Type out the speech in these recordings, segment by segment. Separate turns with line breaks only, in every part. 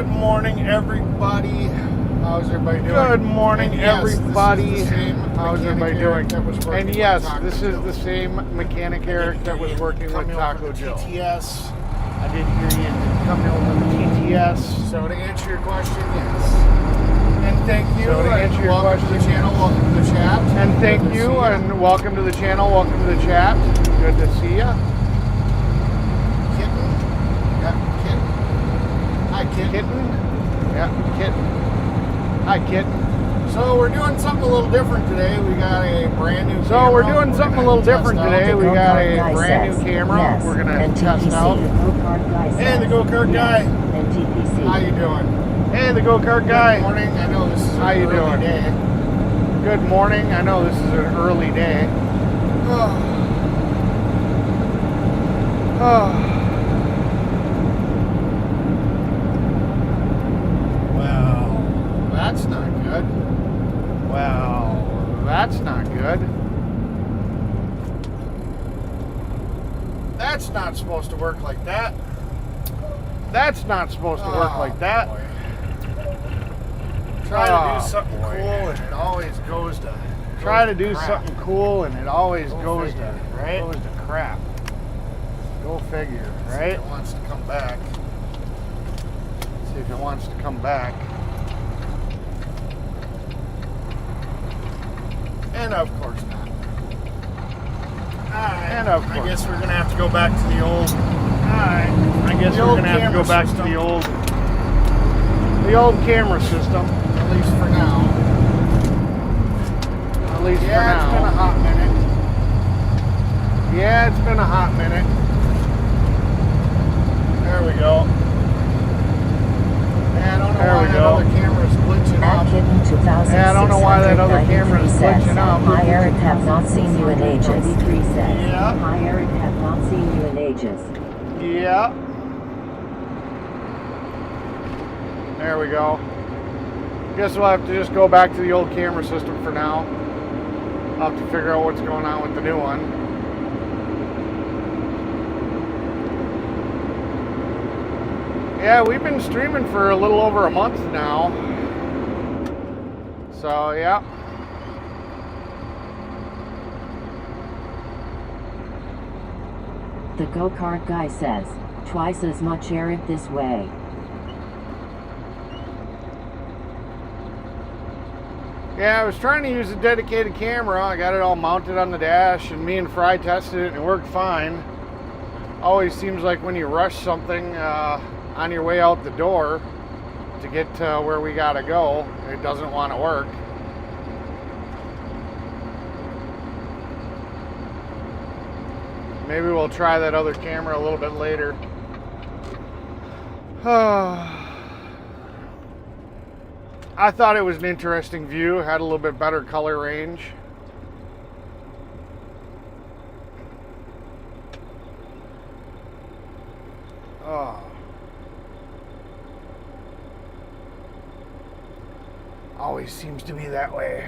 Good morning, everybody. How's everybody doing?
Good morning, everybody.
How's everybody doing?
And yes, this is the same mechanic Eric that was working with Taco Joe.
TTS.
I did hear you coming over the TTS.
So to answer your question, yes. And thank you.
So to answer your
welcome
question,
to the channel. Welcome to the chat.
And thank you, and welcome to the channel. Welcome to the chat. Good to see you.
Kitten. Yeah, kitten. Hi, kitten.
Kitten. Yeah, kitten. Hi, kitten.
So we're doing something a little different today. We got a brand new camera.
So we're doing something a little different today. We got a brand new camera.
Yes.
We're gonna
And
test
TPC,
out.
the go-kart guy
Hey,
says
the go-kart
yes.
guy.
And TPC.
How you doing?
Hey, the go-kart guy.
Good morning. I know this is
How
an
you
early
doing?
day.
Good morning. I know this is an early day.
Well, that's not good.
Well, that's not good.
That's not supposed to work like that.
That's not supposed to work like that.
Boy. Try to
Oh,
do something
boy.
cool and it always goes to
Try to do
crap.
something cool and it always
Go
goes
figure,
to
right?
goes to crap. Go figure,
See if
right?
it wants to come back.
See if it wants to come back.
And of course not. Alright.
And of
I
course
guess we're gonna have to go back to the old.
Alright. I guess
The
we're
old
gonna have to go
camera
back
system.
to the old camera system.
At least for now.
At least for
Yeah, it's been a
now.
hot minute.
Yeah, it's been a hot minute.
There we go. Yeah, I don't know
There
why
we
that
go.
other camera's glitching
At
up.
Kitten 2693
Yeah, I don't know why that other camera is glitching up.
Hi Eric, have not seen you in ages. 93 says.
Yeah.
Hi Eric, have not seen you in ages.
Yeah. There we go. Guess we'll have to just go back to the old camera system for now. I'll have to figure out what's going on with the new one. Yeah, we've been streaming for a little over a month now. So, yeah.
The go-kart guy says, twice as much Eric this way.
Yeah, I was trying to use a dedicated camera. I got it all mounted on the dash, and me and Fry tested it, and it worked fine. Always seems like when you rush something on your way out the door to get to where we gotta go, it doesn't want to work. Maybe we'll try that other camera a little bit later. I thought it was an interesting view, had a little bit better color range. Always seems to be that way.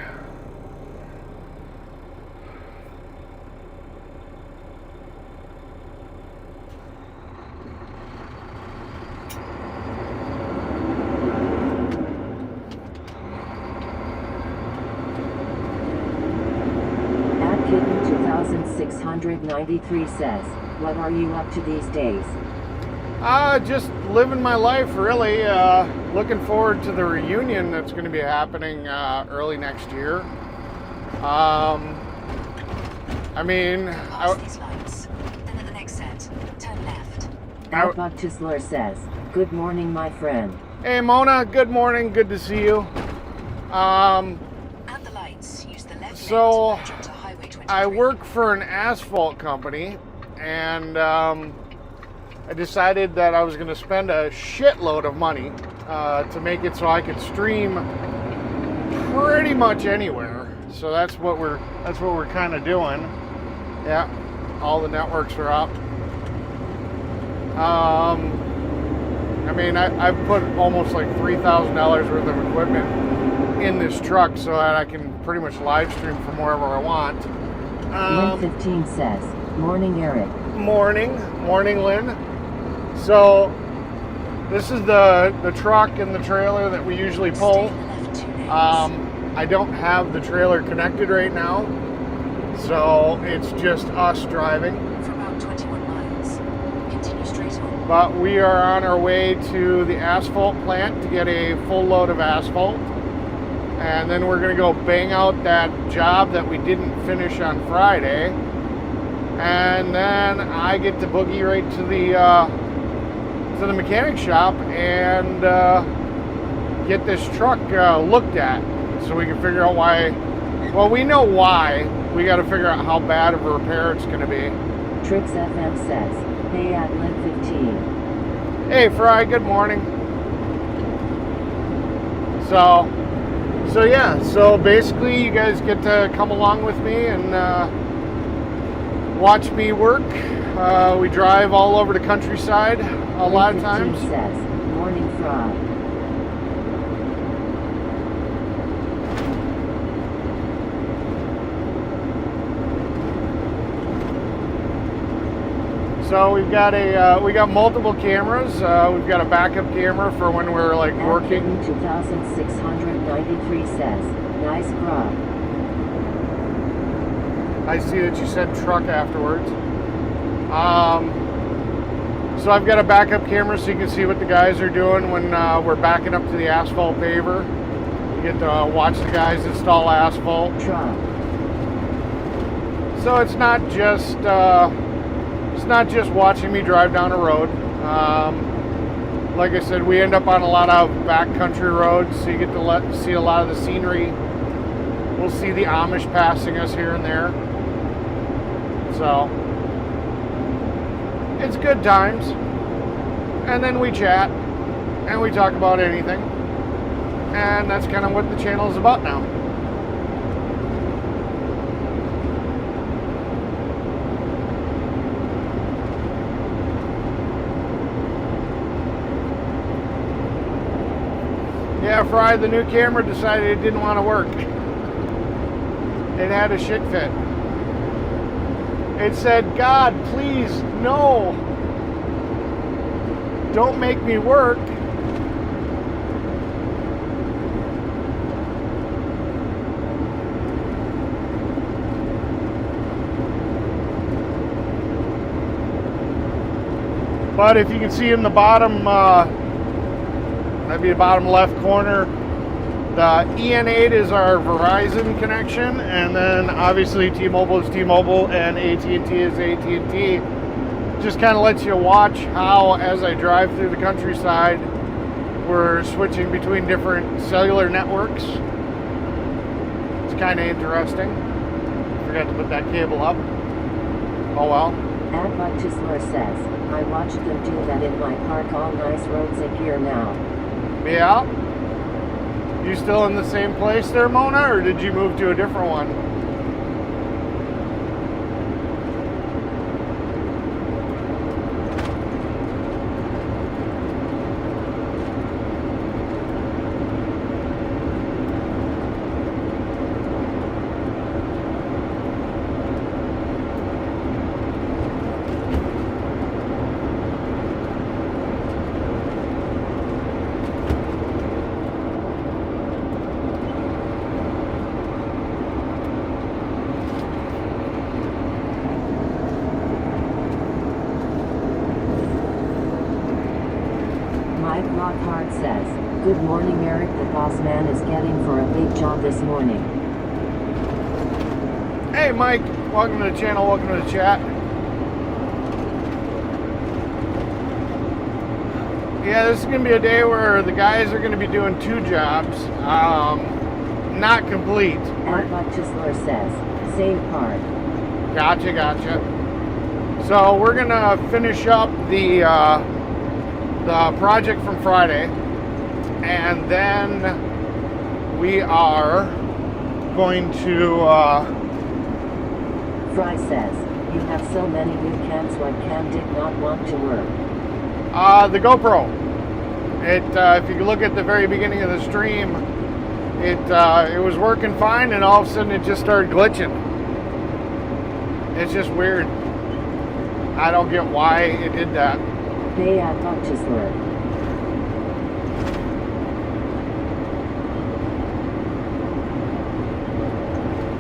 At Kitten 2693 says, what are you up to these days?
Just living my life, really. Looking forward to the reunion that's going to be happening early next year. I mean,
Pass these lights. Then at the next set, turn left.
Outbug Tisler says, good morning my friend.
hey Mona, good morning, good to see you.
At the lights, use the left
So,
lane to merge onto Highway 23.
I work for an asphalt company, and I decided that I was going to spend a shitload of money to make it so I could stream pretty much anywhere. So that's what we're kind of doing. Yeah, all the networks are up. I mean, I've put almost like $3,000 worth of equipment in this truck so that I can pretty much live stream from wherever I want.
Lynn 15 says, morning Eric.
Morning, Lynn. So This is the truck and the trailer that we usually pull.
Stay left 2 lanes.
I don't have the trailer connected right now, so it's just us driving.
For about 21 miles. Continue straight on.
But we are on our way to the asphalt plant to get a full load of asphalt. And then we're gonna go bang out that job that we didn't finish on Friday. And then I get to boogie right to the mechanic shop and get this truck looked at, so we can figure out why. Well, we know why. We got to figure out how bad of a repair it's going to be.
Trix FM says, hey at Lin 15.
Hey, Fry. Good morning. So yeah. So basically, you guys get to come along with me and watch me work. We drive all over the countryside a lot of times.
Says, morning Fry.
So we got multiple cameras. We've got a backup camera for when we're like working.
2693 says, nice grub.
I see that you said truck afterwards. So I've got a backup camera so you can see what the guys are doing when we're backing up to the asphalt paver. You get to watch the guys install asphalt.
Truck.
So it's not just watching me drive down a road. Like I said, we end up on a lot of backcountry roads, so you get to see a lot of the scenery. We'll see the Amish passing us here and there. So it's good times. And then we chat and we talk about anything. And that's kind of what the channel is about now. Yeah, Fry, the new camera decided it didn't want to work. It had a shit fit. It said, God, please, no. Don't make me work. But if you can see in the bottom, that'd be the bottom left corner, the EN8 is our Verizon connection, and then obviously T-Mobile is T-Mobile and AT&T is AT&T. Just kind of lets you watch how, as I drive through the countryside, we're switching between different cellular networks. It's kind of interesting. Forgot to put that cable up. Oh well.
Adva Chisler says, I watched them do that in my park. All nice roads in here now.
Yeah. You still in the same place there, Mona, or did you move to a different one?
Mike Lockhart says, good morning Eric, the boss man is getting for a big job this morning.
Hey Mike, welcome to the channel, welcome to the chat. Yeah, this is going to be a day where the guys are going to be doing two jobs, not complete.
Adva Chisler says, same part.
Gotcha. So we're going to finish up the project from Friday, and then we are going to
Fry says, you have so many new cams, what cam did not want to work?
the GoPro. If you look at the very beginning of the stream, it was working fine, and all of a sudden it just started glitching. It's just weird. I don't get why it did that.
Hey Adva Chisler.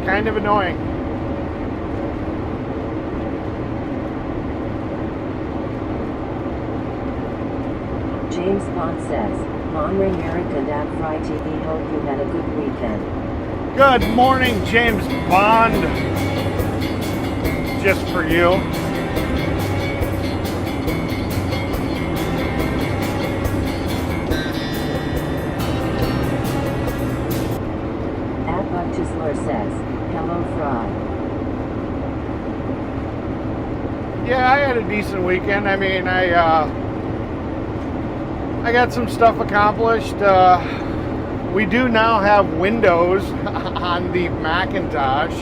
kind of annoying.
James Bond says, Monring Eric and at Fry TV, hope you had a good weekend.
Good morning, James Bond. Just for you.
At Buck Chisler says, hello Fry.
Yeah, I had a decent weekend. I mean, I got some stuff accomplished. We do now have Windows on the Macintosh.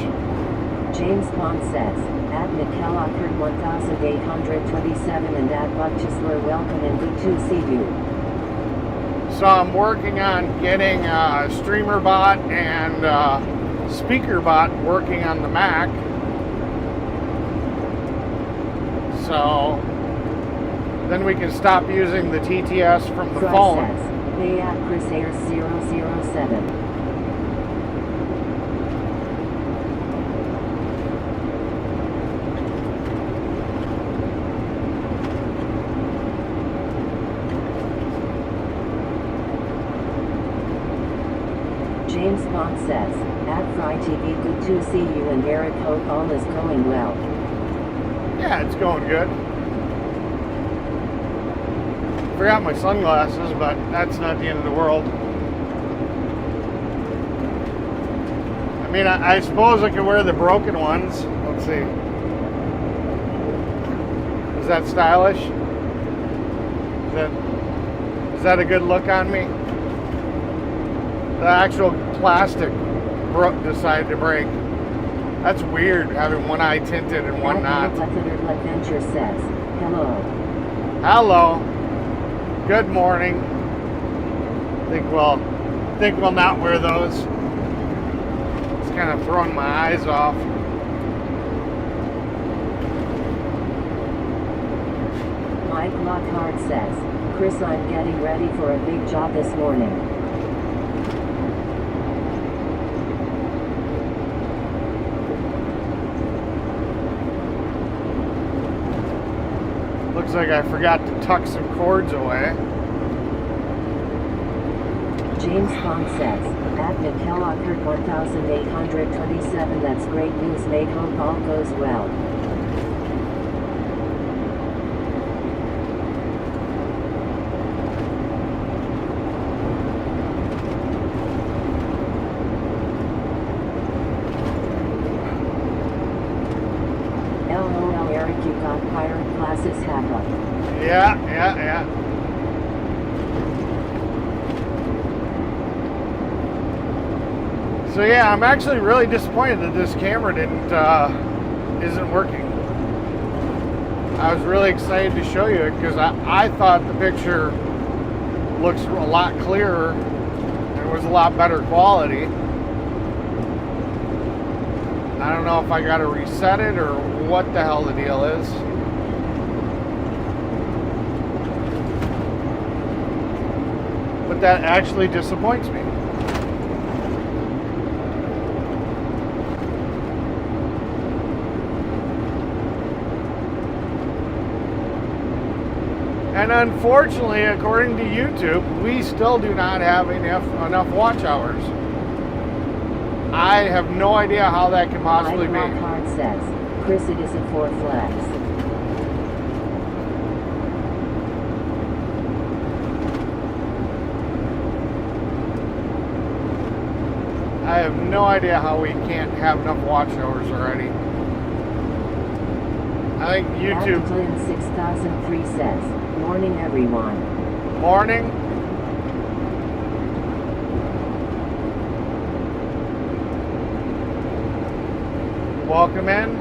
James Bond says, at Mikkel Ockard 1827 and at Buck Chisler, welcome and good to see you.
So I'm working on getting StreamerBot and SpeakerBot working on the Mac. So then we can stop using the TTS from the
Fry
phone.
says, hey at Chris Ayers 007. James Bond says, at Fry TV, good to see you and Eric, hope all is going well.
Yeah, it's going good. Forgot my sunglasses, but that's not the end of the world. I mean, I suppose I could wear the broken ones. Let's see. Is that stylish? Is that a good look on me? The actual plastic decided to break. That's weird, having one eye tinted and one not.
Adventure says, hello.
Hello. Good morning. Think we'll not wear those. It's kind of throwing my eyes off.
Mike Lockhart says, Chris, I'm getting ready for a big job this morning.
Looks like I forgot to tuck some cords away.
James Bond says, at Mikkel Ockard 1827, that's great news, mate, hope all goes well. LOL Eric, you got pirate classes happen.
Yeah. So yeah, I'm actually really disappointed that this camera isn't working. I was really excited to show you it because I thought the picture looks a lot clearer and was a lot better quality. I don't know if I got to reset it or what the hell the deal is. But that actually disappoints me. And unfortunately, according to YouTube, we still do not have enough watch hours. I have no idea how that can possibly be.
Mike Lockhart says, Chris, it isn't for flex.
I have no idea how we can't have enough watch hours already. I think YouTube...
Glenn 6003 says, morning everyone.
Morning. Welcome in.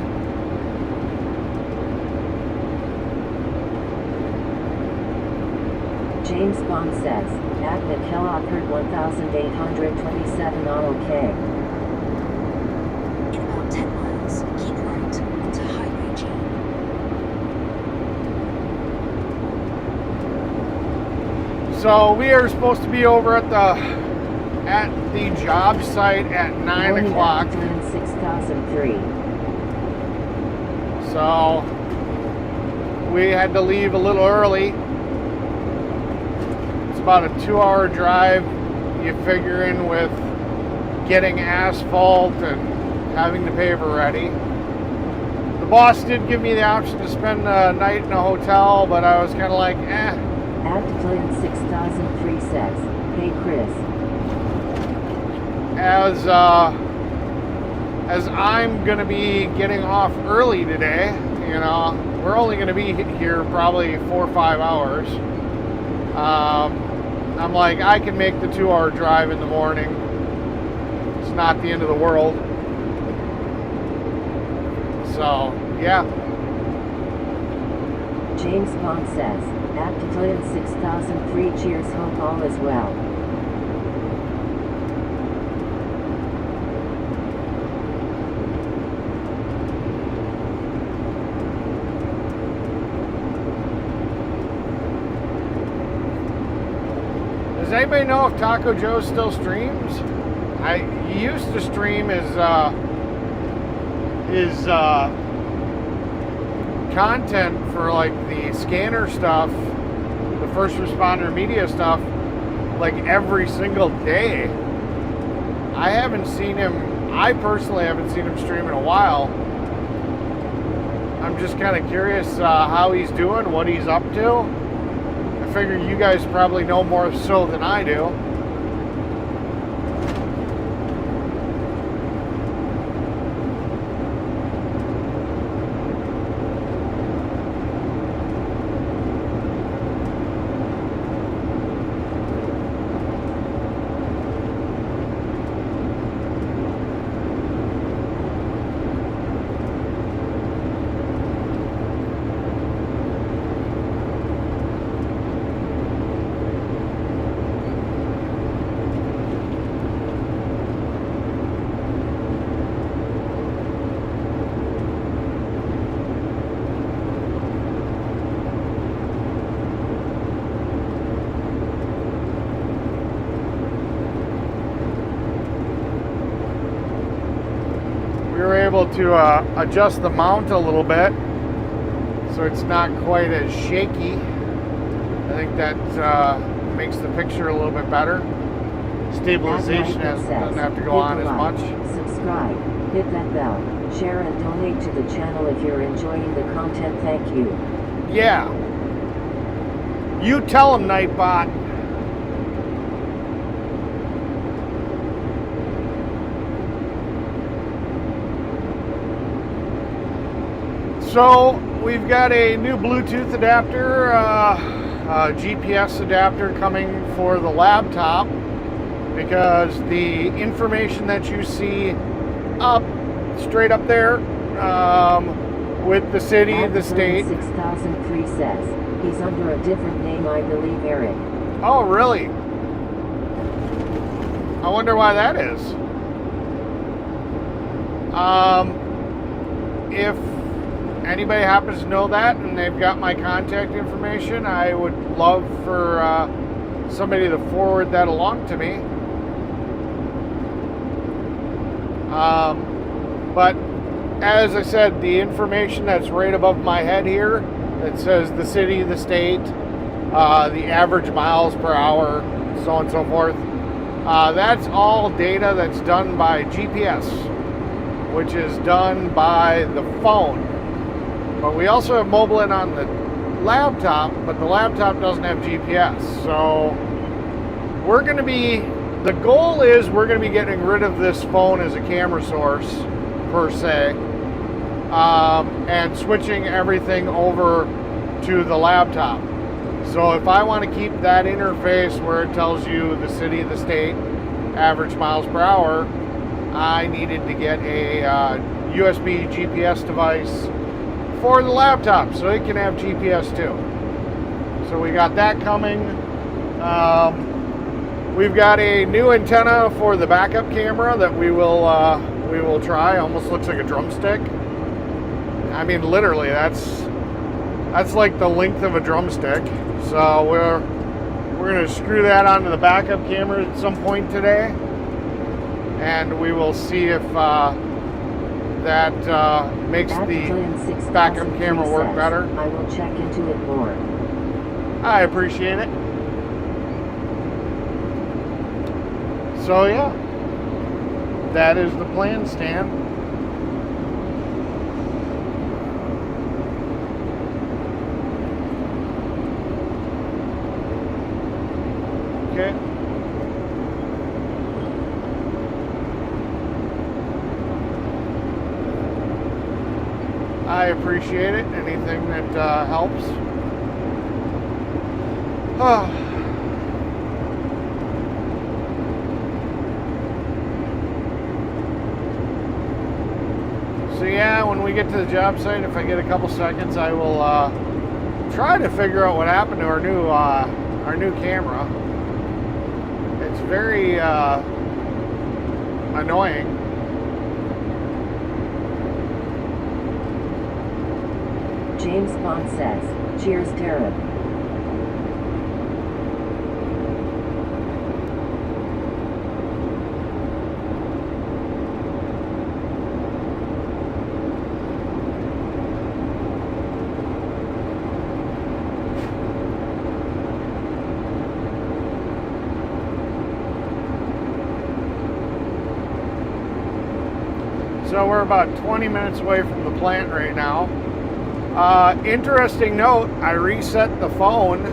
James Bond says, at Mikkel Ockard 1827 on OK.
In about 10 miles, keep right onto Highway G.
So we are supposed to be over at the at the job site at 9 o'clock.
6003.
So we had to leave a little early. It's about a 2-hour drive. You figure in with getting asphalt and having the paver ready. The boss did give me the option to spend a night in a hotel, but I was kind of like, eh.
Adlin 6003 says, "Hey Chris,
As I'm gonna be getting off early today, you know, we're only gonna be here probably 4 or 5 hours. I'm like, I can make the 2-hour drive in the morning. It's not the end of the world. So, yeah.
James Bond says, Adlin 6003 cheers, hope all is well."
Does anybody know if Taco Joe still streams? He used to stream his content for like the scanner stuff, the first responder media stuff, like every single day. I haven't seen him. I personally haven't seen him stream in a while. I'm just kind of curious how he's doing, what he's up to. I figure you guys probably know more so than I do. To adjust the mount a little bit so it's not quite as shaky. I think that makes the picture a little bit better. Stabilization doesn't have to go on as much.
Subscribe, hit that bell, share and donate to the channel if you're enjoying the content. Thank you.
Yeah. You tell him, Nightbot. So we've got a new Bluetooth adapter, GPS adapter coming for the laptop, because the information that you see up, straight up there, with the city, the state.
6003 says, he's under a different name, I believe, Eric.
Oh, really? I wonder why that is. If anybody happens to know that and they've got my contact information, I would love for somebody to forward that along to me. But as I said, the information that's right above my head here that says the city, the state, the average miles per hour, so on and so forth, that's all data that's done by GPS, which is done by the phone. But we also have mobile in on the laptop, but the laptop doesn't have GPS. So we're going to be, the goal is we're going to be getting rid of this phone as a camera source, per se, and switching everything over to the laptop. So if I want to keep that interface where it tells you the city, the state, average miles per hour, I needed to get a USB GPS device for the laptop so it can have GPS too. So we got that coming. We've got a new antenna for the backup camera that we will try. Almost looks like a drumstick. I mean, literally, that's like the length of a drumstick. So we're We're going to screw that onto the backup camera at some point today, and we will see if that makes the backup camera work better.
I will check into it more.
I appreciate it. So yeah, that is the plan, Stan. Okay. I appreciate it. Anything that helps. So yeah, when we get to the job site, if I get a couple seconds, I will try to figure out what happened to our new camera. It's very annoying.
James Bond says, "Cheers, Tara."
So we're about 20 minutes away from the plant right now. Interesting note, I reset the phone,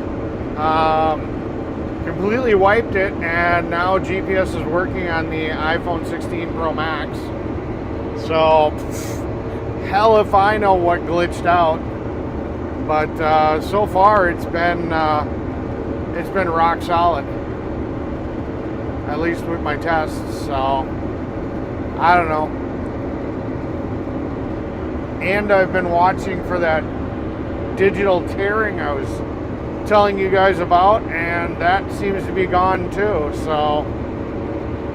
completely wiped it, and now GPS is working on the iPhone 16 Pro Max. So, hell if I know what glitched out. But so far it's been rock solid, at least with my tests. So, I don't know. And I've been watching for that digital tearing I was telling you guys about, and that seems to be gone too. So,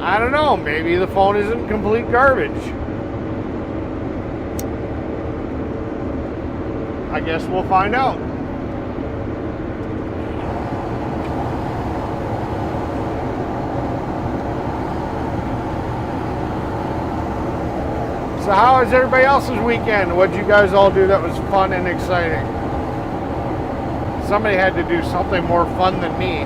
I don't know, maybe the phone isn't complete garbage. I guess we'll find out. So how was everybody else's weekend? What did you guys all do that was fun and exciting? Somebody had to do something more fun than me.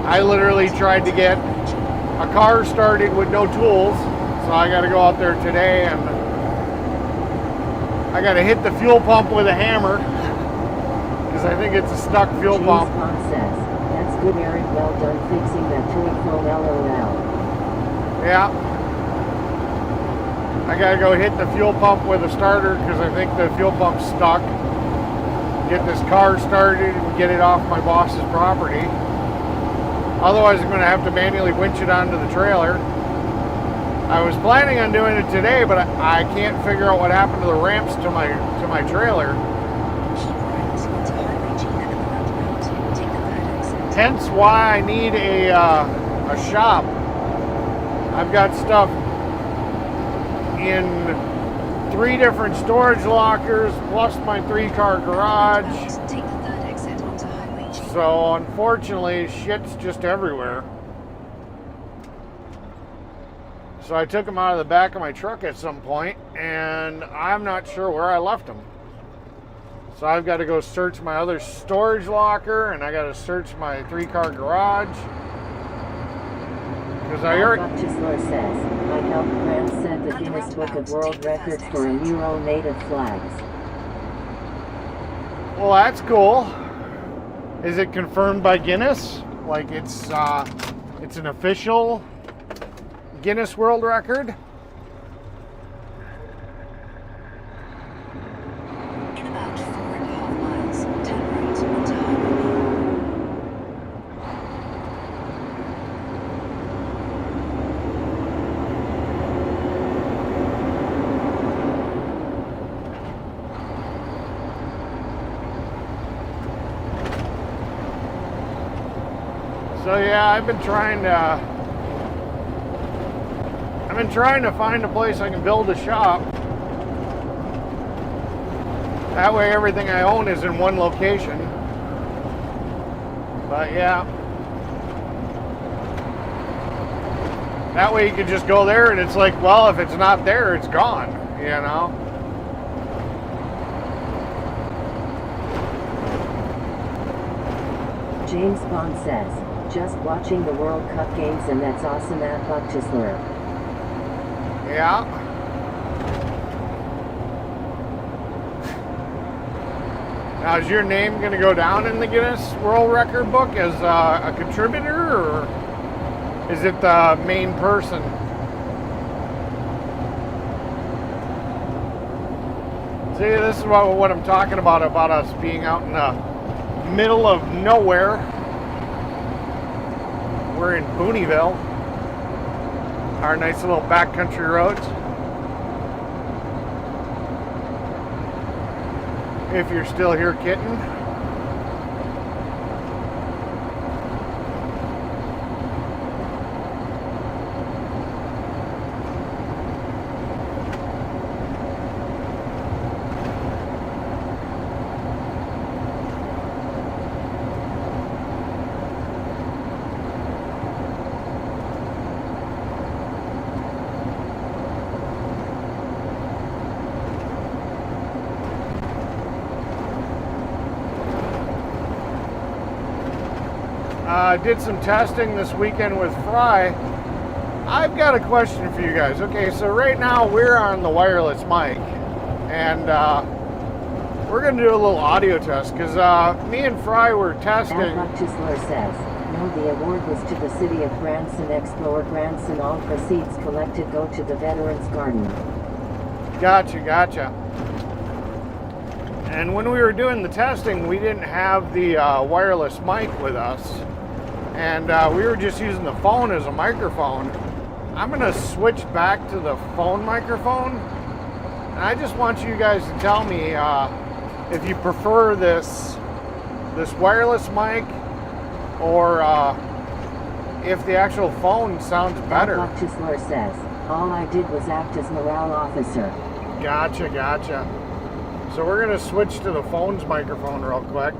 I literally tried to get a car started with no tools, so I got to go out there today and I got to hit the fuel pump with a hammer because I think it's a stuck fuel pump.
James Bond says, "That's good, Eric. Well done fixing that toy phone, LOL."
Yeah. I gotta go hit the fuel pump with a starter because I think the fuel pump's stuck. Get this car started and get it off my boss's property. Otherwise, I'm gonna have to manually winch it onto the trailer. I was planning on doing it today, but I can't figure out what happened to the ramps to my trailer. Hence why I need a shop. I've got stuff in 3 different storage lockers, plus my 3-car garage.
Take the third exit onto Highway G.
So unfortunately, shit's just everywhere. So I took them out of the back of my truck at some point, and I'm not sure where I left them. So I've got to go search my other storage locker, and I got to search my 3-car garage. Because I already...
Chisler says, "I helped Grant set the Guinness Book of World Records for a mural native flags."
Well, that's cool. Is it confirmed by Guinness? Like it's an official Guinness World Record?
In about 4.5 miles, turn right onto Highway B.
So yeah, I've been trying to find a place I can build a shop. That way everything I own is in one location. But yeah. That way you can just go there and it's like, well, if it's not there, it's gone, you know?
James Bond says, just watching the World Cup games and that's awesome at Buckchisler.
Yeah. Now, is your name going to go down in the Guinness World Record book as a contributor, or is it the main person? See, this is what I'm talking about us being out in the middle of nowhere. We're in Booneyville, our nice little backcountry roads. If you're still here, kitten. Did some testing this weekend with Fry. I've got a question for you guys. Okay, so right now we're on the wireless mic, and we're going to do a little audio test because me and Fry were testing.
Buckchisler says, no, the award was to the city of Branson. Explore Branson. All proceeds collected go to the Veterans Garden.
Gotcha. And when we were doing the testing, we didn't have the wireless mic with us. And we were just using the phone as a microphone. I'm going to switch back to the phone microphone. And I just want you guys to tell me if you prefer this wireless mic or if the actual phone sounds better.
Buckchisler says, all I did was act as morale officer.
Gotcha. So we're going to switch to the phone's microphone real quick.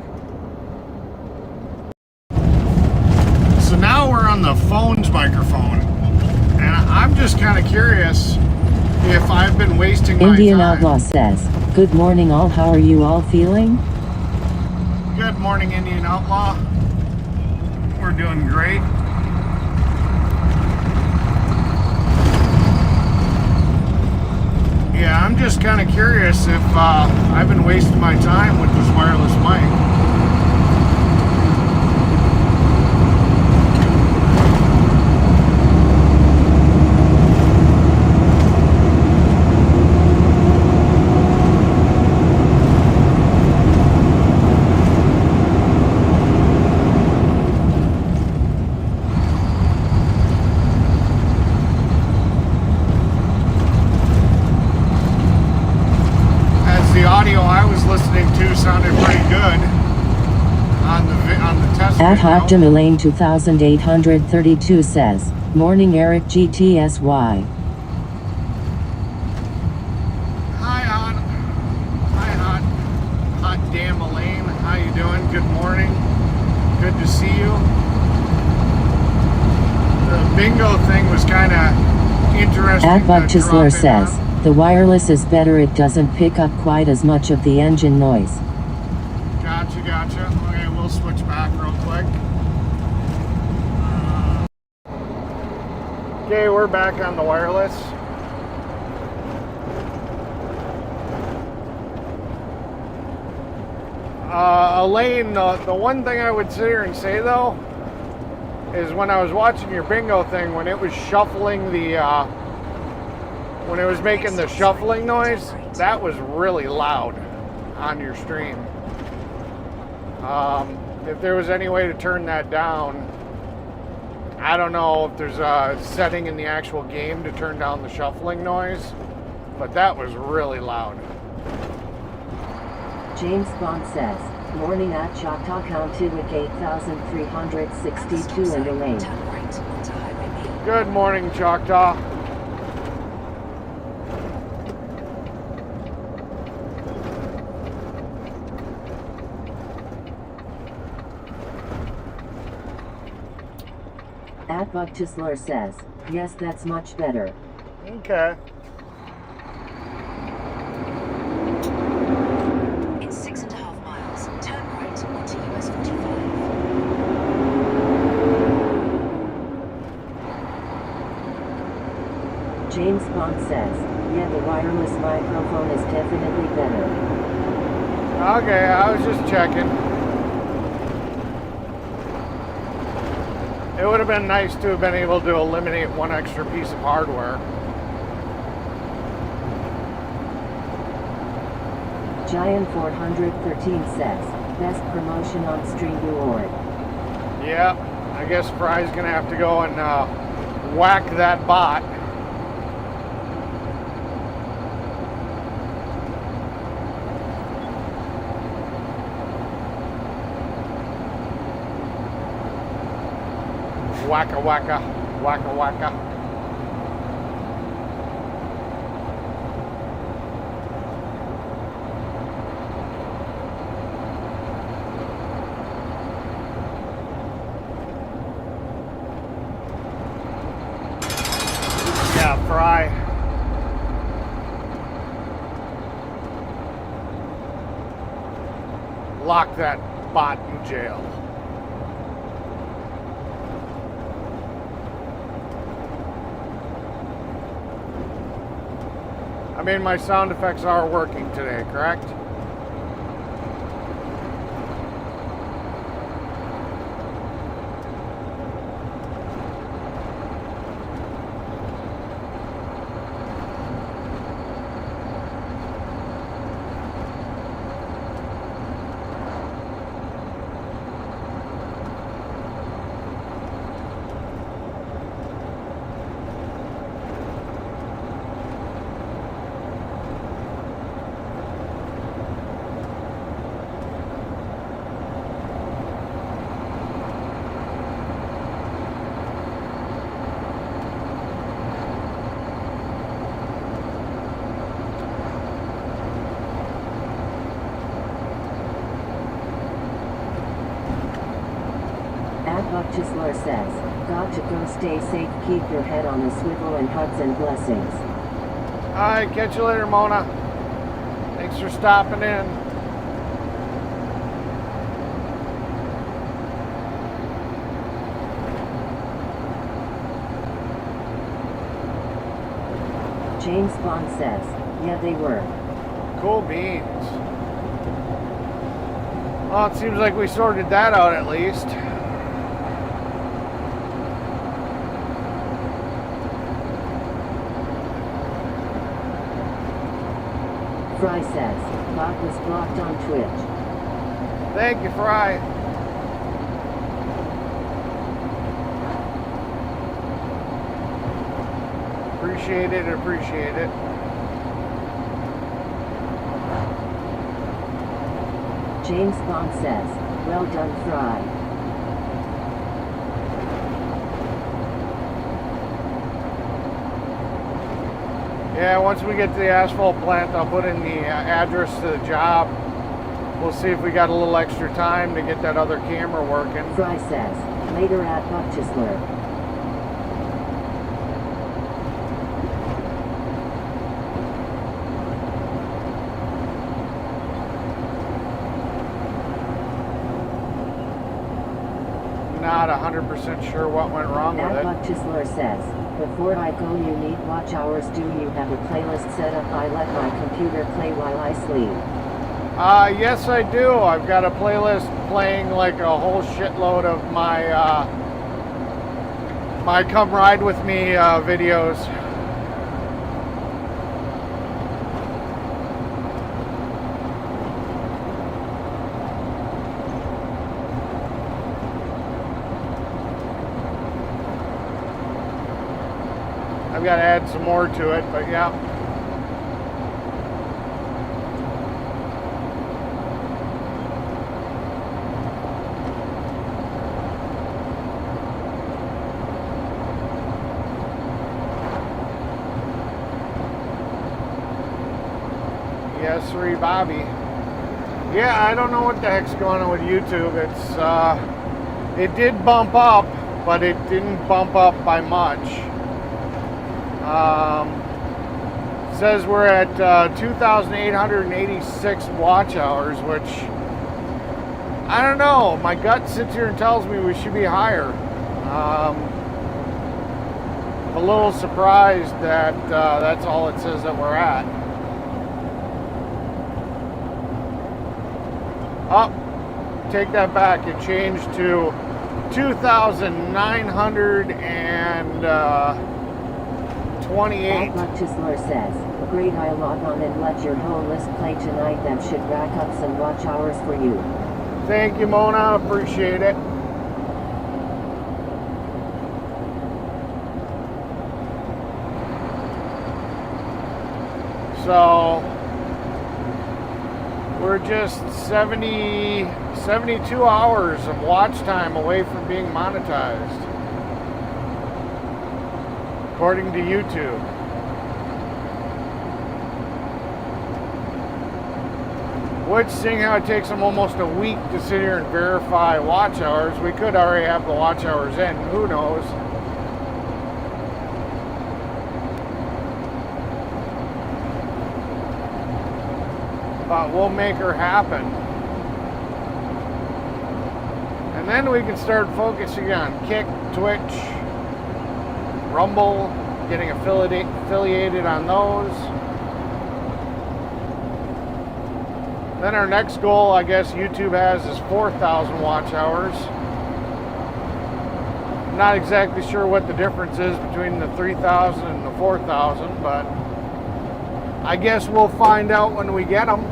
So now we're on the phone's microphone, and I'm just kind of curious if I've been wasting my
Indian
time.
Outlaw says, good morning all, how are you all feeling?
Good morning, Indian Outlaw. We're doing great. Yeah, I'm just kind of curious if I've been wasting my time with this wireless mic. The audio I was listening to sounded pretty good on the test.
At Hoptim Elaine 2832 says, morning Eric GTSY.
Hi hot damn Elaine, how you doing? Good morning, good to see you. The bingo thing was kind of interesting.
At Buckchisler says, the wireless is better, it doesn't pick up quite as much of the engine noise.
Gotcha. Okay, we'll switch back real quick. Okay, we're back on the wireless. Elaine, the one thing I would sit here and say though, is when I was watching your bingo thing, when it was shuffling when it was making the shuffling noise, that was really loud on your stream. If there was any way to turn that down, I don't know if there's a setting in the actual game to turn down the shuffling noise, but that was really loud.
James Bond says, morning at Choctaw County with 8,362 and Elaine.
Turn right onto Highway B.
Good morning, Choctaw.
Buck Chisler says, yes, that's much better.
Okay.
In 6.5 miles, turn right onto US 45.
James Bond says, yeah, the wireless microphone is definitely better.
Okay, I was just checking. It would have been nice to have been able to eliminate one extra piece of hardware.
Giant 413 says, best promotion on StreamYard.
Yeah, I guess Fry's gonna have to go and whack that bot. Wacka wacka, wacka wacka. Yeah, Fry. Lock that bot in jail. I mean, my sound effects are working today, correct?
Buck Chisler says, got to go, stay safe, keep your head on a swivel, and hugs and blessings.
Alright, catch you later, Mona. Thanks for stopping in.
James Bond says, yeah, they were.
Cool beans. Well, it seems like we sorted that out at least.
Fry says, bot was blocked on Twitch.
Thank you, Fry. Appreciate it, appreciate it.
James Bond says, well done, Fry.
Yeah, once we get to the asphalt plant, I'll put in the address to the job. We'll see if we got a little extra time to get that other camera working.
Fry says, later at Buck Chisler.
Not 100% sure what went wrong with it.
Buck Chisler says, before I go, you need watch hours. Do you have a playlist set up? I let my computer play while I sleep.
Yes, I do. I've got a playlist playing like a whole shitload of my my Come Ride With Me videos. I've got to add some more to it, but yeah. Yes, sir, Bobby. Yeah, I don't know what the heck's going on with YouTube. It's it did bump up but it didn't bump up by much. Says we're at 2,886 watch hours, which I don't know. My gut sits here and tells me we should be higher. I'm a little surprised that that's all it says that we're at. Oh, take that back. It changed to 2,928.
Chisler says, great, I'll log on and let your whole list play tonight. That should rack up some watch hours for you.
Thank you, Mona. Appreciate it. So we're just 72 hours of watch time away from being monetized, according to YouTube. Which, seeing how it takes them almost a week to sit here and verify watch hours, we could already have the watch hours in. Who knows? But we'll make her happen. And then we can start focusing on Kick, Twitch, Rumble, getting affiliated on those. Then our next goal, I guess YouTube has, is 4,000 watch hours. I'm not exactly sure what the difference is between the 3,000 and the 4,000, but I guess we'll find out when we get them.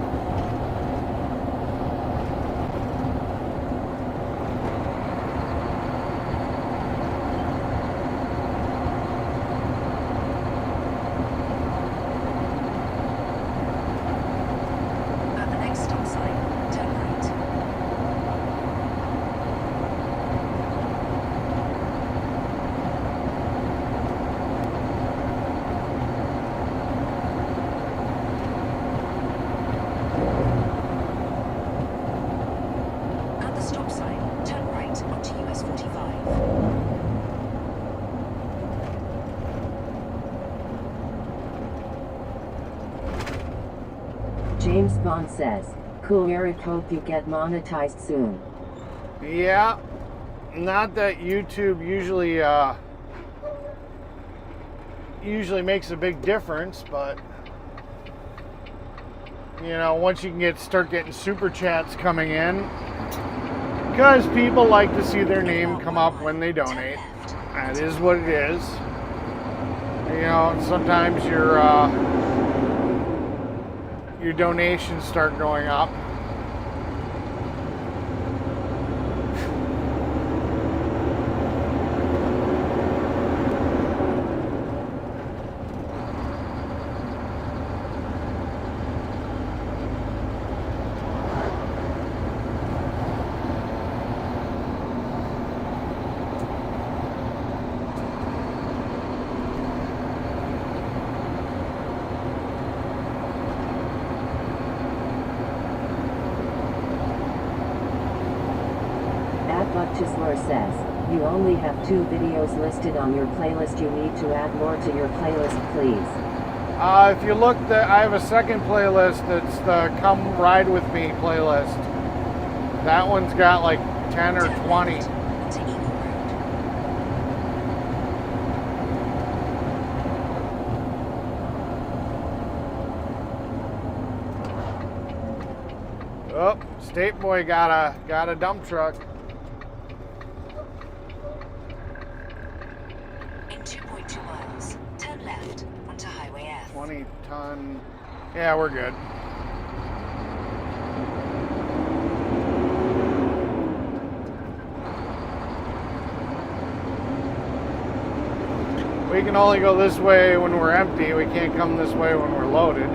James Bond says, cool Eric, hope you get monetized soon.
Yeah, not that YouTube usually makes a big difference, but you know, once you can start getting super chats coming in, because people like to see their name come up when they donate. That is what it is. You know, sometimes your donations start going up.
Chisler says, you only have 2 videos listed on your playlist. You need to add more to your playlist, please.
If you look, I have a second playlist. That's the Come Ride With Me playlist. That one's got like 10 or 20. Oh, State Boy got a dump truck.
2.2 miles. Turn left onto Highway F.
20 ton. Yeah, we're good. We can only go this way when we're empty. We can't come this way when we're loaded.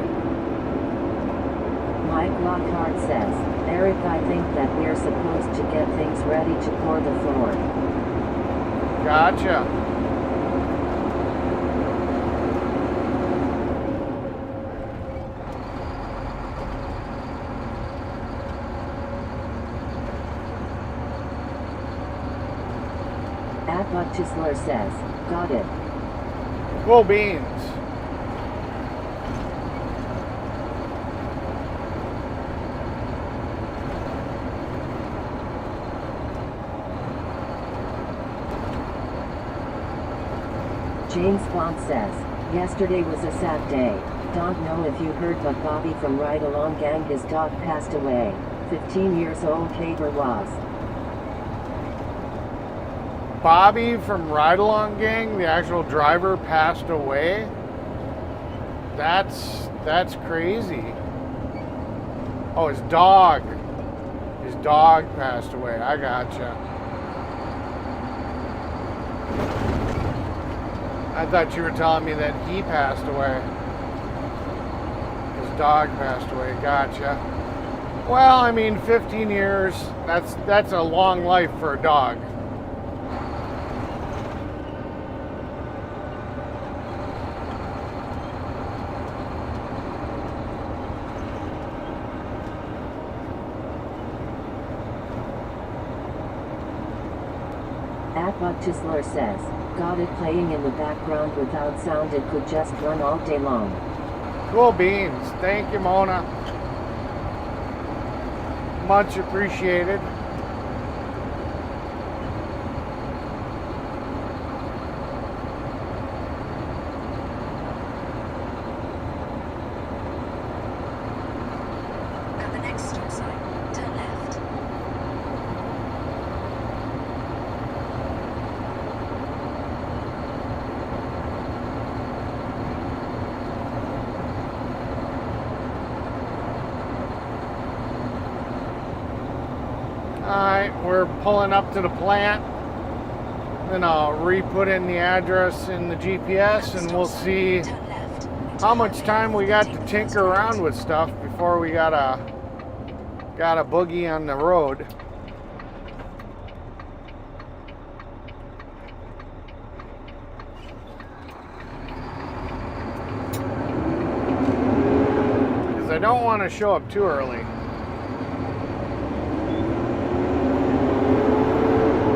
Mike Lockhart says, Eric, I think that we're supposed to get things ready to pour the floor.
Gotcha.
Adbuck Chisler says, got it.
Cool beans.
James Bond says, yesterday was a sad day. Don't know if you heard, but Bobby from Ride Along Gang, his dog passed away. 15 years old Haber was.
Bobby from Ride Along Gang, the actual driver, passed away. That's crazy. Oh, his dog. His dog passed away. I gotcha. I thought you were telling me that he passed away. His dog passed away. Gotcha. Well, I mean, 15 years, that's a long life for a dog.
Adbuck Chisler says, got it playing in the background without sound. It could just run all day long.
Cool beans. Thank you, Mona. Much appreciated.
At the next stop sign, turn left.
Alright, we're pulling up to the plant. Then I'll re-put in the address in the GPS and we'll see
Turn left.
how much time we got to tinker around with stuff before we got a boogie on the road. Because I don't want to show up too early.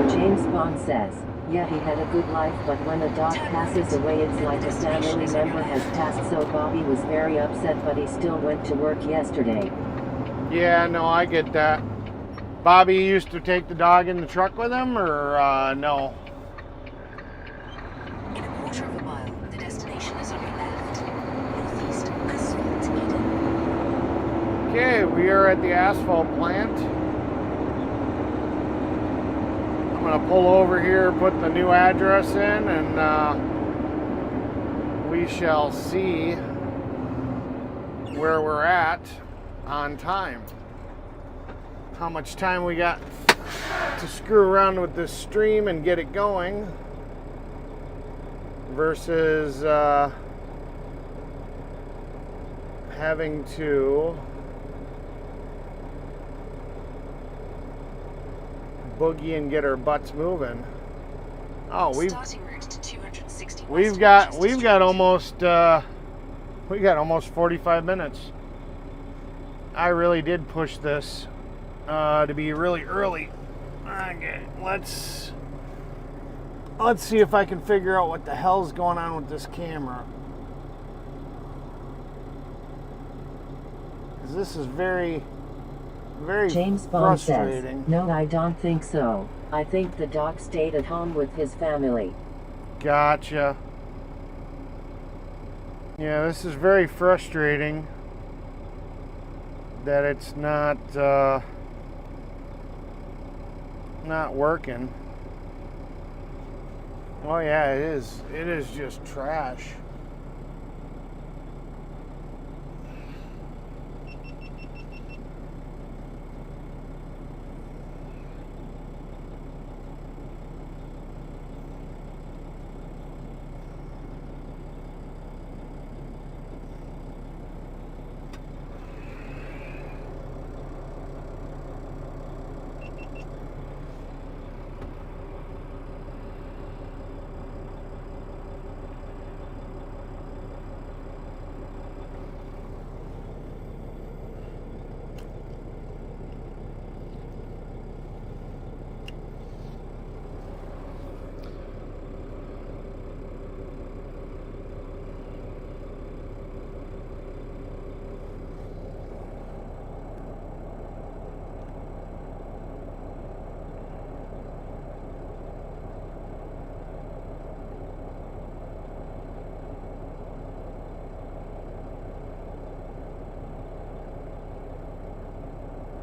James Bond says, yeah, he had a good life, but when a dog passes away, it's like a family member has passed. So Bobby was very upset, but he still went to work yesterday.
Yeah, no, I get that. Bobby used to take the dog in the truck with him, or no?
In a quarter of a mile, the destination is on your left. Northeast, asphalt Eden.
Okay, we are at the asphalt plant. I'm gonna pull over here, put the new address in, and we shall see where we're at on time. How much time we got to screw around with this stream and get it going versus having to boogie and get our butts moving. Oh,
Starting route to 260
we've
west
got
Manchester
almost 45 minutes. I really did push this to be really early. Okay, let's see if I can figure out what the hell's going on with this camera. 'Cause this is very
James Bond says,
frustrating.
no, I don't think so. I think the dog stayed at home with his family.
Gotcha. Yeah, this is very frustrating that it's not working. Oh yeah, it is. It is just trash.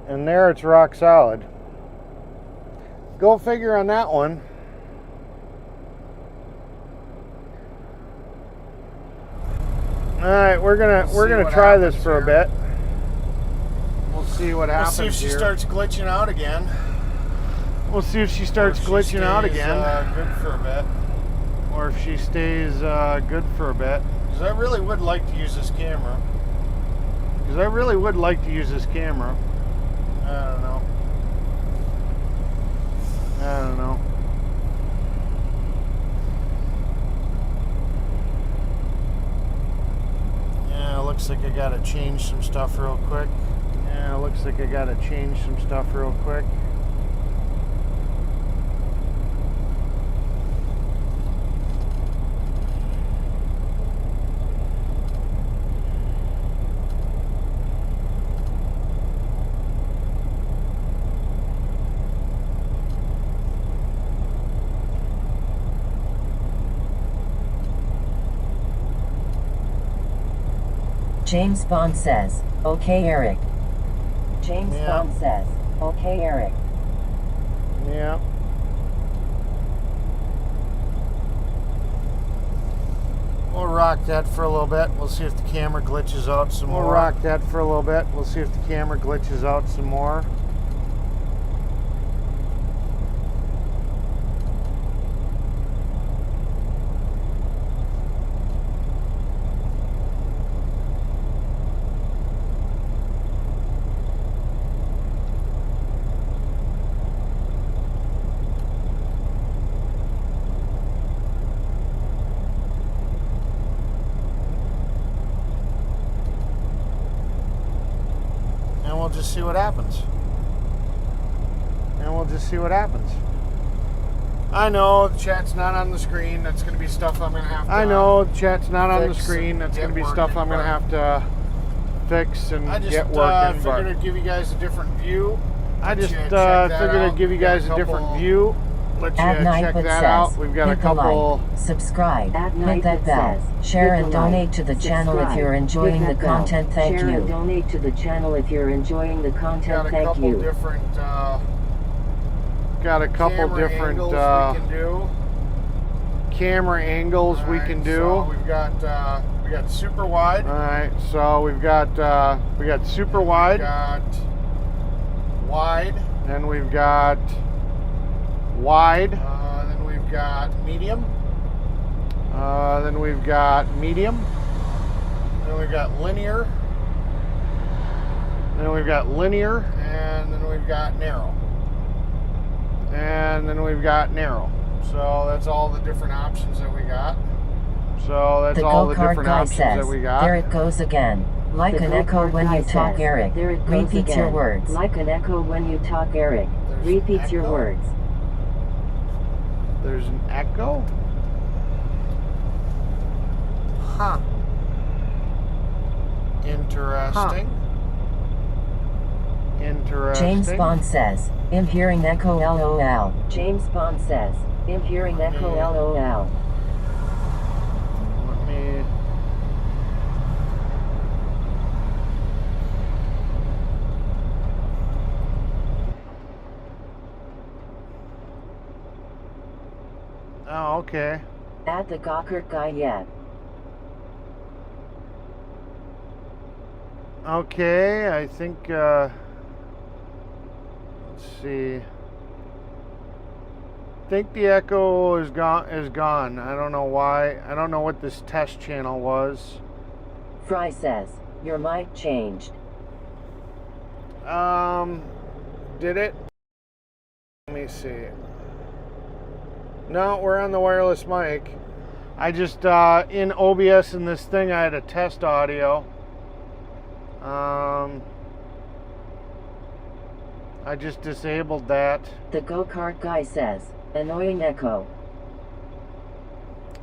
And there it's rock solid. Go figure on that one. All right, we're gonna try this for a bit. We'll see what happens.
We'll see if she starts glitching out again.
We'll see if she starts glitching out again.
Good for a bit.
Or if she stays good for a bit.
Because I really would like to use this camera.
I
I don't know. Yeah, it looks like I gotta change some stuff real quick.
James Bond says, okay, Eric. James
Yeah.
Bond says, okay, Eric.
Yeah.
We'll rock that for a little bit. We'll see if the camera glitches out some more.
We'll see if the camera glitches out some more.
And we'll just see what happens. I know the chat's not on the screen. That's going to be stuff I'm going to have to.
I know the chat's not on the
fix
screen.
and
That's
get
going to be
working,
stuff I'm going to
but-
have to fix and
I just
get working.
figured
But
I'd give you guys a different view.
I just
Let you check that
figured
out.
I'd give you
Got
guys a different
couple-
view. Let you
At night
check
but
that
says,
out. We've got a
hit the
couple.
like, subscribe, At hit night that it bell, says, share hit and the like, donate to the channel if subscribe, you're enjoying hit the that bell, content. Thank share and you. donate to the channel if you're enjoying the
Got
content.
a
Thank
couple
you.
different
Got a couple
camera
different
angles we can do.
camera angles we
Alright,
can do.
So we got super wide.
All right, so we got super wide,
We got wide.
and we've got wide,
Then we've got medium.
then we've got medium,
Then we've got linear.
then we've got linear,
And then we've got narrow.
and then we've got narrow.
So that's all the different options that we got.
So that's
The
all the
go-kart
different
guy
options
says,
that we got.
there it goes again. Like
The
an echo
go-kart
when
guy
you talk,
says,
Eric.
there it goes
Repeats your
again.
words.
Like an echo when you talk, Eric.
There's
Repeats your
echo?
words.
There's an echo.
Huh. Interesting.
Interesting.
James Bond says, I'm hearing echo LOL.
James Bond says, I'm hearing echo
Yeah.
LOL.
Let me. Oh, okay.
Add the go-kart guy yet.
Okay, I think, let's see. I think the echo is gone. I don't know why. I don't know what this test channel was.
Fry says, your mic changed.
Did it? Let me see. No, we're on the wireless mic. I just, in OBS in this thing, I had a test audio. I just disabled that.
The go-kart guy says, annoying echo.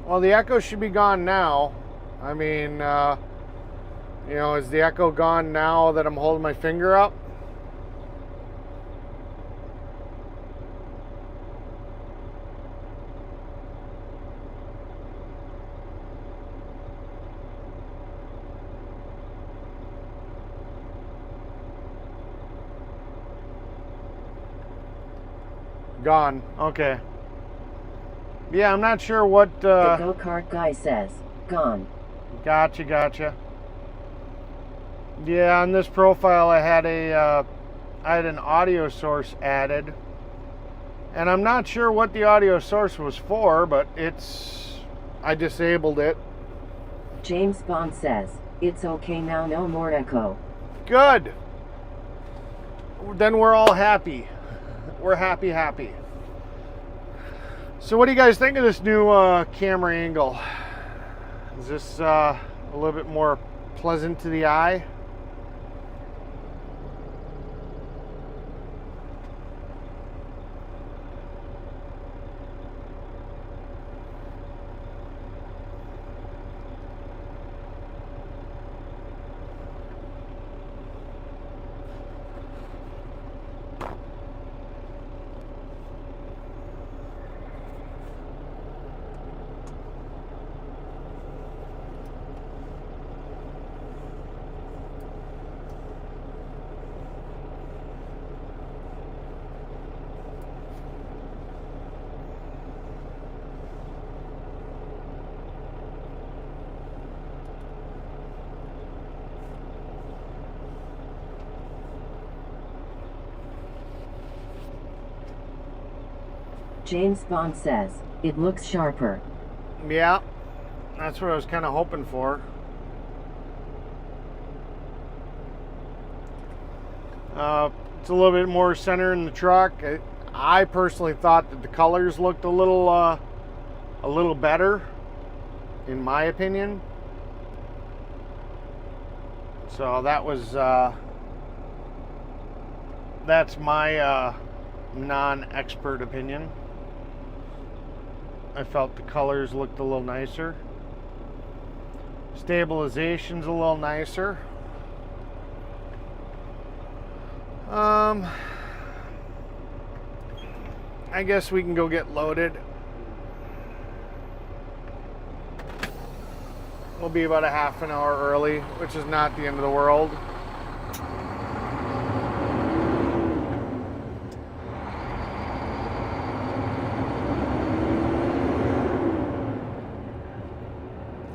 Well, the echo should be gone now. I mean, you know, is the echo gone now that I'm holding my finger up? Gone. Okay. Yeah, I'm not sure what...
The go-kart guy says, gone.
Gotcha. Yeah, on this profile I had an audio source added. And I'm not sure what the audio source was for, but I disabled it.
James Bond says, it's okay now, no more echo.
Good. Then we're all happy. We're happy. So what do you guys think of this new camera angle? Is this a little bit more pleasant to the eye?
James Bond says, it looks sharper.
Yeah, that's what I was kind of hoping for. It's a little bit more center in the truck. I personally thought that the colors looked a little better, in my opinion. So that's my non-expert opinion. I felt the colors looked a little nicer. Stabilization's a little nicer. I guess we can go get loaded. We'll be about a half an hour early, which is not the end of the world.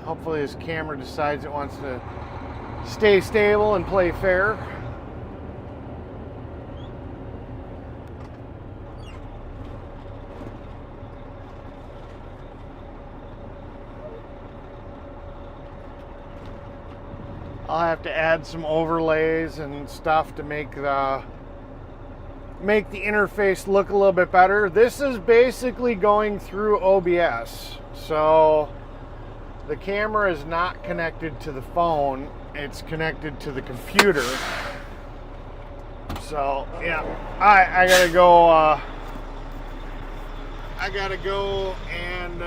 Hopefully this camera decides it wants to stay stable and play fair. I'll have to add some overlays and stuff to make the interface look a little bit better. This is basically going through OBS. So the camera is not connected to the phone, it's connected to the computer. So yeah, I gotta go and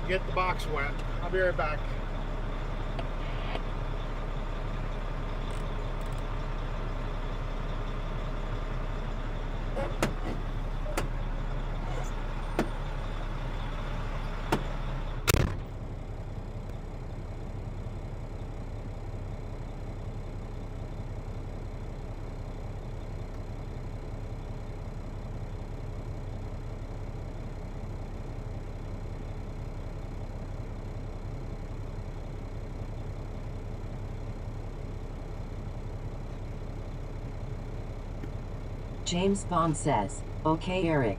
get the box wet. I'll be right back.
James Bond says, okay Eric.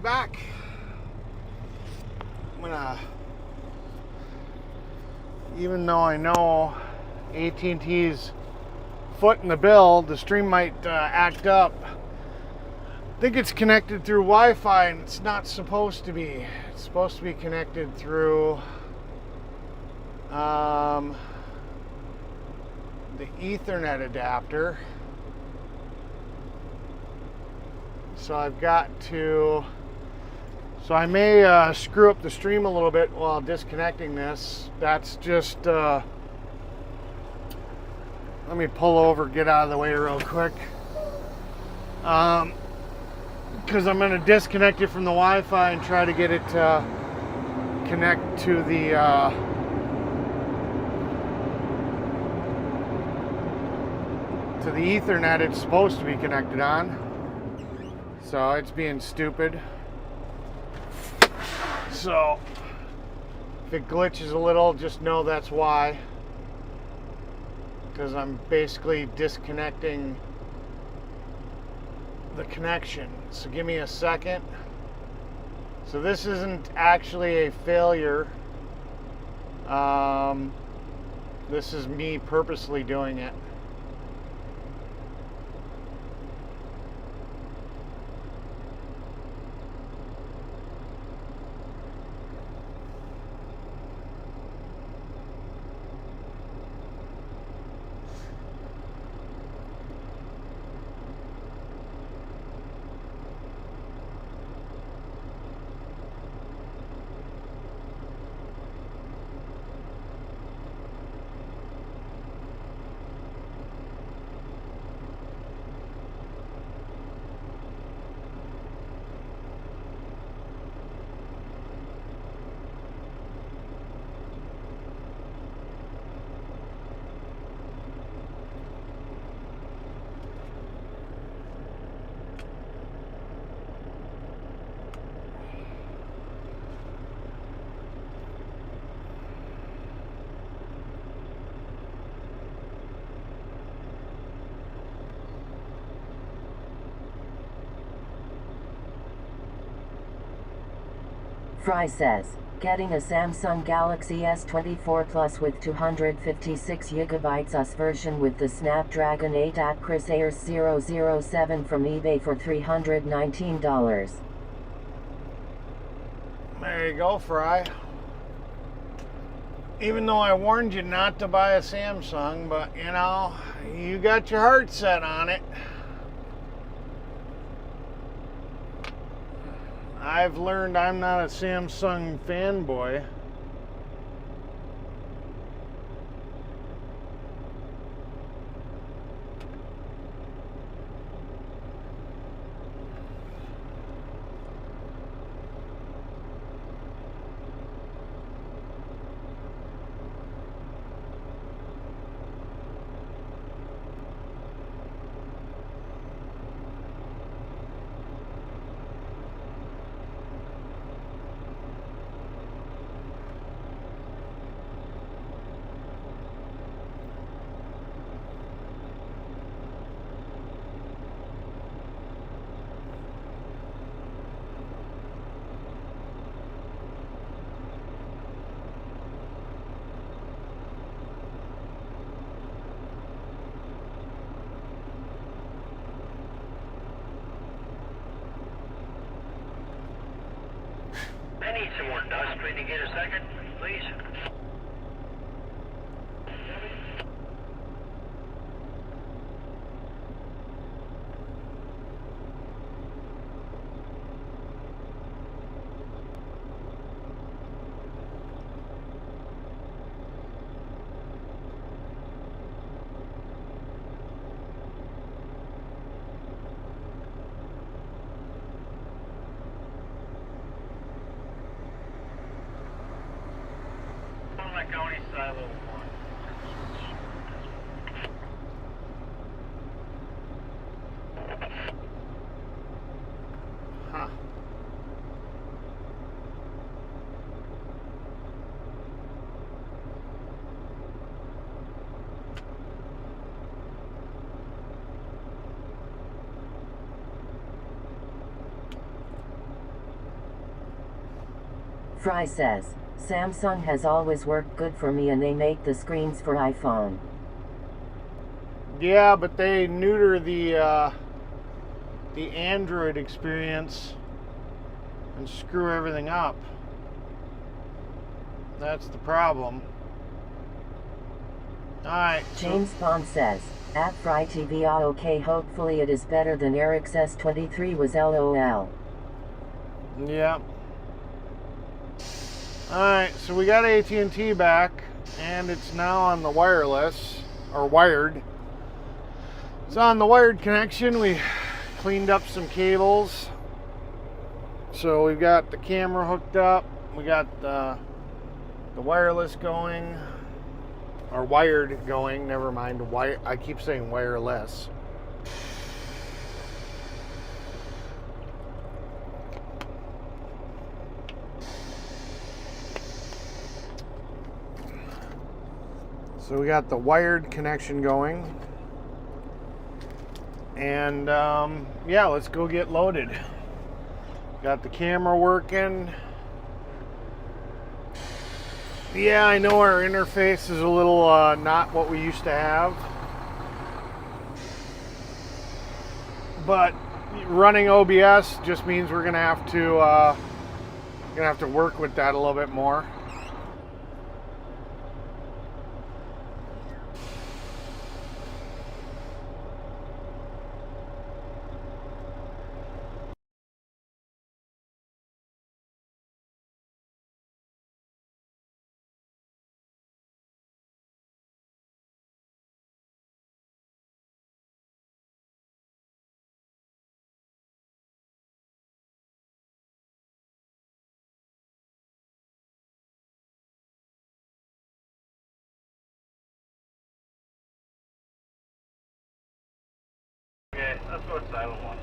back. I'm gonna, even though I know AT&T's foot in the bill, the stream might act up. I think it's connected through Wi-Fi, and it's not supposed to be. It's supposed to be connected through the Ethernet adapter. So I've got to, so I may screw up the stream a little bit while disconnecting this. That's just, let me pull over, get out of the way real quick. Because I'm going to disconnect it from the Wi-Fi and try to get it to connect to the Ethernet it's supposed to be connected on. So it's being stupid. So if it glitches a little, just know that's why. Because I'm basically disconnecting the connection. So give me a second. So this isn't actually a failure. This is me purposely doing it.
Fry says, getting a Samsung Galaxy S24 Plus with 256GB US version with the Snapdragon 8 at Chris Ayers 007 from eBay for $319.
There you go, Fry. Even though I warned you not to buy a Samsung, but you know, you got your heart set on it. I've learned I'm not a Samsung fanboy.
I need some more dust. Can you get a second, please? County Silo 1.
Huh.
Fry says, Samsung has always worked good for me and they make the screens for iPhone.
Yeah, but they neuter the Android experience and screw everything up. That's the problem. Alright.
James Bond says, at Fry TV okay, hopefully it is better than Eric's S23 was LOL.
Yeah. Alright, so we got AT&T back, and it's now on the wireless, or wired. It's on the wired connection. We cleaned up some cables. So we've got the camera hooked up. We got the wireless going. Or wired going, never mind. I keep saying wireless. So we got the wired connection going. And yeah, let's go get loaded. Got the camera working. Yeah, I know our interface is a little not what we used to have. But running OBS just means we're gonna have to work with that a little bit more.
Okay, that's what silent one.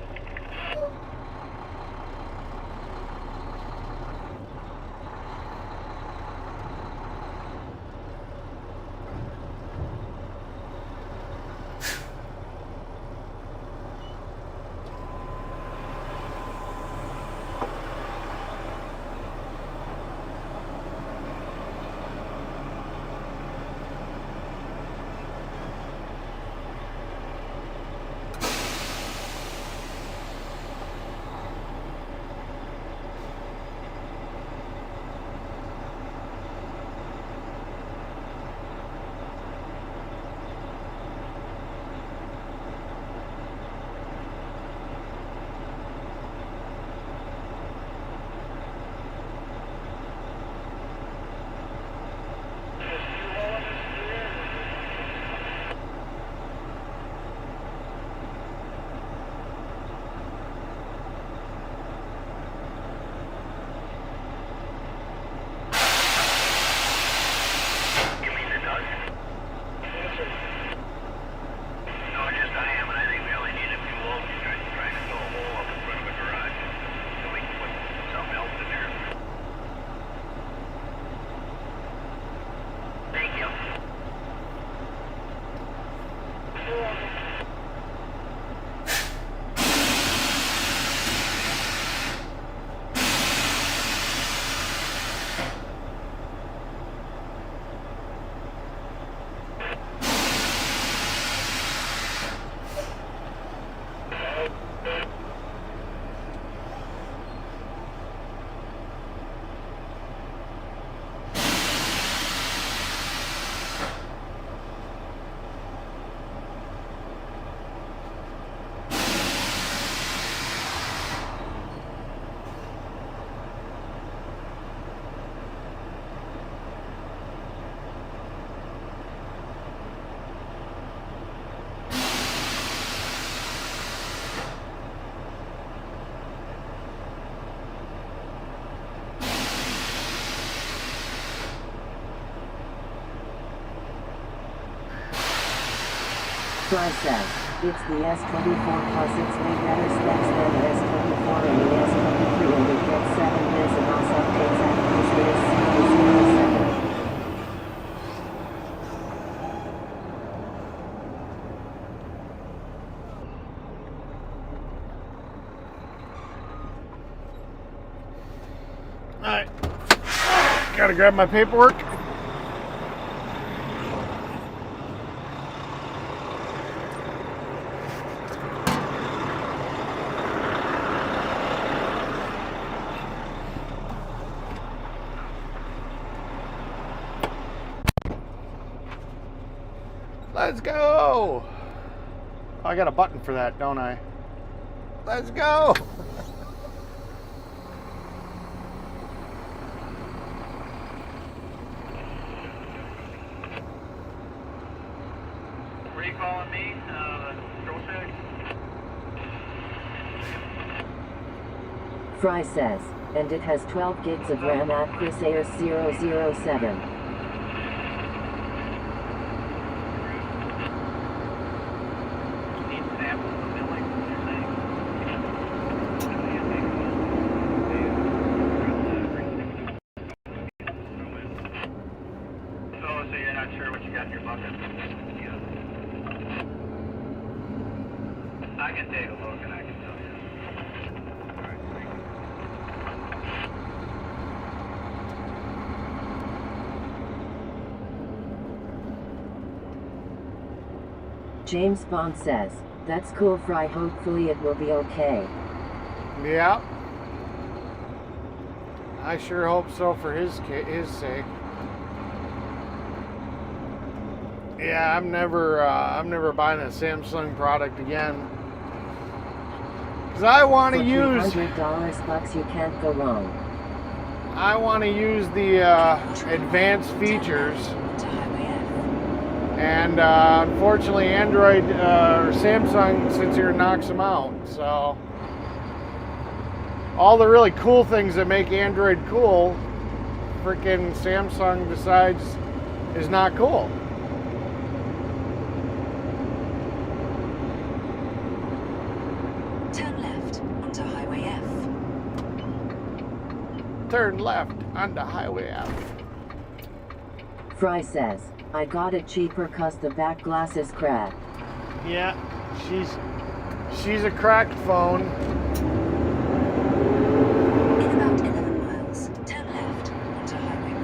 Fry says, it's the S24 plus it's way better specs than the S24 and the S23 and it gets 7 years of OS updates after this year's 007.
Alright. Gotta grab my paperwork. Let's go. I got a button for that, don't I? Let's go.
Were you calling me? Control check?
Fry says, and it has 12 gigs of RAM at Chris Ayers 007.
Need samples of milling, you're saying? So you're not sure what you got in your bucket? Yeah. I can take a look and I can tell you. Alright, thank you.
James Bond says, that's cool Fry, hopefully it will be okay.
Yeah. I sure hope so for his sake. Yeah, I'm never buying a Samsung product again. Cause I want to
For
use
$300 bucks, you can't go wrong.
I want to use the advanced features,
To Highway F.
and unfortunately, Android or Samsung sits here and knocks them out. So all the really cool things that make Android cool, freaking Samsung decides is not cool.
Turn left onto Highway F.
Turn left onto Highway F.
Fry says, I got it cheaper cause the back glass is cracked.
Yeah, she's a cracked phone.
In about 11 miles, turn left onto Highway Y.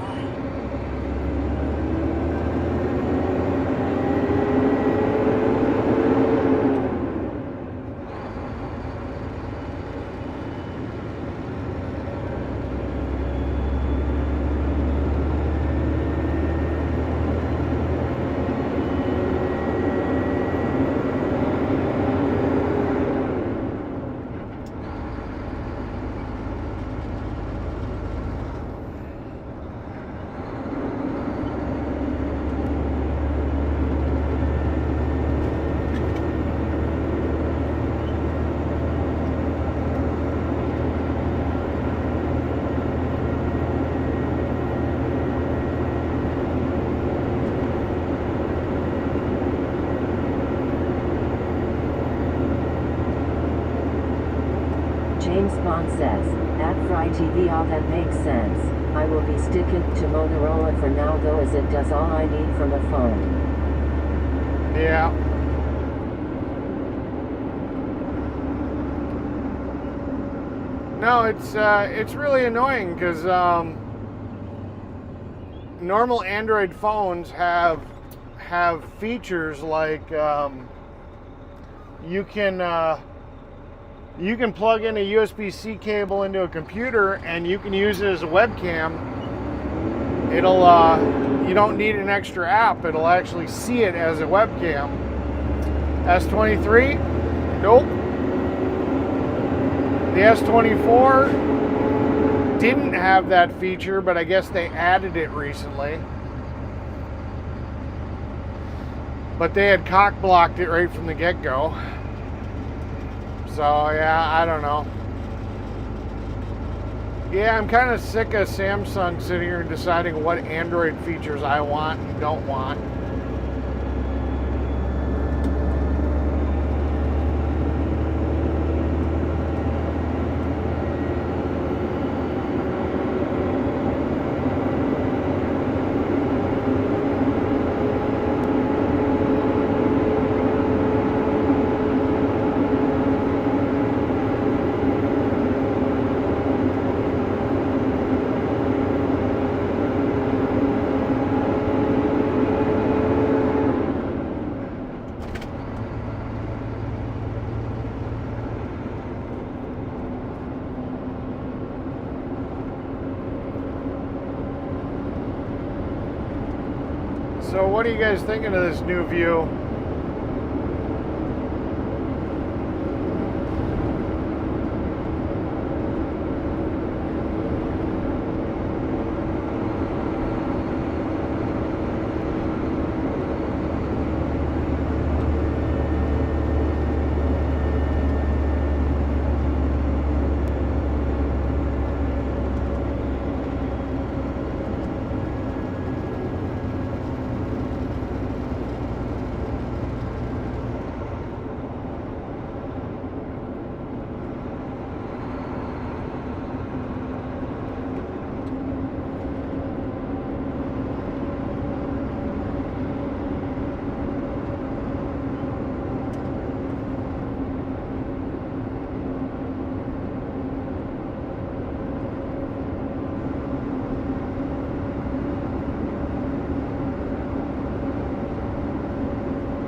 James Bond says, at Fry TV, all that makes sense. I will be sticking to Motorola for now though, as it does all I need from a phone.
Yeah. No, it's really annoying because normal Android phones have features like you can plug in a USB-C cable into a computer and you can use it as a webcam. It'll you don't need an extra app. It'll actually see it as a webcam. S23, nope. The S24 didn't have that feature, but I guess they added it recently. But they had cock blocked it right from the get-go. So yeah, I don't know. Yeah, I'm kind of sick of Samsung sitting here and deciding what Android features I want and don't want. So what are you guys thinking of this new view?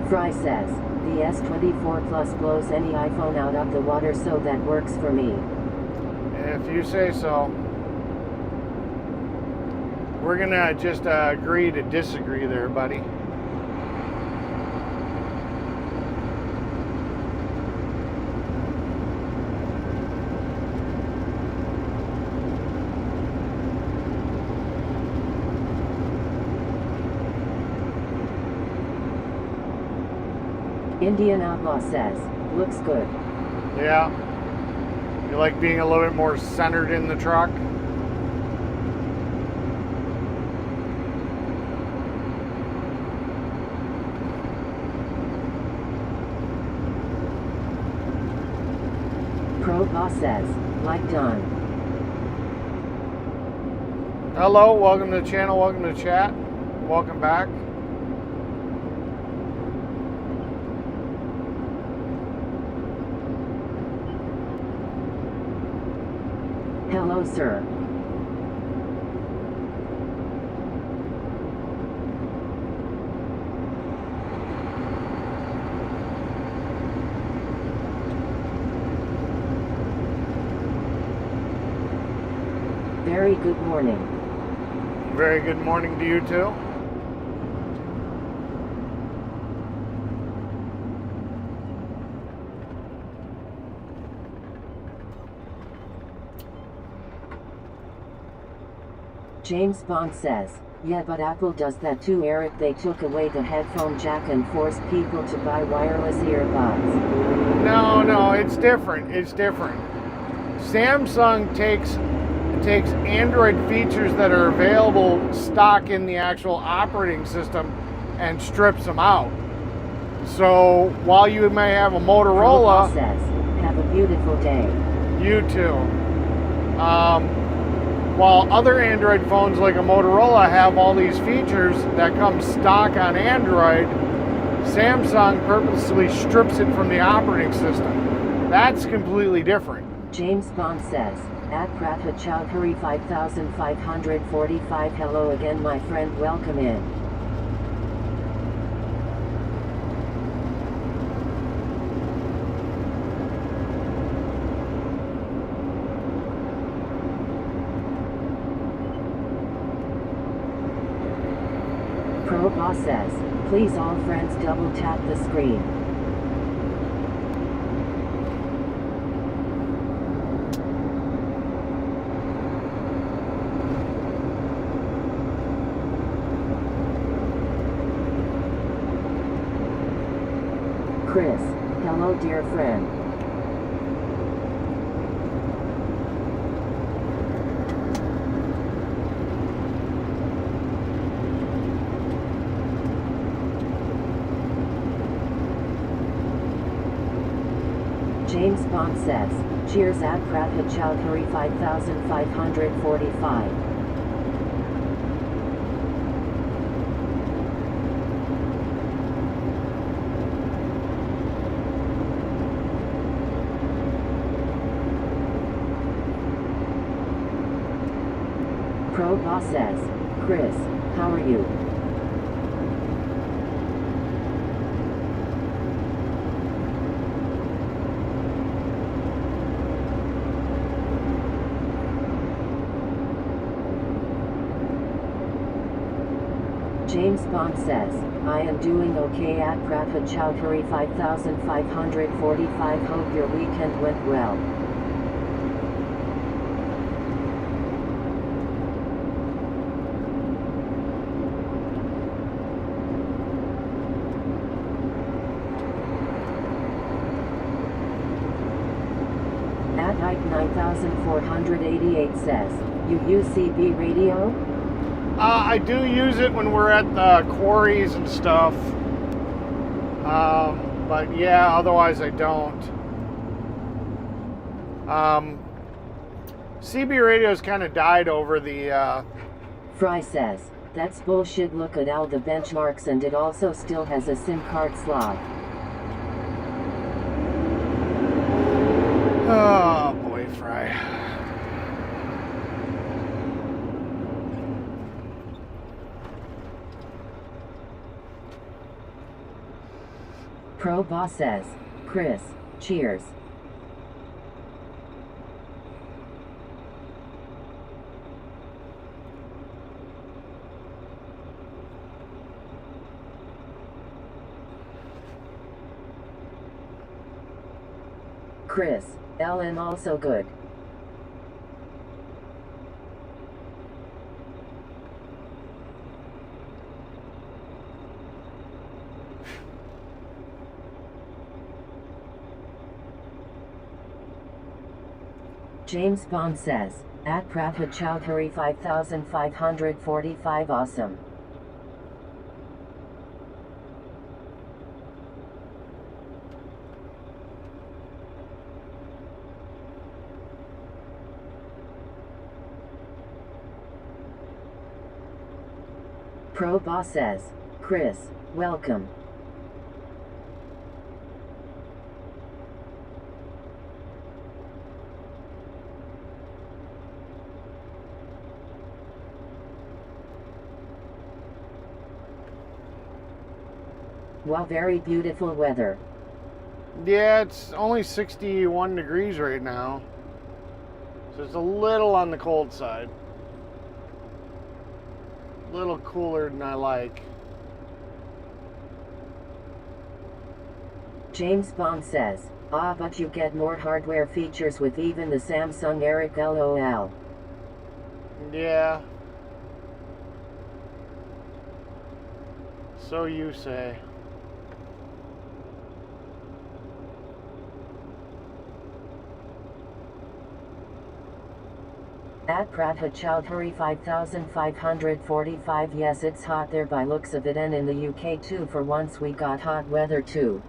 Fry says, the S24 Plus blows any iPhone out of the water, so that works for me.
If you say so. We're gonna just agree to disagree there, buddy.
Indian Outlaw says, looks good.
Yeah. You like being a little bit more centered in the truck?
Pro Boss says, like done.
Hello, welcome to the channel, welcome to chat, welcome back.
Hello, sir. Very good morning.
Very good morning to you too.
James Bond says, yeah, but Apple does that too, Eric. They took away the headphone jack and forced people to buy wireless earbuds.
No, it's different. It's different. Samsung takes Android features that are available stock in the actual operating system and strips them out. So while you may have a Motorola,
says, have a beautiful day.
You too. While other Android phones like a Motorola have all these features that come stock on Android, Samsung purposely strips it from the operating system. That's completely different.
James Bond says, at Pratha Chowdhury 5545, hello again my friend, welcome in. Pro Boss says, please all friends double tap the screen. Chris, hello dear friend. James Bond says, cheers at Pratha Chowdhury 5545. Pro Boss says, Chris, how are you? James James Bond says, I am doing okay at Pratha Chowdhury 5545. Hope your weekend went well. At Ike 9488 says, you use CB radio?
I do use it when we're at the quarries and stuff. But yeah, otherwise I don't. CB radio's kind of died over the...
Fry says, that's bullshit. Look at all the benchmarks and it also still has a SIM card slot.
Oh boy, Fry.
Pro Boss says, Chris, cheers. Chris, Ellen also good. James Bond says, at Pratha Chowdhury 5545 awesome. Pro Boss says, Chris, welcome. Wow, very beautiful weather.
Yeah, it's only 61 degrees right now. So it's a little on the cold side. A little cooler than I like.
James Bond says, ah, but you get more hardware features with even the Samsung Eric LOL.
Yeah. So you say.
At Pratha Chowdhury 5545, yes, it's hot there by looks of it, and in the UK too. For once we got hot weather too.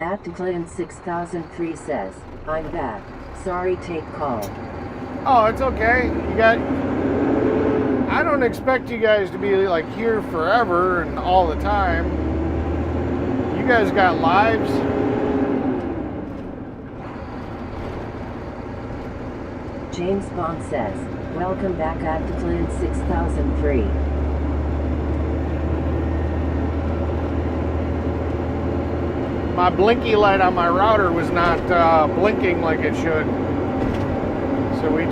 At Declan 6003 says, I'm back. Sorry, take call.
Oh, it's okay. You got... I don't expect you guys to be like here forever and all the time. You guys got lives.
James Bond says, welcome back at Declan 6003.
My blinky light on my router was not blinking like it should. So we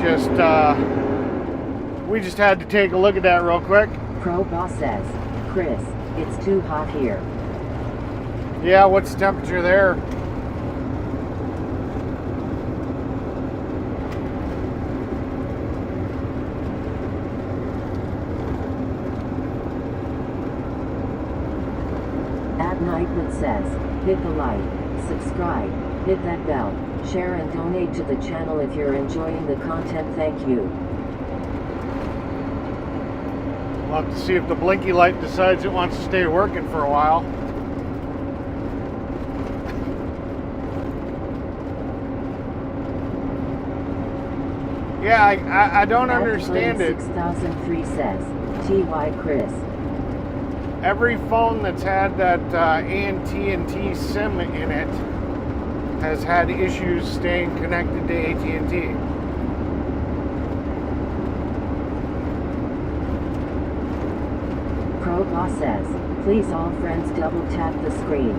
just had to take a look at that real quick.
Pro Boss says, Chris, it's too hot here.
Yeah, what's the temperature there?
At Nightwood says, hit the like, subscribe, hit that bell, share and donate to the channel if you're enjoying the content. Thank you.
We'll have to see if the blinky light decides it wants to stay working for a while. Yeah, I don't understand it.
6003 says, TY Chris.
Every phone that's had that AT&T SIM in it has had issues staying connected to AT&T.
Pro Boss says, Please all friends double tap the screen.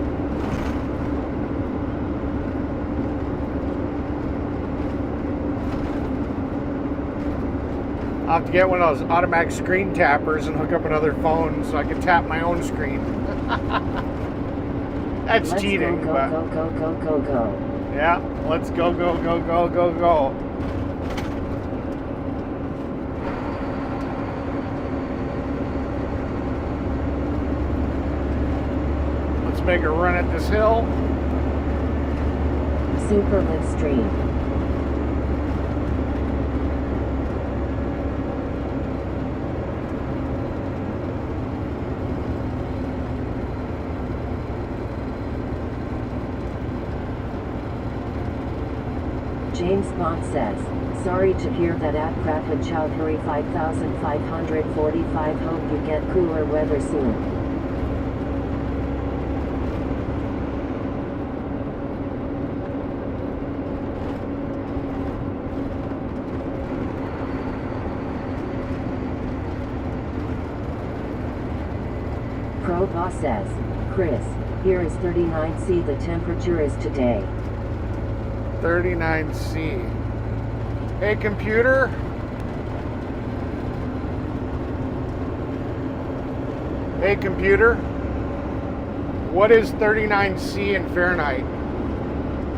I'll have to get one of those automatic screen tappers and hook up another phone so I can tap my own screen. That's
Let's
cheating,
go,
but
go, go, go, go, go.
yeah, let's go, go, go, go, go, go. Let's make a run at this hill.
Super Live James Bond says, sorry to hear that at Pratha Chowdhury 5545, hope you get cooler weather soon. Pro Boss says, Chris, here is 39°C, the temperature is today.
39°C. Hey, computer. Hey, computer. What is 39°C in Fahrenheit?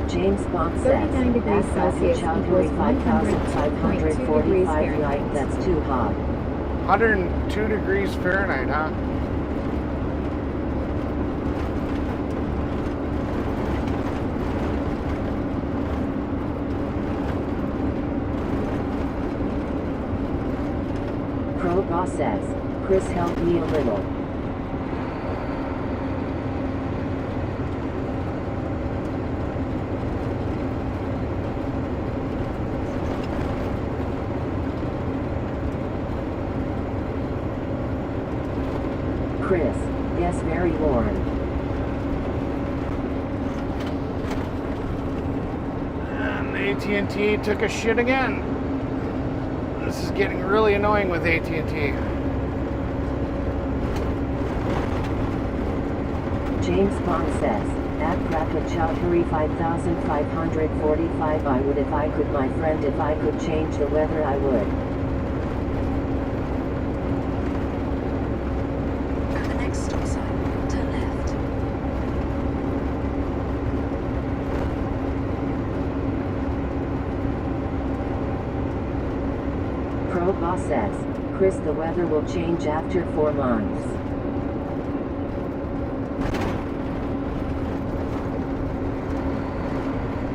James Bond says,
39 degrees
at
Celsius
Pratha
equals
Chowdhury 5545
Fahrenheit.
night, that's too hot.
102 degrees Fahrenheit, huh?
Pro Boss says, Chris help me a little. Chris, yes, very warm.
And AT&T took a shit again. This is getting really annoying with AT&T.
James Bond says, at Pratha Chowdhury 5545, I would if I could, my friend, if I could change the weather I would.
At the next stop sign, turn left.
Pro Boss says, Chris, the weather will change after 4 months.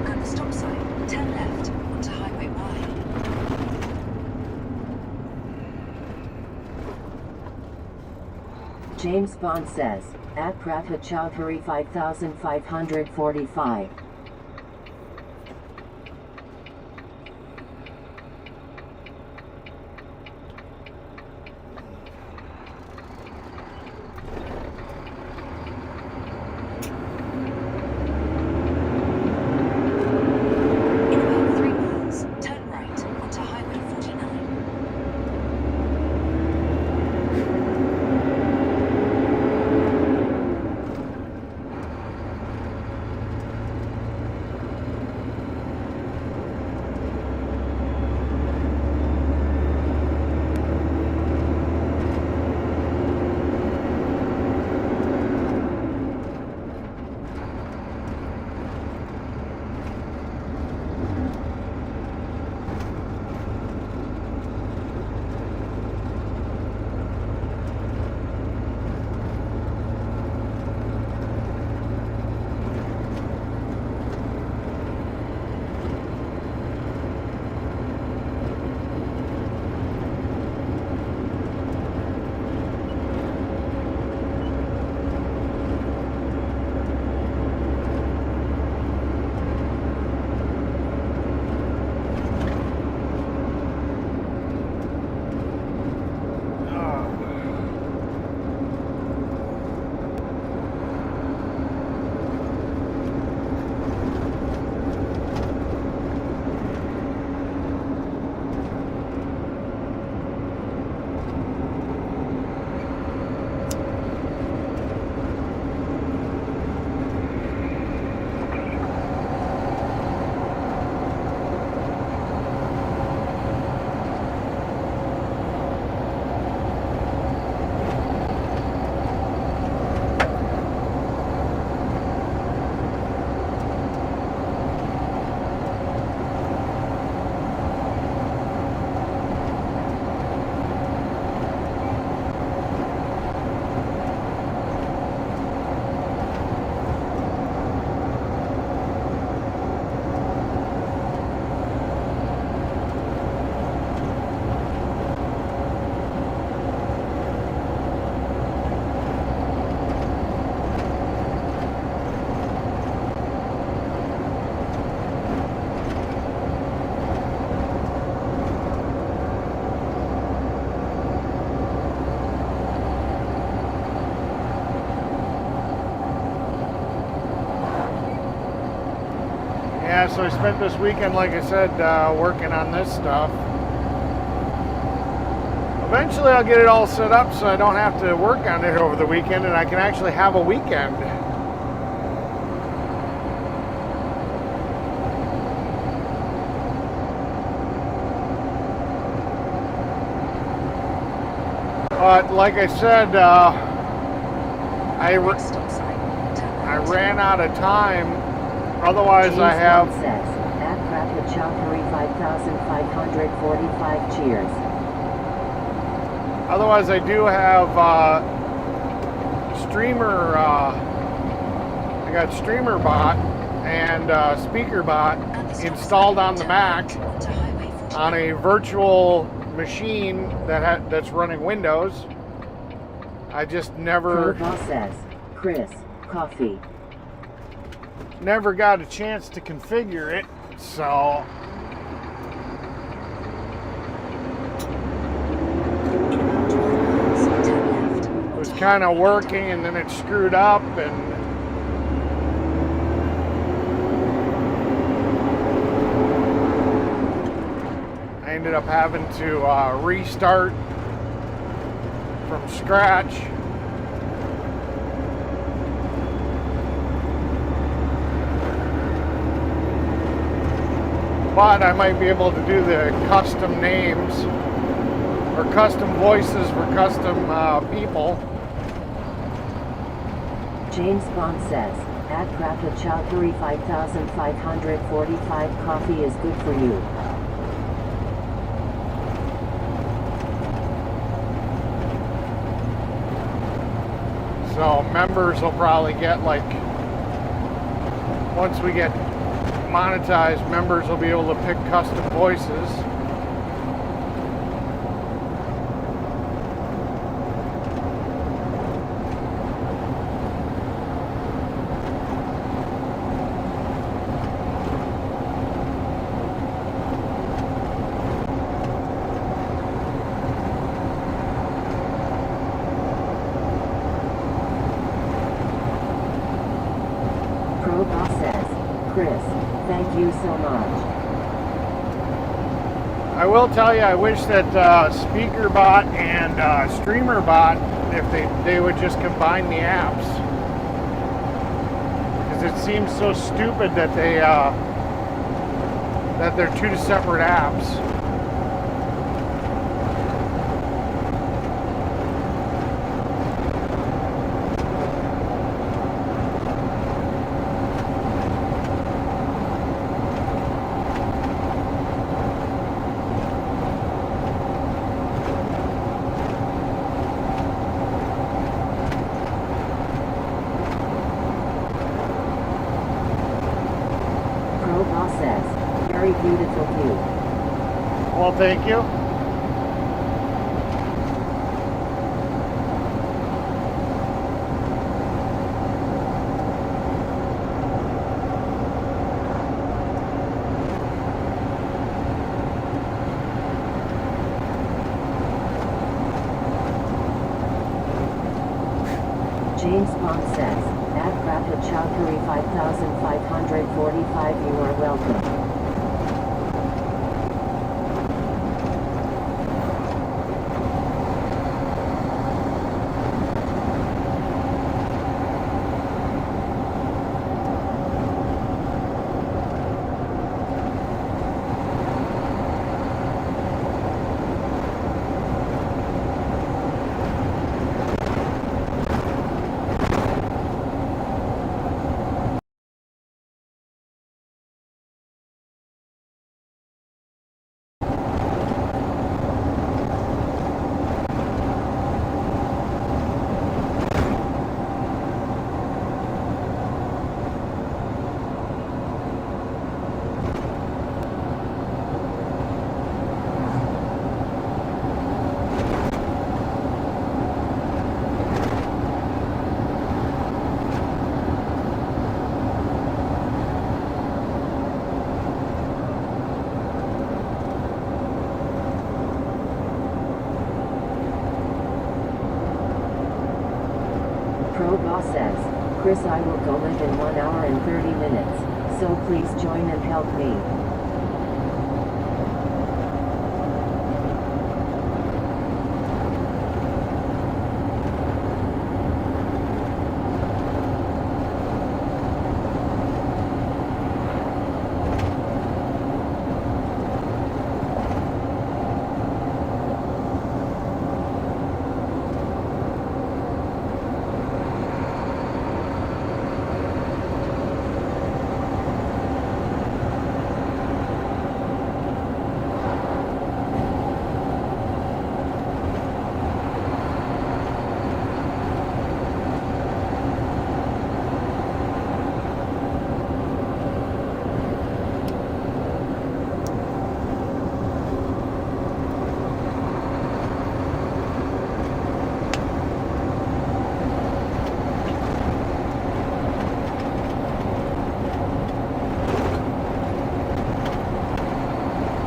At the stop sign, turn left onto Highway Y.
James Bond says, at Pratha Chowdhury 5545.
In about 3 miles, turn right onto Highway 49.
Yeah, so I spent this weekend, like I said, working on this stuff. Eventually I'll get it all set up so I don't have to work on it over the weekend and I can actually have a weekend. But like I said, I ran out of time. Otherwise,
James
I have.
Bond says, at Kratka Chowdhury 5,545 cheers.
Otherwise, I do have streamer. I got streamer bot and speaker bot installed on the Mac on a virtual machine that's running Windows. I just never.
Boss says, Chris, coffee.
Never got a chance to configure it, so it was kind of working and then it screwed up and I ended up having to restart from scratch. But I might be able to do the custom names or custom voices for custom people.
James Bond says, at Kratka Chowdhury 5,545 coffee is good for you.
So members will probably get like, once we get monetized, members will be able to pick custom voices.
Pro Boss says, Chris, thank you so much.
I will tell you, I wish that SpeakerBot and StreamerBot, if they would just combine the apps, because it seems so stupid that they're two separate apps.
Pro Boss says, very beautiful view.
Well, thank you.
James Bond says, at Kratka Chowdhury 5,545 you are welcome. Pro Boss says, Chris, I will go live in 1 hour and 30 minutes. So please join and help me.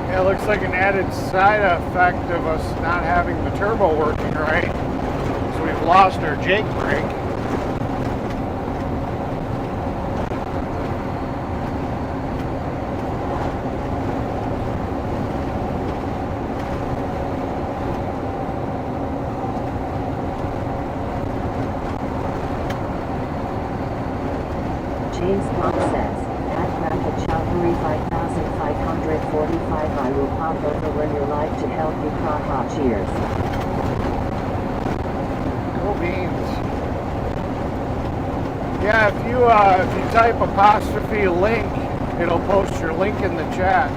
Yeah, it looks like an added side effect of us not having the turbo working right. So we've lost our Jake brake.
James Bond says, at Bracket Calgary 5545 I will pop over when you're live to help you crack. Cheers.
Go beans. Yeah, if you type apostrophe link, it'll post your link in the chat.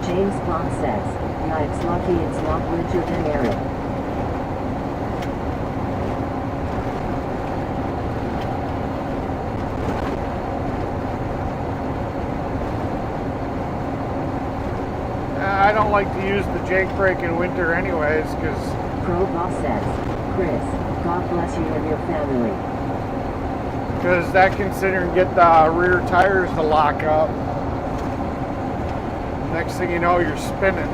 James Bond says, yeah, it's lucky it's not Richard and Eric.
I don't like to use the Jake brake in winter anyways, because
Pro Boss says, Chris, God bless you and your family.
that can sit here and get the rear tires to lock up. Next thing you know, you're spinning.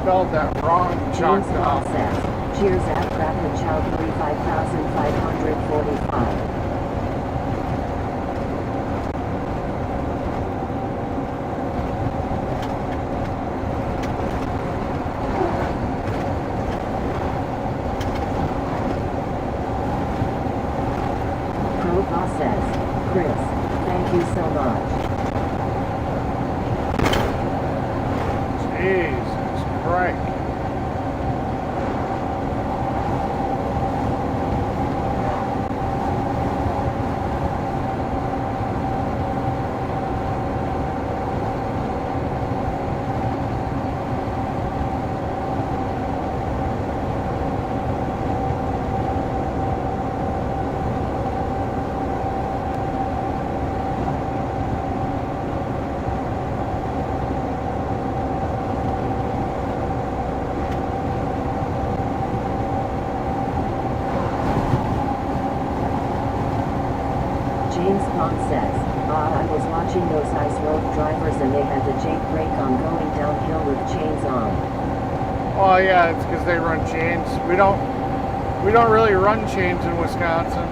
Spelled that wrong,
James
chalked
Bond
off.
says, cheers at Bracket Calgary 5545. Pro Boss says, Chris, thank you so much.
Jesus Christ.
watching those ice road drivers and they had the Jake brake on going downhill with chains on.
Oh yeah, it's because they run chains. We don't really run chains in Wisconsin.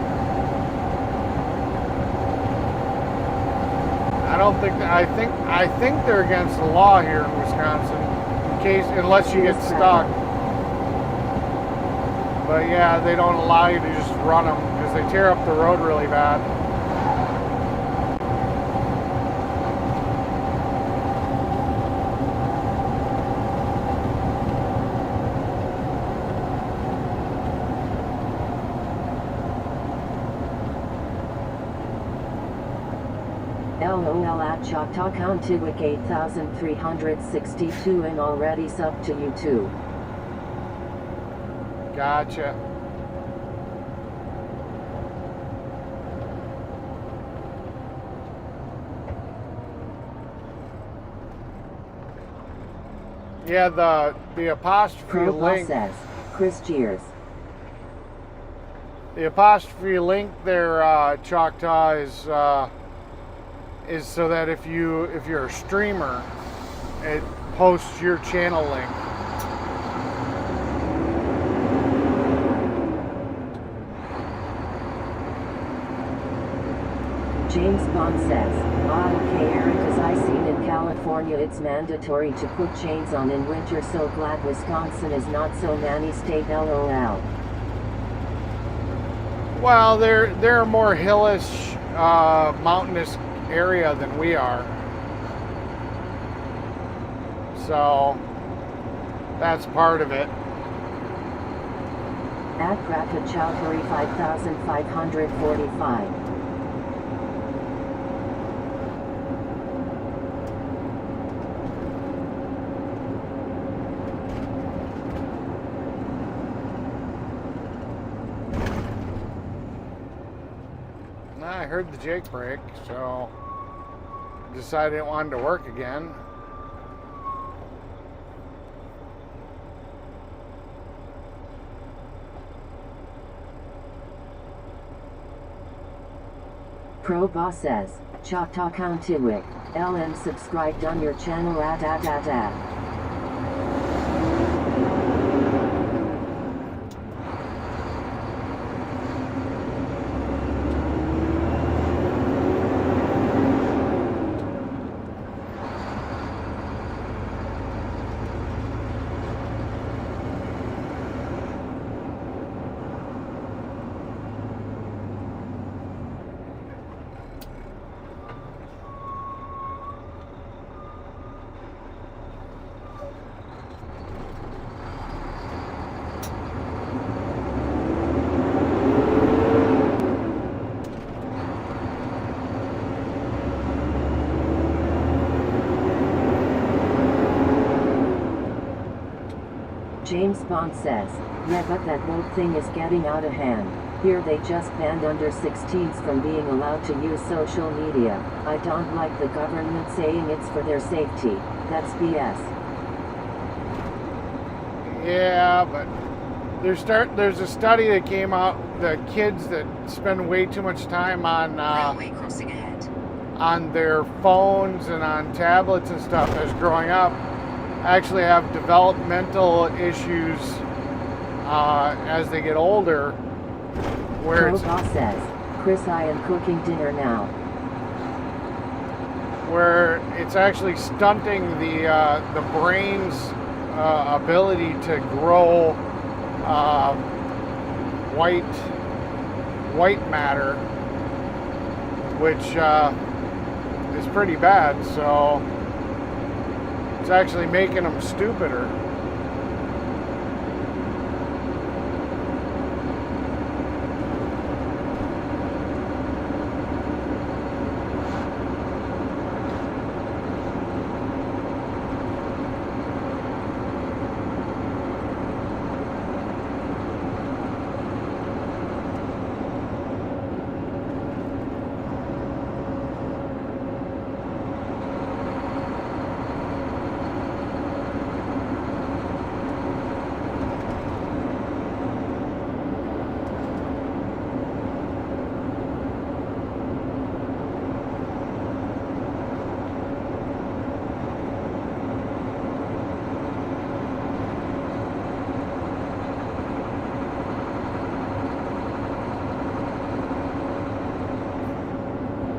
I think they're against the law here in Wisconsin, unless you get stuck. But yeah, they don't allow you to just run them because they tear up the road really bad.
LOL at Choctaw County Wick 8362 and already sub to you too.
Gotcha. Yeah, the apostrophe
Pro
link.
says, Chris Cheers.
The apostrophe link there, Choctaw, is so that if you're a streamer, it posts your channel link.
James Bond says, okay Eric, as I seen in California it's mandatory to put chains on in winter, so glad Wisconsin is not so nanny state LOL.
Well, they're a more hillish, mountainous area than we are. So, that's part of it.
At Krakachowkari 5545.
I heard the Jake brake, so decided it wanted to work again.
Pro Boss says, Choctaw County Wick, LM subscribed on your channel at. James Bond says, yeah, but that vote thing is getting out of hand. Here they just banned under 16s from being allowed to use social media. I don't like the government saying it's for their safety. That's BS.
Yeah, but there's a study that came out. The kids that spend way too much time on
Railway crossing ahead.
on their phones and on tablets and stuff as growing up actually have developmental issues as they get older. Where
Pro Boss says, Chris, I am cooking dinner now.
Where it's actually stunting the brain's ability to grow white matter, which is pretty bad. So it's actually making them stupider.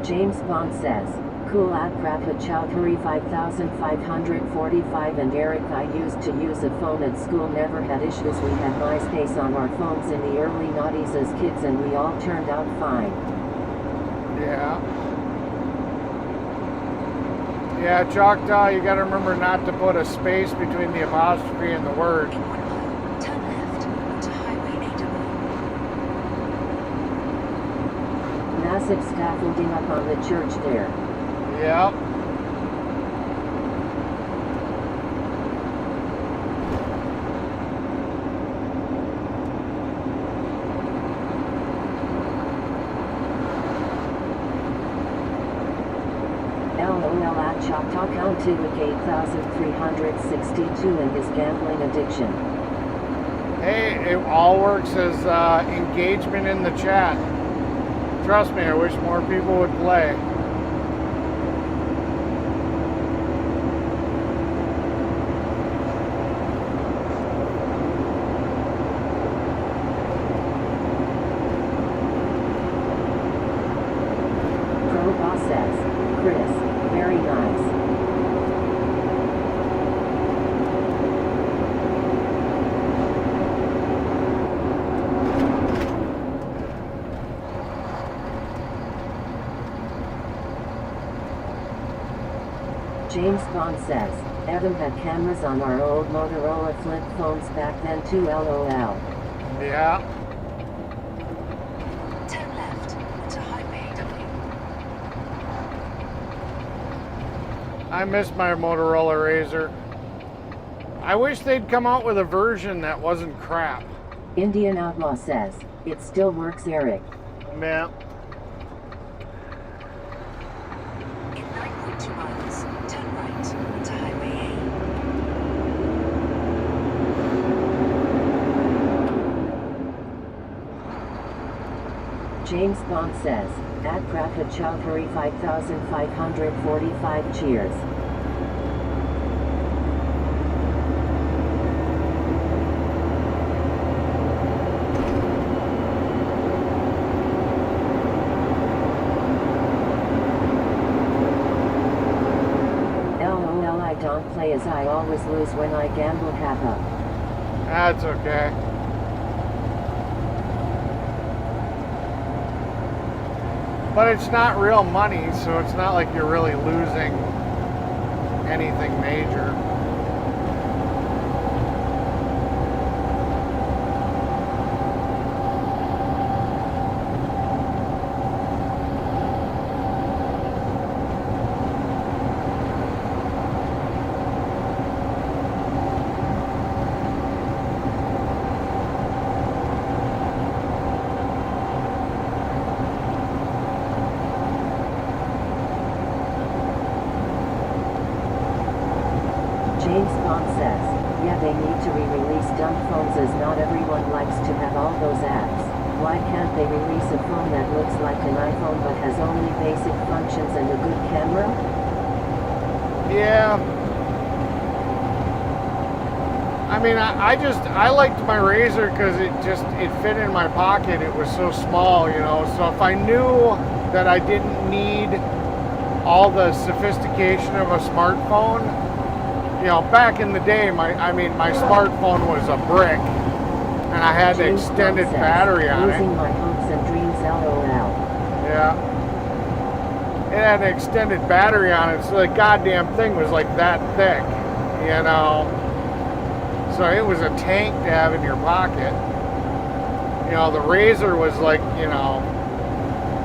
James Bond says, cool at Prabha Chowdhury 5545 and Eric, I used to use a phone at school, never had issues. We had MySpace on our phones in the early noughties as kids and we all turned out fine.
Yeah. Yeah, Choctaw, you gotta remember not to put a space between the apostrophe and the word.
In 1 mile, turn left onto Highway AW.
Massive scaffolding up on the church there.
Yep.
LOL at Choctaw County with 8,362 and his gambling addiction.
Hey, it all works as engagement in the chat. Trust me, I wish more people would play.
Pro Boss says, Chris, very nice. James Bond says, Adam had cameras on our old Motorola flip phones back then too, LOL.
Yeah.
Turn left onto Highway AW.
I miss my Motorola Razr. I wish they'd come out with a version that wasn't crap.
Indian Outlaw says, it still works, Eric.
Yeah.
In 9.2 miles, turn right onto Highway A.
James Bond says, at Prabha Chowdhury 5545 cheers. LOL, I don't play as I always lose when I gamble, kappa.
That's okay. But it's not real money, so it's not like you're really losing anything major.
James Bond says, yeah, they need to re-release dumb phones as not everyone likes to have all those apps. Why can't they release a phone that looks like an iPhone but has only basic functions and a good camera?
Yeah. I mean, I liked my Razr because it fit in my pocket. It was so small, you know. So if I knew that I didn't need all the sophistication of a smartphone, you know, back in the day, my smartphone was a brick, and I had an
James
extended
Bond says,
battery on
losing
it.
my hopes and dreams, LOL.
Yeah. It had an extended battery on it, so the goddamn thing was like that thick, you know. So it was a tank to have in your pocket. You know, the Razr was like, you know,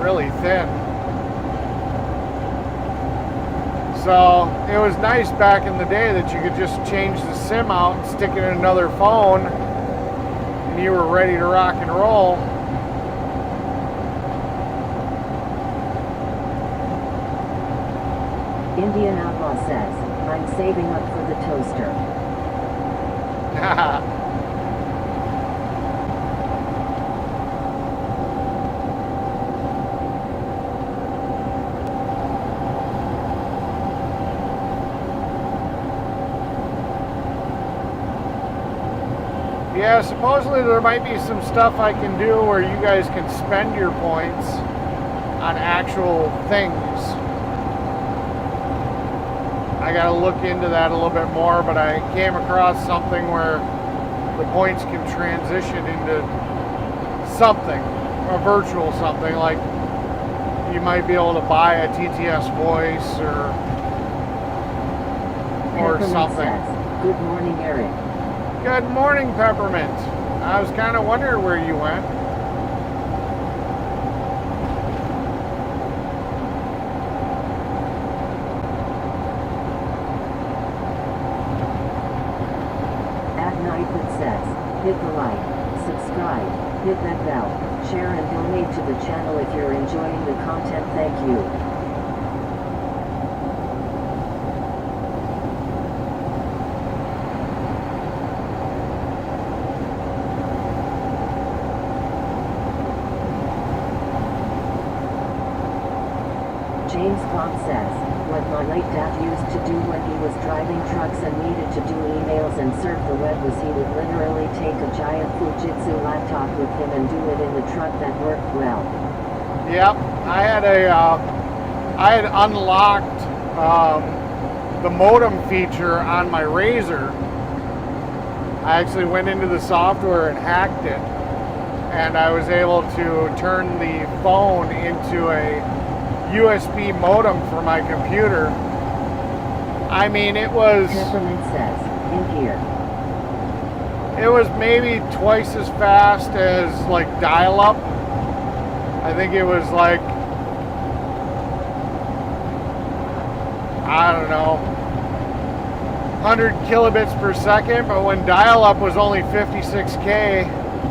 really thin. So it was nice back in the day that you could just change the SIM out and stick it in another phone and you were ready to rock and roll.
Indian Outlaw says, I'm saving up for the toaster.
Yeah, supposedly there might be some stuff I can do where you guys can spend your points. on actual things. I gotta look into that a little bit more, but I came across something where the points can transition into something, a virtual something, like you might be able to buy a TTS voice or
Peppermint
something.
says, good morning, Eric.
Good morning, Peppermint. I was kind of wondering where you went.
At Nightwood says, hit the like, subscribe, hit that bell, share and donate to the channel if you're enjoying the content. Thank you. James Bond says, what my late dad used to do when he was driving trucks and needed to do emails and surf the web was he would literally take a giant Fujitsu laptop with him and do it in the truck. That worked well.
Yep, I had unlocked the modem feature on my Razor. I actually went into the software and hacked it, and I was able to turn the phone into a USB modem for my computer. I mean, it was
Peppermint says, in here.
it was maybe twice as fast as like dial-up. I think it was like, I don't know, 100 kilobits per second, but when dial-up was only 56K,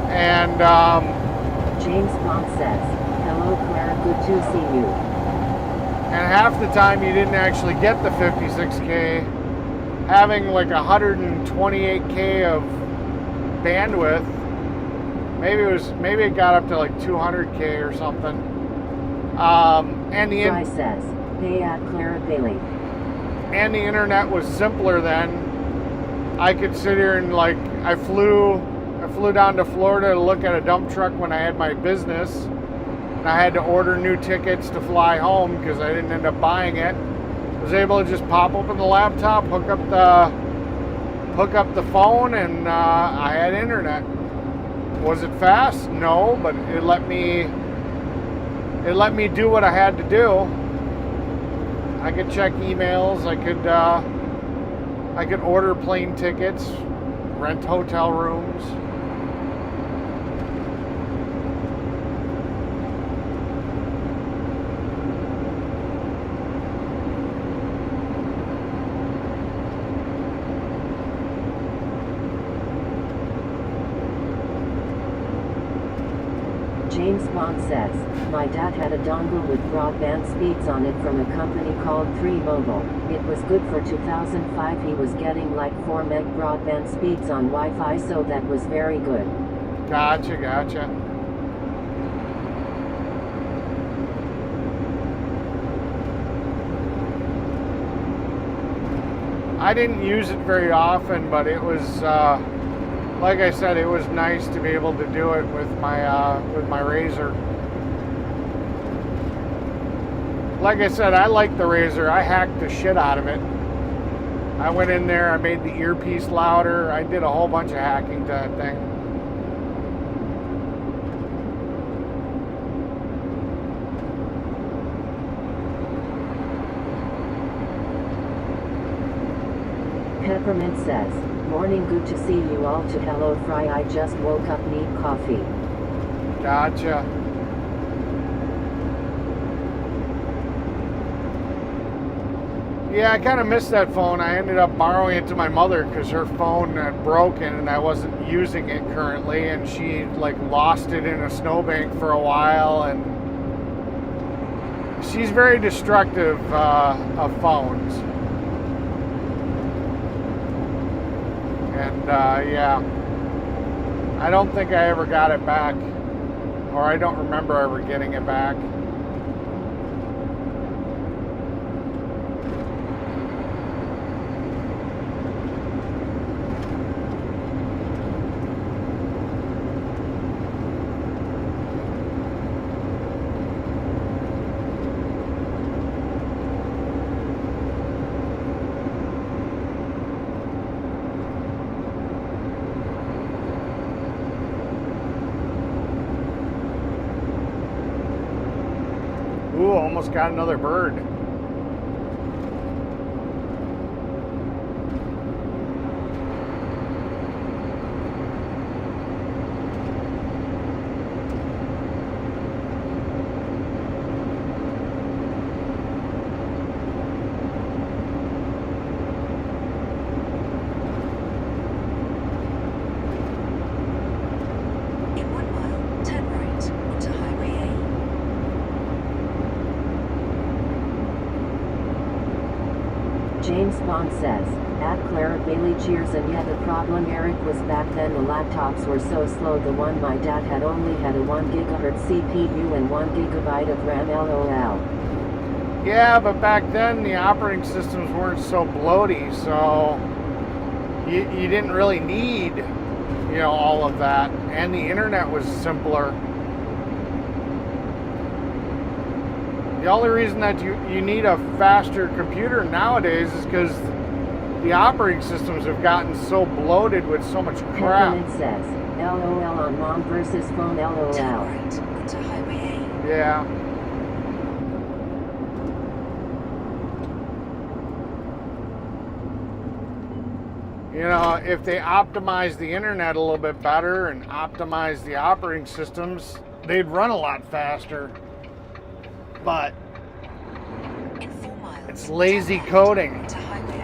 and
James Bond says, hello Clara, good to see you.
and half the time you didn't actually get the 56K. Having like 128K of bandwidth, maybe it got up to like 200K or something. And the
Guy says, hey at Clara Bailey.
and the internet was simpler then. I could sit here and like I flew down to Florida to look at a dump truck when I had my business. And I had to order new tickets to fly home because I didn't end up buying it. I was able to just pop open the laptop, hook up the phone, and I had internet. Was it fast? No, but it let me do what I had to do. I could check emails. I could order plane tickets, rent hotel rooms.
James Bond says, my dad had a dongle with broadband speeds on it from a company called 3 Mobile. It was good for 2005. He was getting like 4 meg broadband speeds on Wi-Fi, so that was very good.
Gotcha. I didn't use it very often, but it was, like I said, it was nice to be able to do it with my Razor. Like I said, I like the Razor. I hacked the shit out of it. I went in there, I made the earpiece louder. I did a whole bunch of hacking to that thing.
Peppermint says, morning, good to see you all. To hello Fry, I just woke up, need coffee.
Gotcha. Yeah, I kind of missed that phone. I ended up borrowing it to my mother because her phone had broken and I wasn't using it currently, and she like lost it in a snowbank for a while, and she's very destructive of phones. And yeah, I don't think I ever got it back, or I don't remember ever getting it back. almost got another bird.
In 1 mile, turn right onto Highway A.
James Bond says, at Clara Bailey cheers, and yeah, the problem, Eric, was back then the laptops were so slow. The one my dad had only had a 1 gigahertz CPU and 1 gigabyte of RAM, LOL.
Yeah, but back then the operating systems weren't so bloaty, so you didn't really need, you know, all of that, and the internet was simpler. The only reason that you need a faster computer nowadays is because the operating systems have gotten so bloated with so much crap.
Peppermint says, LOL on mom versus phone,
Turn
LOL.
right onto Highway A.
Yeah. You know, if they optimize the internet a little bit better and optimize the operating systems, they'd run a lot faster. But
In 4 miles,
it's lazy
turn left
coding.
onto Highway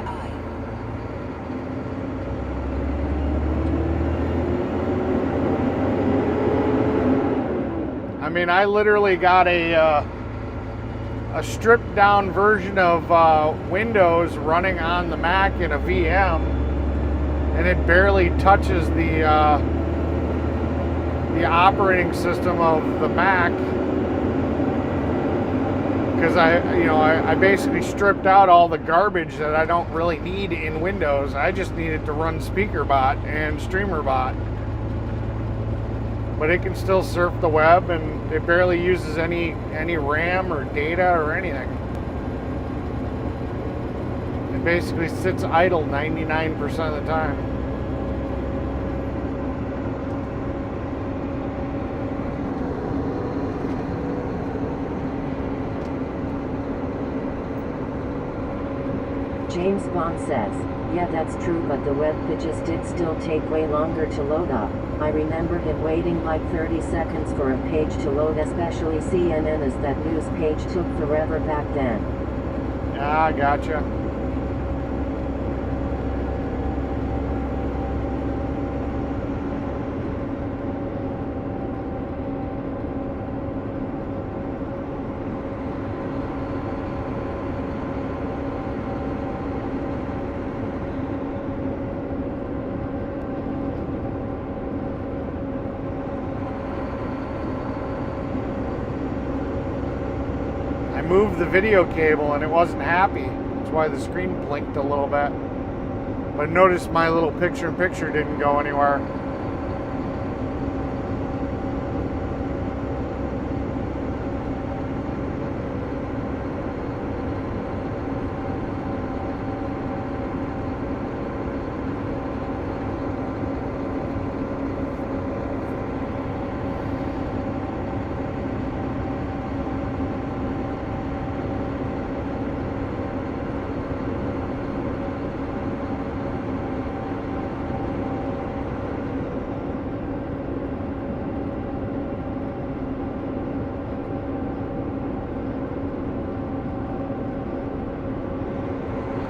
I.
I mean, I literally got a stripped down version of Windows running on the Mac in a VM, and it barely touches the operating system of the Mac, because I basically stripped out all the garbage that I don't really need in Windows. I just need it to run SpeakerBot and StreamerBot. But it can still surf the web, and it barely uses any RAM or data or anything. It basically sits idle 99% of the time.
James Bond says, yeah, that's true, but the web pages did still take way longer to load up. I remember him waiting like 30 seconds for a page to load, especially CNN, as that news page took forever back then.
Yeah, I gotcha. I moved the video cable and it wasn't happy. That's why the screen blinked a little bit. But notice my little picture-in-picture didn't go anywhere.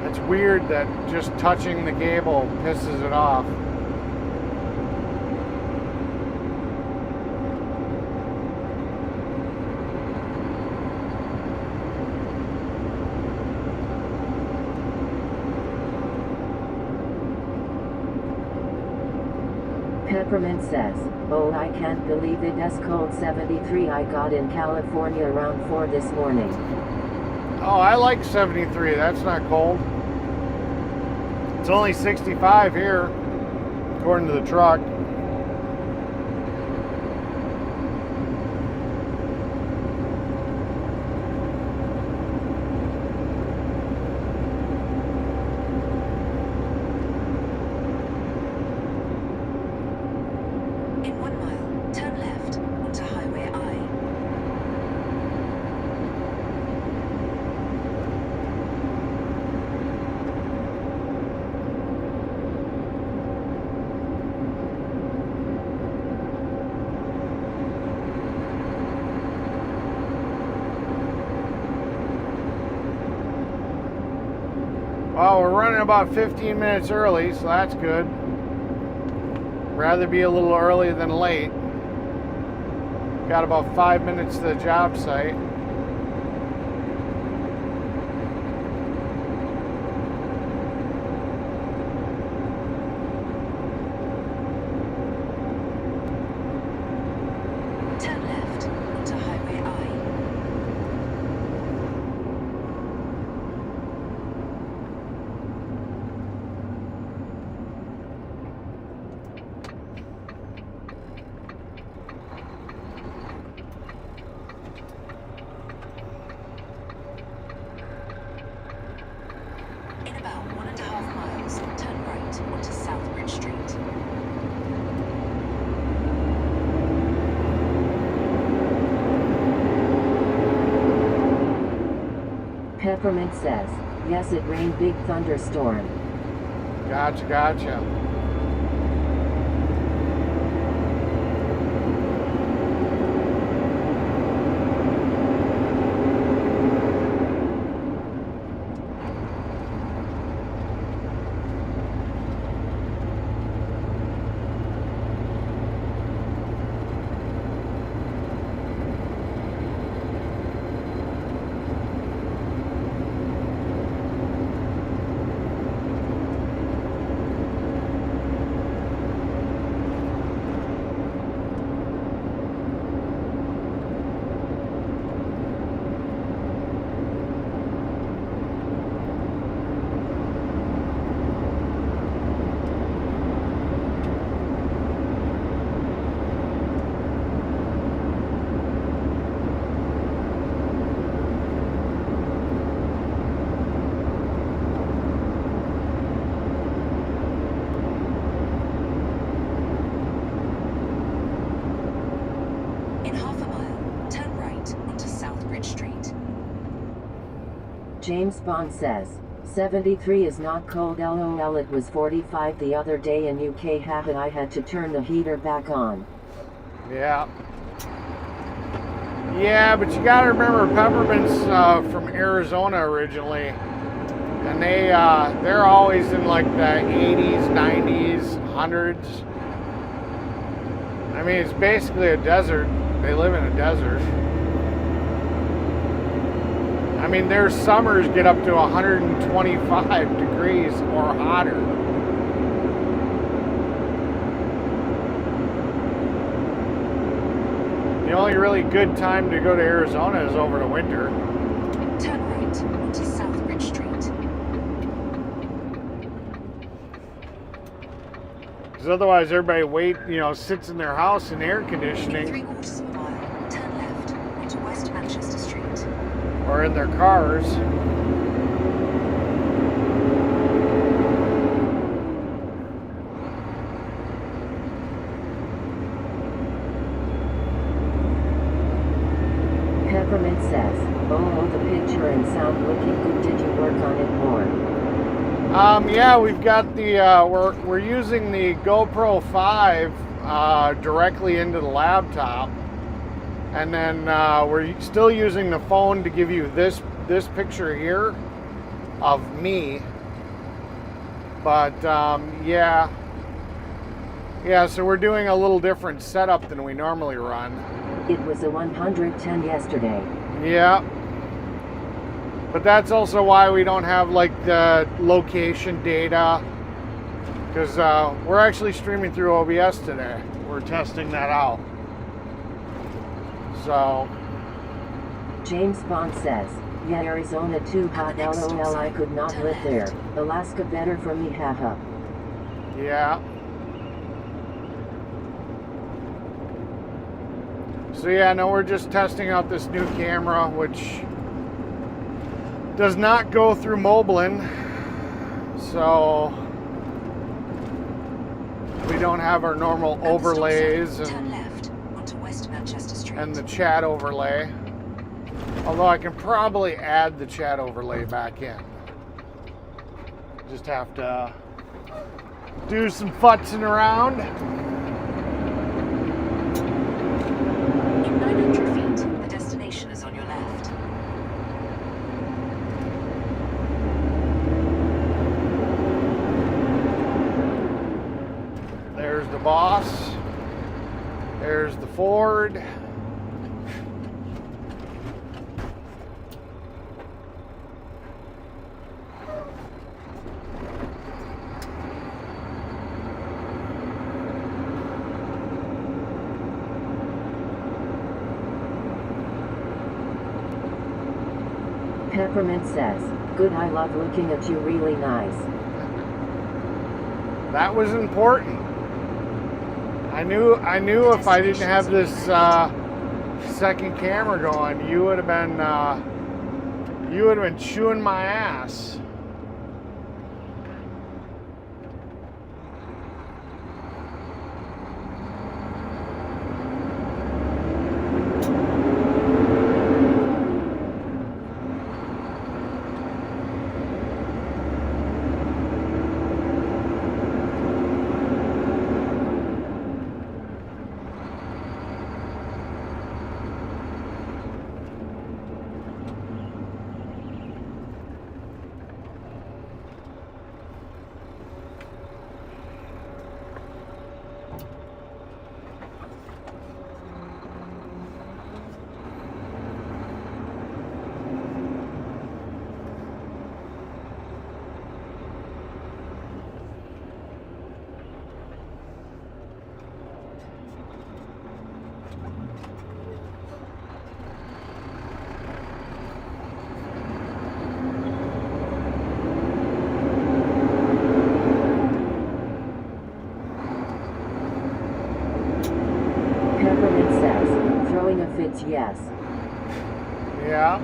It's weird that just touching the cable pisses it off.
Peppermint says, oh, I can't believe it, that's cold 73 I got in California around 4 this morning.
Oh, I like 73. That's not cold. It's only 65 here, according to the truck.
In 1 mile, turn left onto Highway I.
Well, we're running about 15 minutes early, so that's good. Rather be a little early than late. Got about 5 minutes to the job site.
Turn left onto Highway I. In about 1.5 miles, turn right onto South Bridge Street.
Peppermint says, yes, it rained big thunderstorm.
Gotcha.
In 1/2 mile, turn right onto South Bridge Street.
James Bond says, 73 is not cold, lol, it was 45 the other day in UK habit, I had to turn the heater back on.
Yeah. Yeah, but you gotta remember Peppermint's from Arizona originally. And they're always in like the 80s, 90s, 100s. I mean, it's basically a desert. They live in a desert. I mean, their summers get up to 125 degrees or hotter. The only really good time to go to Arizona is over the winter.
Turn right onto South Bridge Street.
Because otherwise everybody sits in their house in air
In
conditioning
3/4 mile, turn left onto West Manchester Street.
or in their cars.
Peppermint says, oh, the picture and sound looking good, did you work on it more?
Yeah, we've got the we're using the GoPro 5 directly into the laptop, and then we're still using the phone to give you this picture here of me. But yeah, so we're doing a little different setup than we normally run.
It was a 110 yesterday.
Yeah. But that's also why we don't have like the location data, because we're actually streaming through OBS today. We're testing that out. So
James Bond says, yeah, Arizona too hot, lol, I could not live there. Alaska better for me, haha.
yeah. So yeah, no, we're just testing out this new camera, which does not go through Moblin, so we don't have our normal overlays
Turn left onto West Manchester Street.
and the chat overlay. Although I can probably add the chat overlay back in. Just have to do some futzing around.
In 900 feet, the destination is on your left.
boss. There's the Ford.
Peppermint says, good, I love looking at you, really nice.
That was important. I knew if I didn't have this second camera going, you would have been chewing my ass.
Peppermint says, throwing a fit, yes.
Yeah.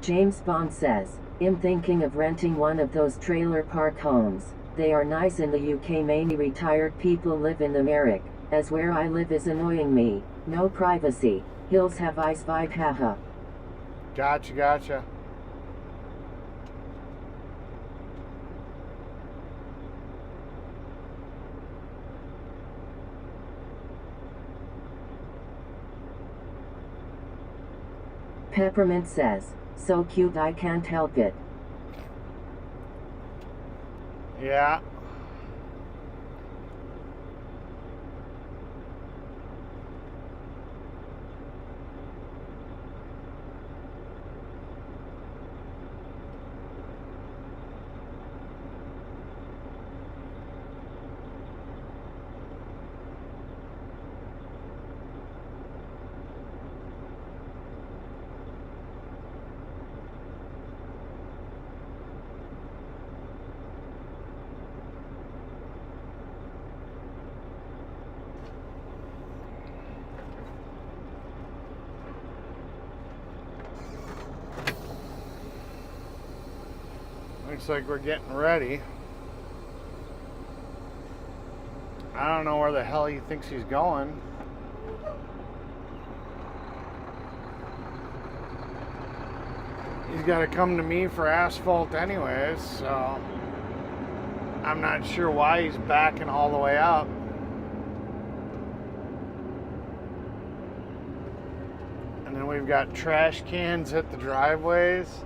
James Bond says, I'm thinking of renting one of those trailer park homes. They are nice in the UK, mainly retired people live in them, Eric, as where I live is annoying me. No privacy. Hills have ice vibe, haha.
Gotcha.
Peppermint says, so cute I can't help it.
Yeah. Looks like we're getting ready. I don't know where the hell he thinks he's going. He's got to come to me for asphalt anyways, so I'm not sure why he's backing all the way up. And then we've got trash cans at the driveways.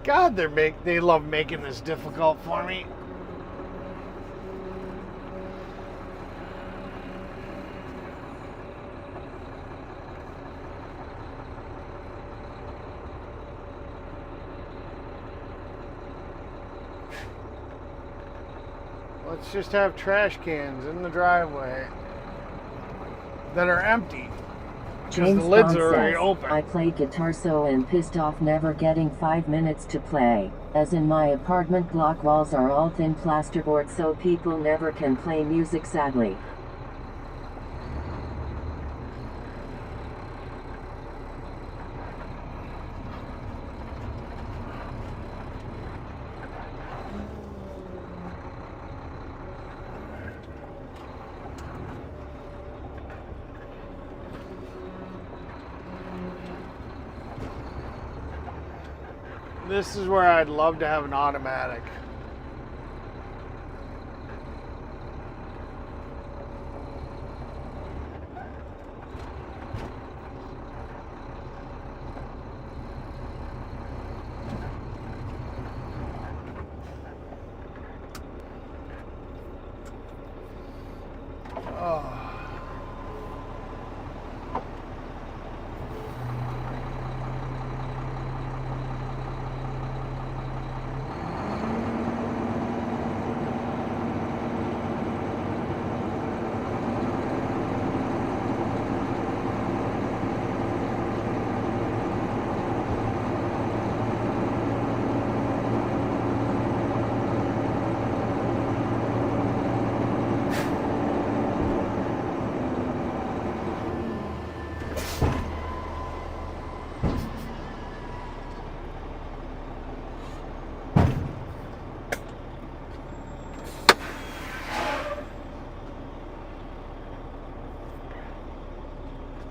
God, they love making this difficult for me. Let's just have trash cans in the driveway that are empty.
James
the lids
Bond
are already
says,
open.
I played guitar so and pissed off never getting 5 minutes to play. As in my apartment block walls are all thin plasterboard so people never can play music sadly.
This is where I'd love to have an automatic. Oh.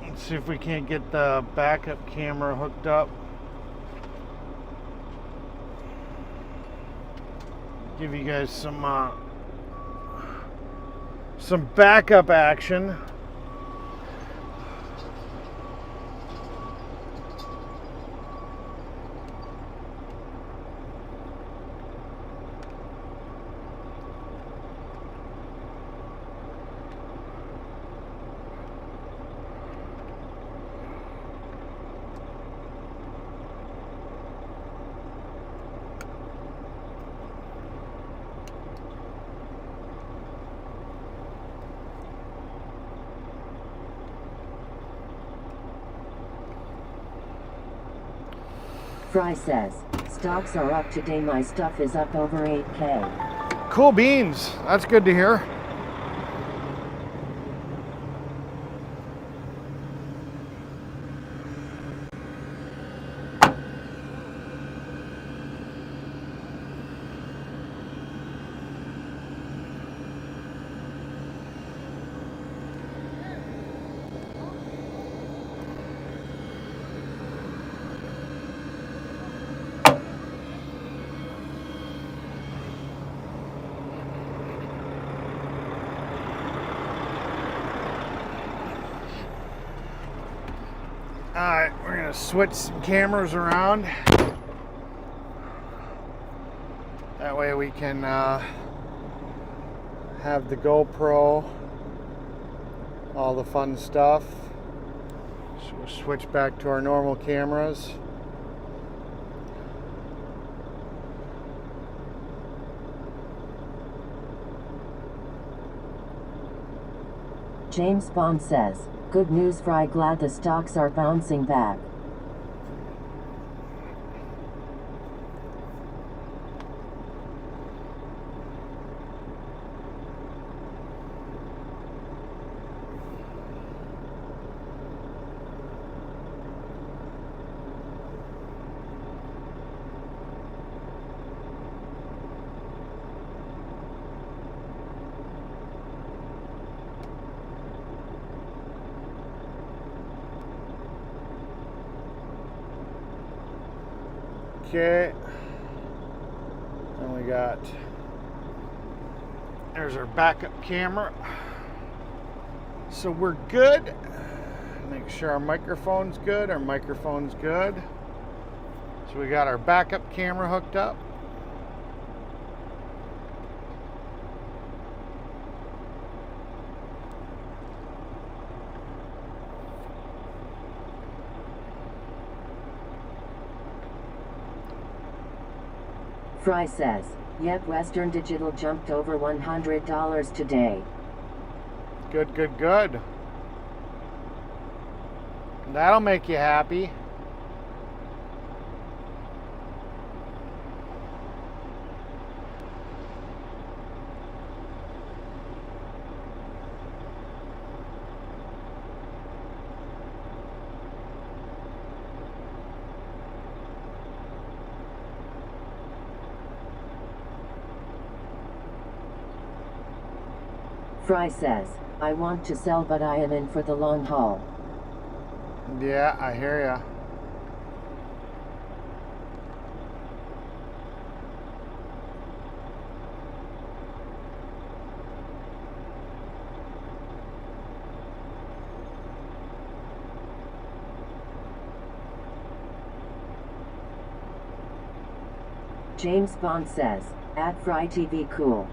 Let's see if we can't get the backup camera hooked up. Give you guys some backup action.
Fry says, stocks are up today, my stuff is up over 8K.
Cool beans. That's good to hear. Alright, we're going to switch some cameras around. That way we can have the GoPro, all the fun stuff. So we'll switch back to our normal cameras.
James Bond says, good news Fry, glad the stocks are bouncing back.
Okay, and we got, there's our backup camera. So we're good. Make sure our microphone's good. Our microphone's good. So we got our backup camera hooked up.
Fry says, Yep, Western Digital jumped over $100 today.
Good, good, good. That'll make you happy.
Fry says, I want to sell but I am in for the long haul.
Yeah, I hear ya.
James Bond says, at Fry TV cool.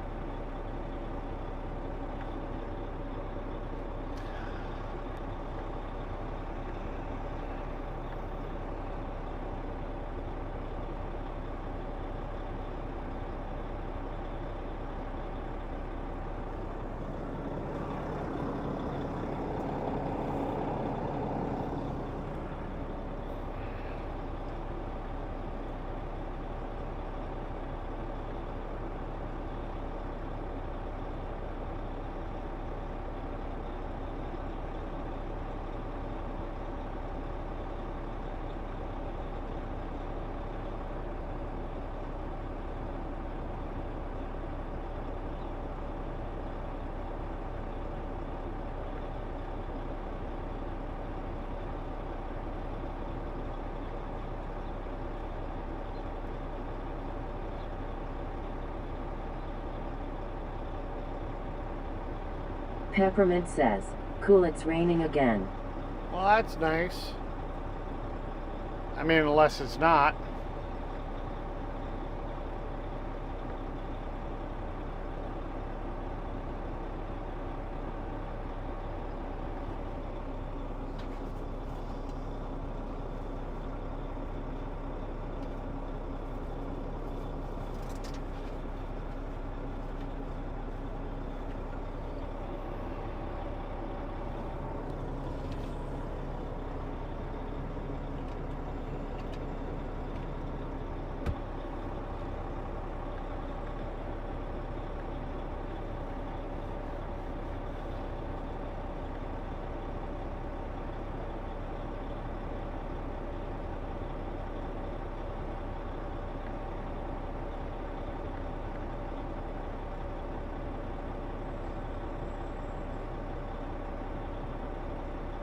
Peppermint says, cool, it's raining again.
Well, that's nice. I mean, unless it's not.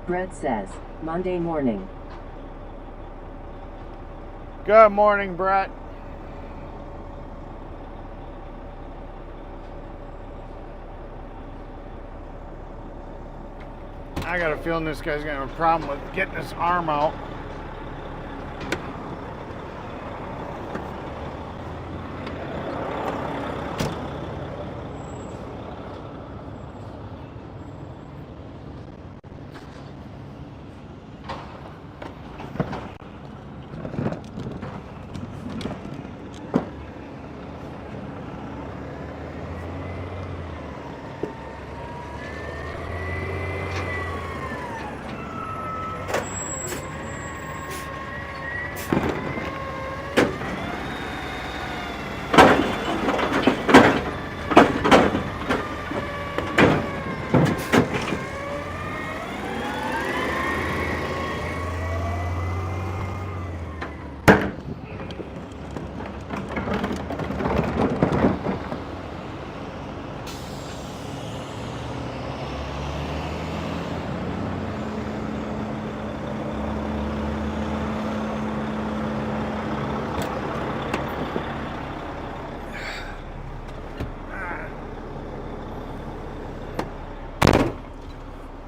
Brett says, Monday morning.
Good morning, Brett. I got a feeling this guy's gonna have a problem with getting his arm out.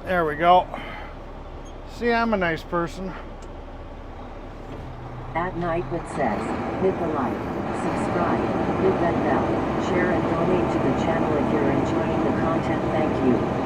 There we go. See, I'm a nice person.
At Nightwood says, hit the like, subscribe, hit that bell, share and donate to the channel if you're enjoying the content. Thank you.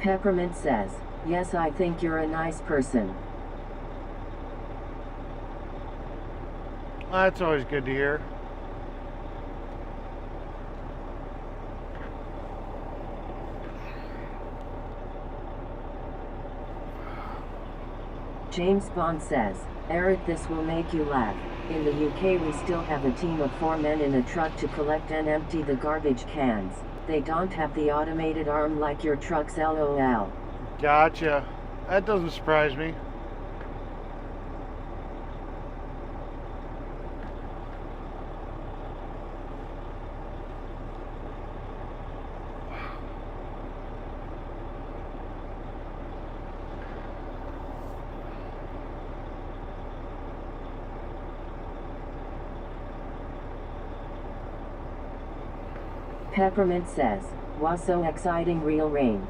Peppermint says, yes, I think you're a nice person.
That's always good to hear.
James Bond says, Eric, this will make you laugh. In the UK we still have a team of 4 men in a truck to collect and empty the garbage cans. They don't have the automated arm like your trucks, LOL.
Gotcha. That doesn't surprise me.
Peppermint says, was so exciting, real rain.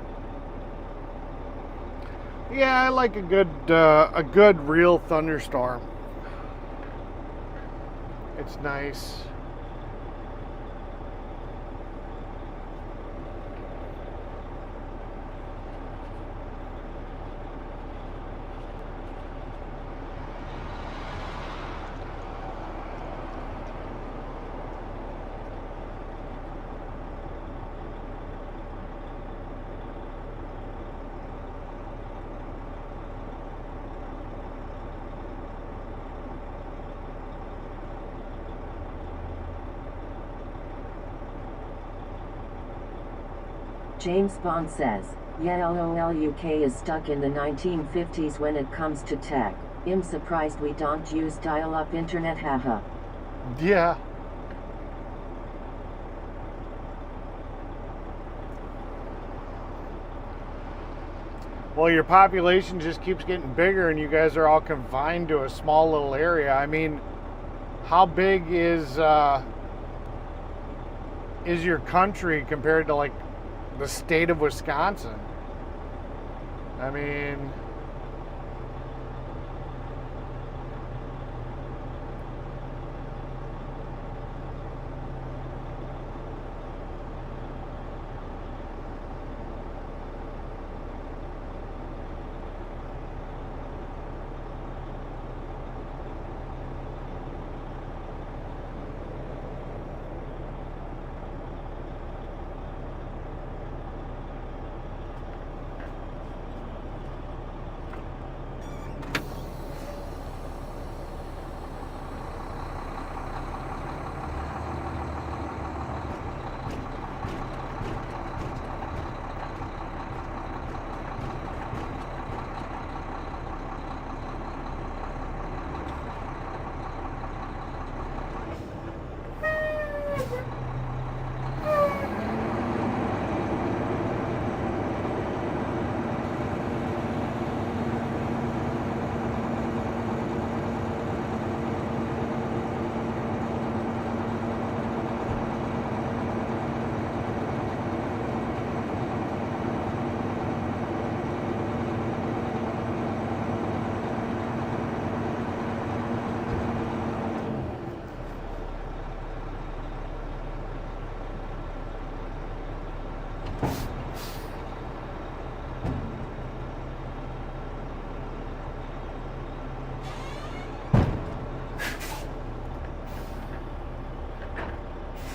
Yeah, I like a good real thunderstorm. It's nice.
James Bond says, yeah, LOL, UK is stuck in the 1950s when it comes to tech. I'm surprised we don't use dial-up internet, haha.
Yeah. Well, your population just keeps getting bigger and you guys are all confined to a small little area. I mean, how big is your country compared to like the state of Wisconsin? I mean,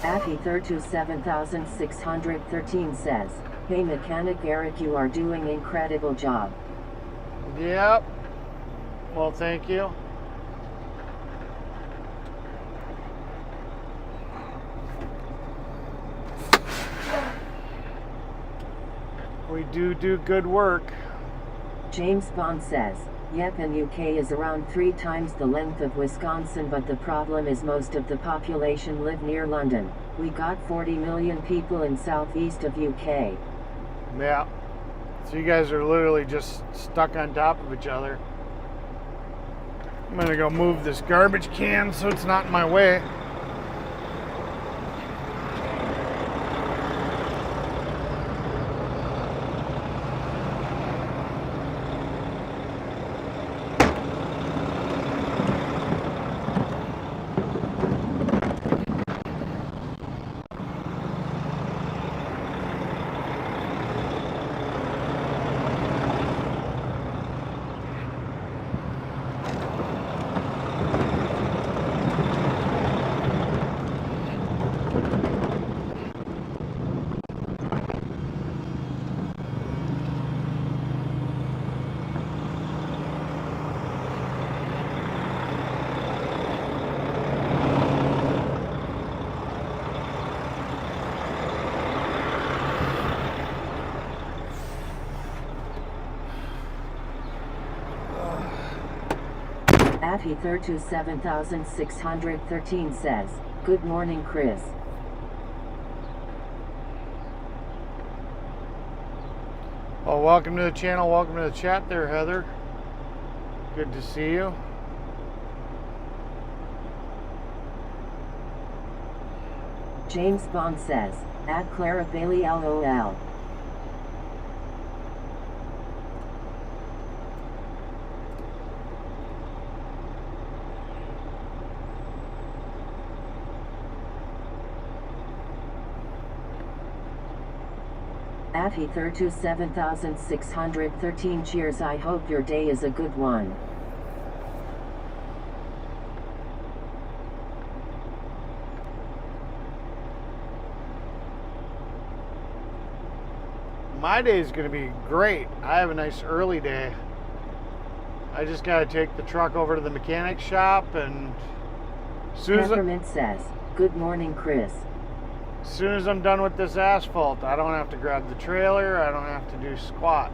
Affy327,613 says, hey mechanic Eric, you are doing incredible job.
yep. Well, thank you. We do good work.
James Bond says, yep, and UK is around 3 times the length of Wisconsin, but the problem is most of the population live near London. We got 40 million people in southeast of UK.
Yeah. So you guys are literally just stuck on top of each other. I'm gonna go move this garbage can so it's not in my way.
At Heather27613 says, good morning Chris.
Well, welcome to the channel. Welcome to the chat there, Heather. Good to see you.
James Bond says, at Clara Bailey LOL. At Heather27613 cheers. I hope your day is a good one.
My day is going to be great. I have a nice early day. I just got to take the truck over to the mechanic shop, and
Peppermint says, good morning Chris.
as soon as I'm done with this asphalt, I don't have to grab the trailer. I don't have to do squat.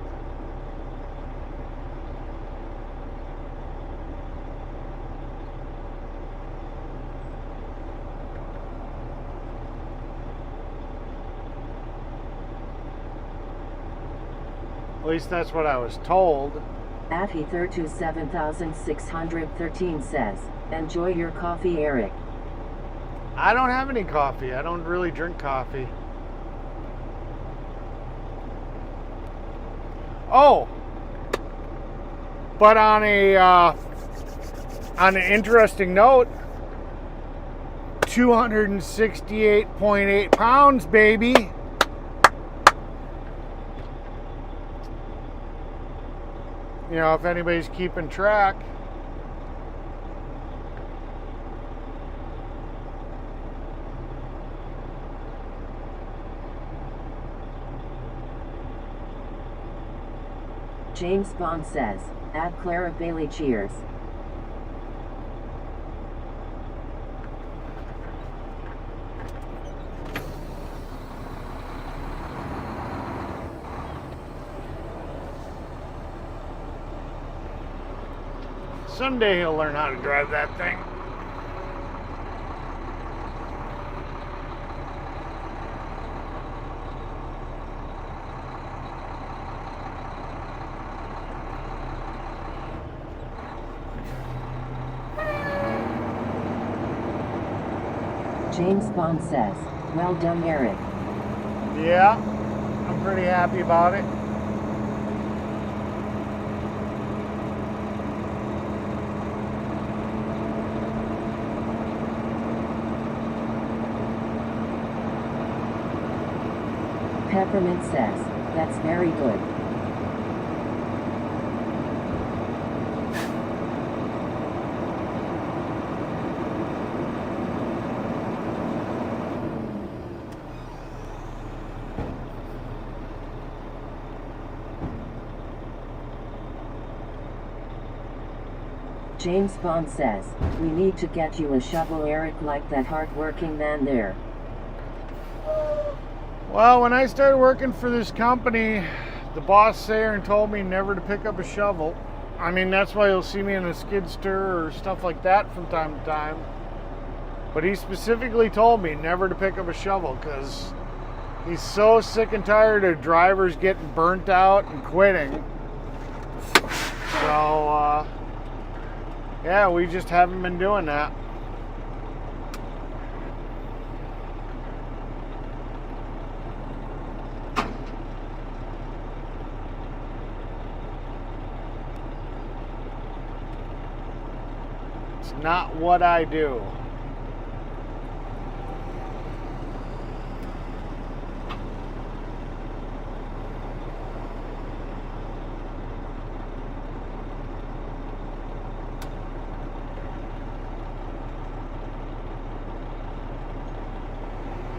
At least that's what I was told.
At Heather27613 says, enjoy your coffee Eric.
I don't have any coffee. I don't really drink coffee. Oh, but on an interesting note, 268.8 pounds, baby. You know, if anybody's keeping track.
James Bond says, at Clara Bailey cheers.
Someday he'll learn how to drive that thing.
James Bond says, well done Eric.
Yeah, I'm pretty happy about it.
Peppermint says, that's very good. James Bond says, we need to get you a shovel Eric, like that hard-working man there.
Well, when I started working for this company, the boss there and told me never to pick up a shovel. I mean, that's why you'll see me in a skid steer or stuff like that from time to time. But he specifically told me never to pick up a shovel because he's so sick and tired of drivers getting burnt out and quitting. So, yeah, we just haven't been doing that. It's not what I do.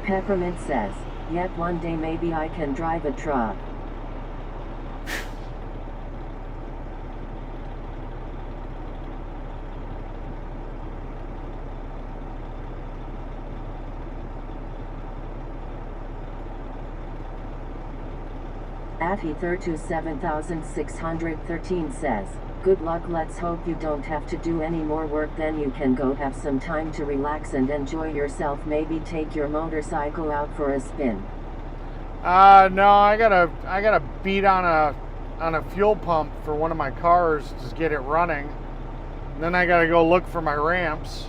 Peppermint says, yet one day maybe I can drive a truck. At Heather27613 says, Good luck. Let's hope you don't have to do any more work. Then you can go have some time to relax and enjoy yourself. Maybe take your motorcycle out for a spin.
No, I gotta beat on a fuel pump for one of my cars to get it running. And then I gotta go look for my ramps.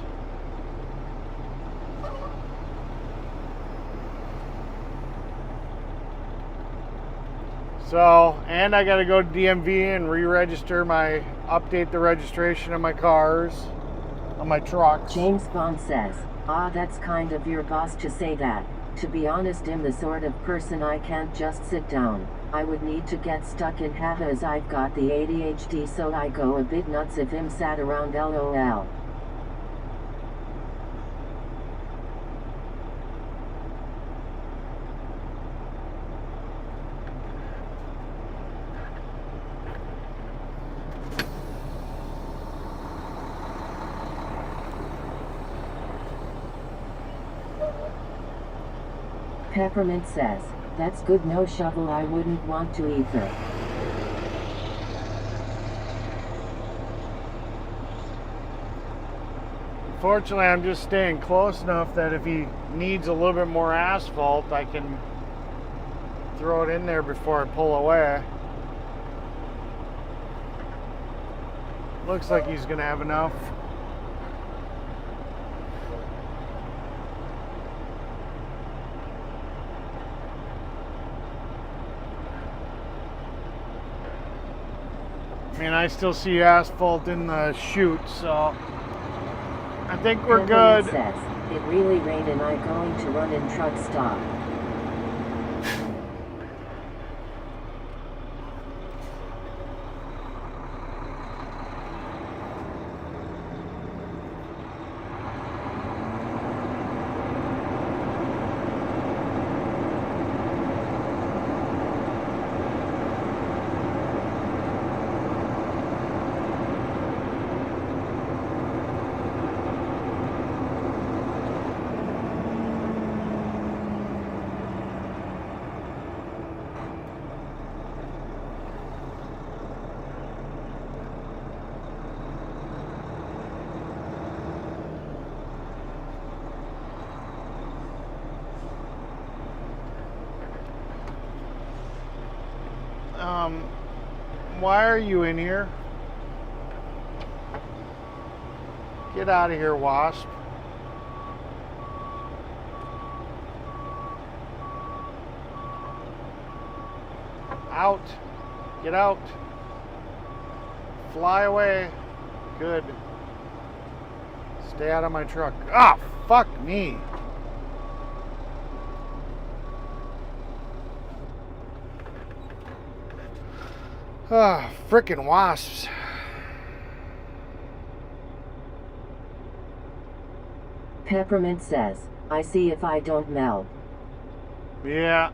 So, and I gotta go to DMV and re-register update the registration of my cars, on my trucks.
James Bond says, that's kind of your boss to say that. To be honest, I'm the sort of person I can't just sit down. I would need to get stuck in haha as I've got the ADHD, so I go a bit nuts if I'm sat around lol. Peppermint says, that's good, no shovel, I wouldn't want to either.
Fortunately, I'm just staying close enough that if he needs a little bit more asphalt, I can throw it in there before I pull away. Looks like he's gonna have enough. I mean, I still see asphalt in the chute, so I think we're good.
Says, it really rained and I'm going to run in truck stop.
Why are you in here? Get out of here, wasp. Out. Get out. Fly away. Good. Stay out of my truck. Ah, fuck me. Ah, frickin' wasps.
Peppermint says, I see if I don't melt.
Yeah.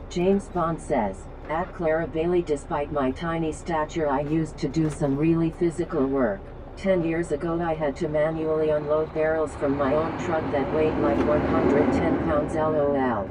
James Bond says, at Clara Bailey, despite my tiny stature, I used to do some really physical work. 10 years ago I had to manually unload barrels from my own truck that weighed like 110 pounds lol.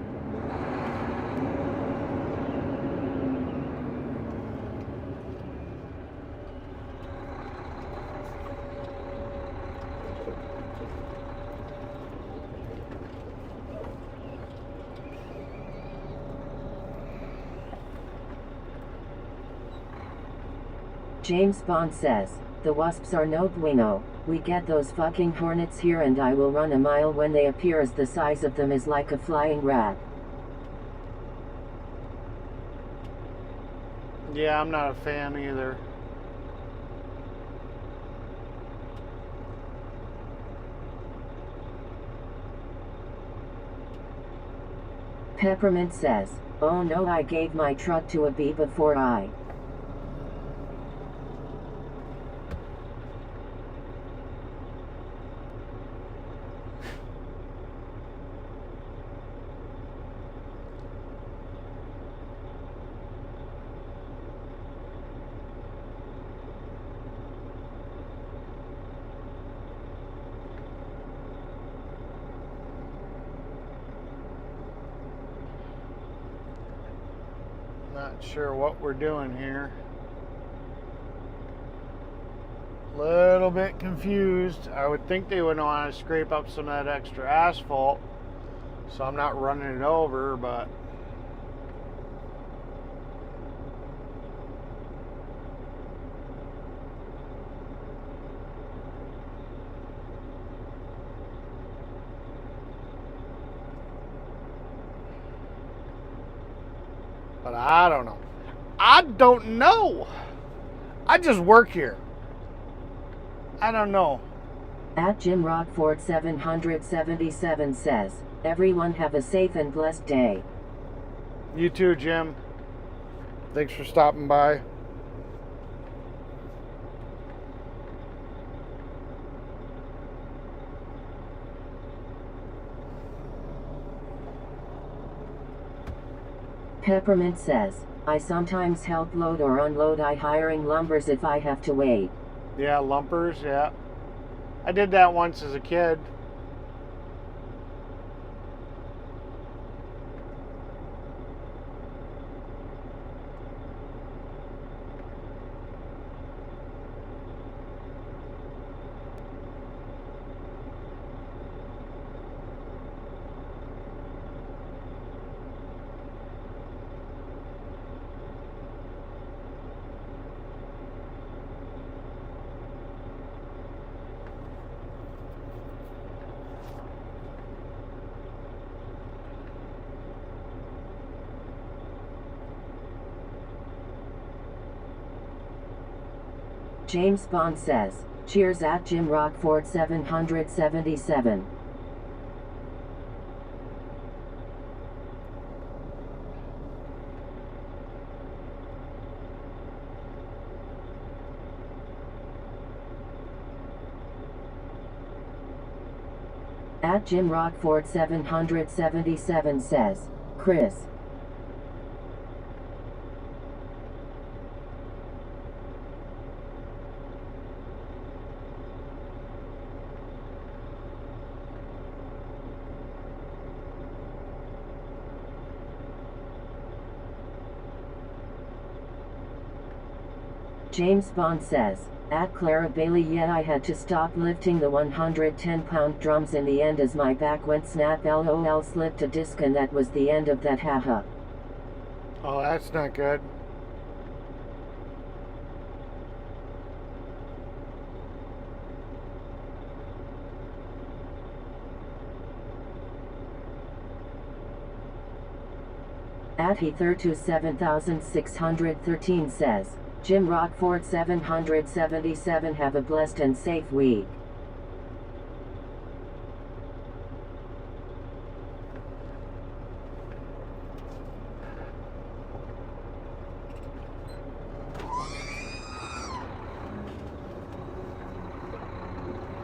James Bond says, the wasps are no bueno. We get those fucking hornets here and I will run a mile when they appear, as the size of them is like a flying rat.
Yeah, I'm not a fan either.
Peppermint says, "Oh no, I gave my truck to a bee before I."
Not sure what we're doing here. Little bit confused. I would think they would want to scrape up some of that extra asphalt so I'm not running it over, but I don't know. I don't know. I just work here. I don't know.
At Jim Rockford 777 says, "Everyone have a safe and blessed day."
You too, Jim. Thanks for stopping by.
Peppermint says, "I sometimes help load or unload hiring lumbers if I have to wait."
Yeah, lumpers, yeah. I did that once as a kid.
James Bond says, "Cheers at Jim Rockford 777. At Jim Rockford 777 says, "Chris." James Bond says, "At Clara Bailey, yet I had to stop lifting the 110-pound drums in the end as my back went snap. LOL, slipped a disc and that was the end of that, haha."
Oh, that's not good.
At Heather 7613 says, "Jim Rockford 777, have a blessed and safe week."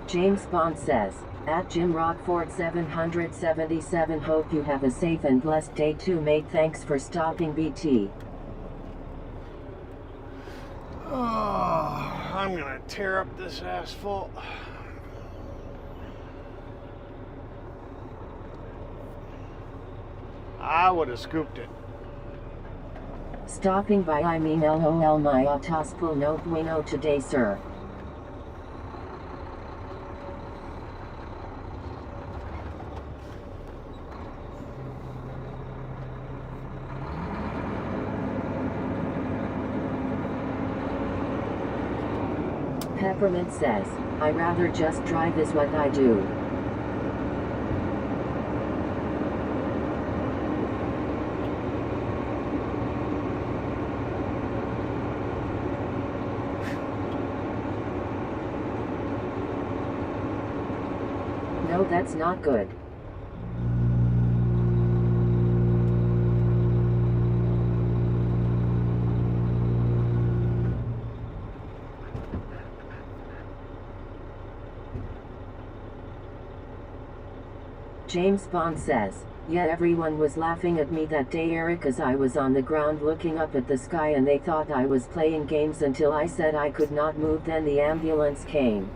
James Bond says, "At Jim Rockford 777, hope you have a safe and blessed day too, mate. Thanks for stopping BT."
Oh, I'm gonna tear up this asphalt. I would have scooped it.
"Stopping by, I mean LOL, my autospul no bueno today, sir." Peppermint says, "I rather just drive is what I do." No, that's not good. James Bond says, yeah, everyone was laughing at me that day, Eric, as I was on the ground looking up at the sky, and they thought I was playing games until I said I could not move. Then the ambulance came.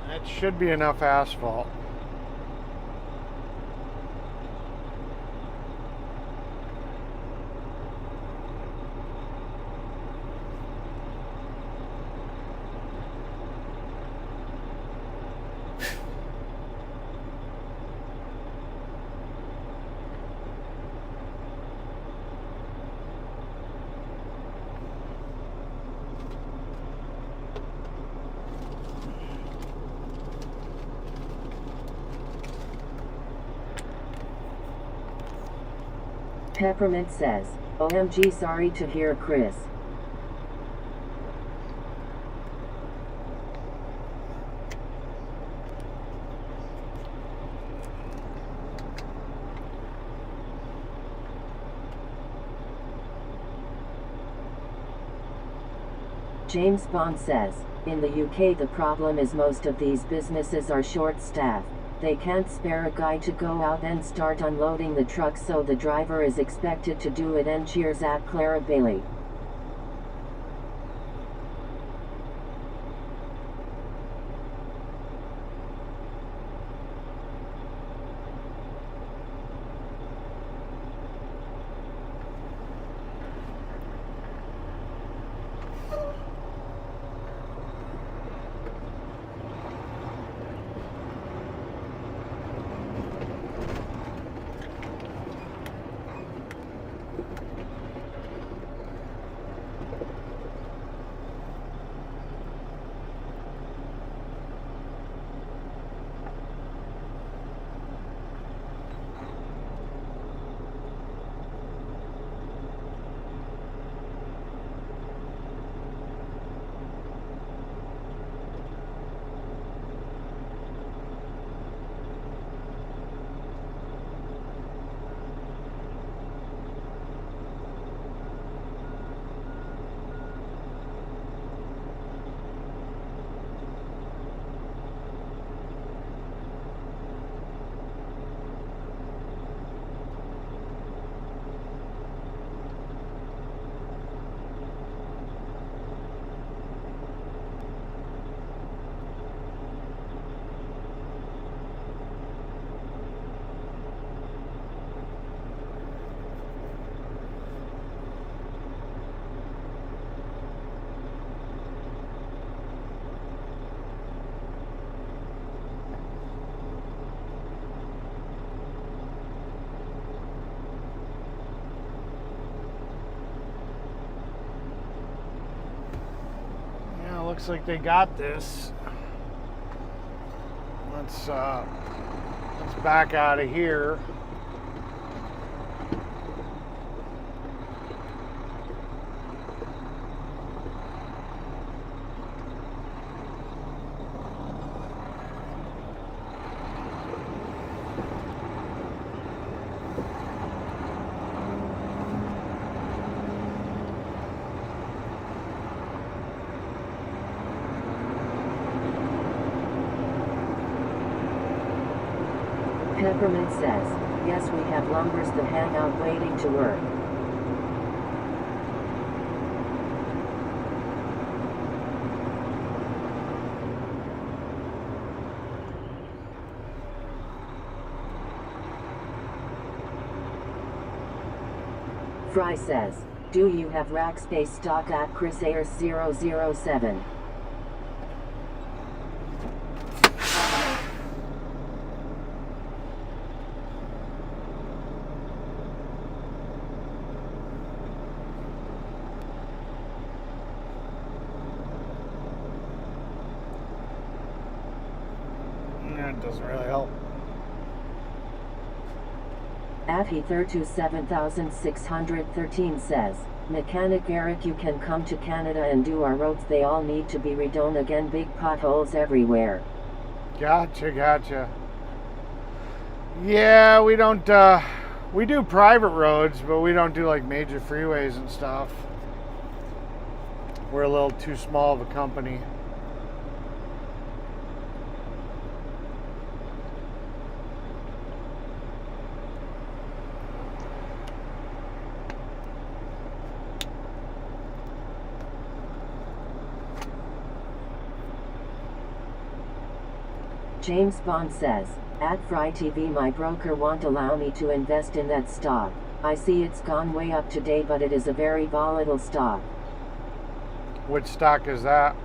That should be enough asphalt.
Peppermint says, OMG, sorry to hear, Chris. James Bond says, in the UK the problem is most of these businesses are short-staffed. They can't spare a guy to go out and start unloading the trucks, so the driver is expected to do it. And cheers at Clara Bailey.
Looks like they got this. Let's back out of here.
Peppermint says, yes, we have lumbers that hang out waiting to work. Fry says, do you have rack space stock at Chris Ayers 007?
That doesn't really help.
At Heather27613 says, Mechanic Eric, you can come to Canada and do our roads, they all need to be redone again, big potholes everywhere.
Gotcha. Yeah, we don't, we do private roads, but we don't do like major freeways and stuff. We're a little too small of a company.
James Bond says, at Fry TV, my broker won't allow me to invest in that stock. I see it's gone way up today, but it is a very volatile stock.
Which stock is that?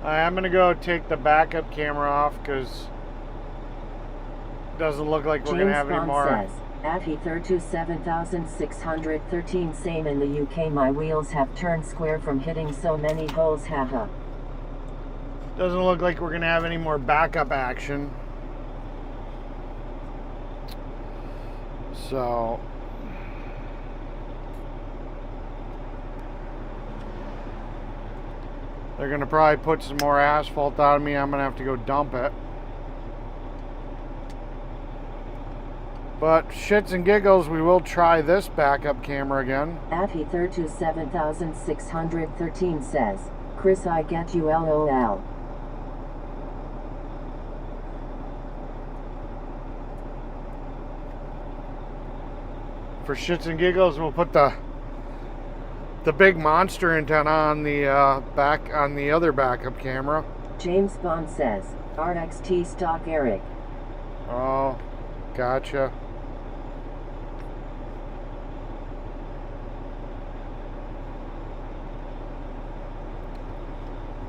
I'm gonna go take the backup camera off because it doesn't look like we're gonna have any more.
James Bond says, at Heather27613, same in the UK, my wheels have turned square from hitting so many holes, haha.
Doesn't look like we're gonna have any more backup action. So they're gonna probably put some more asphalt on me. I'm gonna have to go dump it. But shits and giggles, we will try this backup camera again.
At Heather27613 says, Chris, I get you, LOL.
For shits and giggles, we'll put the big monster antenna on the back on the other backup camera.
James Bond says, RXT stock Eric.
Oh, gotcha.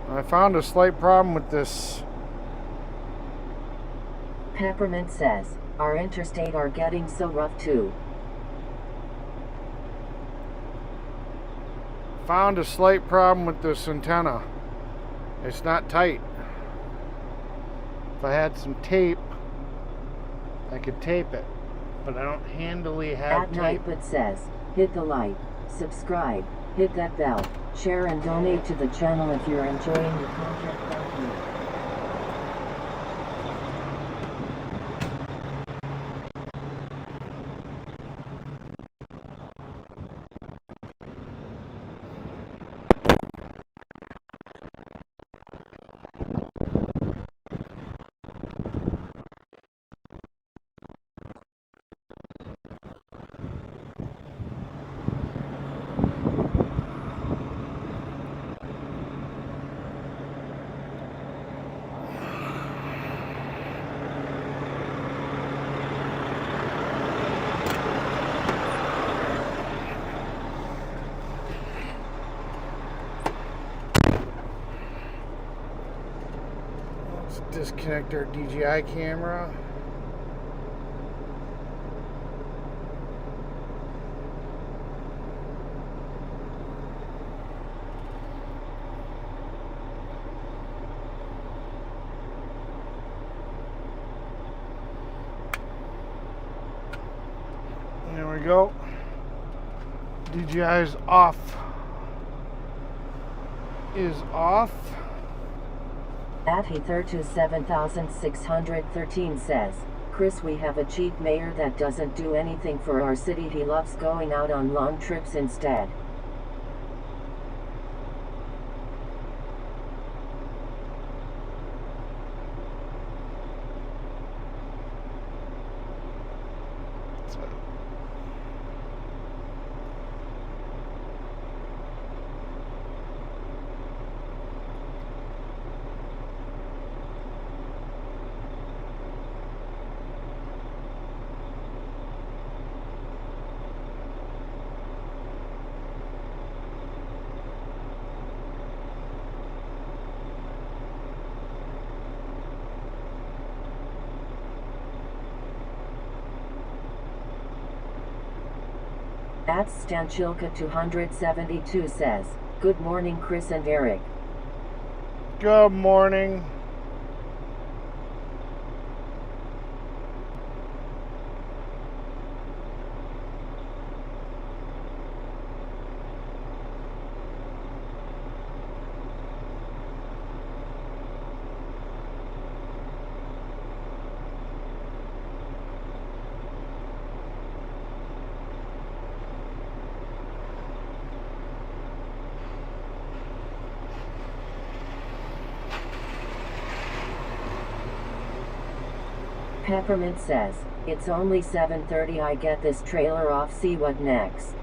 I found a slight problem with this.
Peppermint says, our interstate are getting so rough too.
Found a slight problem with this antenna. It's not tight. If I had some tape, I could tape it, but I don't handily have
At
tape.
Night But says, hit the like, subscribe, hit that bell, share and donate to the channel if you're enjoying the content. Thank you.
Disconnect our DJI camera. There we go. DJI is off.
At Heather27613 says, Chris, we have a cheap mayor that doesn't do anything for our city. He loves going out on long trips instead. At Stanchilka 272 says, good morning Chris and Eric.
Good morning.
Peppermint says, it's only 7:30, I get this trailer off, see what next.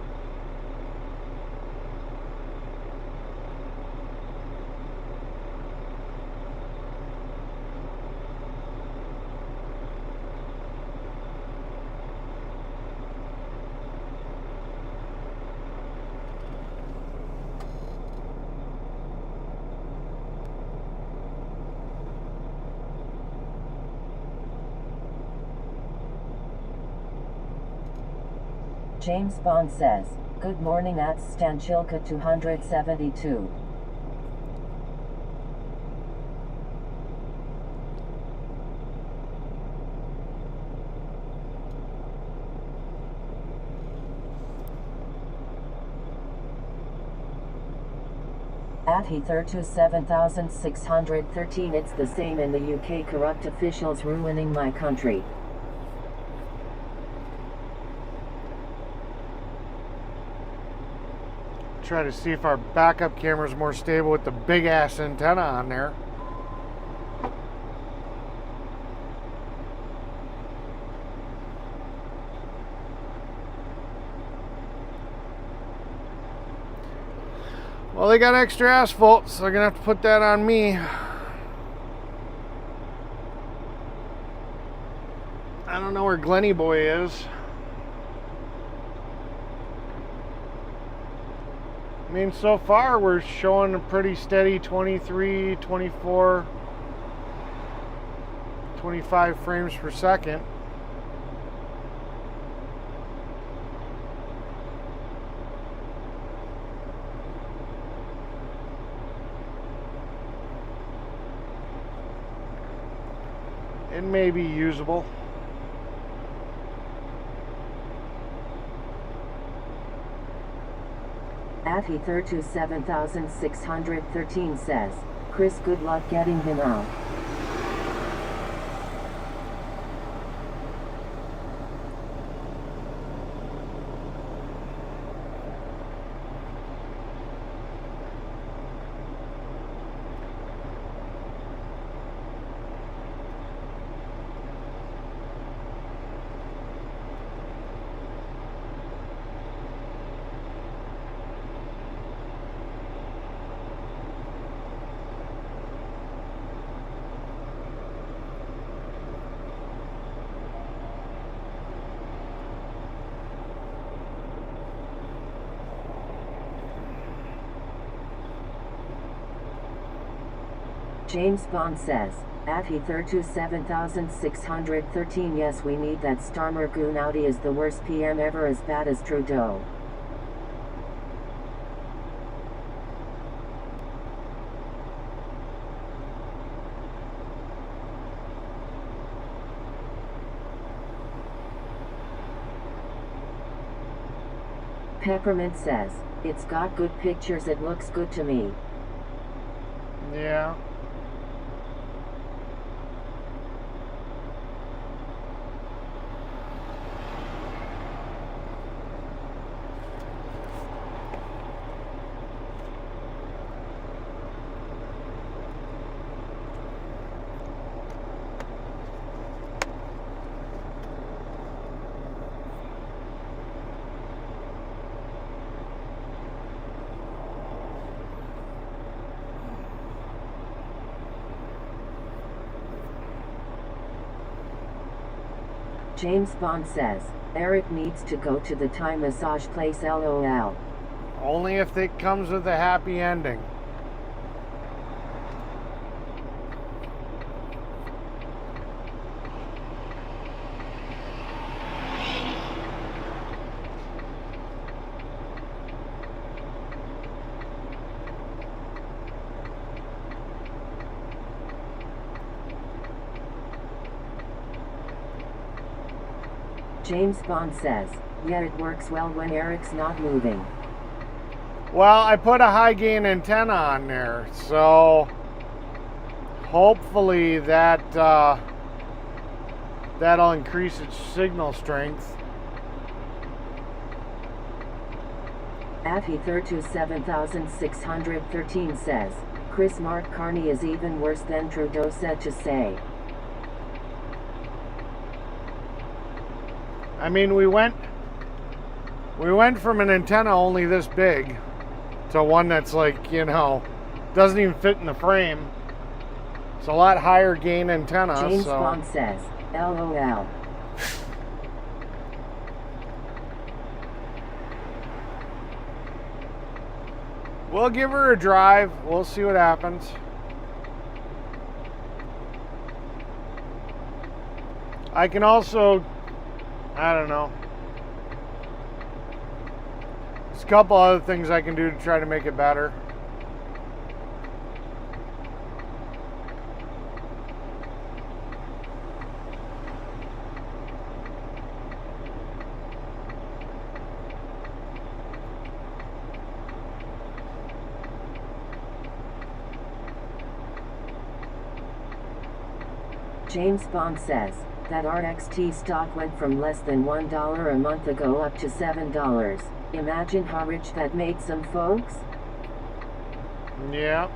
James Bond says, good morning at Stanchilka 272. At Heather 7613, it's the same in the UK, corrupt officials ruining my country.
Try to see if our backup camera is more stable with the big ass antenna on there. Well, they got extra asphalt, so they're gonna have to put that on me. I don't know where Glenny Boy is. I mean, so far we're showing a pretty steady 23, 24, 25 frames per second. It may be usable.
At Heather 7613 says, Chris, good luck getting him out. James Bond says, at Heather 7613, yes, we need that Starmer goon. Audi is the worst PM ever, as bad as Trudeau. Peppermint says, it's got good pictures, it looks good to me.
Yeah.
James Bond says, Eric needs to go to the Thai massage place, LOL.
Only if it comes with a happy ending.
James Bond says, yeah, it works well when Eric's not moving.
Well, I put a high gain antenna on there, so hopefully that'll increase its signal strength.
Afi327,613 says, Chris Mark Carney is even worse than Trudeau said to say.
I mean, we went from an antenna only this big to one that's like, you know, doesn't even fit in the frame. It's a lot higher gain antenna.
James
so.
Bond says, LOL.
We'll give her a drive. We'll see what happens. I can also, I don't know. There's a couple other things I can do to try to make it better.
James Bond says, that RXT stock went from less than $1 a month ago up to $7. Imagine how rich that made some folks?
Yeah.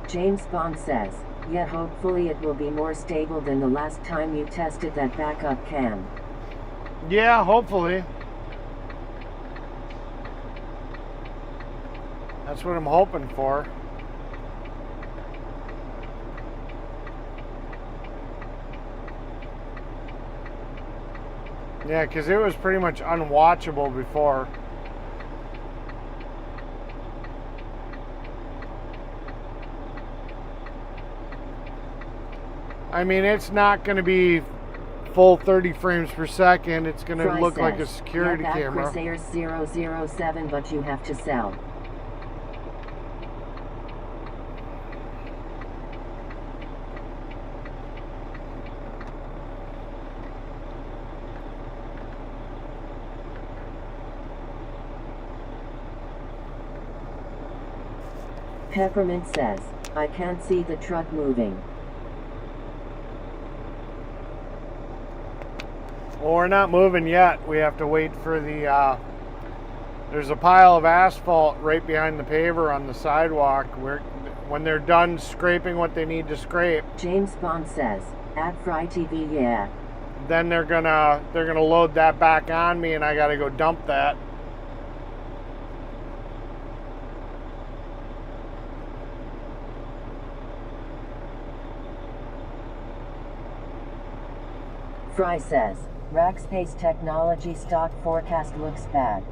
James Bond says, yeah, hopefully it will be more stable than the last time you tested that backup cam.
Yeah, hopefully. That's what I'm hoping for. Yeah, because it was pretty much unwatchable before. I mean, it's not going to be full 30 frames per second. It's going to
Fry
look
says,
like a security
yeah, that
camera.
Chris Ayers 007, but you have to sell. Peppermint says, I can't see the truck moving.
Well, we're not moving yet. We have to wait for the, there's a pile of asphalt right behind the paver on the sidewalk. When they're done scraping what they need to scrape,
James Bond says, at Fry TV, yeah.
then they're gonna load that back on me and I gotta go dump that.
Fry says, Rackspace Technology stock forecast looks bad.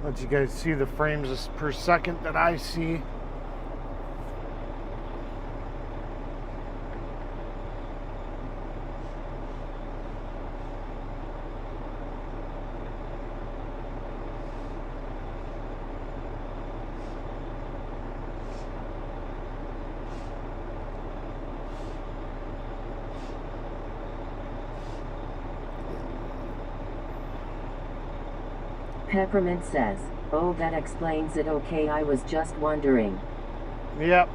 Let you guys see the frames per second that I see.
Peppermint says, oh, that explains it. Okay, I was just wondering.
Yep.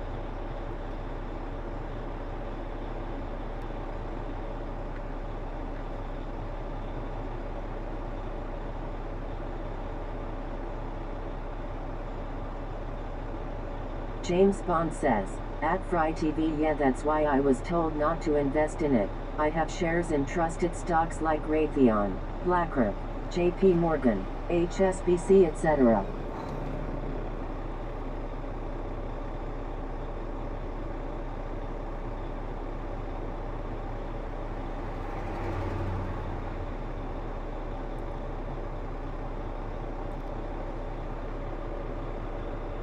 James Bond says, at Fry TV, yeah, that's why I was told not to invest in it. I have shares in trusted stocks like Raytheon, BlackRock, JP Morgan, HSBC, etc.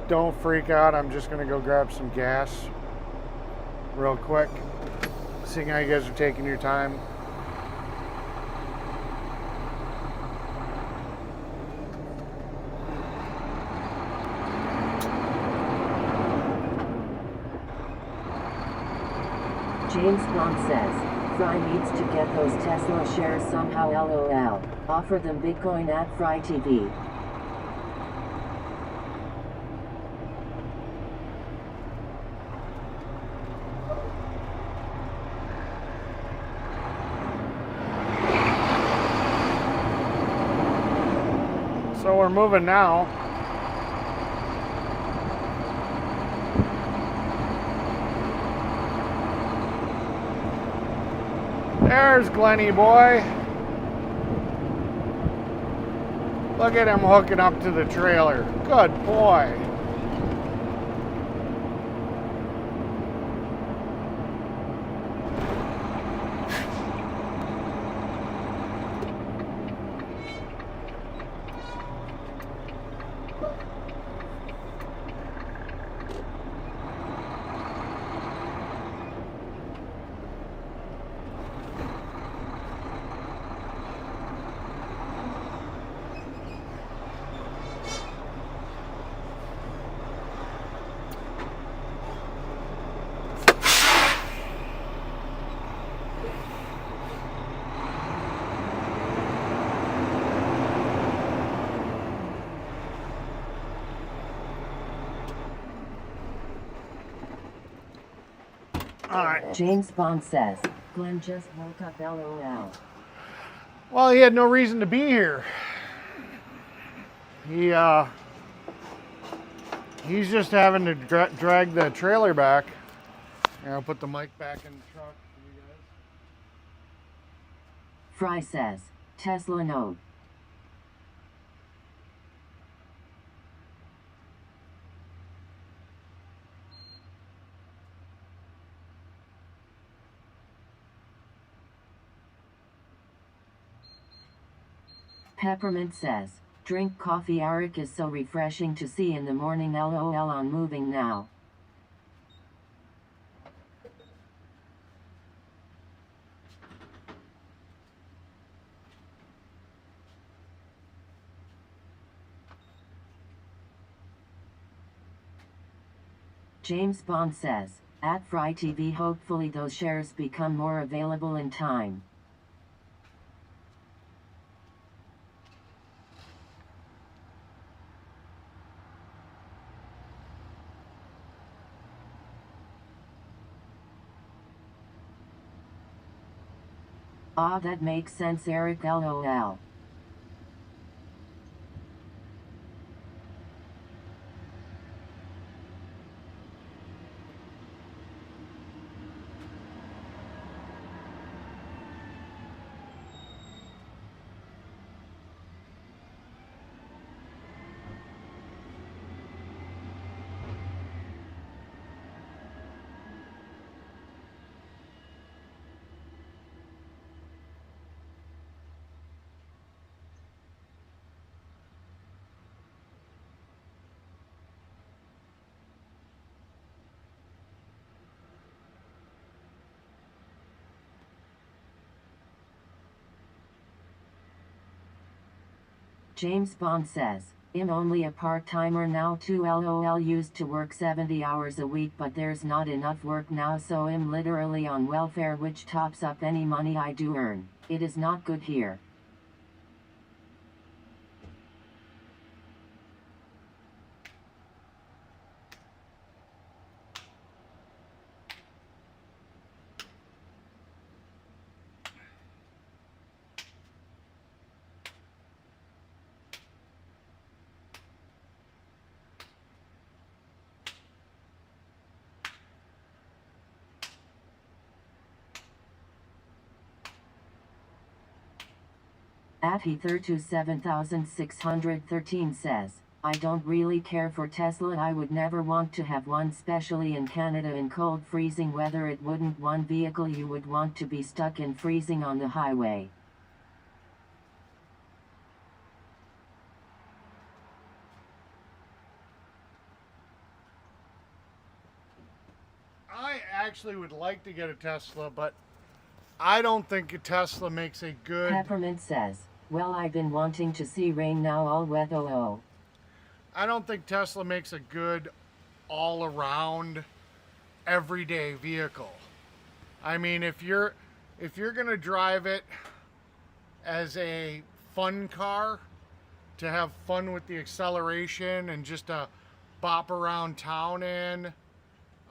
Don't freak out. I'm just going to go grab some gas real quick. Seeing how you guys are taking your time.
James Bond says, Fry needs to get those Tesla shares somehow, lol. Offer them Bitcoin at Fry TV.
So we're moving now. There's Glenny boy. Look at him hooking up to the trailer. Good boy. All right.
James Bond says, Glenn just woke up, lol.
Well, he had no reason to be here. He's just having to drag the trailer back. And I'll put the mic back in the truck for you guys.
Fry says, Tesla no. Peppermint says, drink coffee, Eric, is so refreshing to see in the morning, lol on moving now. James Bond says, at Fry TV, hopefully those shares become more available in time. Ah, that makes sense, Eric, lol. James Bond says, I'm only a part-timer now too, lol. Used to work 70 hours a week, but there's not enough work now, so I'm literally on welfare, which tops up any money I do earn. It is not good here. At Ether27613 says, I don't really care for Tesla. I would never want to have one, especially in Canada in cold freezing weather. It wouldn't one vehicle you would want to be stuck in freezing on the highway.
I actually would like to get a Tesla, but I don't think a Tesla makes a good...
Peppermint says, well, I've been wanting to see rain now all wet. Oh.
I don't think Tesla makes a good all-around everyday vehicle. I mean, if you're gonna drive it as a fun car, to have fun with the acceleration and just to bop around town in,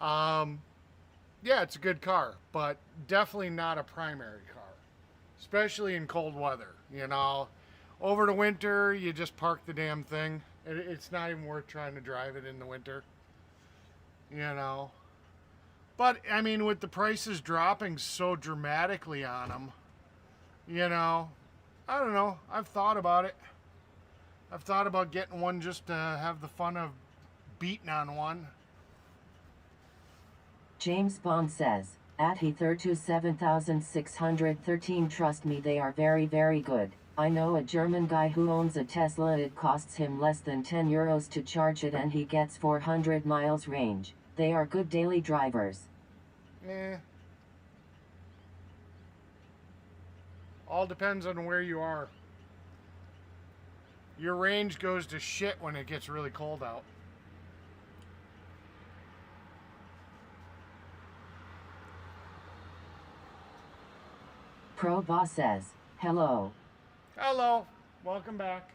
yeah, it's a good car, but definitely not a primary car, especially in cold weather. You know, over the winter, you just park the damn thing. It's not even worth trying to drive it in the winter. You know, but I mean, with the prices dropping so dramatically on them, you know, I don't know. I've thought about it. I've thought about getting one just to have the fun of beating on one.
James Bond says, at Ether27613, trust me, they are very, very good. I know a German guy who owns a Tesla. It costs him less than €10 to charge it and he gets 400 miles range. They are good daily drivers.
All depends on where you are. Your range goes to shit when it gets really cold out.
Pro Boss says, hello.
Hello, welcome back.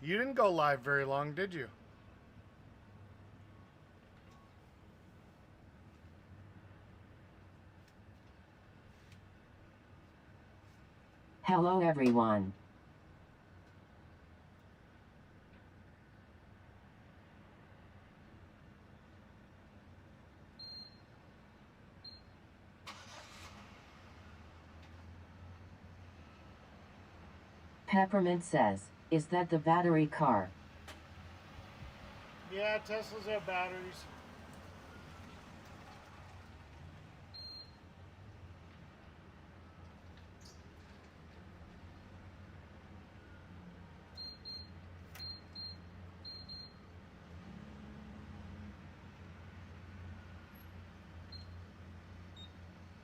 You didn't go live very long, did you?
Hello everyone. Peppermint says, is that the battery car?
Yeah, Teslas have batteries.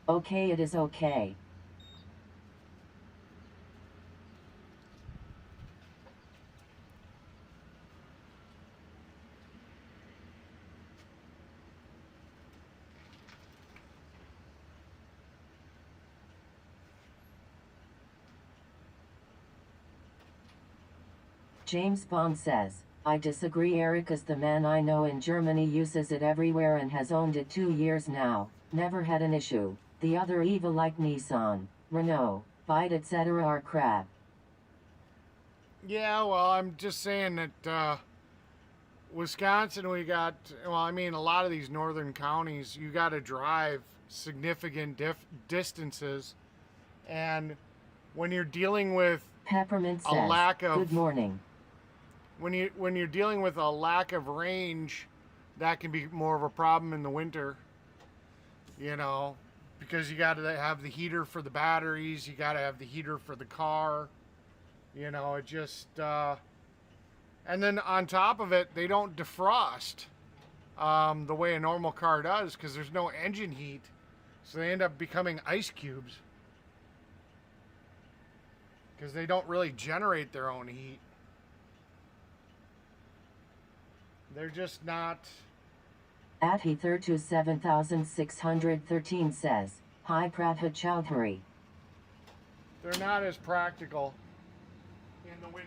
Okay, it is okay. James Bond says, I disagree. Erica's the man I know in Germany uses it everywhere and has owned it 2 years now. Never had an issue. The other evil like Nissan, Renault, Byte, etc. are crap.
Yeah, well, I'm just saying that Wisconsin, we got, well, I mean, a lot of these northern counties, you got to drive significant distances. And when you're dealing with
Peppermint says,
a lack of...
good morning.
When you're dealing with a lack of range, that can be more of a problem in the winter. You know, because you got to have the heater for the batteries, you got to have the heater for the car. You know, it just and then on top of it, they don't defrost the way a normal car does because there's no engine heat, so they end up becoming ice cubes because they don't really generate their own heat. They're just not...
At Ether27613 says, hi Pratha Chowdhury.
They're not as practical in the winter.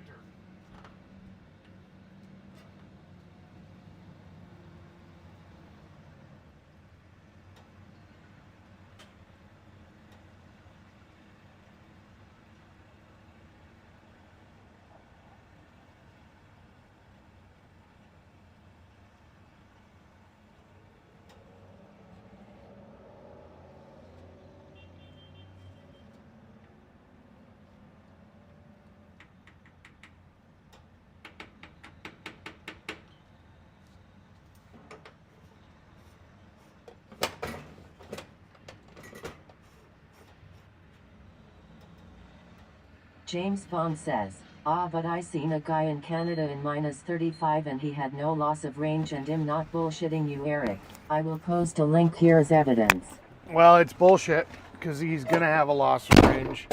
James Bond says, but I seen a guy in Canada in -35 and he had no loss of range and I'm not bullshitting you, Eric. I will post a link here as evidence.
Well, it's bullshit, because he's going to have a loss of range.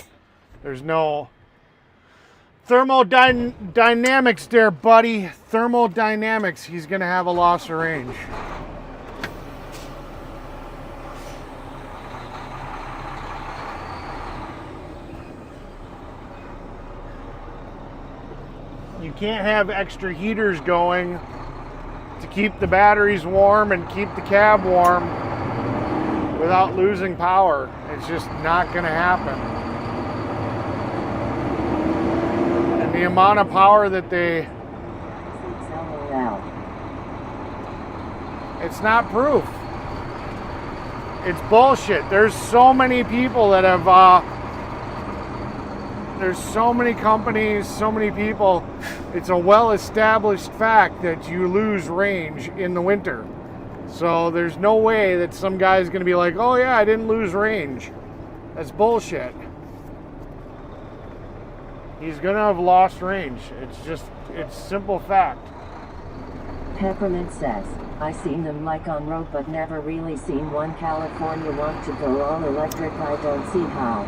There's no thermodynamics there, buddy. Thermodynamics. He's going to have a loss of range. You can't have extra heaters going to keep the batteries warm and keep the cab warm without losing power. It's just not going to happen. And the amount of power that it's not proof. It's bullshit. There's so many people that have, there's so many companies, so many people. It's a well-established fact that you lose range in the winter. So there's no way that some guy's going to be like, oh yeah, I didn't lose range. That's bullshit. He's going to have lost range. It's simple fact.
Peppermint says, I seen them like on road but never really seen one. California want to go all electric, I don't see how.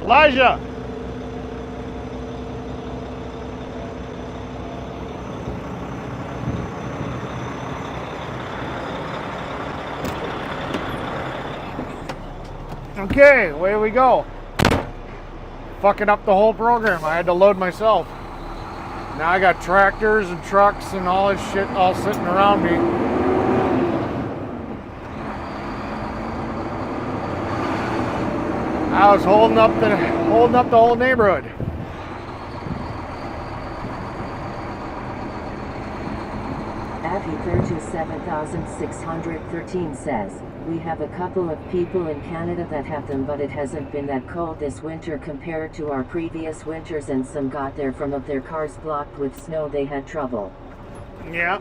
Elijah! Okay, away we go. Fucking up the whole program. I had to load myself. Now I got tractors and trucks and all this shit all sitting around me. I was holding up the whole neighborhood.
Avi 37613 says, we have a couple of people in Canada that have them, but it hasn't been that cold this winter compared to our previous winters, and some got there from of their cars blocked with snow. They had trouble.
Yeah.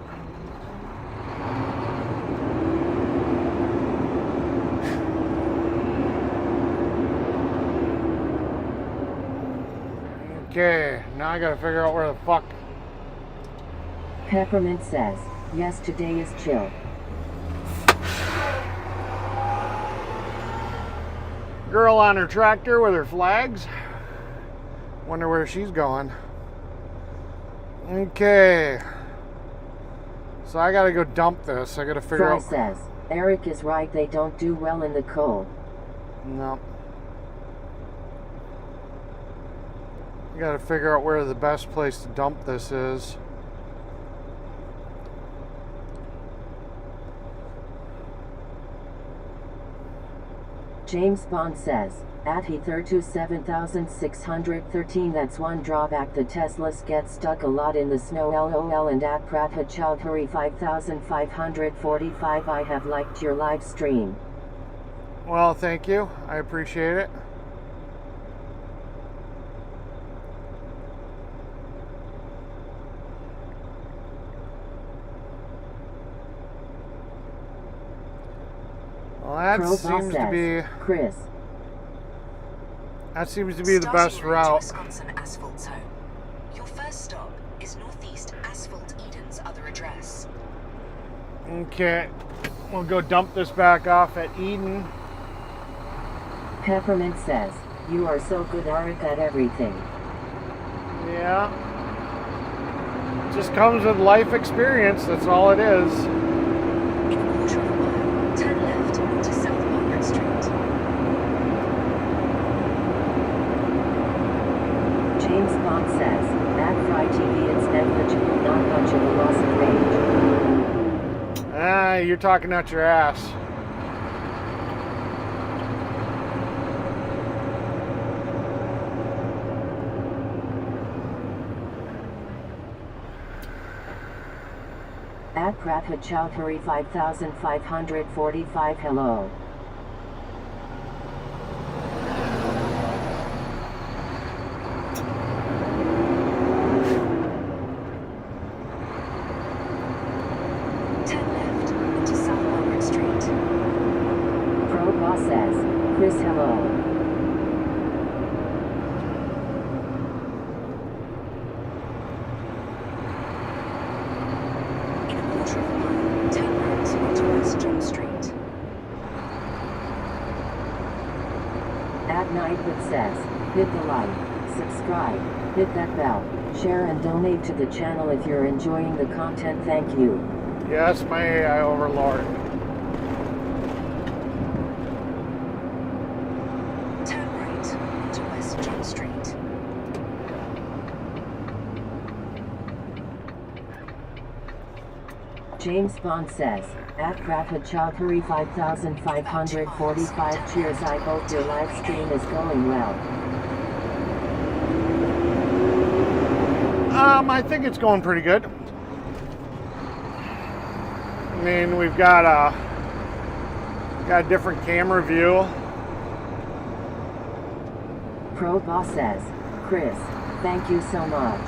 Okay, now I gotta figure out where the fuck.
Peppermint says, yes, today is chill.
Girl on her tractor with her flags. Wonder where she's going. Okay. So I gotta go dump this. I gotta figure out.
Fry says, Eric is right, they don't do well in the cold.
No. I gotta figure out where the best place to dump this is.
James Bond says, At Ether 7613, that's one drawback, the Teslas get stuck a lot in the snow lol. And at Pratha Chowdhury 5545, I have liked your live stream.
Well, thank you. I appreciate it. Well, that seems to be
Chris.
That seems to be the
Starting
best
route to
route.
Wisconsin Asphalt Zone. Your first stop is Northeast Asphalt Eden's other address.
Okay, we'll go dump this back off at Eden.
Peppermint says, you are so good, Arik, at everything.
Yeah. Just comes with life experience, that's all it is.
In a quarter of a mile, turn left onto South Margaret Street.
James Bond says, at Fry TV it's negligible, not much of a loss of range.
Ah, you're talking out your ass.
At Pratha Chowdhury 5545, hello.
Turn left onto South Margaret Street.
Pro Boss says, Chris, hello.
In a quarter of a mile, turn right onto West John Street.
At Nightwood says, hit the like, subscribe, hit that bell, share and donate to the channel if you're enjoying the content, thank you.
Yes, my AI overlord.
Turn right onto West John Street.
James Bond says, at Pratha Chowdhury 5545, cheers, I hope your live stream is going well.
I think it's going pretty good. I mean, we've got a different camera view.
Pro Boss says, Chris, thank you so much.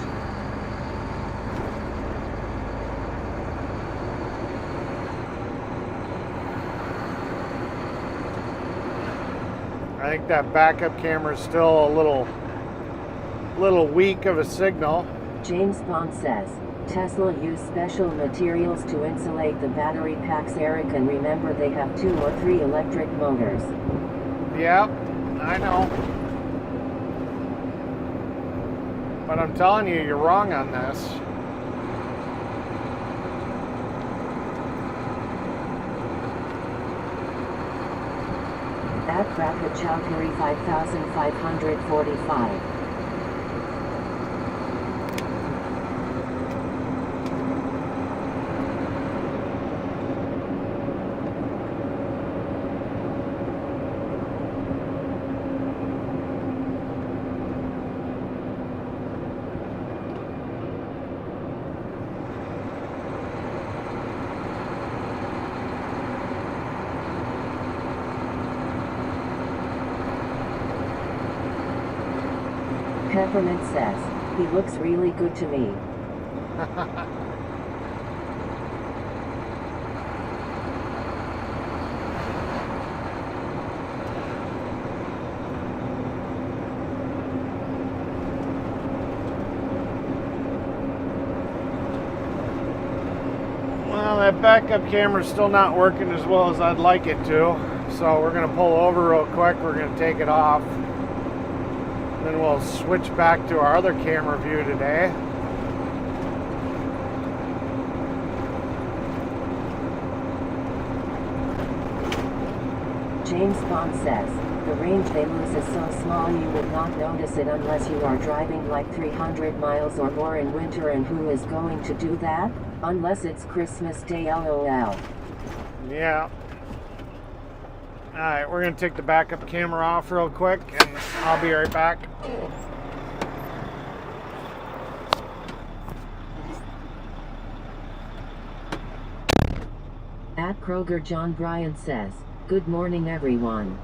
I think that backup camera is still a little weak of a signal.
James Bond says, Tesla used special materials to insulate the battery packs, Eric, and remember they have 2 or 3 electric motors.
Yep, I know. But I'm telling you, you're wrong on this.
At Pratha Chowdhury 5545. Peppermint says, he looks really good to me.
Well, that backup camera's still not working as well as I'd like it to. So we're gonna pull over real quick, we're gonna take it off. Then we'll switch back to our other camera view today.
James Bond says, the range they lose is so small you would not notice it unless you are driving like 300 miles or more in winter, and who is going to do that? Unless it's Christmas Day, lol.
Yeah. Alright, we're going to take the backup camera off real quick, and I'll be right back.
At Kroger, John Bryant says, "Good morning, everyone."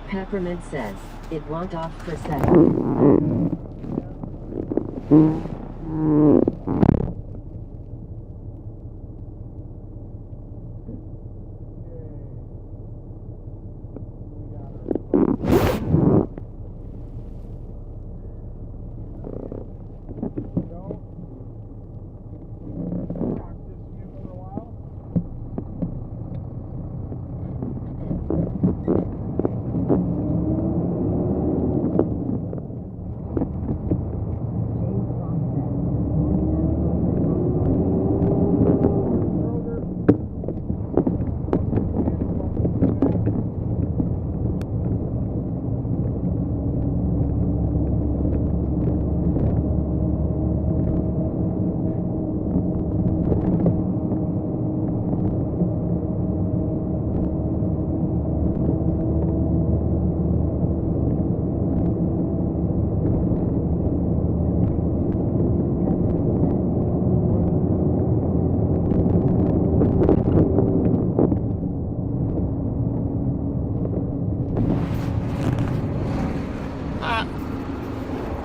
Peppermint says, "It went off for second."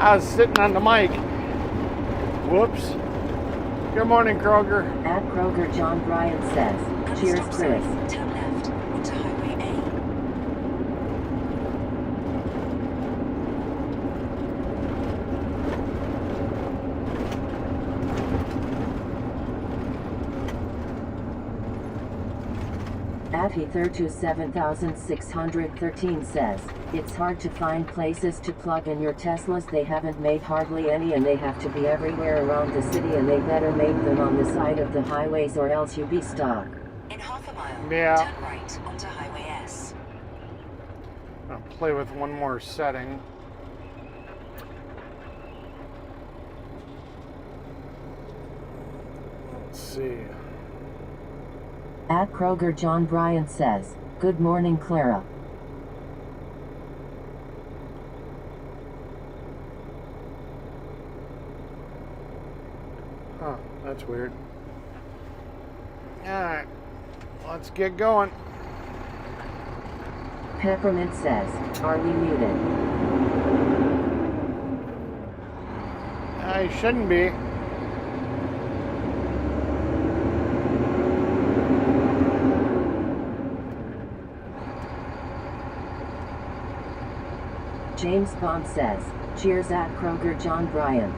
I was sitting on the mic. Whoops. Good morning, Kroger.
At Kroger, John Bryant says,
At the
"Cheers,
stop
Chris."
sign, turn left onto Highway A.
At Ether27613 says, "It's hard to find places to plug in your Teslas. They haven't made hardly any, and they have to be everywhere around the city, and they better make them on the side of the highways or else you be stuck."
In half a mile,
Yeah.
turn right onto Highway S.
I'll play with one more setting. Let's see.
At Kroger, John Bryant says, "Good morning, Clara."
Huh, that's weird. Alright, let's get going.
Peppermint says, "Are we muted?"
I shouldn't be.
James Bond says, "Cheers at Kroger, John Bryant."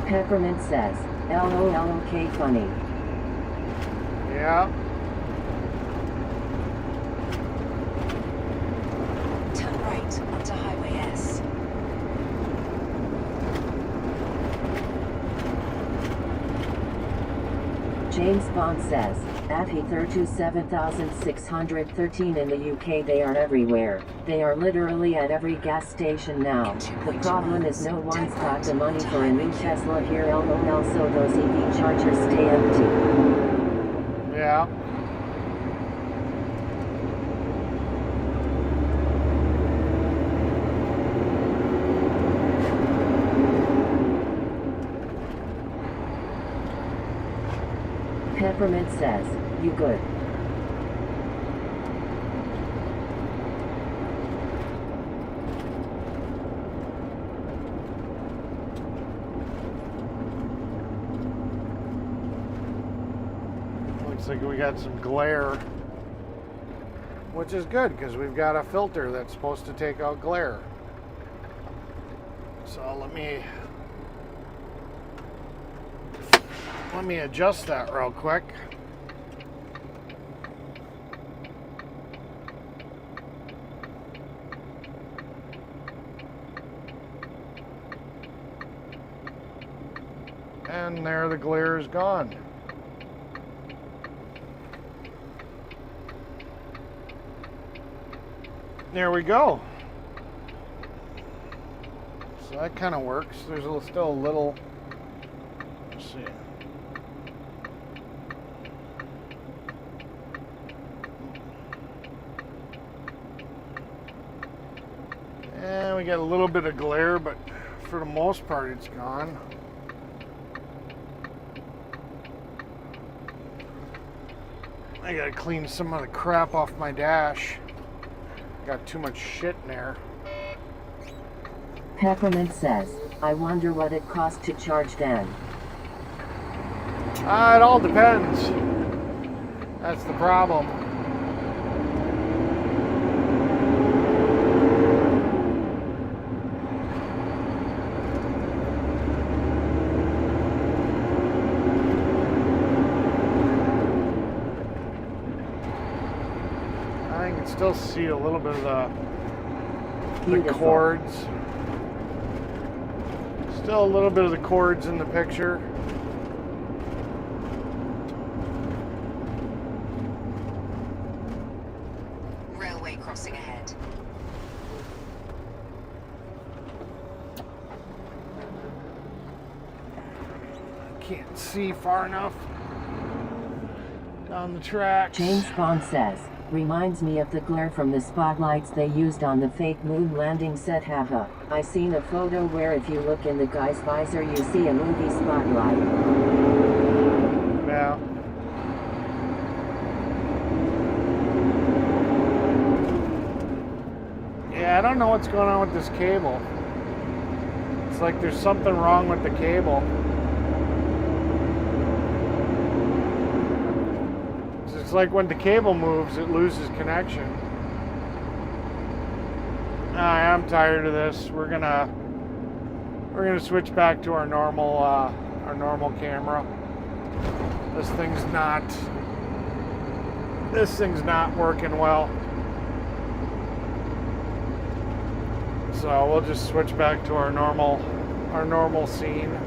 Peppermint says, "LOLOK funny."
Yeah.
Turn right onto Highway S.
James Bond says, "At Ether27613 in the UK, they are everywhere. They are literally at every gas station now. The problem is no one's got the money for a new Tesla here, LOL, so those EV chargers stay empty."
Yeah.
Peppermint says, "You good?"
Looks like we got some glare, which is good because we've got a filter that's supposed to take out glare. So let me adjust that real quick. And there the glare is gone. There we go. So that kind of works. There's still a little, let's see. And we got a little bit of glare, but for the most part it's gone. I gotta clean some of the crap off my dash. Got too much shit in there.
Peppermint says, I wonder what it costs to charge then.
It all depends. That's the problem. I can still see a little bit of the
Beautiful.
cords. Still a little bit of the cords in the picture.
Railway crossing ahead.
Can't see far enough down the tracks.
James Bond says, reminds me of the glare from the spotlights they used on the fake moon landing set. Haha. I seen a photo where if you look in the guy's visor you see a movie spotlight.
Yeah. Yeah, I don't know what's going on with this cable. It's like there's something wrong with the cable. It's like when the cable moves, it loses connection. I'm tired of this. We're gonna switch back to our normal camera. This thing's not working well. So we'll just switch back to our normal scene.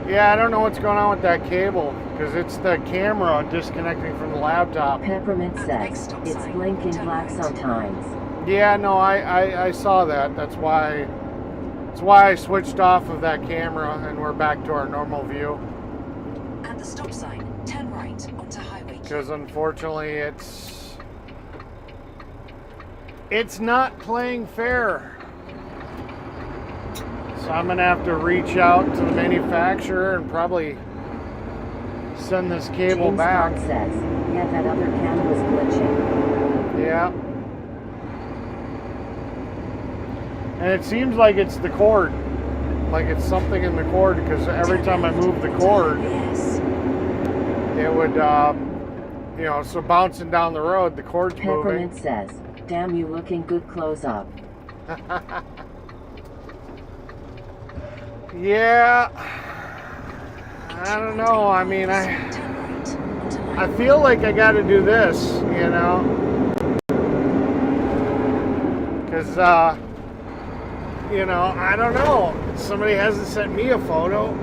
Yeah, I don't know what's going on with that cable, because it's the camera disconnecting from the laptop.
Peppermint says, it's blinking black sometimes.
Yeah, no, I saw that. That's why I switched off of that camera and we're back to our normal view.
At the stop sign, turn right onto Highway Q.
Because unfortunately it's not playing fair. So I'm gonna have to reach out to the manufacturer and probably send this cable
James
back.
Bond says, yeah, that other cam was glitching.
Yeah. And it seems like it's the cord. Like it's something in the cord, because every time I move the cord,
Yes.
it would, so bouncing down the road, the cord's moving.
Peppermint says, damn, you looking good close up.
Yeah. I don't know. I mean, I feel like I got to do this, you know, because, I don't know. Somebody hasn't sent me a photo.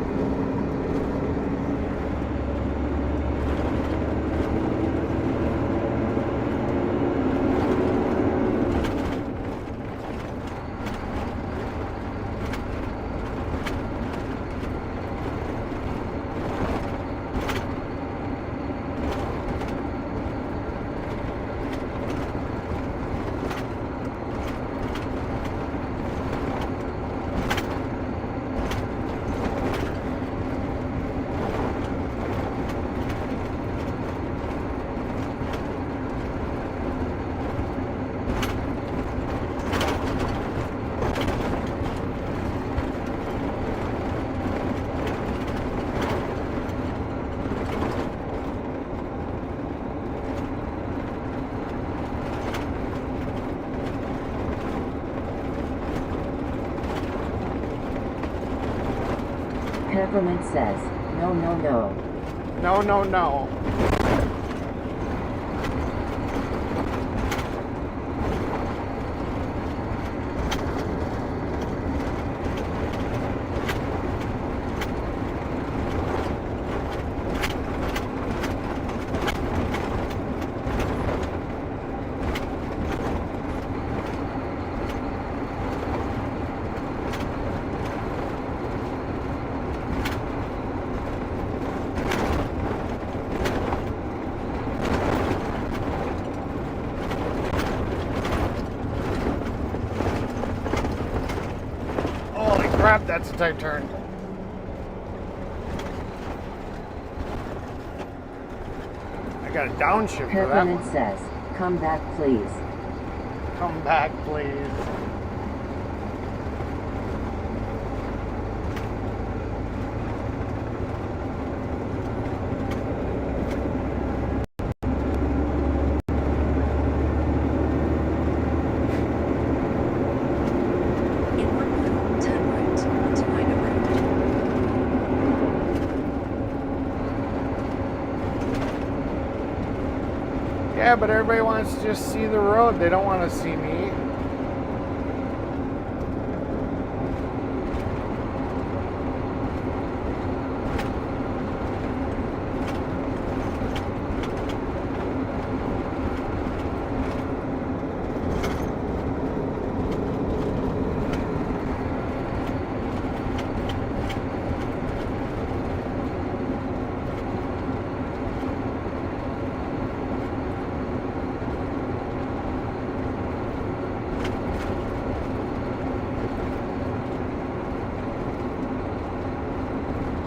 Peppermint says, no, no, no.
No, no, no. Holy crap, that's a tight turn. I got a downshift for that
Peppermint
one.
says, come back please.
Come back, please.
In 1 mile, turn right onto Minor Road.
Yeah, but everybody wants to just see the road. They don't want to see me.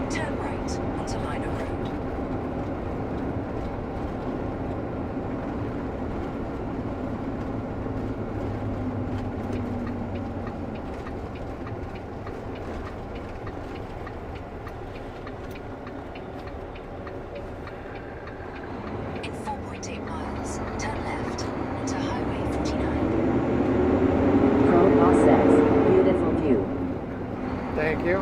Turn right onto Minor Road. In 4.8 miles, turn left onto Highway 49.
Crowbar says, beautiful view.
Thank you.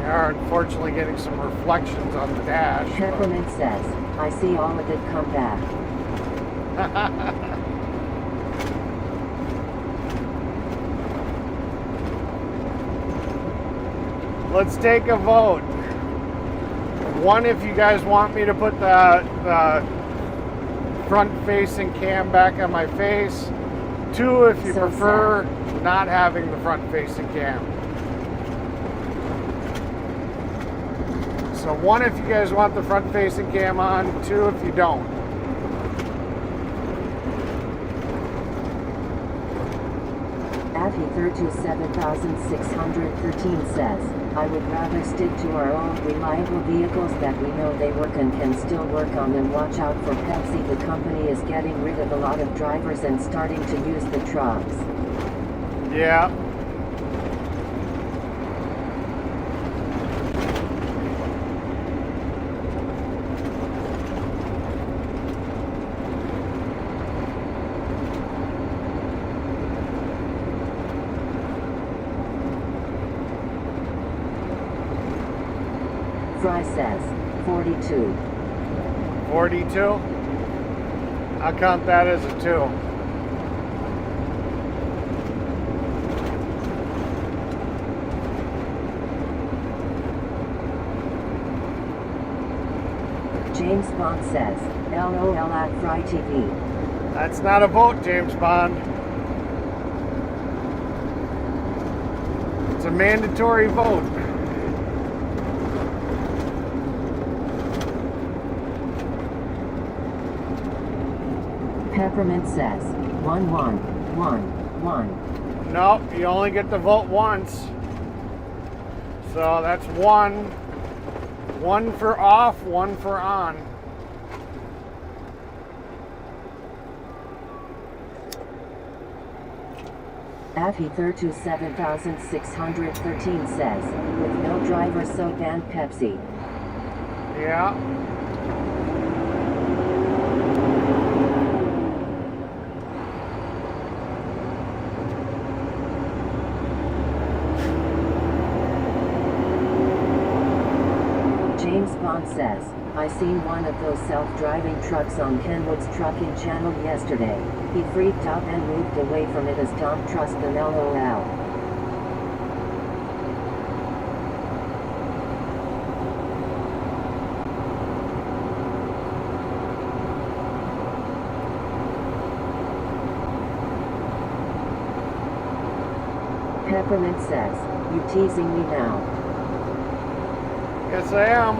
We are unfortunately getting some reflections on the dash. but-
Peppermint says, I see all of it come back.
Let's take a vote. One, if you guys want me to put the front-facing cam back on my face. Two, if you
So
prefer not having the front-facing cam. So one, if you guys want the front-facing cam on. Two, if you don't.
Affy327,613 says, I would rather stick to our own reliable vehicles that we know they work and can still work on than watch out for Pepsi. The company is getting rid of a lot of drivers and starting to use the trucks.
Yeah.
Fry says, 42.
42. I'll count that as a 2.
James Bond says, LOL at Fry TV.
That's not a vote, James Bond. It's a mandatory vote.
Peppermint says, 11111.
Nope, you only get to vote once. So that's one. One for off, one for on.
Afi32 7613 says, with no driver soap and Pepsi.
Yeah.
James Bond says, I seen one of those self-driving trucks on Kenwood's trucking channel yesterday. He freaked out and moved away from it as don't trust them LOL. Peppermint says, you teasing me now.
Yes, I am.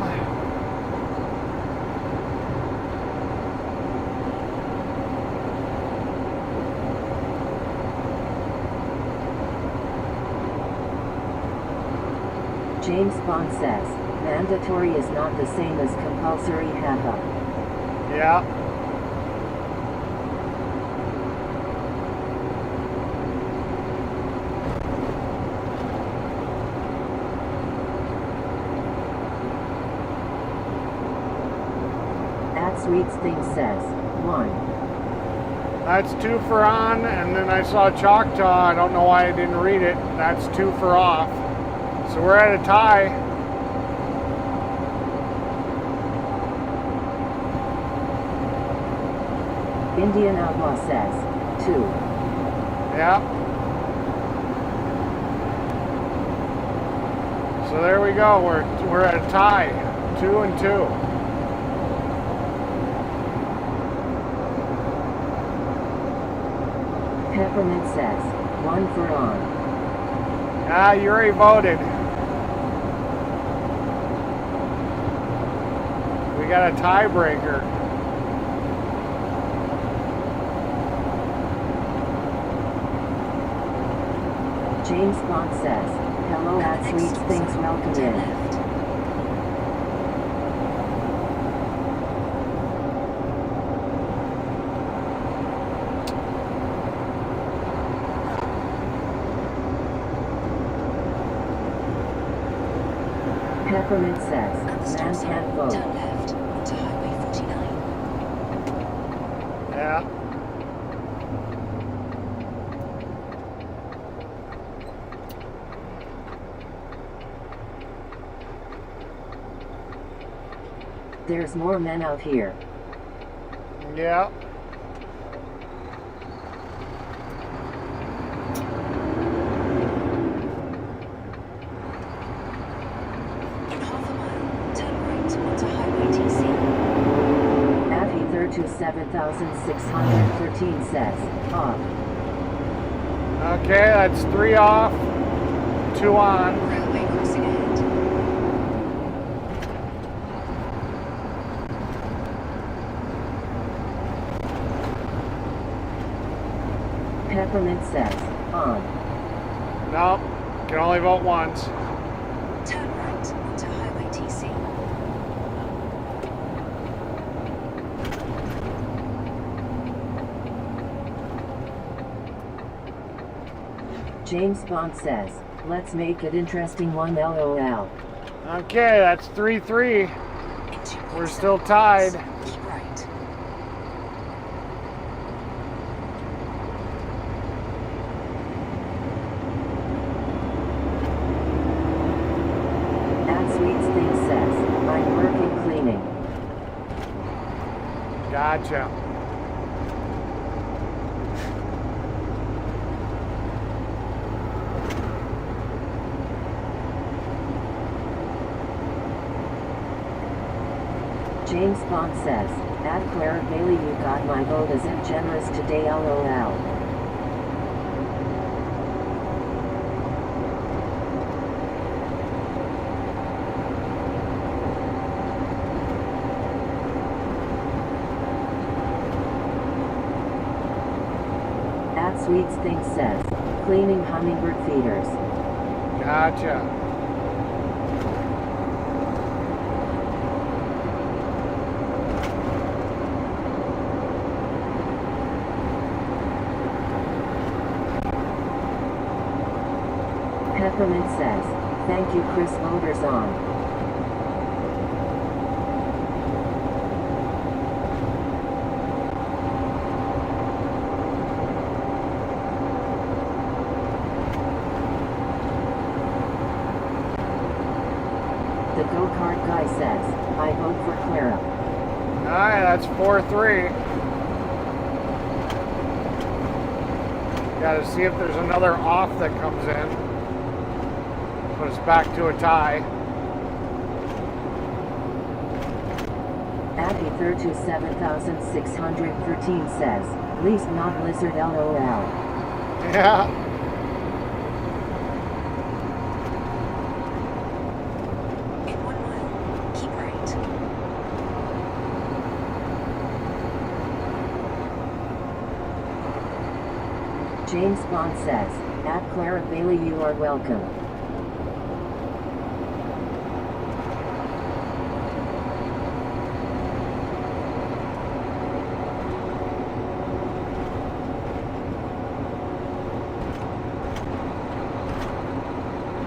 James Bond says, mandatory is not the same as compulsory, haha.
Yeah.
Sweets Thing says, 1.
That's 2 for on, and then I saw Choctaw. I don't know why I didn't read it. That's 2 for off. So we're at a tie.
Indian Outlaw says, 2.
Yeah. So there we go. We're at a tie. 2 and 2.
Peppermint says, 1 for on.
Ah, you already voted. We got a tiebreaker.
James Bond says, hello at Sweets Things, welcome in. Peppermint says, man can't vote.
Turn left onto Highway 49.
Yeah.
There's more men out here.
Yeah.
In half a mile, turn right onto Highway TC.
Afi32 7613 says, off.
Okay, that's 3 off, 2 on.
Railway crossing ahead.
Peppermint says, on.
Nope, can only vote once.
Turn right onto Highway TC.
James Bond says, let's make it interesting, 1 LOL.
Okay, that's 3-3.
In 2.7
We're still tied.
miles, keep right.
At Sweets Thing says, I'm working cleaning.
Gotcha.
James Bond says, at Claire Bailey, you got my vote, as if generous today, LOL. At Sweets Thing says, cleaning hummingbird feeders.
Gotcha.
Peppermint says, thank you Chris voters on. The go-kart guy says, I vote for Clara.
Alright, that's 4-3. Gotta see if there's another off that comes in. Put us back to a tie.
Abby third to 7,613 says, least not lizard LOL.
Yeah.
In 1 mile, keep right.
James Bond says, at Clara Bailey you are welcome.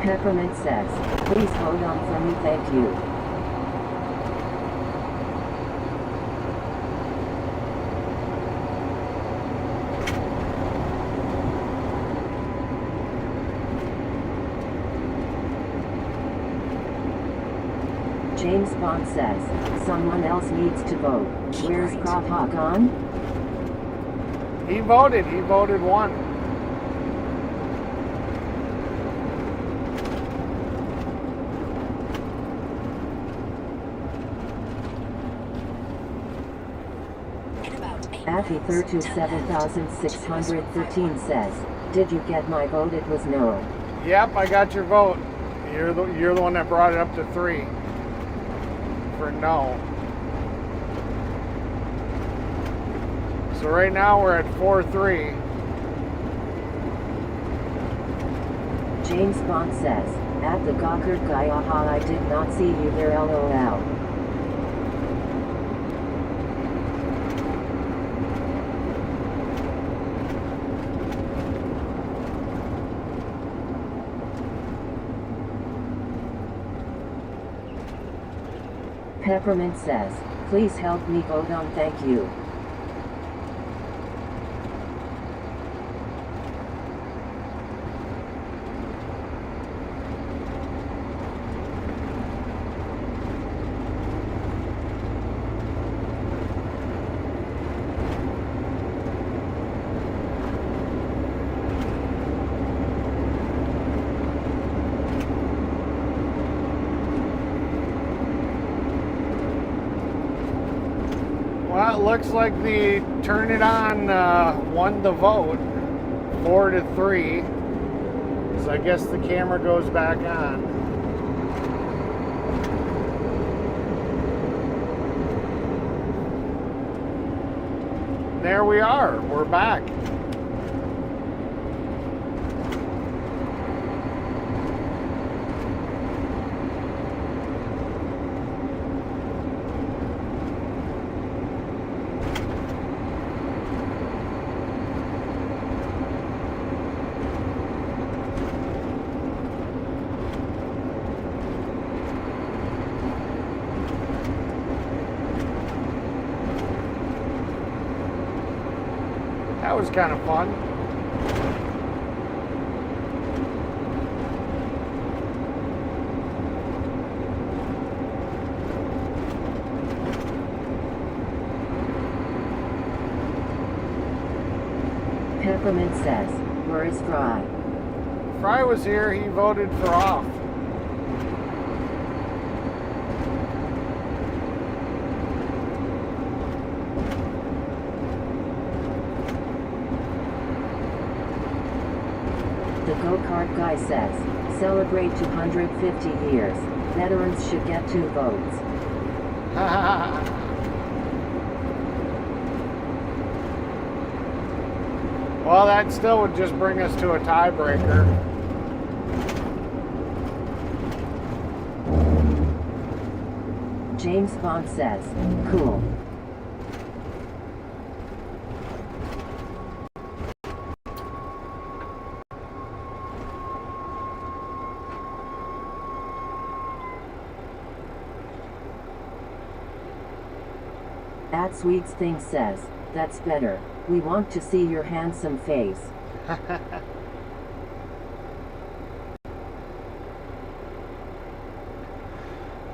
Peppermint says, please hold on for me thank you. James Bond says, someone else needs to vote. Where's Prop Hawk on?
He voted 1.
In about 8
Affy
miles,
third to
turn left.
7,613 says, did you get my vote? It was no.
Yep, I got your vote. You're the one that brought it up to 3 for no. So right now we're at 4-3.
James Bond says, at the Gawkert guy aha I did not see you there LOL. Peppermint says, please help me vote on thank you.
Well, it looks like the Turn It On won the vote, 4-3. So I guess the camera goes back on. There we are. We're back. That was kind of fun.
Peppermint says, where is Fry?
Fry was here, he voted for off.
The go-kart guy says, celebrate 250 years. Veterans should get 2 votes.
Well, that still would just bring us to a tiebreaker.
James Bond says, cool. At Sweets Thing says, that's better. We want to see your handsome face.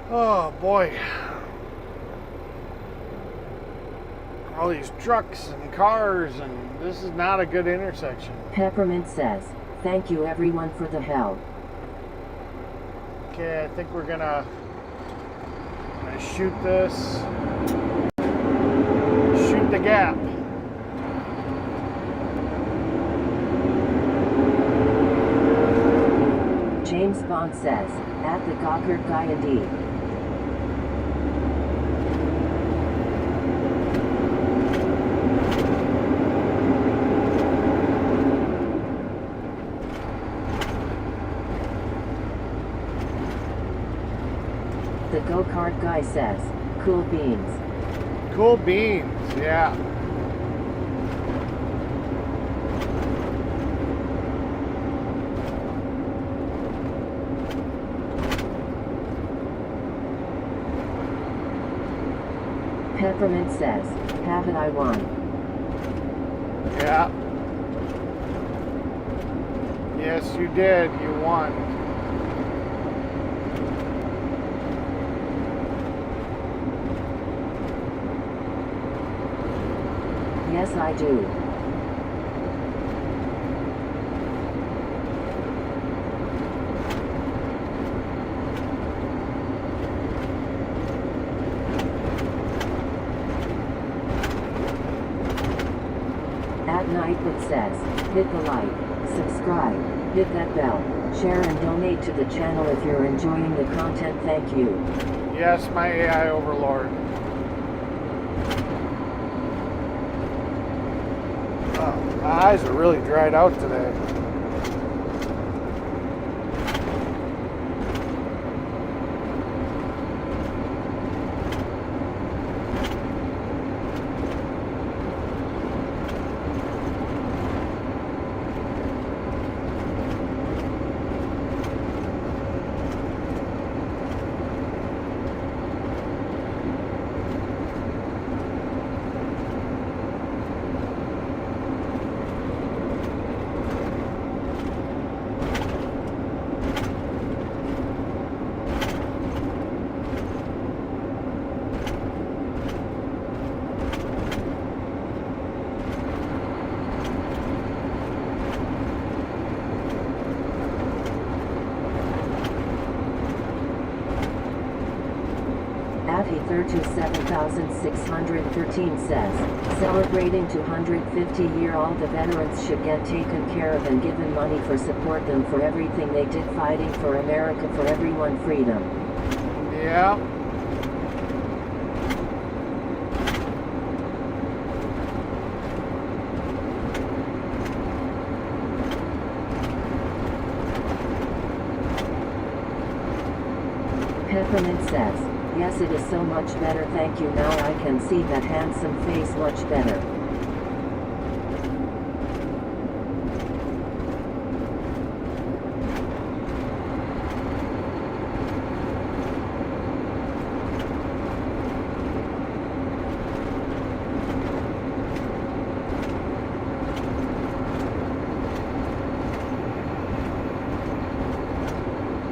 Oh boy. All these trucks and cars, and this is not a good intersection.
Peppermint says, thank you everyone for the help.
Okay, I think we're gonna shoot this. Shoot the gap.
James Bond says, at the Gawker guy indeed. The go-kart guy says, cool beans.
Cool beans, yeah.
Peppermint says, haven't I won?
Yeah. Yes, you did. You won.
Yes, I do. At night it says, hit the like, subscribe, hit that bell, share and donate to the channel if you're enjoying the content. Thank you.
Yes, my AI overlord. Oh, my eyes are really dried out today.
To 7,613 says, celebrating 250 year all the veterans should get taken care of and given money for support them for everything they did fighting for America, for everyone, freedom.
Yeah.
Peppermint says, yes, it is so much better. Thank you. Now I can see that handsome face much better.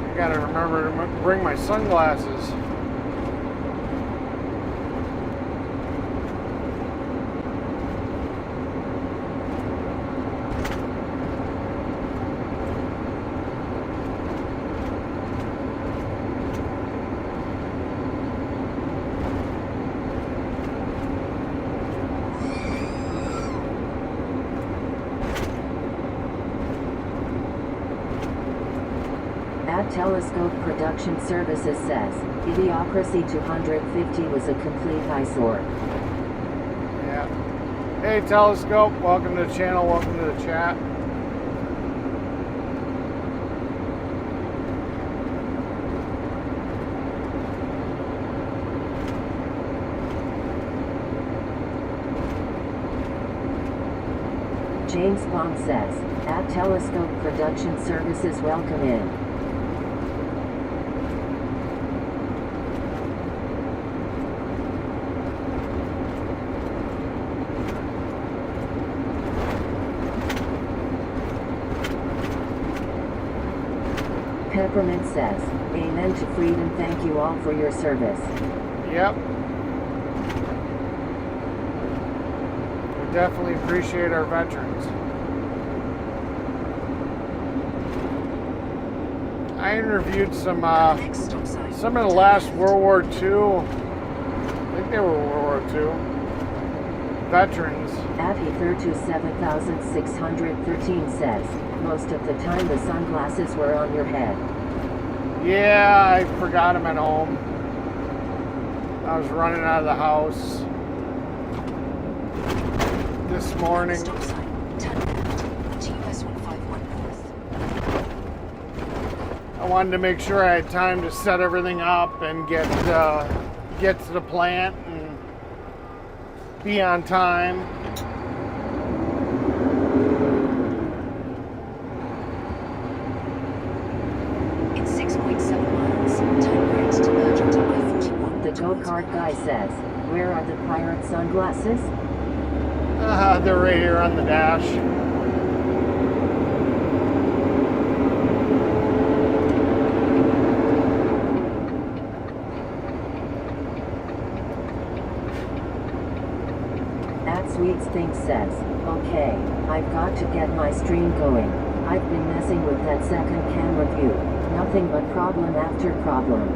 I gotta remember to bring my sunglasses.
Telescope Production Services says, Idiocracy 250 was a complete eyesore.
Yeah. Hey Telescope, welcome to the channel, welcome to the chat.
James Bond says, at Telescope Production Services, welcome in. Peppermint says, amen to freedom, thank you all for your service.
Yep. We definitely appreciate our veterans. I interviewed some
Next stop sign.
of the last World War II, I think they were World War II, veterans.
Abby327613 says, most of the time the sunglasses were on your head.
Yeah, I forgot them at home. I was running out of the house this morning.
Stop sign. Turn left. To US 151 North.
I wanted to make sure I had time to set everything up and get to the plant and be on time.
In 6.7 miles, turn right to merge onto I-41.
The go-kart guy says, where are the pirate sunglasses?
They're right here on the dash.
Sweets Think says, okay, I've got to get my stream going. I've been messing with that second camera view. Nothing but problem after problem.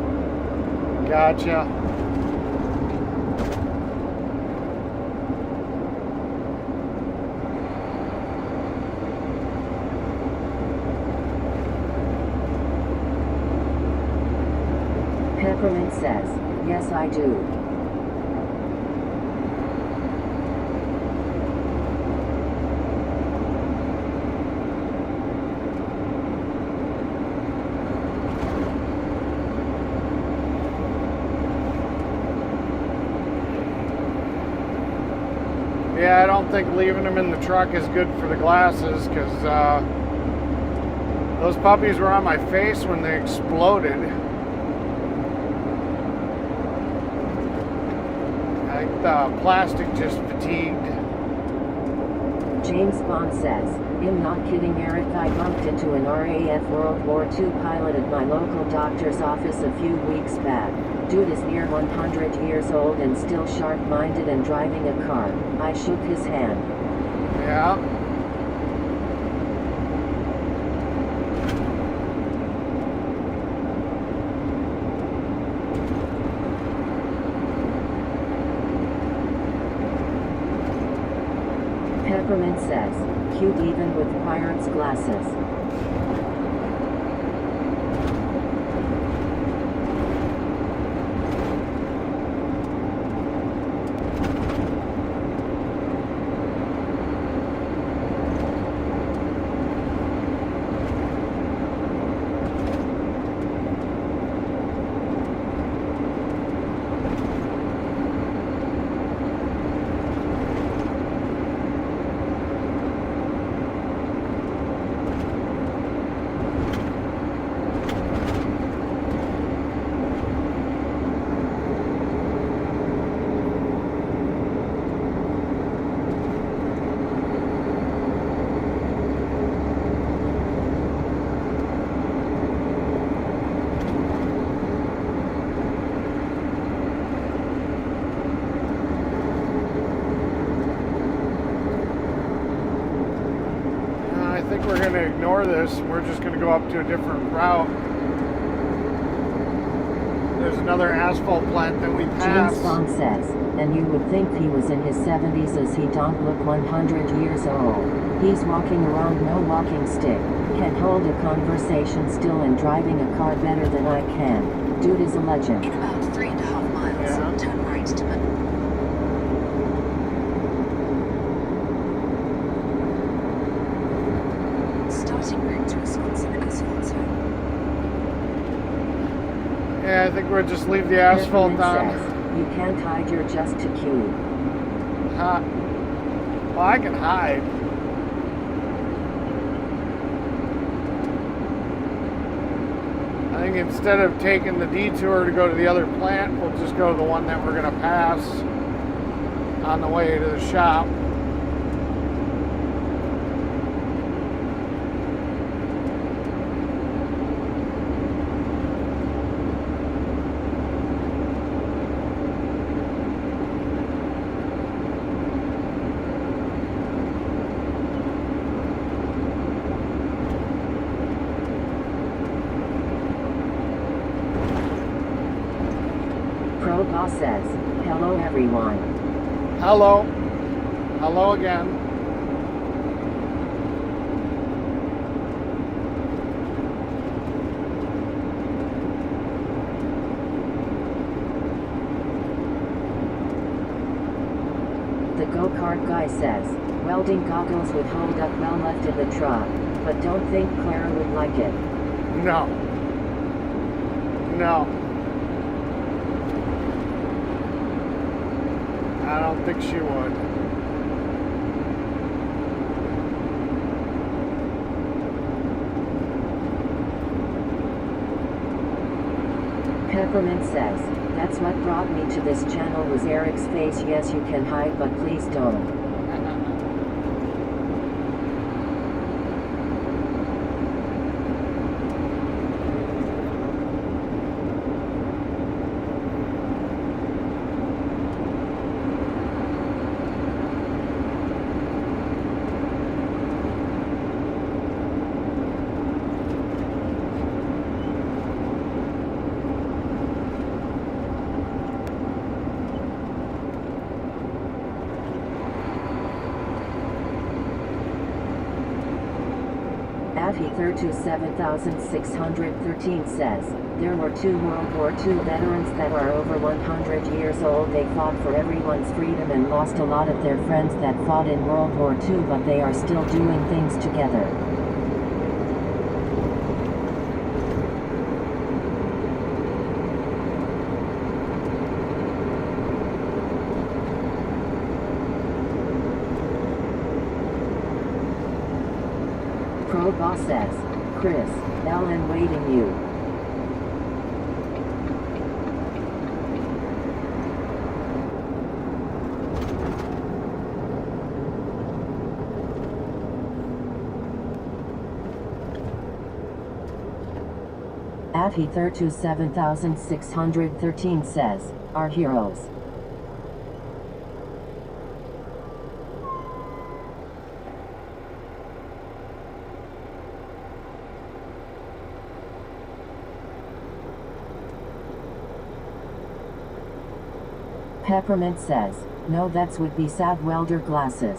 Gotcha.
Peppermint says, yes I do.
Yeah, I don't think leaving them in the truck is good for the glasses because those puppies were on my face when they exploded. I think the plastic just fatigued.
James Bond says, I'm not kidding Eric, I bumped into an RAF World War II pilot at my local doctor's office a few weeks back. Dude is near 100 years old and still sharp-minded and driving a car. I shook his hand.
Yeah.
Peppermint says, cute even with pirate's glasses. I think we're going to ignore this and we're just going to go up to a different route. There's another asphalt plant that we passed. James Bond says, and you would think he was in his 70s as he don't look 100 years old. He's walking around no walking stick, can hold a conversation still and driving a car better than I can. Dude is a legend.
In about 3.5 miles, turn right to starting route to Wisconsin asphalt zone.
Yeah, I think we'll just leave the asphalt
Peppermint
on.
says, you can't hide, you're just too cute.
Well, I can hide. I think instead of taking the detour to go to the other plant, we'll just go to the one that we're going to pass on the way to the shop.
Boss says, hello everyone.
Hello. Hello again.
The go-kart guy says, welding goggles would hold up well left in the truck, but don't think Clara would like it.
No. No. I don't think she would.
Peppermint says, that's what brought me to this channel was Eric's face. Yes, you can hide, but please don't. Heather 7613 says, there were 2 World War II veterans that are over 100 years old. They fought for everyone's freedom and lost a lot of their friends that fought in World War II, but they are still doing things together. Pro Boss says, Chris, Ellen waiting you. Heather 7613 says, our heroes. Peppermint says, no, that would be sad. Welder glasses.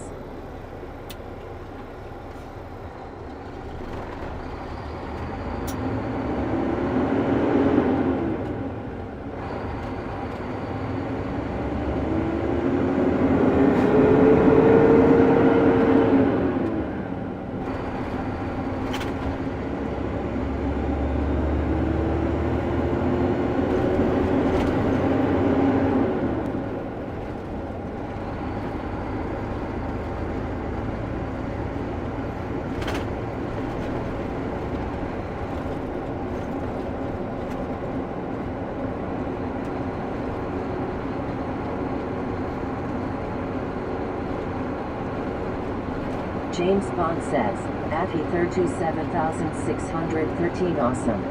James Bond says, Heather 7613 awesome.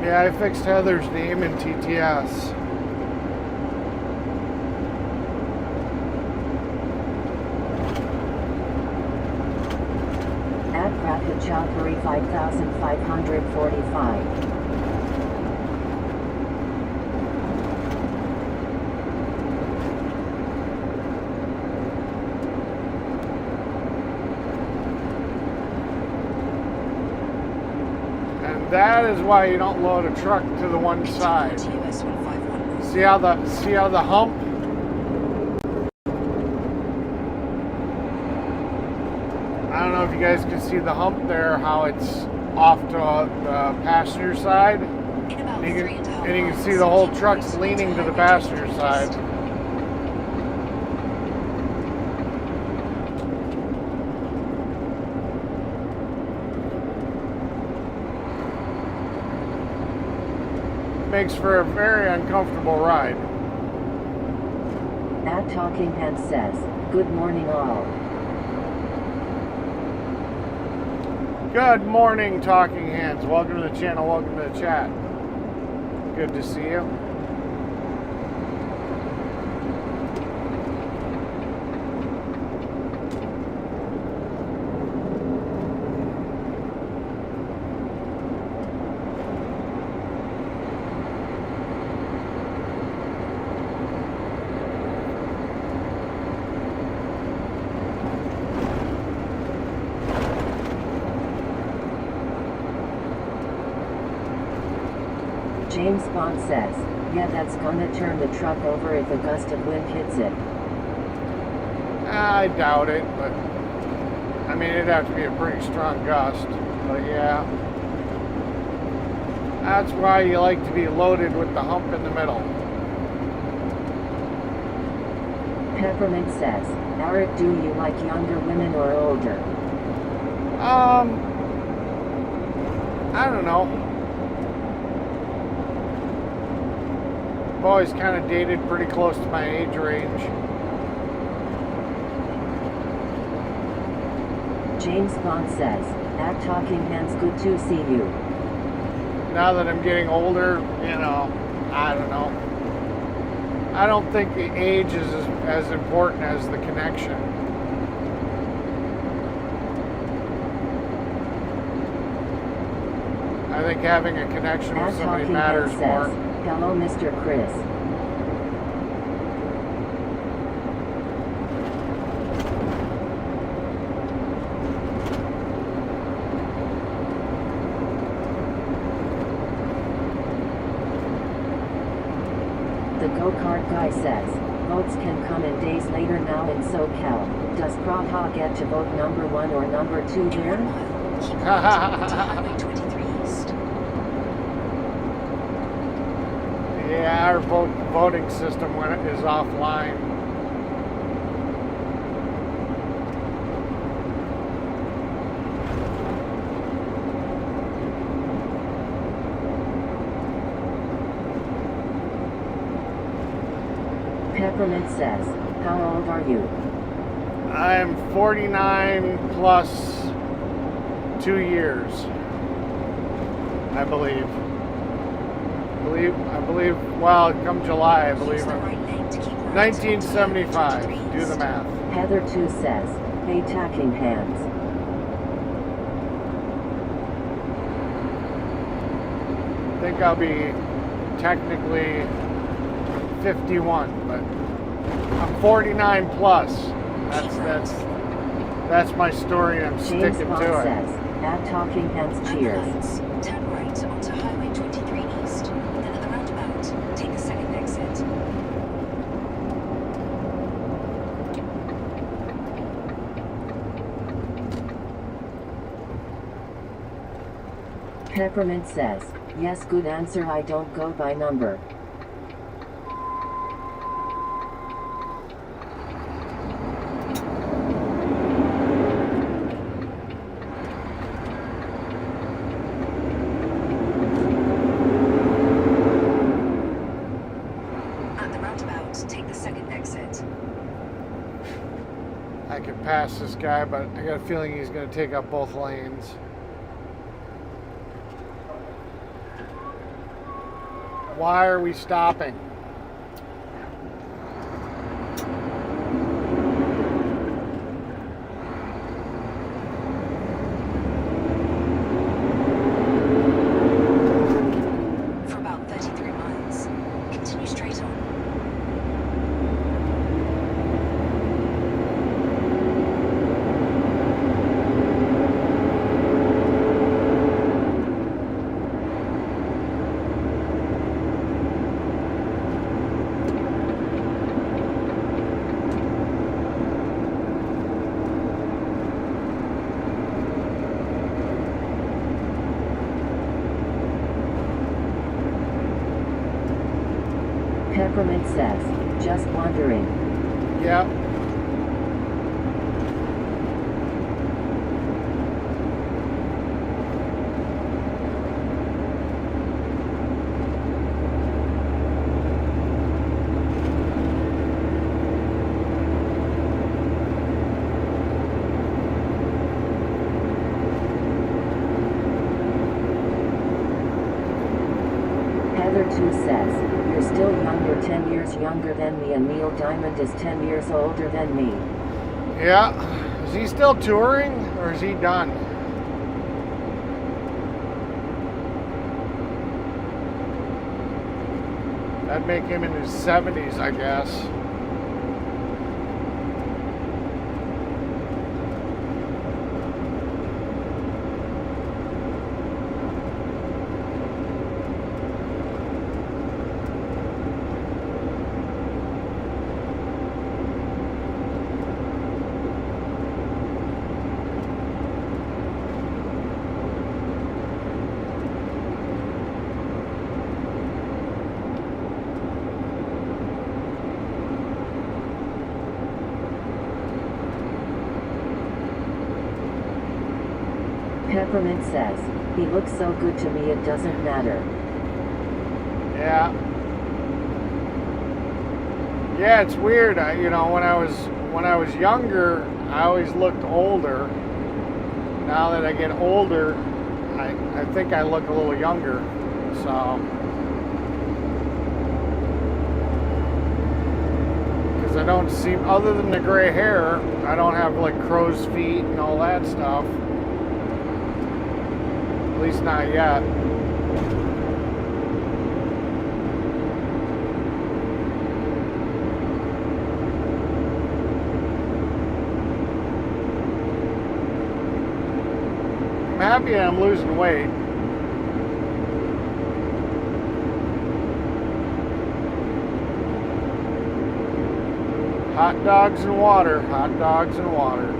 Yeah, I fixed Heather's name in TTS.
Chowdhury 5545.
That is why you don't load a truck to the one side. See how the hump? I don't know if you guys can see the hump there, how it's off to the passenger side. And you can see the whole truck's leaning to the passenger side. Makes for a very uncomfortable ride.
Talking Hands says, good morning all.
Good morning, Talking Hands. Welcome to the channel, welcome to the chat. Good to see you.
James Bond says, yeah, that's gonna turn the truck over if a gust of wind hits it.
I doubt it, but I mean, it'd have to be a pretty strong gust. But yeah, that's why you like to be loaded with the hump in the middle.
Peppermint says, Eric, do you like younger women or older?
I don't know. I've always kind of dated pretty close to my age range.
James Bond says, at Talking Hands, good to see you.
Now that I'm getting older, you know, I don't know. I don't think the age is as important as the connection. I think having a connection with
At
somebody
Talking
matters
Hands
more.
says, hello, Mr. Chris. The go-kart guy says, votes can come in days later now in SoCal. Does Praha get to vote number 1 or number 2
In
there?
1 mile, keep right to Highway 23 East.
Yeah, our voting system when it is offline.
Peppermint says, how old are you?
I'm 49 plus 2 years, I believe. I believe, well, come July, I believe
Use the
I'm
right lane to keep right onto
1975.
Highway 23
Do the
East.
math.
Heather too says, hey, Talking Hands.
I think I'll be technically 51, but I'm 49 plus. That's my story. I'm
James
sticking
Bond
to it.
says, at Talking Hands,
At the
cheers.
lights, turn right onto Highway 23 East. Then at the roundabout, take the second exit.
Peppermint says, yes, good answer, I don't go by number.
At the roundabout, take the second exit.
I can pass this guy, but I got a feeling he's going to take up both lanes. Why are we stopping?
For about 33 miles. Continue straight on.
Peppermint says, just wondering.
Yep.
Heather too says, you're still younger, 10 years younger than me, and Neil Diamond is 10 years older than me.
Yeah. Is he still touring or is he done? That'd make him in his 70s, I guess.
Peppermint says, he looks so good to me it doesn't matter.
Yeah. Yeah, it's weird. You know, when I was younger, I always looked older. Now that I get older, I think I look a little younger. So, because I don't seem, other than the gray hair, I don't have like crow's feet and all that stuff. At least not yet. I'm happy I'm losing weight. Hot dogs and water, hot dogs and water.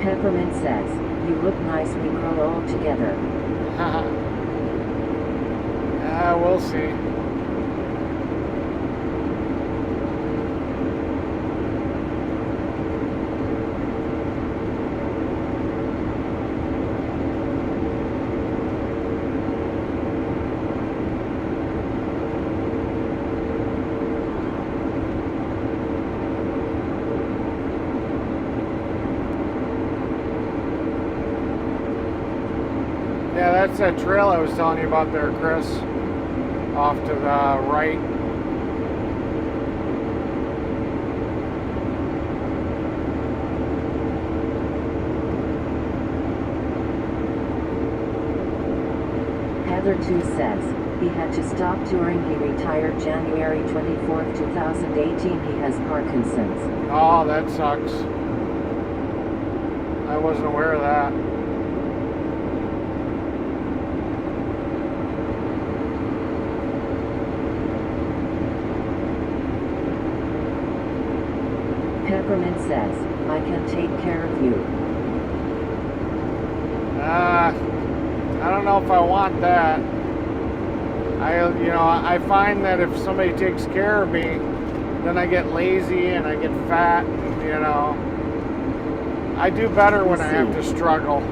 Peppermint says, you look nice, we grow old together.
We'll see. Yeah, that's that trail I was telling you about there, Chris. Off to the right.
Heather 2 says, he had to stop touring. He retired January 24th, 2018. He has Parkinson's.
Oh, that sucks. I wasn't aware of that.
Peppermint says, I can take care of you.
I don't know if I want that. I find that if somebody takes care of me, then I get lazy and I get fat, I do better when I have to struggle.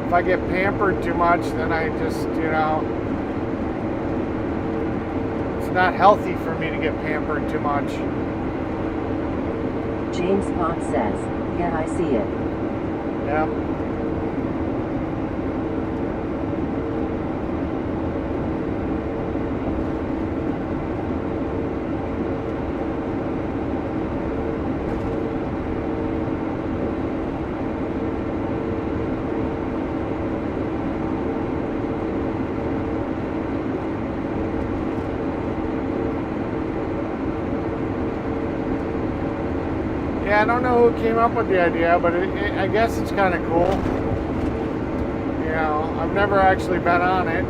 If I get pampered too much, then I just, it's not healthy for me to get pampered too much.
James Bond says, yeah, I see it.
Yeah. Yeah, I don't know who came up with the idea, but I guess it's kind of cool. I've never actually been on it.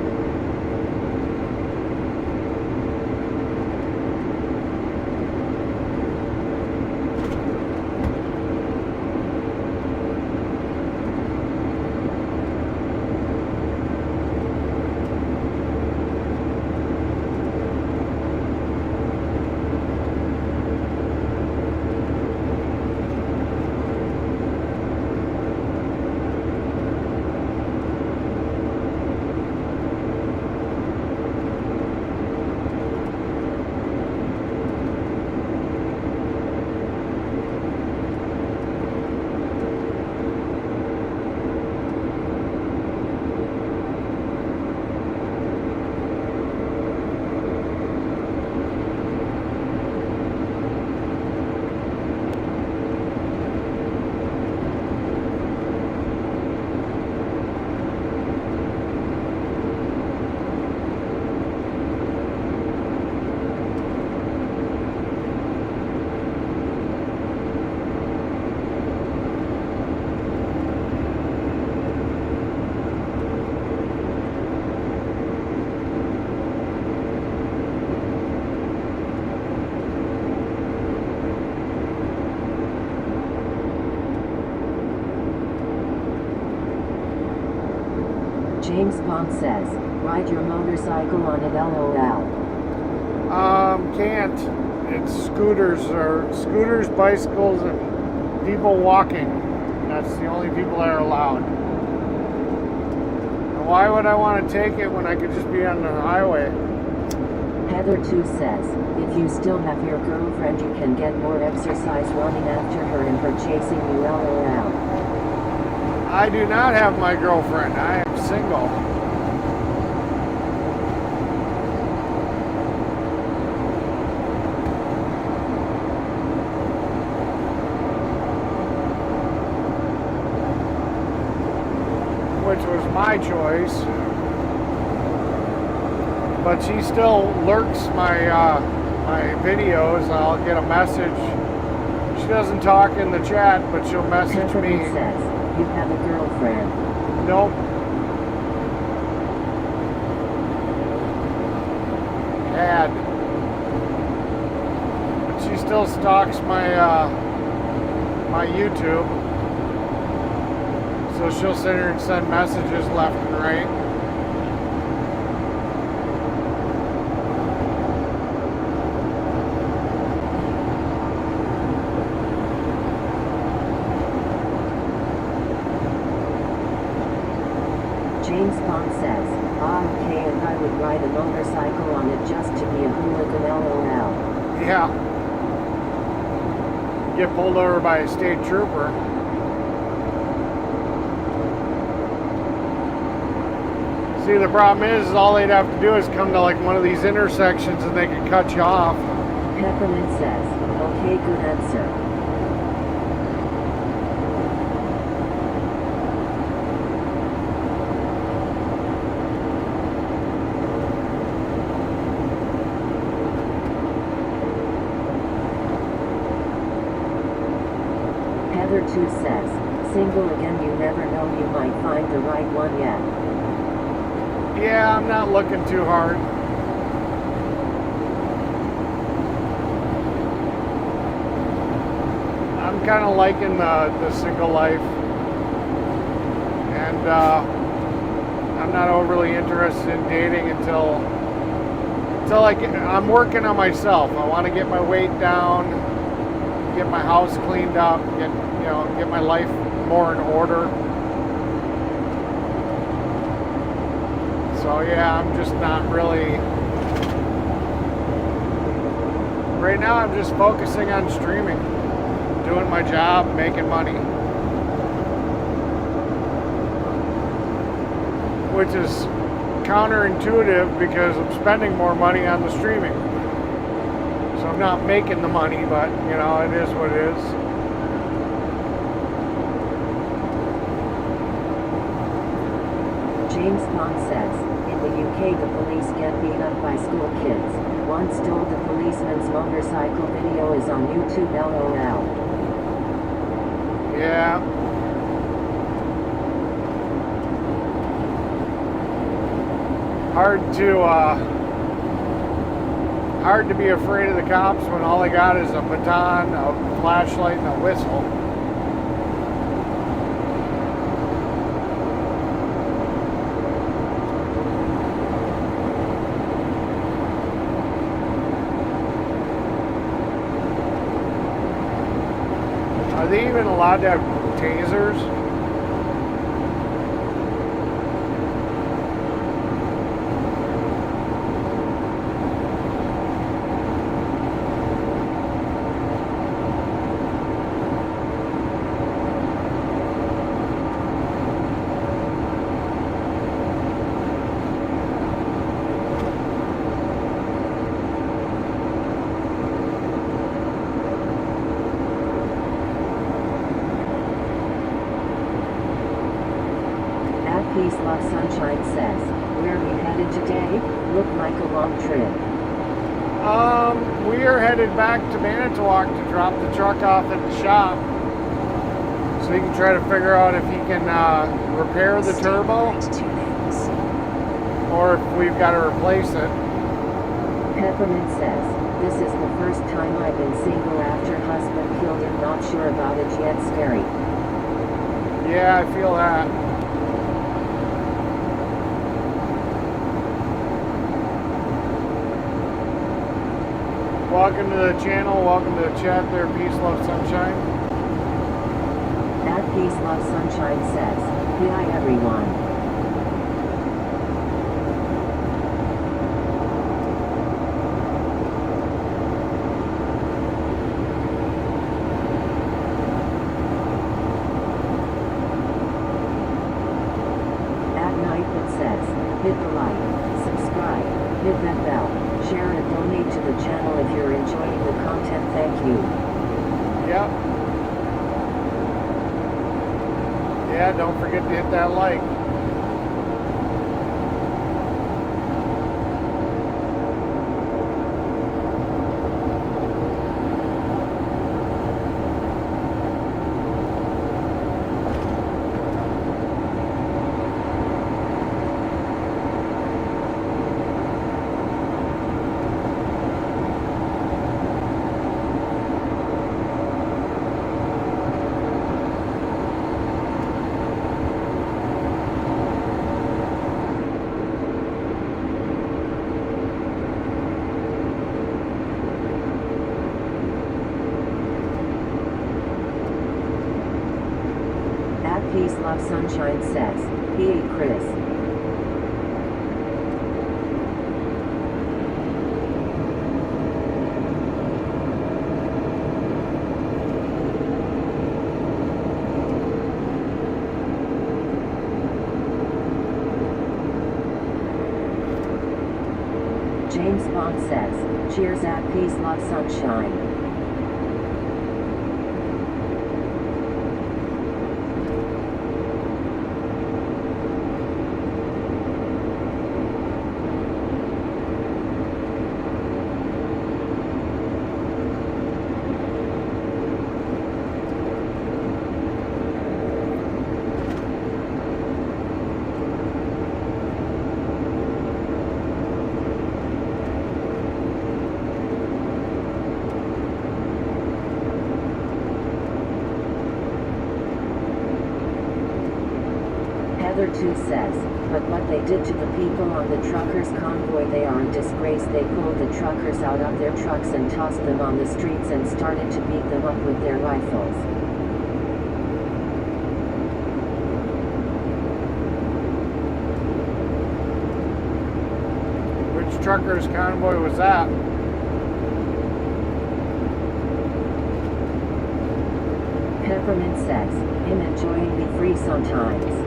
James Bond says, ride your motorcycle on it LOL.
Can't. It's scooters, bicycles, and people walking. That's the only people that are allowed. And why would I want to take it when I could just be on the highway?
Heather 2 says, if you still have your girlfriend you can get more exercise running after her and her chasing you LOL.
I do not have my girlfriend. I am single. Which was my choice. But she still lurks my videos. I'll get a message. She doesn't talk in the chat, but she'll message
Peppermint
me.
says, you have a girlfriend.
Nope. Had. But she still stalks my YouTube. So she'll sit here and send messages left and right.
James Bond says, okay, and I would ride a motorcycle on it just to be a hooligan LOL.
Yeah. Get pulled over by a state trooper. See, the problem is all they'd have to do is come to like one of these intersections and they could cut you off.
Peppermint says, okay, good answer. Heather 2 says, single again, you never know, you might find the right one yet.
Yeah, I'm not looking too hard. I'm kind of liking the single life. And I'm not overly interested in dating until I'm working on myself. I want to get my weight down, get my house cleaned up, get my life more in order. So yeah, I'm just not really. Right now, I'm just focusing on streaming, doing my job, making money, which is counterintuitive because I'm spending more money on the streaming. So I'm not making the money, but it is what it is.
James Bond says, in the UK the police get beat up by school kids. Once told the policeman's motorcycle video is on YouTube LOL.
Yeah. Hard to be afraid of the cops when all they got is a baton, a flashlight, and a whistle. Are they even allowed to have tasers?
Peace Love Sunshine says, where we headed today? Look like a long trip.
We are headed back to Manitowoc to drop the truck off at the shop. So he can try to figure out if he can repair the turbo or if we've got to replace it.
Peppermint says, this is the first time I've been single after husband killed and not sure about it yet. Scary.
Yeah, I feel that. welcome to the channel. Welcome to the chat there. Peace, love, sunshine.
At Peace Love Sunshine says, hi everyone. At Night that says, hit the like, subscribe, hit that bell, share and donate to the channel if you're enjoying the content. Thank you.
Yep. Yeah, don't forget to hit that like.
At Peace Love Sunshine says, hey Chris. James Bond says, cheers at Peace Love Sunshine. Heather 2 says, but what they did to the people on the truckers convoy, they are a disgrace. They pulled the truckers out of their trucks and tossed them on the streets and started to beat them up with their rifles.
Which truckers convoy was that?
Peppermint says, I'm enjoying the free sometimes.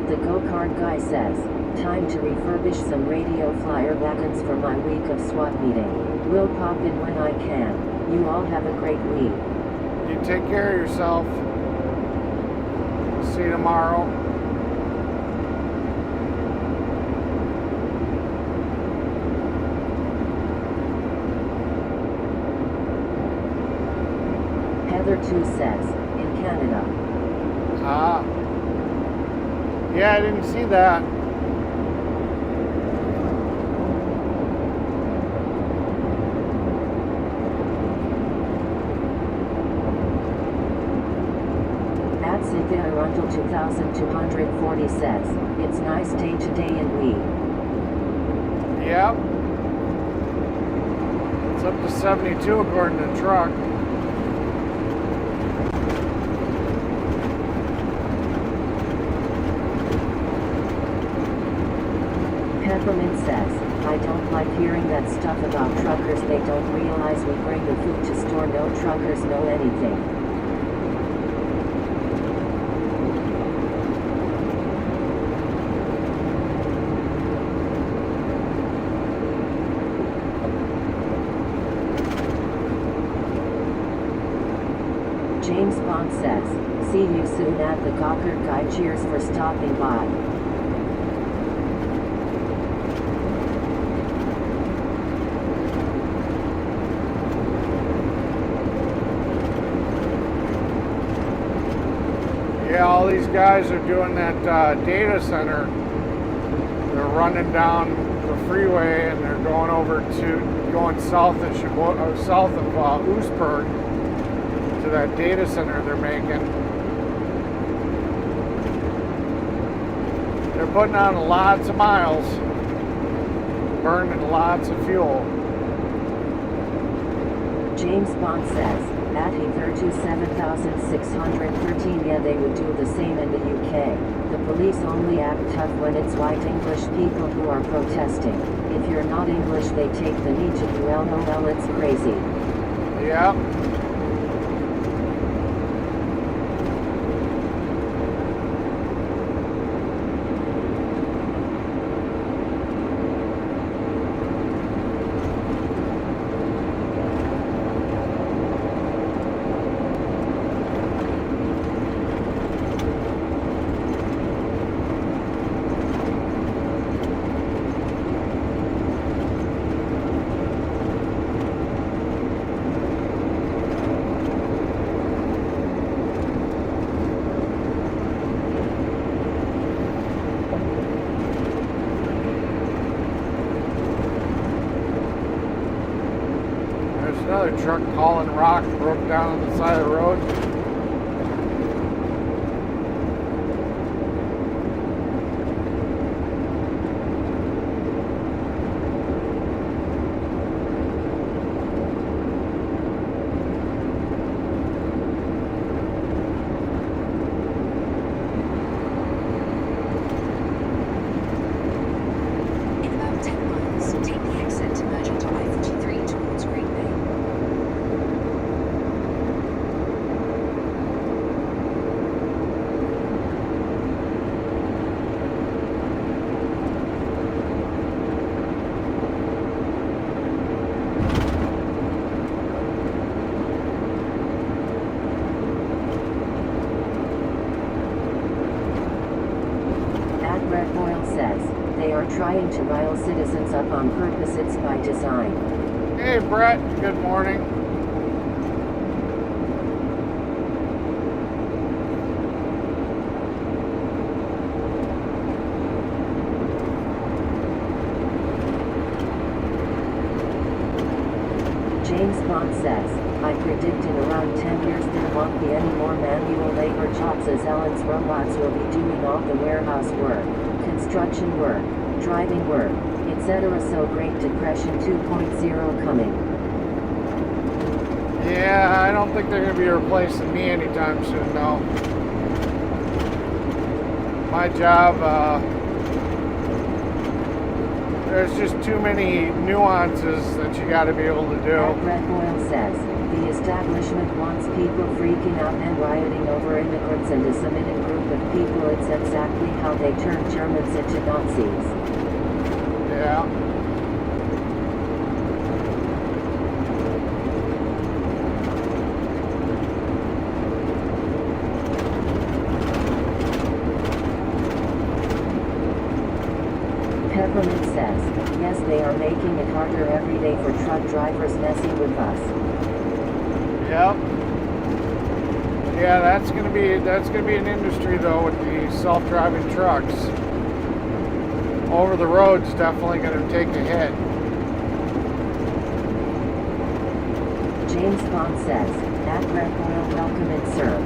The go-kart guy says, time to refurbish some radio flyer wagons for my week of SWAT meeting. Will pop in when I can. You all have a great week.
You take care of yourself. See you tomorrow.
Heather 2 says, in Canada.
Ah. Yeah, I didn't see that.
At Cynthia Arundel 2240 says, it's nice day today and we.
Yep. It's up to 72 according to the truck.
Peppermint says, I don't like hearing that stuff about truckers. They don't realize we bring the food to store. No truckers know anything. Bond says, see you soon at the Gawker Guy. Cheers for stopping by.
Yeah, all these guys are doing that data center. They're running down the freeway and they're going south of Oostburg to that data center they're making. They're putting on lots of miles, burning lots of fuel.
James Bond says, at Heather to 7,613. Yeah, they would do the same in the UK. The police only act tough when it's white English people who are protesting. If you're not English, they take the knee to you. LOL, it's crazy.
Yeah. Another truck hauling rock broke down on the side of the road.
In about 10 miles, take the exit to merge onto I-43 towards Green Bay.
At Red Oil says, they are trying to rile citizens up on purpose. It's by design.
Hey Brett, good morning.
James Bond says, I predict in around 10 years there won't be any more manual labor jobs as Ellen's robots will be doing all the warehouse work, construction work, driving work, etc. So Great Depression 2.0 coming.
Yeah, I don't think they're going to be replacing me anytime soon, no. My job, there's just too many nuances that you got to be able to do.
At Red Oil says, the establishment wants people freaking out and rioting over immigrants and a Semitic group of people. It's exactly how they turned Germans into Nazis.
Yeah.
Peppermint says, yes, they are making it harder every day for truck drivers messing with us.
Yep. Yeah, that's gonna be an industry though with the self-driving trucks. Over the road's definitely gonna take a hit.
James Bond says, at Red Oil, welcome and serve.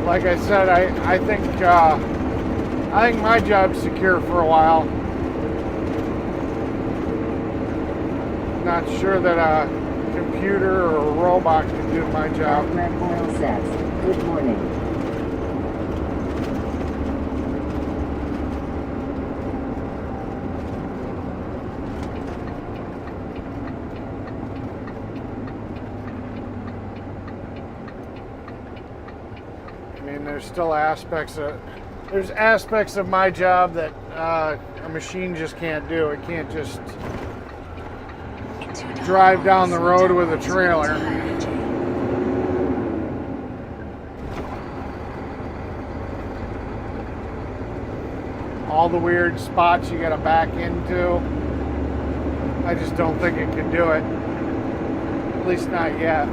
Like I said, I think my job's secure for a while. Not sure that a computer or a robot can do my job.
At Red Oil says, good morning.
I mean, there's still aspects of my job that a machine just can't do. It can't just drive down the road with a trailer. all the weird spots you gotta back into. I just don't think it can do it. At least not yet.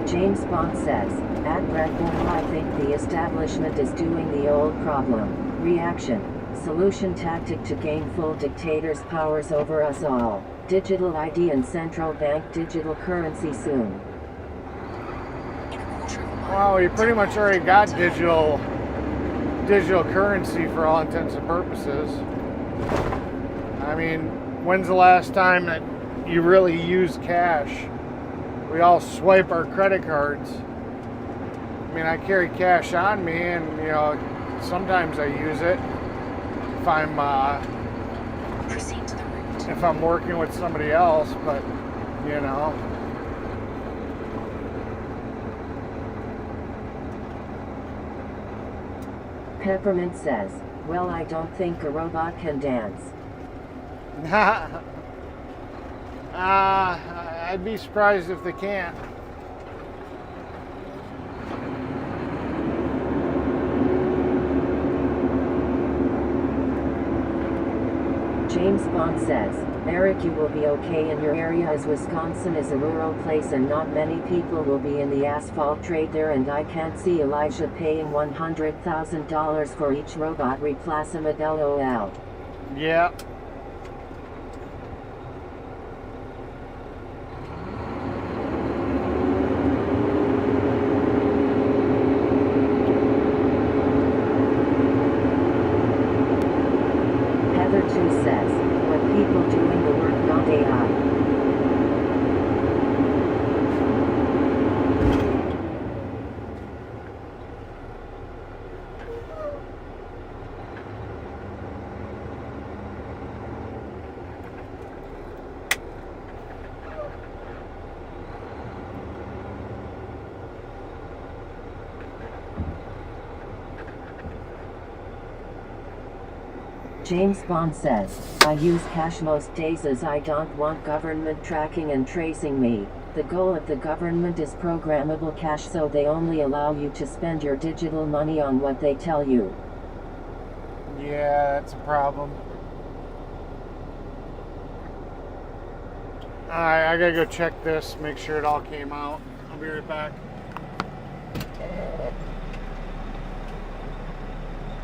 James Bond says, at Red Bull, I think the establishment is doing the old problem. Reaction. Solution tactic to gain full dictators' powers over us all. Digital ID and central bank digital currency soon.
In a quarter of a mile.
Well, you pretty much already got digital currency for all intents and purposes. I mean, when's the last time that you really used cash? We all swipe our credit cards. I mean, I carry cash on me, and sometimes I use it if I'm
Proceed to the route.
if I'm working with somebody else, but
Peppermint says, well, I don't think a robot can dance.
I'd be surprised if they can't.
James Bond says, Eric, you will be okay in your area as Wisconsin is a rural place and not many people will be in the asphalt trade there, and I can't see Elijah paying $100,000 for each robot replacement, LOL.
Yeah.
Heather too says, what people doing the work, not AI. James Bond says, I use cash most days as I don't want government tracking and tracing me. The goal of the government is programmable cash, so they only allow you to spend your digital money on what they tell you.
Yeah, that's a problem. Alright, I gotta go check this, make sure it all came out. I'll be right back.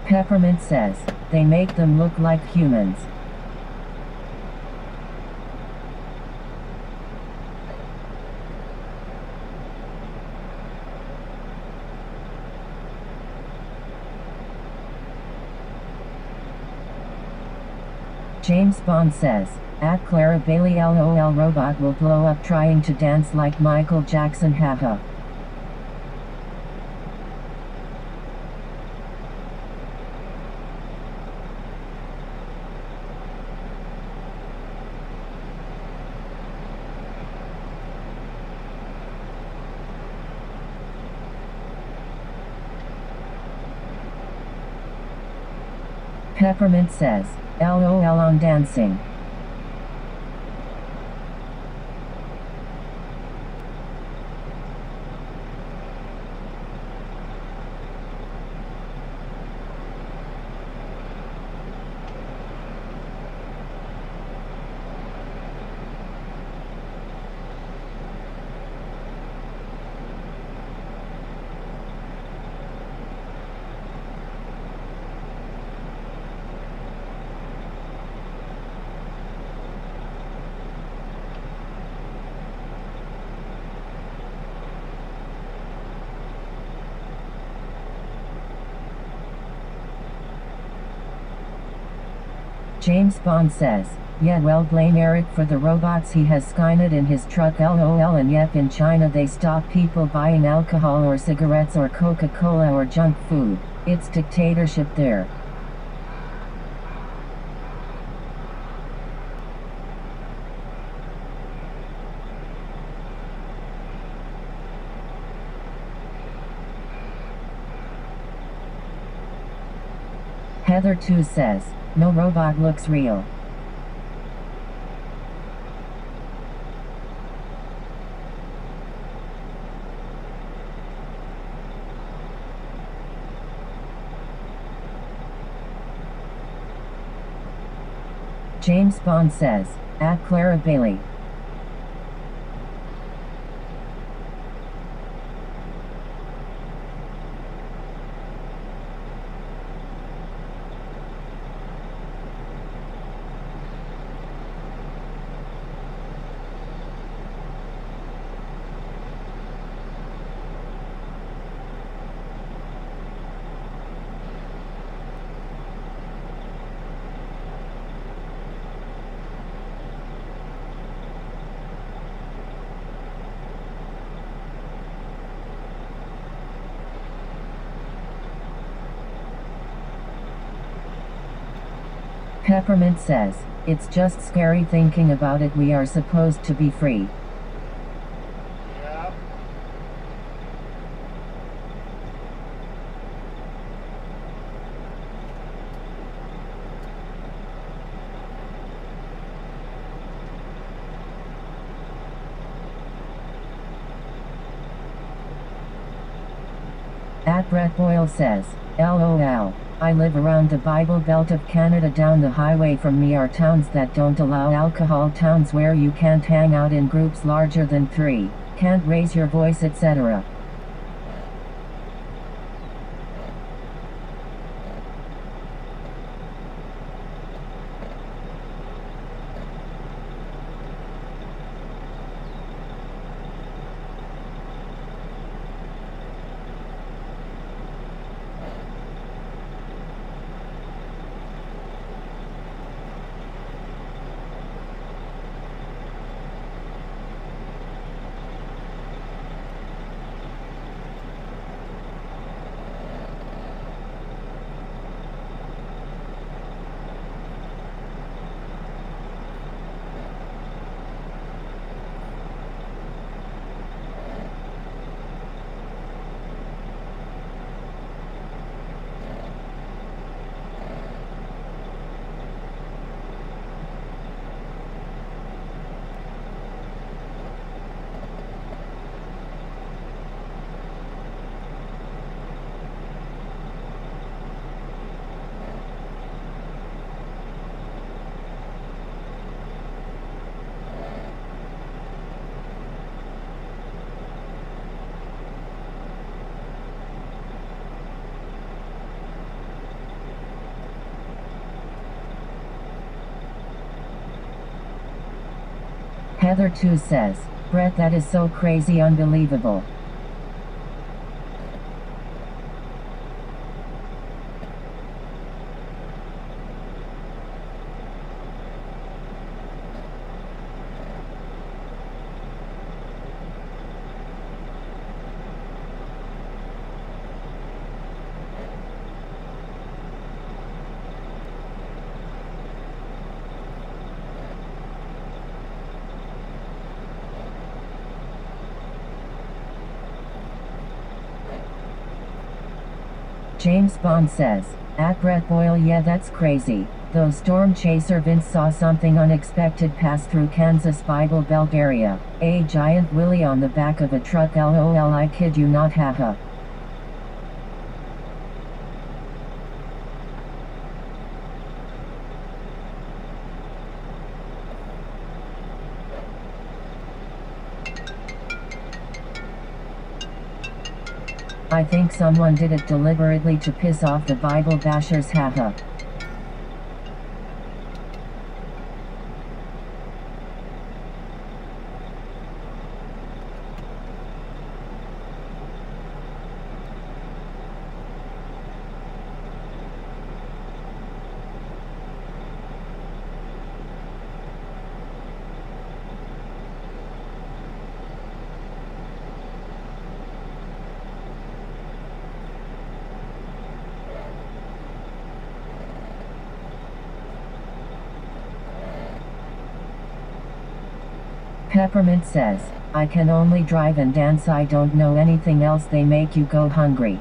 Peppermint says, they make them look like humans. James Bond says, at Clara Bailey, LOL, robot will blow up trying to dance like Michael Jackson, haha. Peppermint says, LOL on dancing. James Bond says, yeah, well, blame Eric for the robots, he has Skynet in his truck, LOL, and yep, in China they stop people buying alcohol or cigarettes or Coca-Cola or junk food. It's dictatorship there. Heather too says, no robot looks real. James Bond says, at Clara Bailey. Peppermint says, it's just scary thinking about it. We are supposed to be free.
Yeah.
At Brett Boyle says, LOL. I live around the Bible Belt of Canada. Down the highway from me are towns that don't allow alcohol, towns where you can't hang out in groups larger than 3, can't raise your voice, etc. Heather 2 says, Brett, that is so crazy, unbelievable. James Bond says, at Brett Boyle, yeah, that's crazy. Those storm chaser Vince saw something unexpected pass through Kansas Bible Belt area. A giant willy on the back of a truck, lol, I kid you not, haha. I think someone did it deliberately to piss off the Bible bashers, haha. Peppermint says, I can only drive and dance, I don't know anything else, they make you go hungry.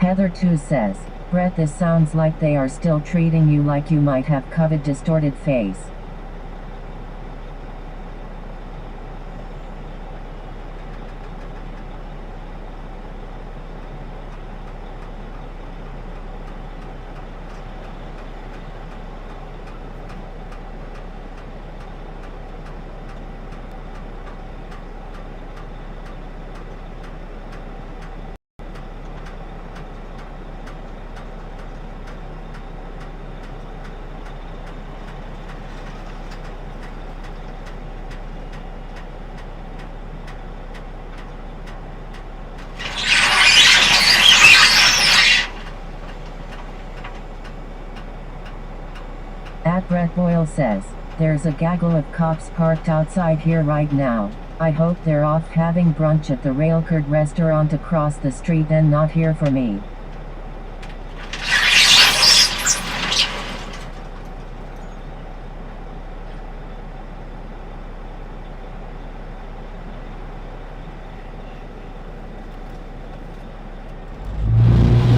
Heather 2 says, Brett, this sounds like they are still treating you like you might have COVID distorted face. At Brett Boyle says, there's a gaggle of cops parked outside here right now. I hope they're off having brunch at the Railcurd restaurant across the street and not here for me.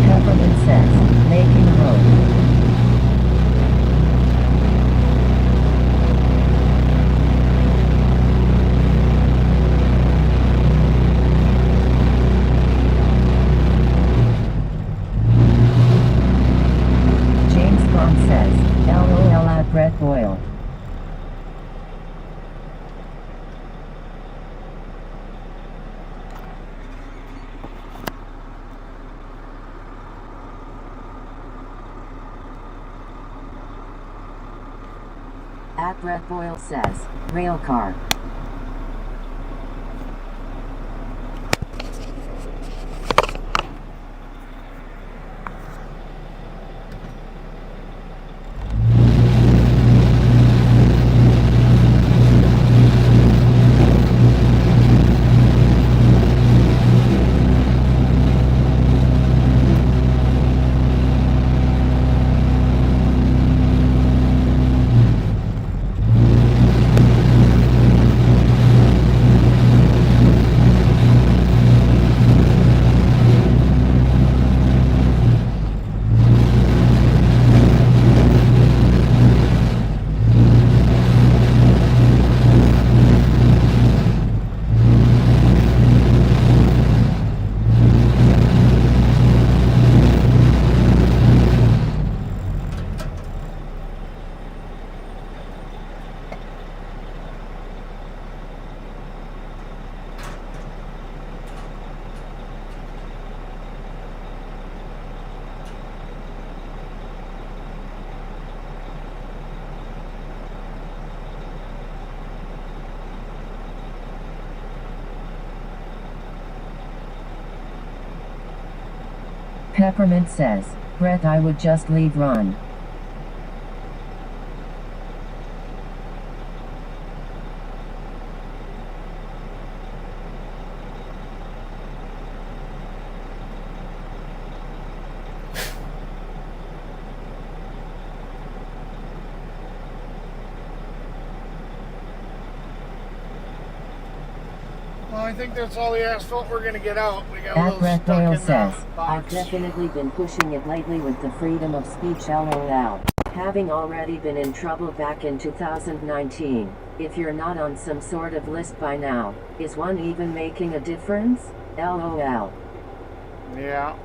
Peppermint says, making road. Says, LOL at Brett Boyle. At Brett Boyle says, railcar. Peppermint says, Brett, I would just leave run.
Well, I think that's all the asphalt we're gonna get out. We got a
At
little
Brett
stuck
Boyle
in
says,
the
I've
box.
definitely been pushing it lately with the freedom of speech LOL. Having already been in trouble back in 2019, if you're not on some sort of list by now, is one even making a difference? LOL.
Yeah.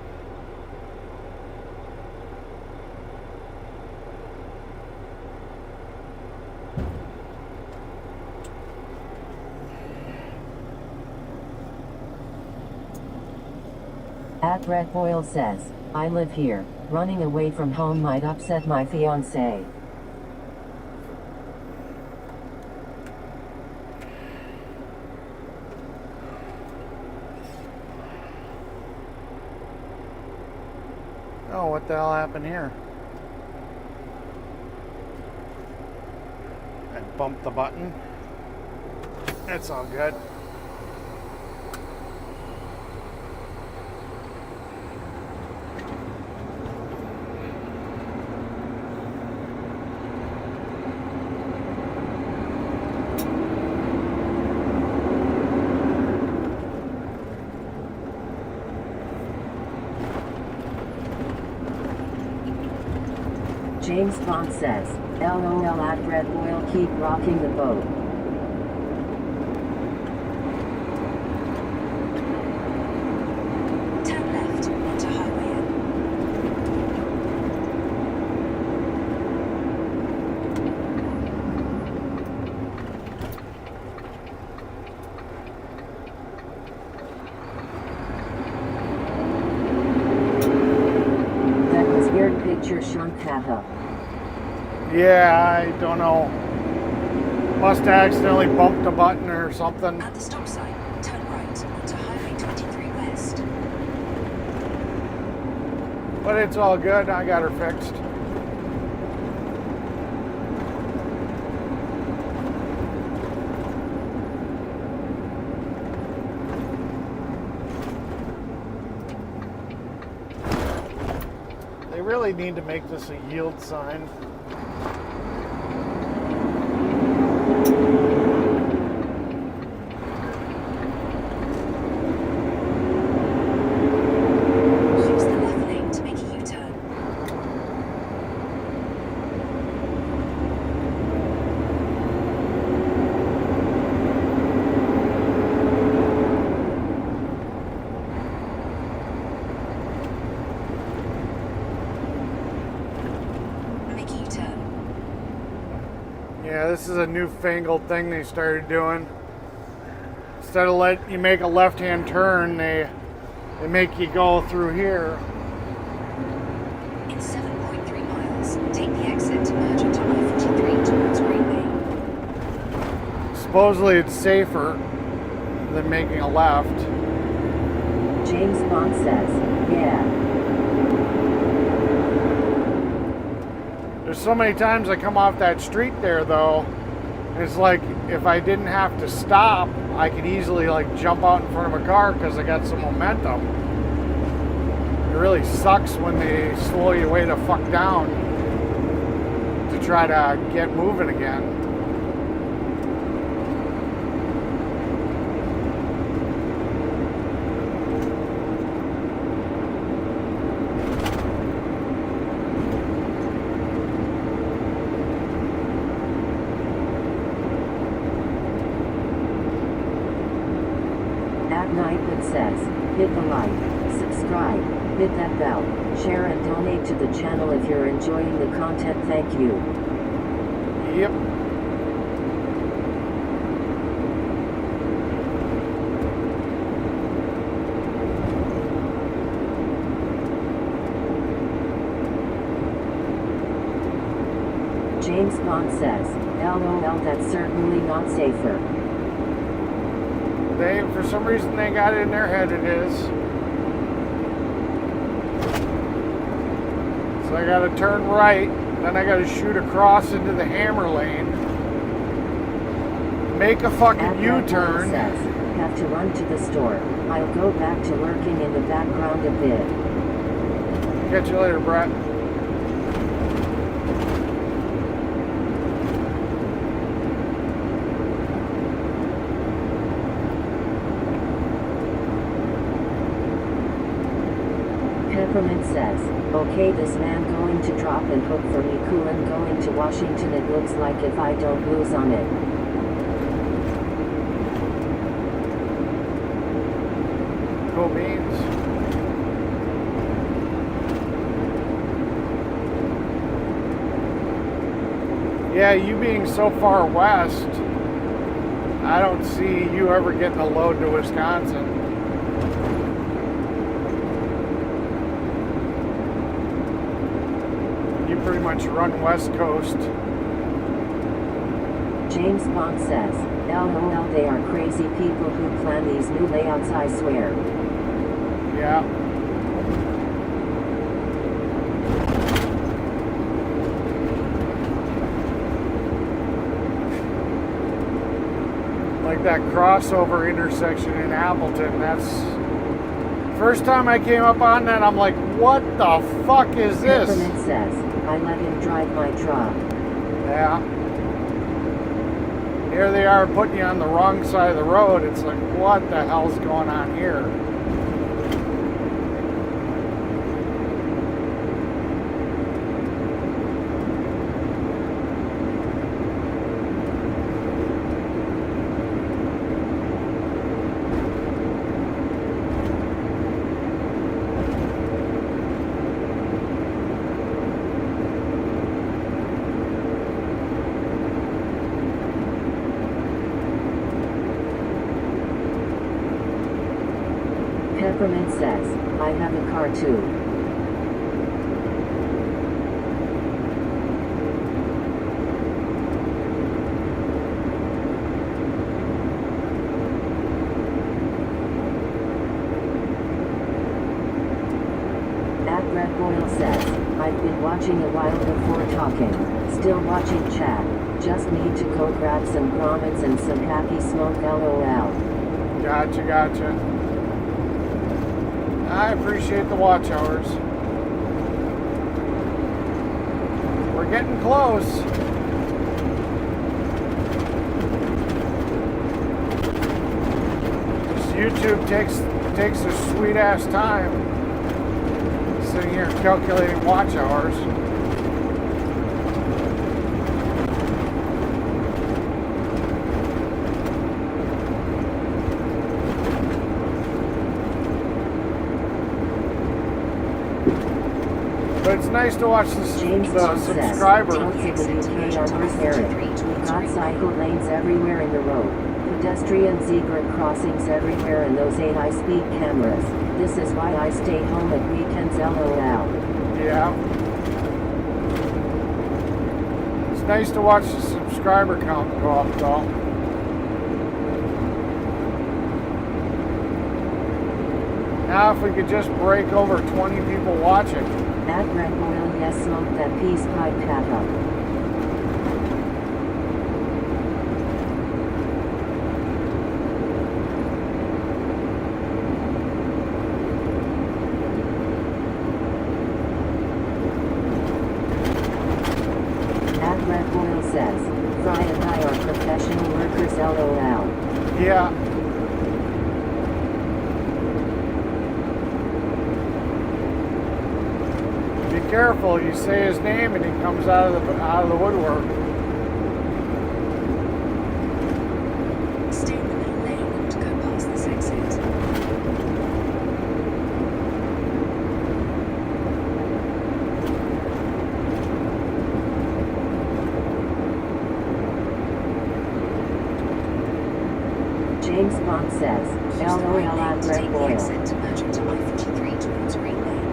At Brett Boyle says, I live here. Running away from home might upset my fiancé.
Oh, what the hell happened here? I bumped the button. That's all good.
James Bond says, LOL at Red Oil, keep rocking the boat.
Turn left onto Highway N.
That was weird picture Sean Paha.
Yeah, I don't know. Must have accidentally bumped a button or something.
At the stop sign, turn right onto Highway 23 West.
But it's all good. I got her fixed. They really need to make this a yield sign.
Use the left lane to make a U-turn. Make a U-turn.
Yeah, this is a newfangled thing they started doing. Instead of letting you make a left-hand turn, they make you go through here.
In 7.3 miles, take the exit to merge onto I-43 towards Greenway.
Supposedly it's safer than making a left.
James Bond says, yeah.
There's so many times I come off that street there though, it's like if I didn't have to stop, I could easily like jump out in front of a car because I got some momentum. It really sucks when they slow you way the fuck down to try to get moving again.
At night it says, hit the like, subscribe, hit that bell, share and donate to the channel if you're enjoying the content. Thank you.
Yep.
James Bond says, LOL, that's certainly not safer.
They, for some reason, they got it in their head it is. So I gotta turn right, then I gotta shoot across into the hammer lane, make a
At
fucking
Red
U-turn.
Oil says, have to run to the store. I'll go back to lurking in the background a bit.
Catch you later, Brett.
Peppermint says, okay, this man going to drop and hook for me cool and going to Washington. It looks like if I don't lose on it.
Cool beans. Yeah, you being so far west, I don't see you ever getting a load to Wisconsin. You pretty much run West Coast.
James Bond says, LOL, they are crazy people who plan these new layouts, I swear.
Yeah. Like that crossover intersection in Appleton, that's... First time I came up on that, I'm like, what the fuck is this?
Peppermint says, I let him drive my truck.
Yeah. Here they are putting you on the wrong side of the road. It's like, what the hell's going on here?
Ryan says, I have a car too. At Red Boyle says, I've been watching a while before talking. Still watching chat. Just need to go grab some grommets and some happy smoke LOL.
Gotcha. I appreciate the watch hours. We're getting close. This YouTube takes a sweet ass time. Sitting here calculating watch hours. But it's nice to watch the subscriber.
We got cycle lanes everywhere in the road, pedestrian zebra crossings everywhere, and those high-speed cameras. This is why I stay home at weekends LOL.
Yeah. It's nice to watch the subscriber count go up though. Now if we could just break over 20 people watching.
At Red Boyle, yes, smoke that peace pipe hat up. At Red Boyle says, Fry and I are professional workers LOL.
Yeah. Be careful, you say his name and he comes out of the woodwork.
Stay in the middle lane and go past this exit.
James Bond says,
Use the
LOL
right lane
at
to
Red
take the
Boyle.
exit to merge into I-43 towards Green Lane.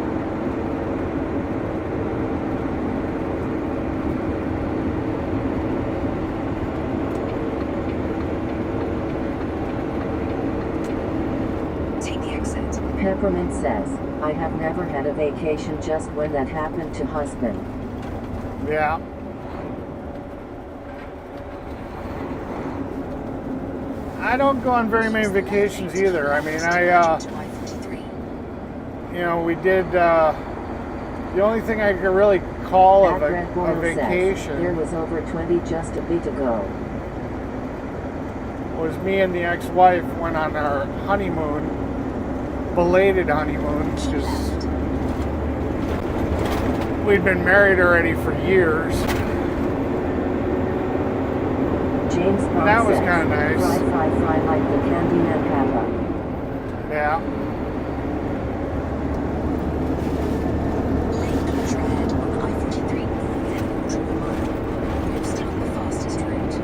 Take the exit.
Peppermint says, I have never had a vacation just when that happened to husband.
Yeah. I don't go on very many vacations either. I mean, we did, the only thing I could really call
At Red
a
Boyle
vacation
says, there was over 20 just a bit ago.
was me and the ex-wife went on our honeymoon, belated honeymoon, because we'd been married already for years.
James Bond
That was
says,
kinda nice.
Fry like the Candyman Papa.
Yeah.
Lane closure ahead on I-43 within a quarter of a mile. We're still on the fastest route.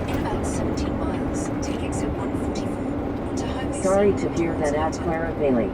In about 17 miles, take exit 144 onto Highway
Sorry
7
to hear that at
towards
Clara Bailey.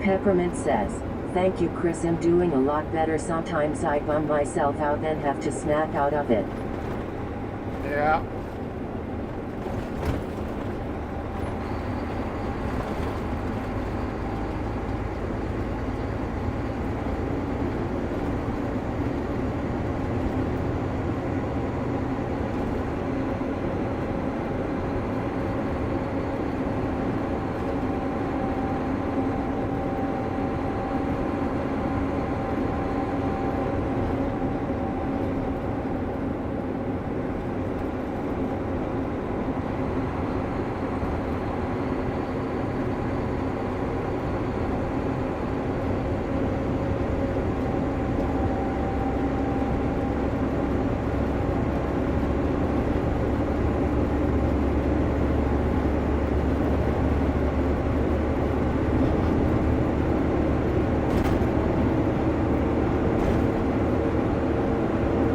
Peppermint says, thank you Chris, I'm doing a lot better. Sometimes I bum myself out and have to snap out of it.
Yeah.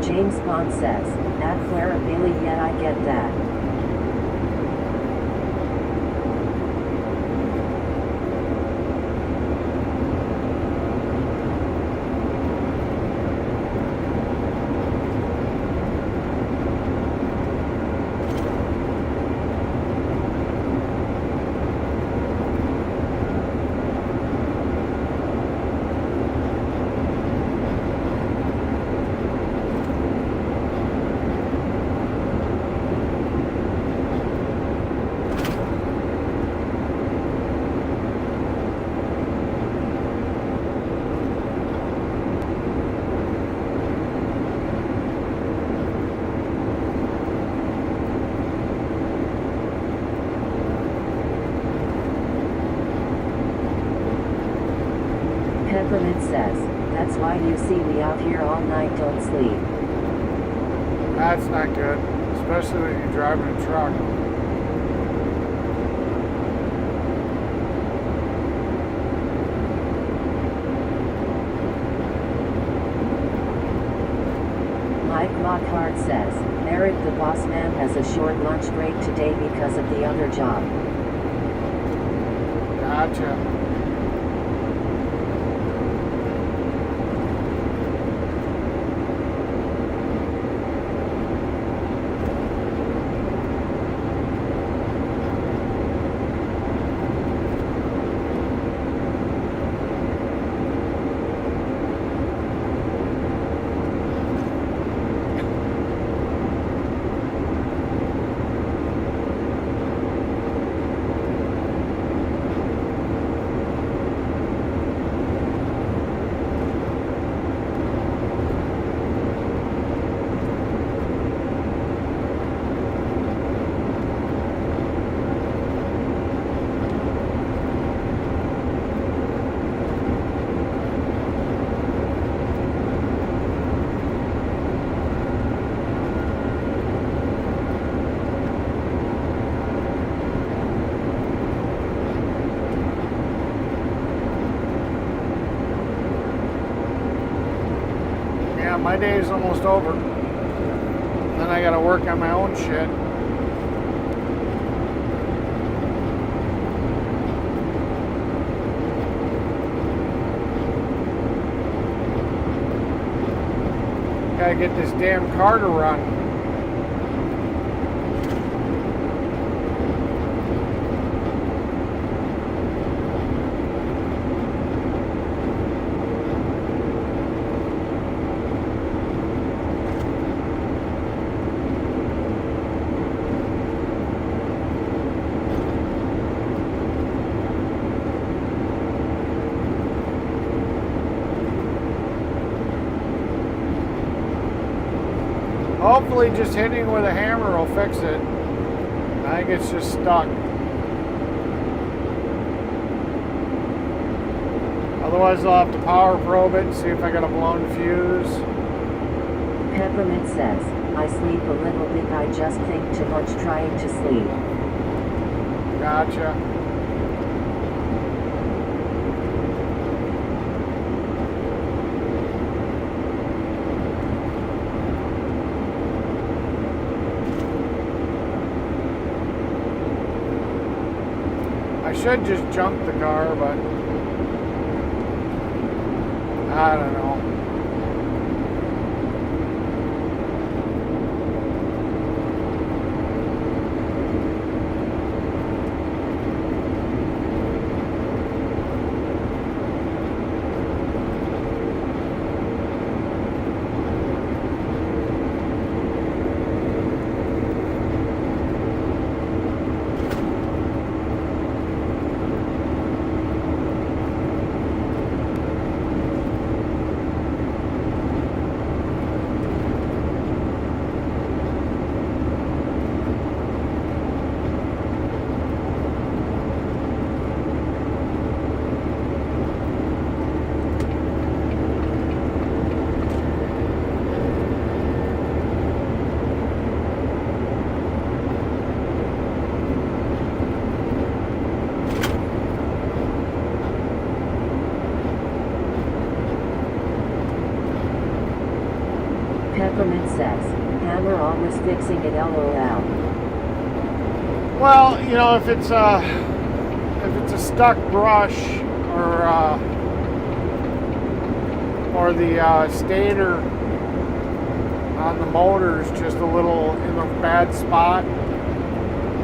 James Bond says, at Clara Bailey, yeah, I get that. Peppermint says, that's why you see me out here all night, don't sleep.
That's not good, especially when you're driving a truck.
Mike Lockhart says, Eric the boss man has a short lunch break today because of the other job.
Gotcha. Yeah, my day is almost over. Then I gotta work on my own shit. Gotta get this damn car to run. Hopefully just hitting with a hammer will fix it. I think it's just stuck. Otherwise I'll have to power probe it and see if I got a blown fuse.
Peppermint says, I sleep a little bit, I just think too much trying to sleep.
Gotcha. I should just junk the car, but I don't know.
Peppermint says, Hammer always fixing it LOL.
Well, you know, if it's a stuck brush or the stator on the motor is just a little in a bad spot,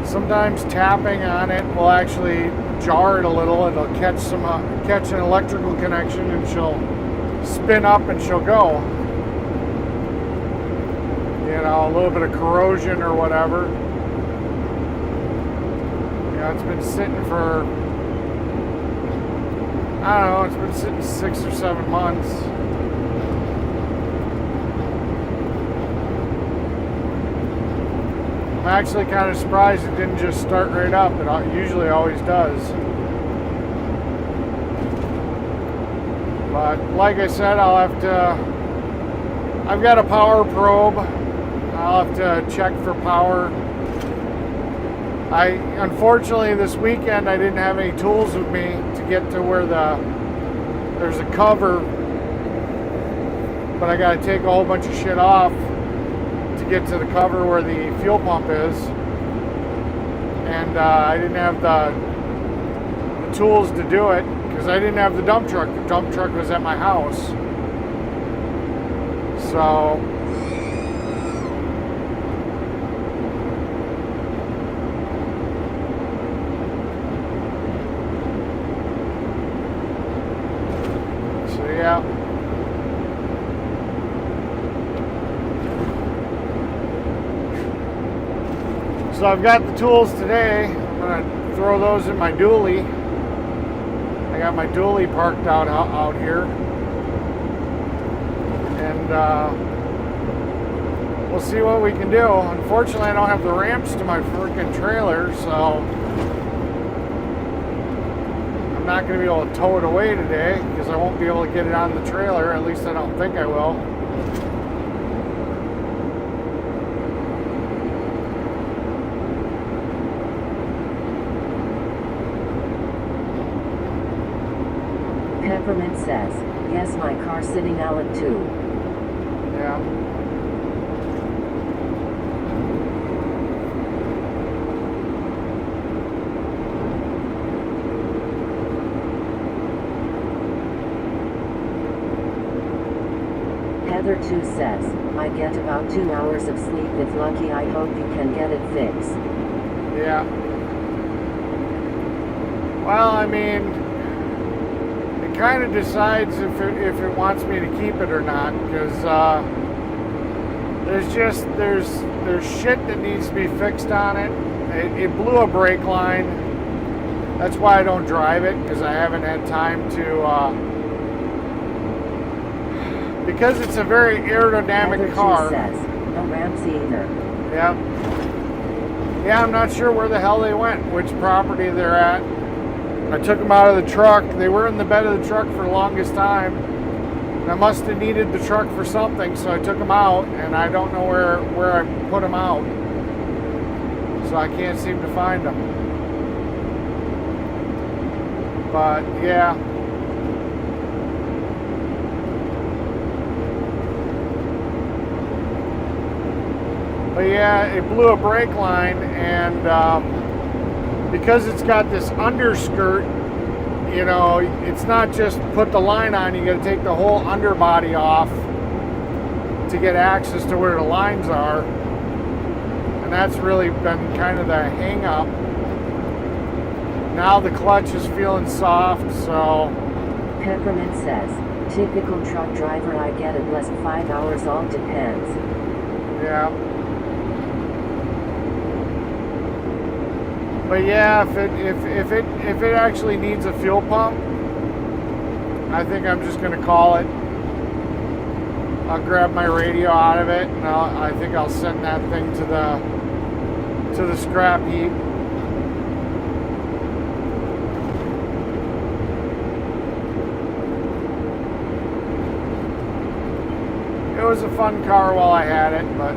sometimes tapping on it will actually jar it a little. It'll catch an electrical connection, and she'll spin up and she'll go. You know, a little bit of corrosion or whatever. You know, it's been sitting for, I don't know, it's been sitting 6 or 7 months. I'm actually kind of surprised it didn't just start right up. It usually always does. But like I said, I've got a power probe. I'll have to check for power. Unfortunately, this weekend I didn't have any tools with me to get to where there's a cover, but I got to take a whole bunch of shit off to get to the cover where the fuel pump is, and I didn't have the tools to do it because I didn't have the dump truck. The dump truck was at my house, so. Yeah. So I've got the tools today. I'm going to throw those in my dually. I got my dually parked out here. And we'll see what we can do. Unfortunately, I don't have the ramps to my freaking trailer, so I'm not going to be able to tow it away today because I won't be able to get it on the trailer. At least I don't think I will.
Peppermint says, yes, my car's sitting out at 2.
Yeah.
Heather 2 says, I get about 2 hours of sleep if lucky. I hope you can get it fixed.
Yeah. Well, I mean, it kind of decides if it wants me to keep it or not, because there's shit that needs to be fixed on it. It blew a brake line. That's why I don't drive it, because I haven't had time to. Because it's a very aerodynamic
Heather
car.
Says, no ramps either.
Yeah. Yeah, I'm not sure where the hell they went, which property they're at. I took them out of the truck. They were in the bed of the truck for the longest time. And I must have needed the truck for something, so I took them out, and I don't know where I put them out. So I can't seem to find them. But, yeah. But yeah, it blew a brake line, and because it's got this underskirt you know, it's not just put the line on, you got to take the whole underbody off to get access to where the lines are. And that's really been kind of the hang up. Now the clutch is feeling soft, so.
Peppermint says, typical truck driver, I get at least 5 hours, all depends.
Yeah. But yeah, if it actually needs a fuel pump, I think I'm just gonna call it. I'll grab my radio out of it, and I think I'll send that thing to the scrap heap. It was a fun car while I had it, but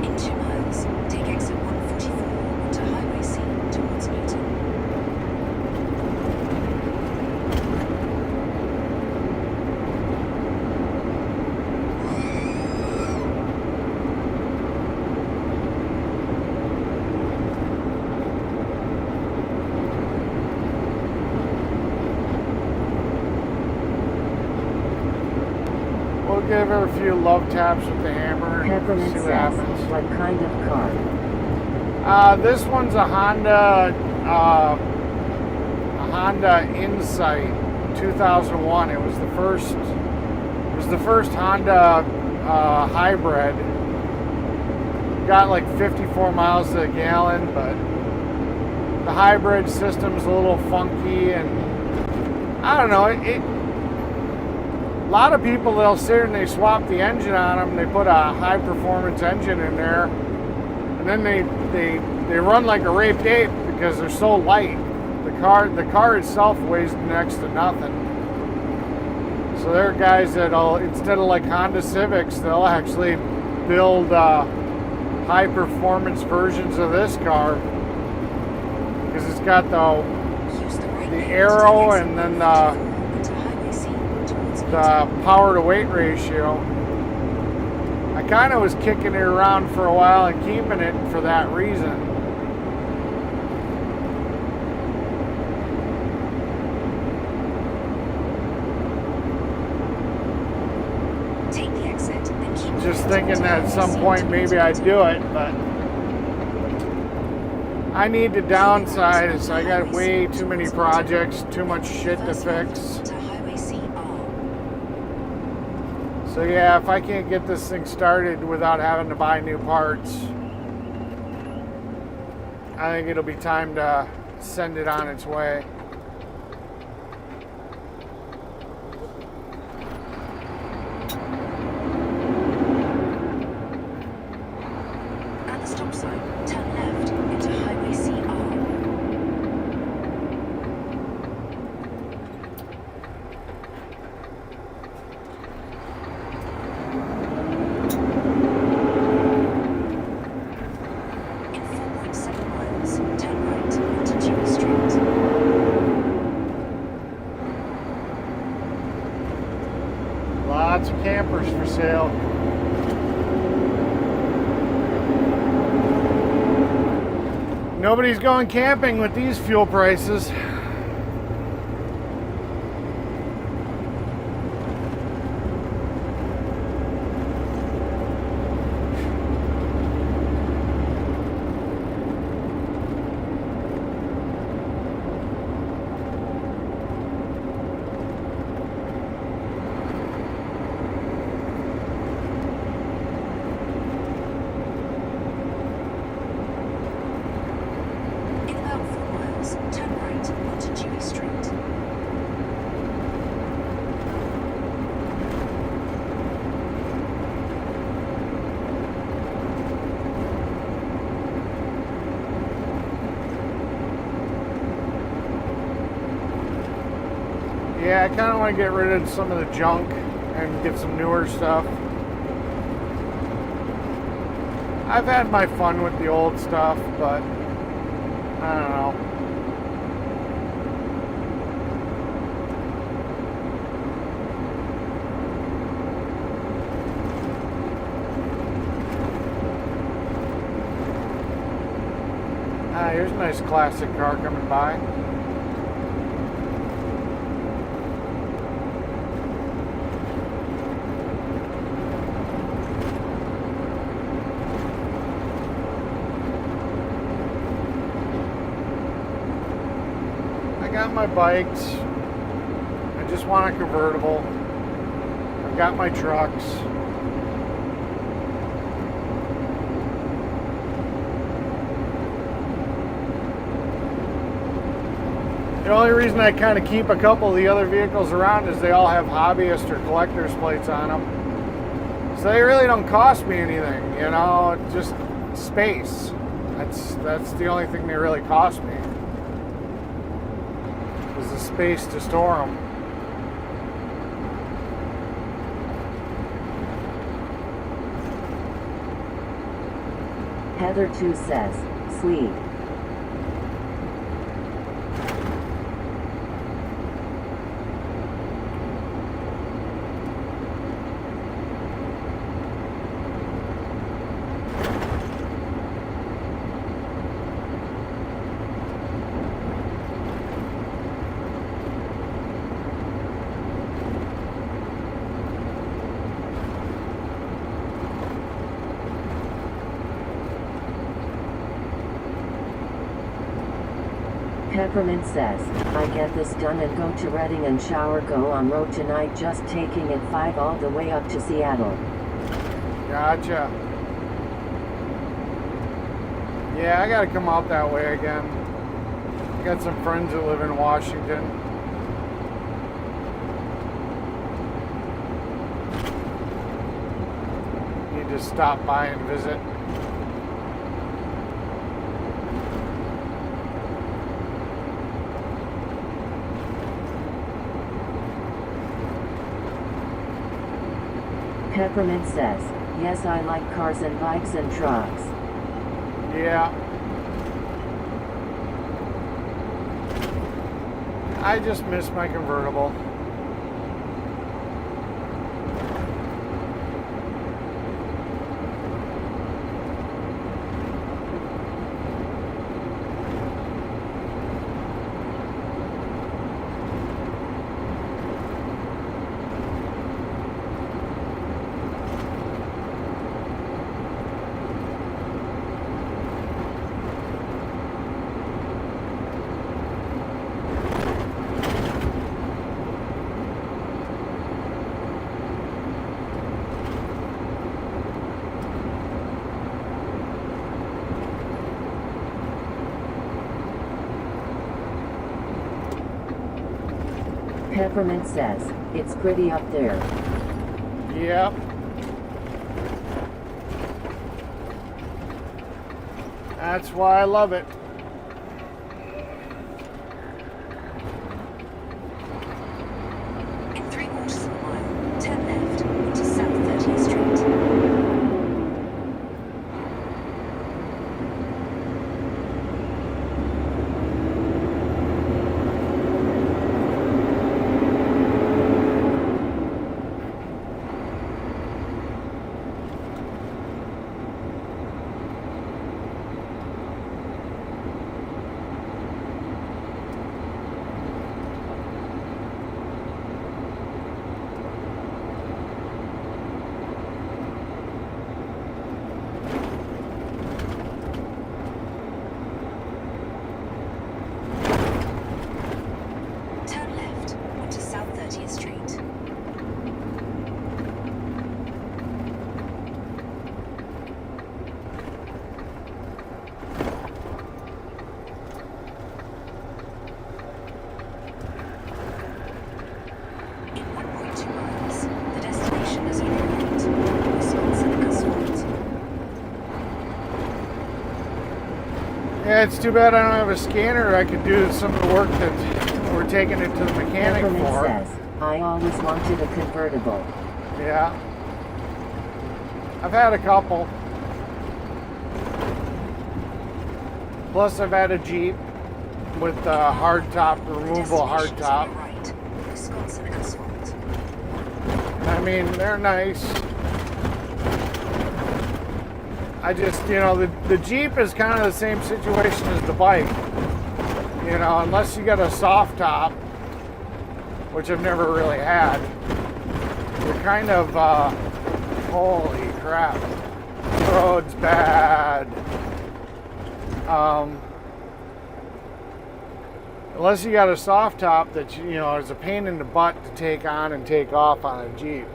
In 2 miles, take exit 144 onto Highway C towards Newton.
we'll give her a few love taps with the hammer and
Peppermint
see what
says,
happens.
what kind of car?
This one's a Honda Insight 2001. It was the first Honda hybrid. Got like 54 miles to the gallon, but the hybrid system's a little funky, and I don't know. A lot of people, they'll sit and they swap the engine on them. They put a high performance engine in there, and then they run like a raped ape because they're so light. The car itself weighs next to nothing. So there are guys that'll, instead of like Honda Civics, they'll actually build high performance versions of this car because it's got the aero and then the power to weight ratio. I kind of was kicking it around for a while and keeping it for that reason.
Take the exit, then keep
Just
going
thinking
to
that at some
Highway C
point
towards
maybe I'd
Newton.
do it, but I need to downsize. So I got way too many projects, too much shit to fix.
To Highway C R.
So yeah, if I can't get this thing started without having to buy new parts, I think it'll be time to send it on its way.
At the stop sign, turn left into Highway CR. In 4.7 miles, turn right onto Dewey Street.
Lots of campers for sale. Nobody's going camping with these fuel prices.
In about 4 miles, turn right
kind of want to get rid of some of the junk and get some newer stuff. I've had my fun with the old stuff, but I don't know. Here's a nice classic car coming by. I got my bikes. I just want a convertible. I've got my trucks. The only reason I kind of keep a couple of the other vehicles around is they all have hobbyist or collector's plates on them. So they really don't cost me anything, you know, it's just space. That's the only thing they really cost me. Is the space to store them.
Heather 2 says, sweet. Peppermint says, I get this done and go to Reading and shower, go on road tonight, just taking it 5 all the way up to Seattle.
Gotcha. Yeah, I gotta come out that way again. I got some friends that live in Washington. Need to stop by and visit.
Peppermint says, yes, I like cars and bikes and trucks.
Yeah. I just miss my convertible.
Peppermint says, it's pretty up there.
Yep. That's why I love it.
In 3/4 of a mile, turn left onto South 30th Street. Turn left onto South 30th Street. In 1.2 miles, the destination is on your right. Wisconsin asphalt.
Yeah, it's too bad I don't have a scanner. I could do some of the work that we're taking it to the mechanic
Peppermint
for.
says, I always wanted a convertible.
Yeah. I've had a couple. Plus I've had a Jeep with the hard top, removable hard top.
Right. Wisconsin asphalt.
I mean, they're nice. I just, the Jeep is kind of the same situation as the bike. Unless you got a soft top, which I've never really had, you're kind of, holy crap, the road's bad. Unless you got a soft top that, is a pain in the butt to take on and take off on a Jeep.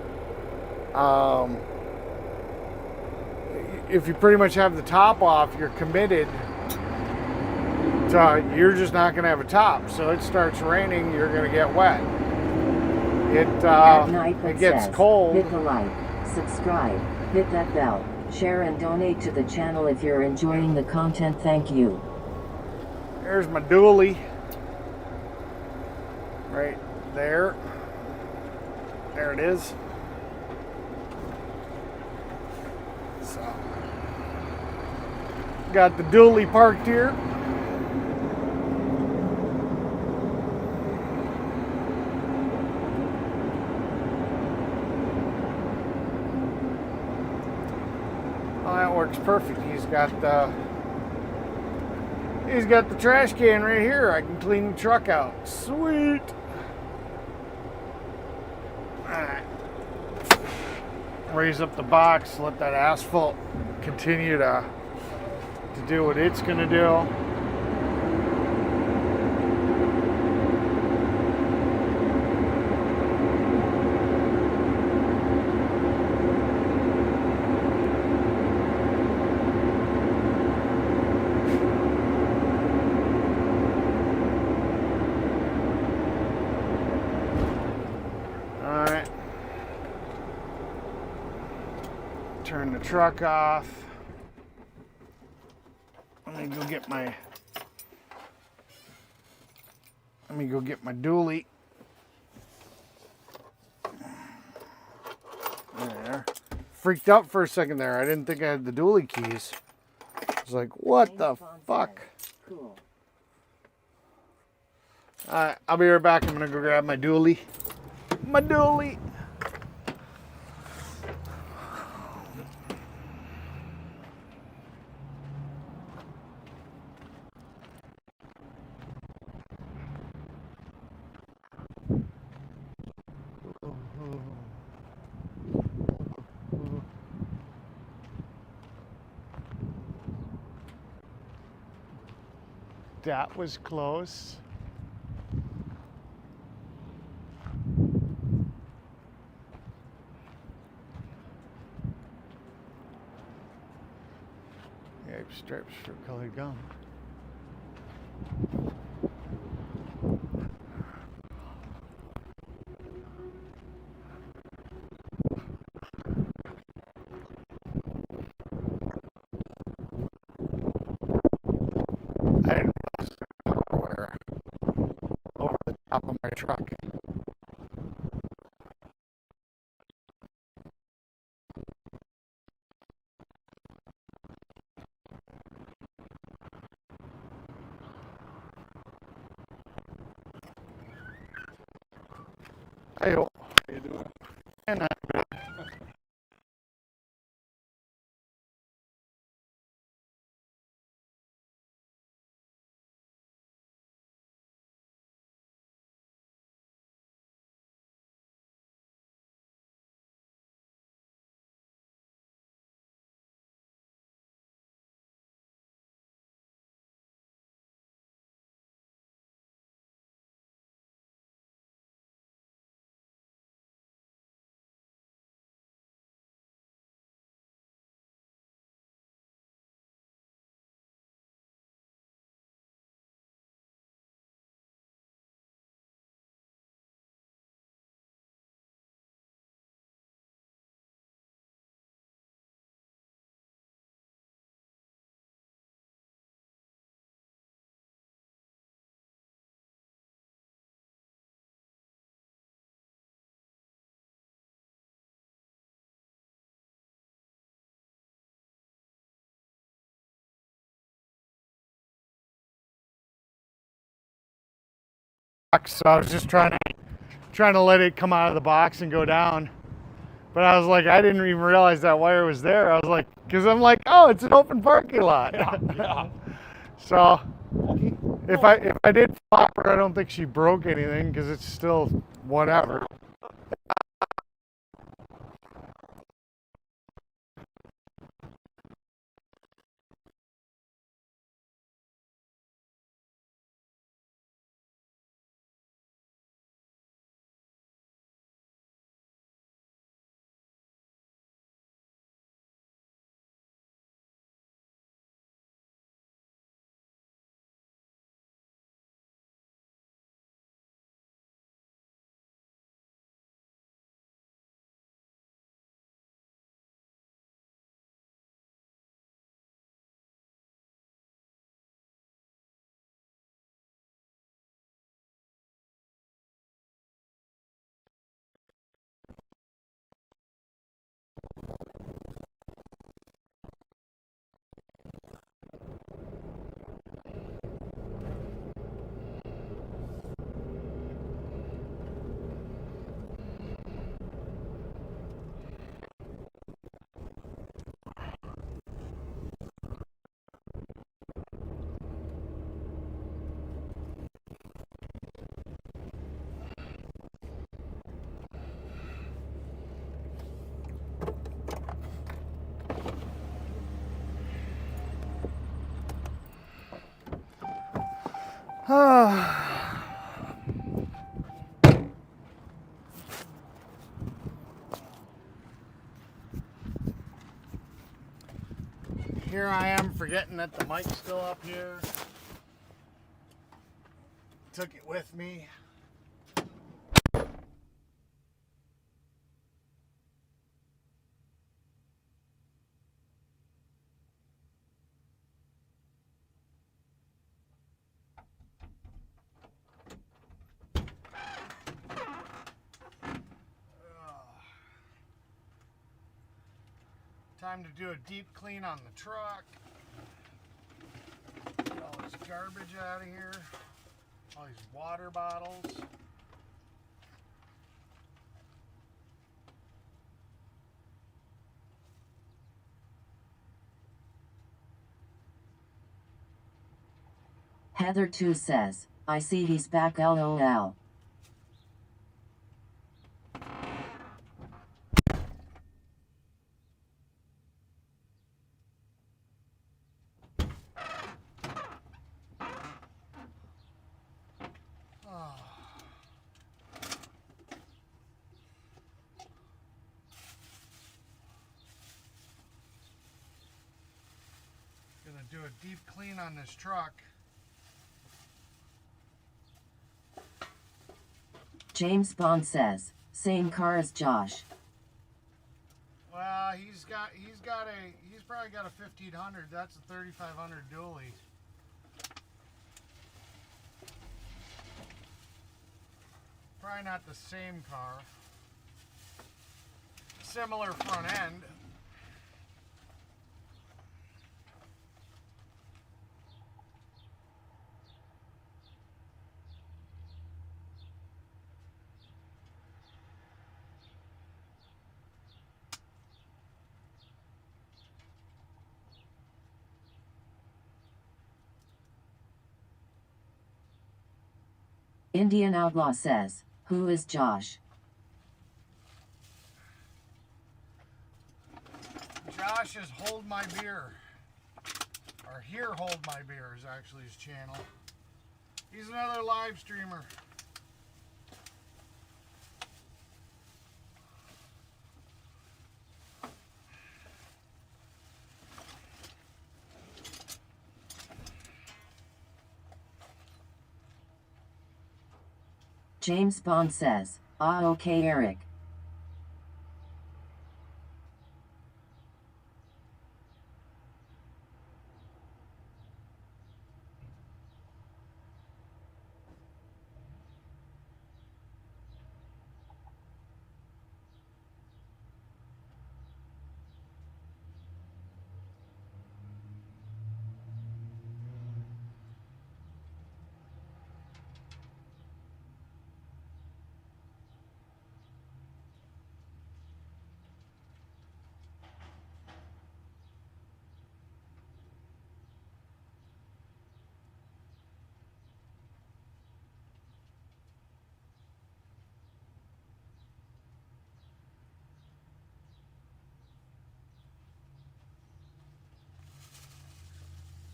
If you pretty much have the top off, you're committed to, you're just not going to have a top. So it starts raining, you're going to get wet. It gets cold.
Hit the like, subscribe, hit that bell, share and donate to the channel if you're enjoying the content. Thank you.
There's my dually. Right there. There it is. So, got the dually parked here. Oh, that works perfect. He's got the trash can right here. I can clean the truck out. Sweet. Alright. Raise up the box, let that asphalt continue to do what it's gonna do. Alright. Turn the truck off. Let me go get my dually. There. Freaked out for a second there. I didn't think I had the dually keys. I was like, what the fuck?
Cool.
Alright, I'll be right back. I'm gonna go grab my dually. My dually. That was close. Yeah, stripes for colored gum. I didn't realize where over the top of my truck. Hey, how you doing? And So I was just trying to let it come out of the box and go down. But I was like, I didn't even realize that wire was there. I was like, because I'm like, oh, it's an open parking lot.
Yeah.
So
Okay.
if I did flop her, I don't think she broke anything because it's still whatever. Here I am forgetting that the mic's still up here. Took it with me. Time to do a deep clean on the truck. Get all this garbage out of here. All these water bottles.
Heather 2 says, I see he's back lol.
Gonna do a deep clean on this truck.
James Bond says, same car as Josh.
Well, he's probably got a 1500. That's a 3500 dually. Probably not the same car. Similar front end.
Indian Outlaw says, who is Josh?
Josh is Hold My Beer. Or Here Hold My Beer is actually his channel. He's another live streamer.
James Bond says, ah okay Eric.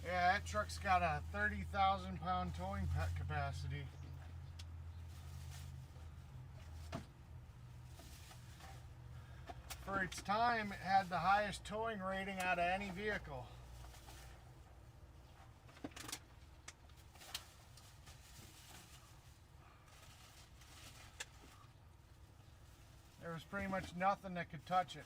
Yeah, that truck's got a 30,000 pound towing capacity. For its time, it had the highest towing rating out of any vehicle. There was pretty much nothing that could touch it.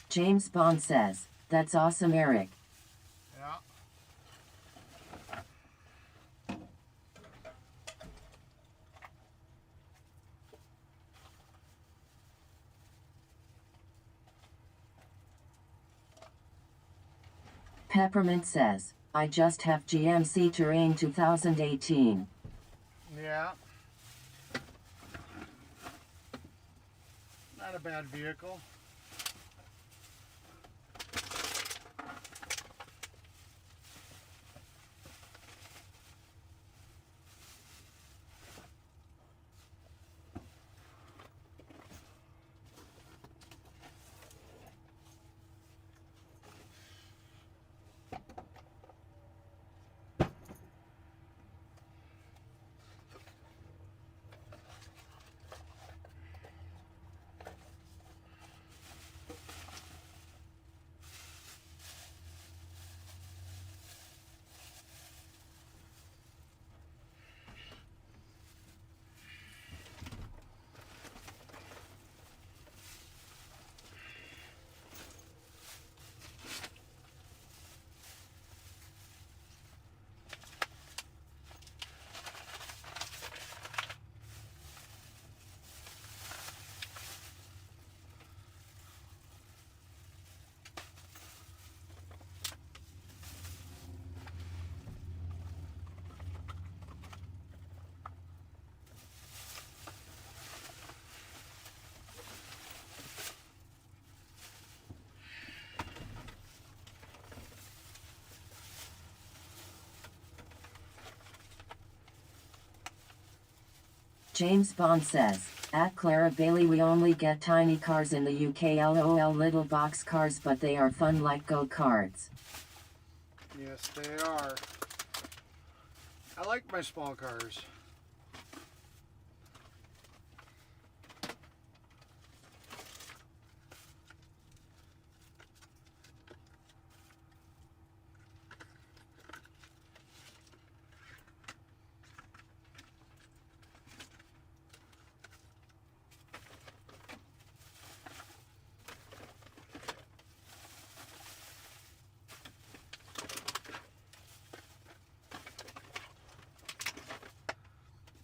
James Bond says, "That's awesome, Eric."
Yeah.
Peppermint says, "I just have GMC Terrain 2018.
Yeah. Not a bad vehicle.
James Bond says, "At Clara Bailey we only get tiny cars in the UK, lol, little box cars, but they are fun like go-karts."
Yes, they are. I like my small cars.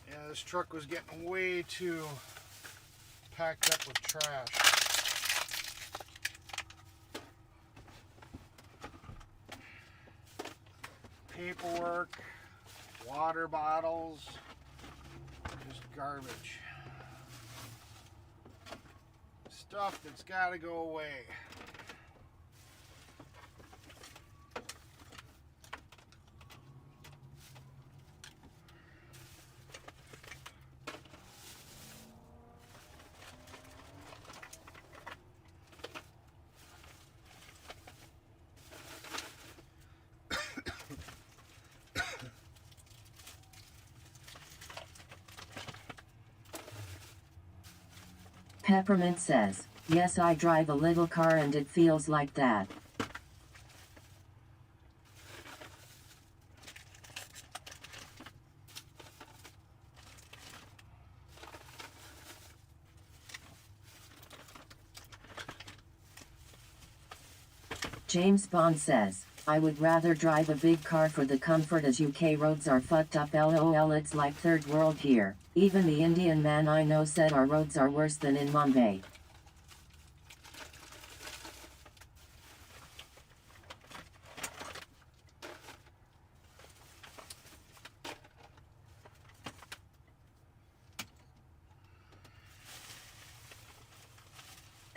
Yeah, this truck was getting way too packed up with trash. Paperwork, water bottles, just garbage. Stuff that's got to go away.
Peppermint says, "Yes, I drive a little car and it feels like that." James Bond says, I would rather drive a big car for the comfort as UK roads are fucked up lol, it's like third world here. Even the Indian man I know said our roads are worse than in Mumbai.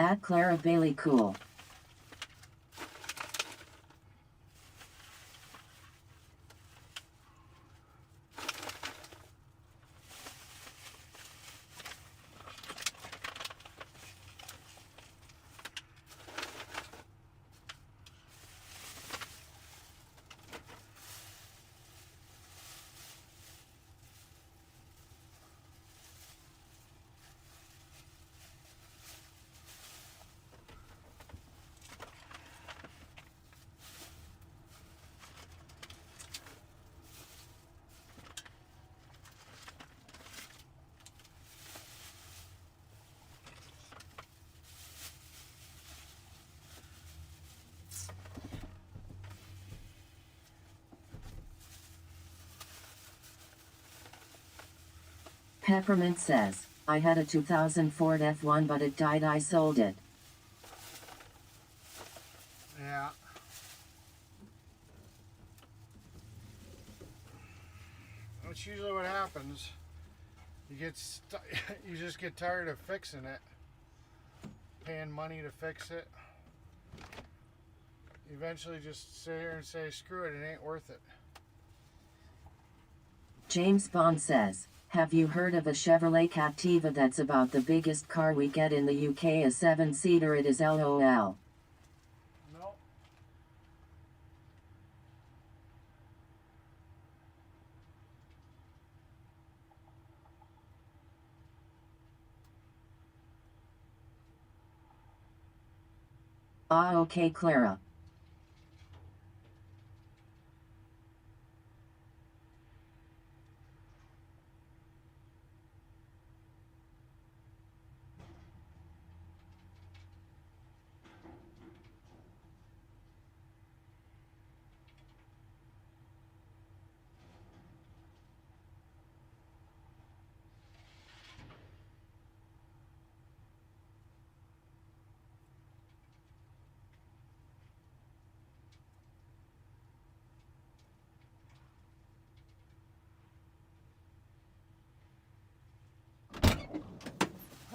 At Clara Bailey Cool. Peppermint says, I had a 2000 Ford F1 but it died, I sold it.
Yeah. That's usually what happens. You just get tired of fixing it, paying money to fix it. Eventually just sit here and say, screw it, it ain't worth it.
James Bond says, have you heard of a Chevrolet Captiva that's about the biggest car we get in the UK, a 7-seater? It is LOL.
No.
Ah, okay, Clara.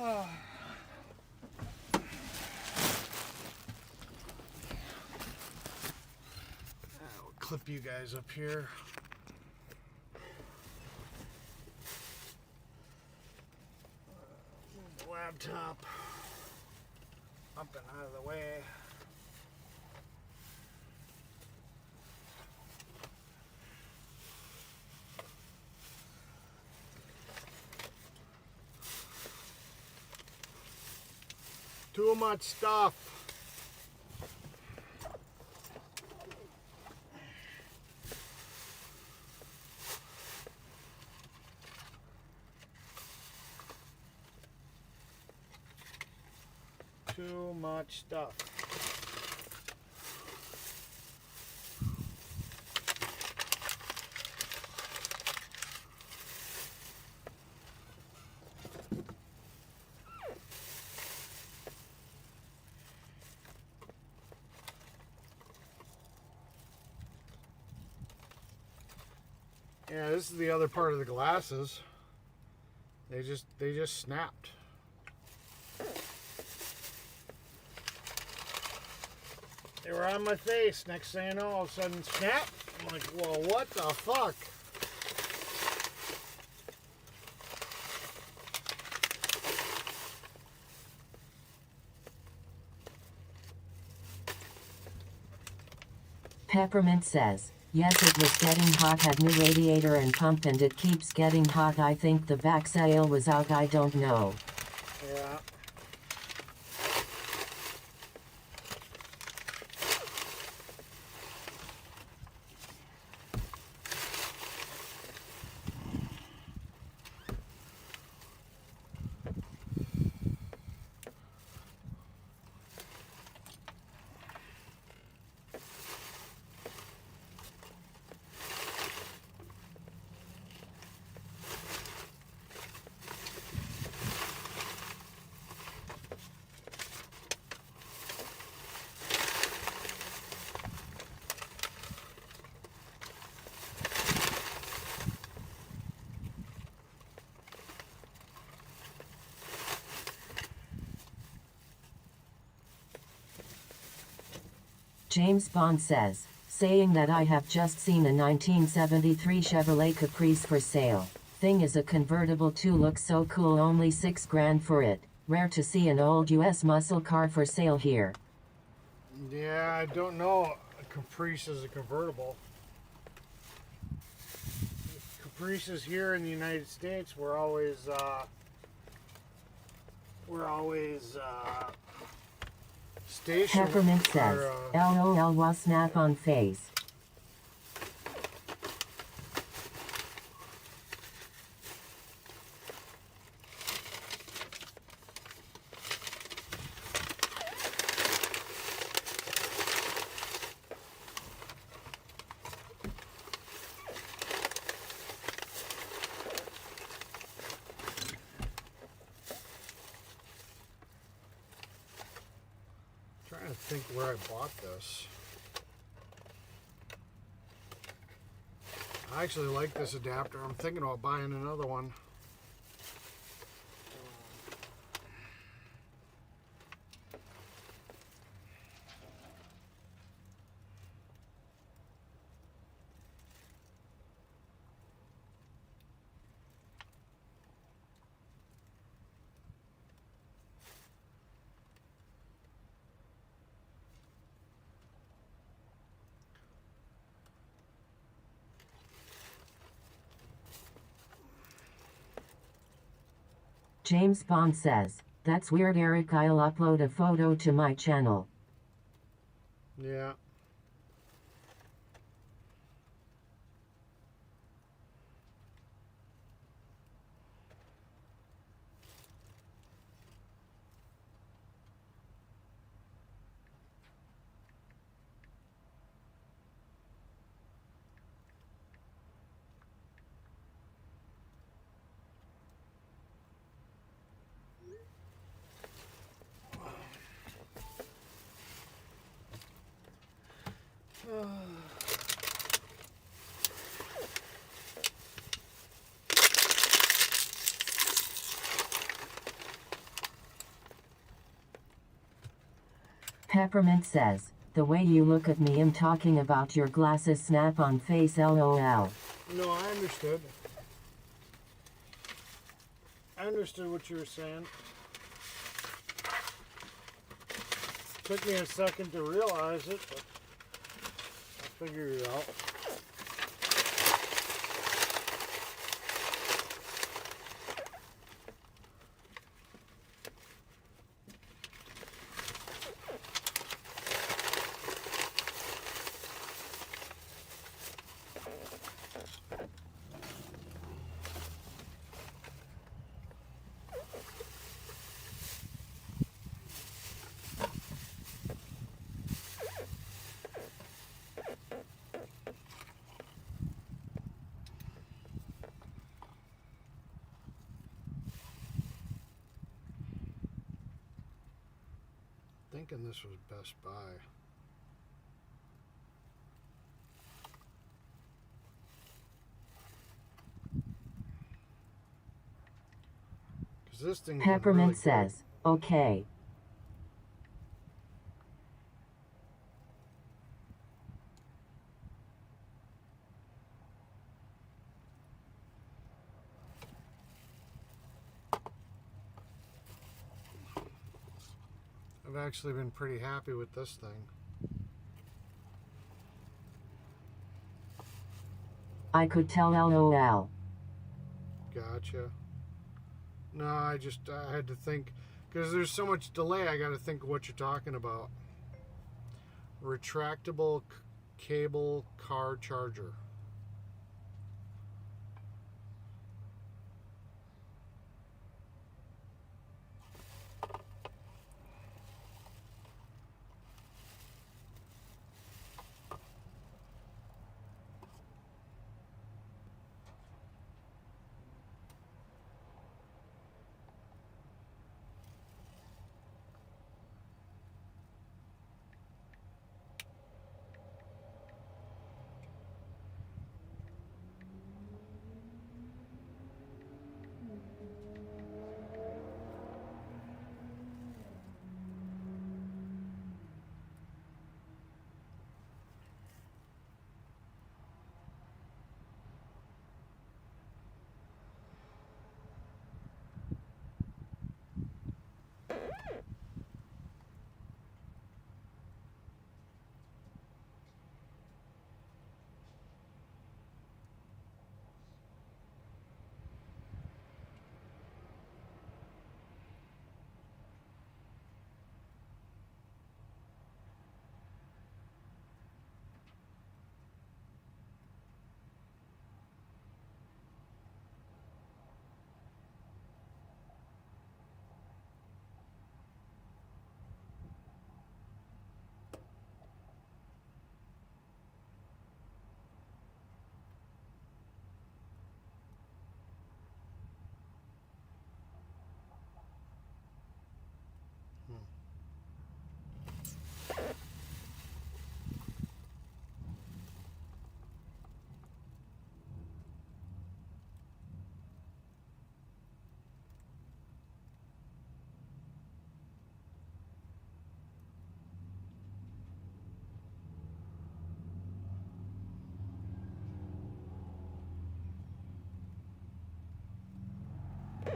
I'll clip you guys up here. Move the laptop up and out of the way. Too much stuff. Too much stuff. Yeah, this is the other part of the glasses. They just snapped. They were on my face. Next thing you know, all of a sudden, snap. I'm like, well, what the fuck?
Peppermint says, yes, it was getting hot, had new radiator and pump, and it keeps getting hot. I think the back sale was out, I don't know.
Yeah.
James Bond says, saying that I have just seen a 1973 Chevrolet Caprice for sale. Thing is a convertible too, looks so cool, only $6,000 for it. Rare to see an old US muscle car for sale here.
Yeah, I don't know. A Caprice is a convertible. Caprices here in the United States were always stationed.
Peppermint says, LOL was snap on face.
Trying to think where I bought this. I actually like this adapter. I'm thinking about buying another one.
James Bond says, that's weird, Eric. I'll upload a photo to my channel.
Yeah.
Peppermint says, the way you look at me, I'm talking about your glasses, snap on face, LOL.
No, I understood. I understood what you were saying. Took me a second to realize it, but I figured it out. Thinking this was Best Buy. This thing
Peppermint
really
says, okay.
I've actually been pretty happy with this thing.
I could tell, LOL.
Gotcha. No, I had to think, because there's so much delay, I got to think of what you're talking about. Retractable cable car charger.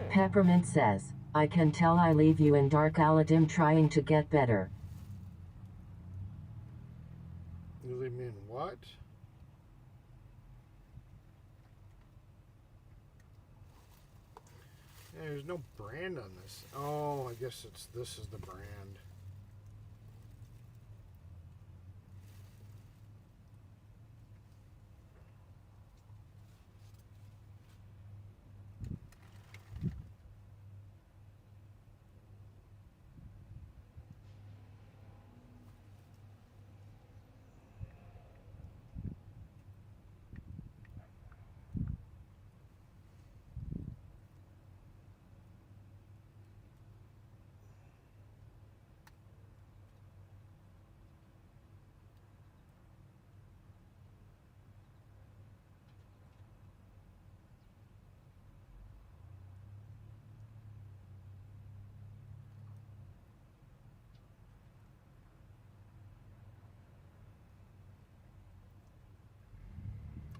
Peppermint says, I can tell I leave you in dark Aladdin trying to get better.
You leave me in what? Yeah, there's no brand on this. Oh, I guess this is the brand.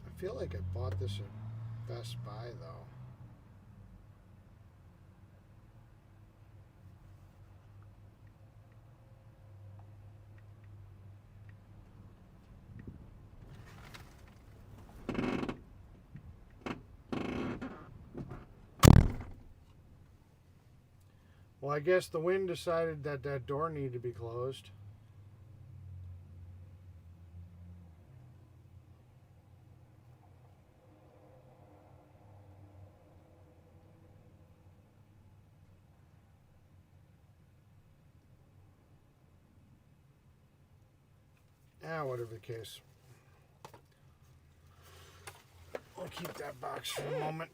I feel like I bought this at Best Buy though. Well, I guess the wind decided that that door needed to be closed. Whatever the case. I'll keep that box for a moment.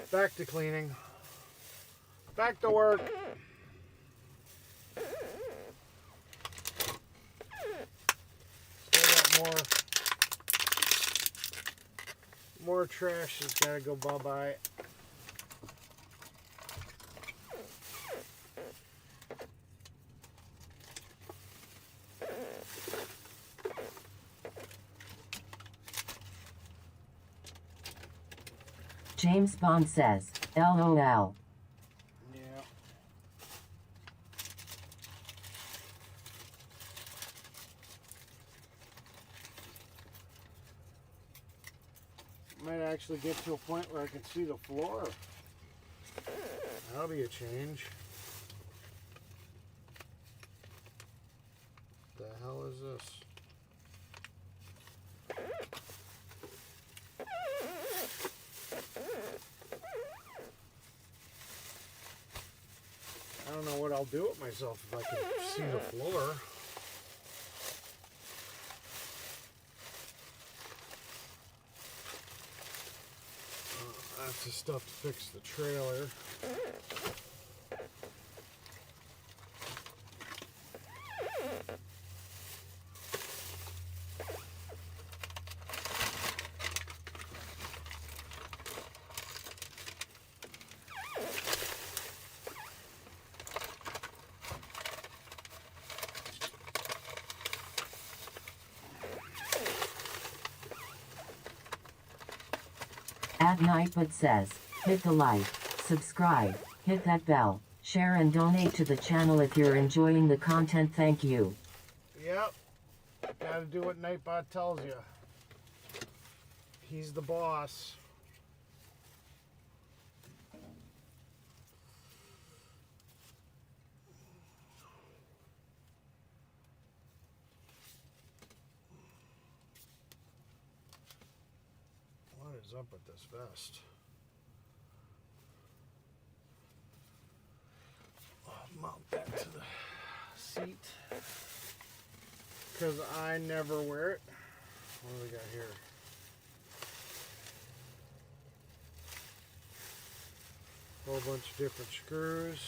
Back to cleaning. Back to work. Still got more trash that's gotta go bye-bye.
James Bond says, LOL.
Yeah. Might actually get to a point where I can see the floor. That'll be a change. The hell is this? I don't know what I'll do with myself if I can see the floor. That's the stuff to fix the trailer.
At Nightwood says, hit the like, subscribe, hit that bell, share and donate to the channel if you're enjoying the content. Thank you.
Yep. Gotta do what Nightbot tells you. He's the boss. What is up with this vest? I'll mount that to the seat because I never wear it. What do we got here? Whole bunch of different screws.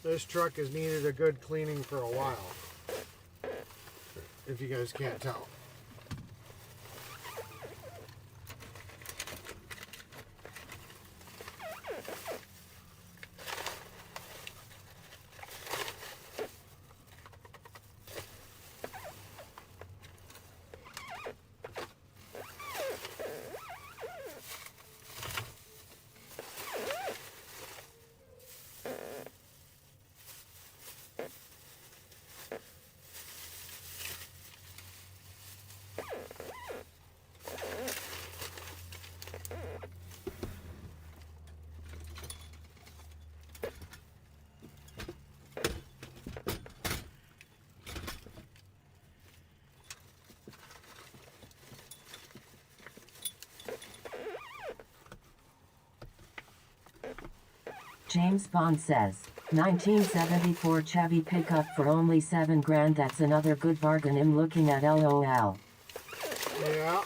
This truck has needed a good cleaning for a while, if you guys can't tell.
James Bond says, 1974 Chevy pickup for only $7,000. That's another good bargain. I'm looking at LOL.
Yeah.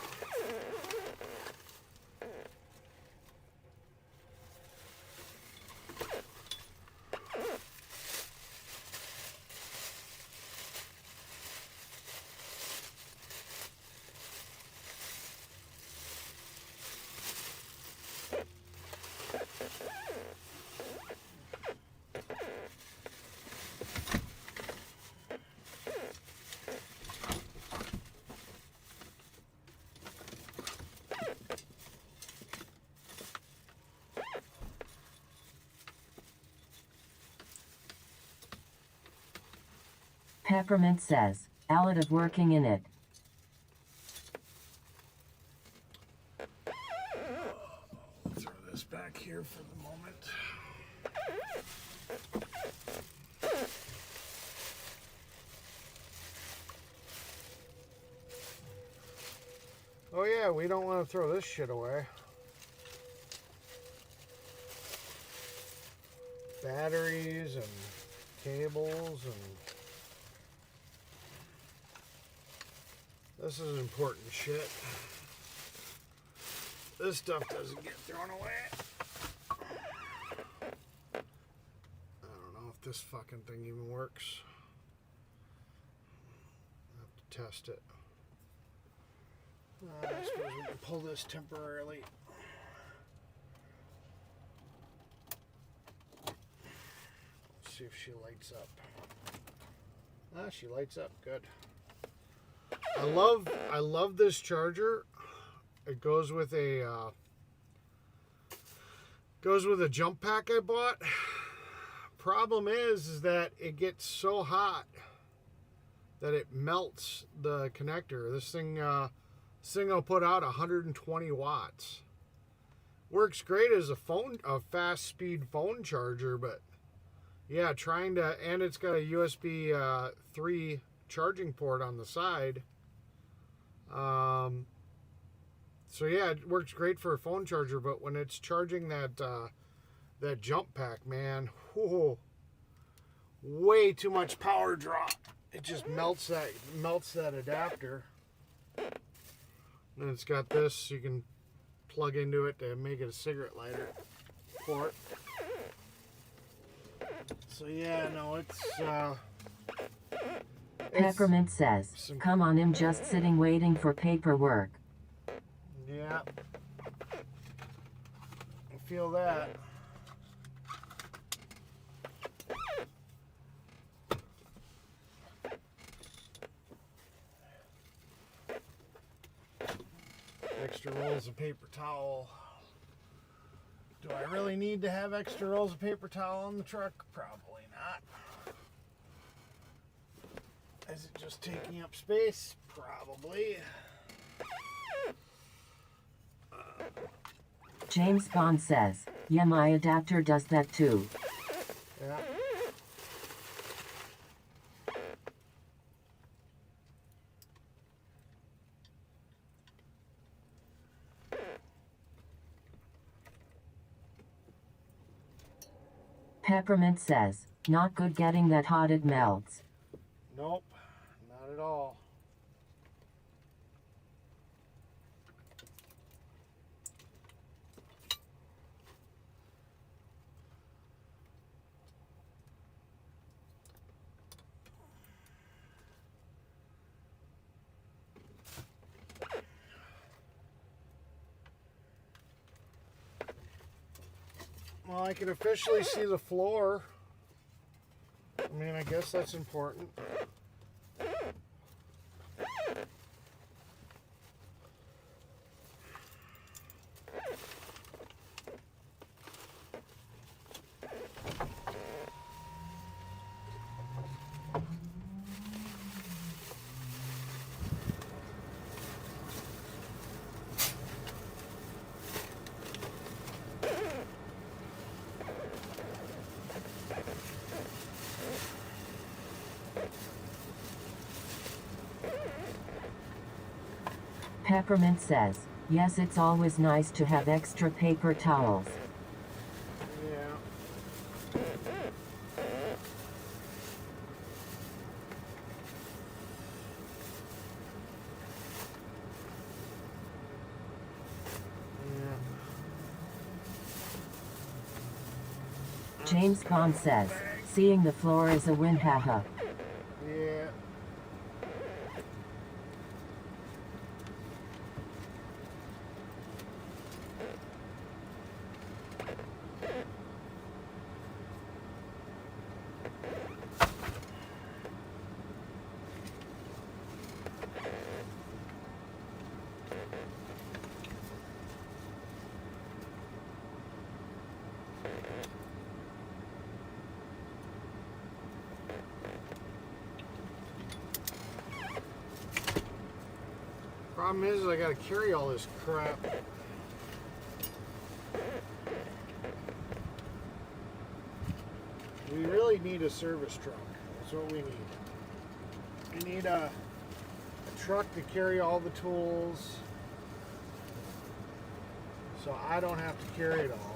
Peppermint says, out of working in it.
Throw this back here for the moment. Oh yeah, we don't want to throw this shit away. Batteries and cables and this is important shit. This stuff doesn't get thrown away. I don't know if this fucking thing even works. I have to test it. I suppose we can pull this temporarily. Let's see if she lights up. Ah, she lights up. Good. I love this charger. It goes with a jump pack I bought. Problem is that it gets so hot that it melts the connector. This thing will put out 120 watts. Works great as a fast speed phone charger, but yeah, and it's got a USB 3 charging port on the side. So yeah, it works great for a phone charger, but when it's charging that jump pack, man, whoa, way too much power draw. It just melts that adapter. And it's got this, you can plug into it to make it a cigarette lighter port. So yeah, no, it's
Peppermint says, come on, I'm just sitting waiting for paperwork.
Yeah. I feel that. Extra rolls of paper towel. Do I really need to have extra rolls of paper towel on the truck? Probably not. Is it just taking up space? Probably.
James Bond says, yeah, my adapter does that too.
Yeah.
Peppermint says, not good getting that hot it melts.
Nope, not at all. Well, I can officially see the floor. I mean, I guess that's important.
Peppermint says, yes, it's always nice to have extra paper towels.
Yeah.
James Bond says, seeing the floor is a win, haha.
Yeah. Problem is, I gotta carry all this crap. We really need a service truck. That's what we need. We need a truck to carry all the tools, so I don't have to carry it all.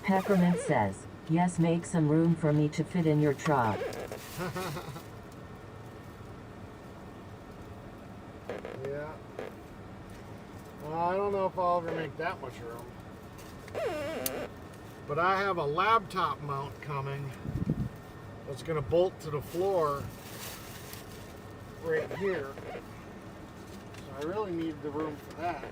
Peppermint says, yes, make some room for me to fit in your truck.
Yeah. Well, I don't know if I'll ever make that much room. But I have a laptop mount coming that's going to bolt to the floor right here. So I really need the room for that.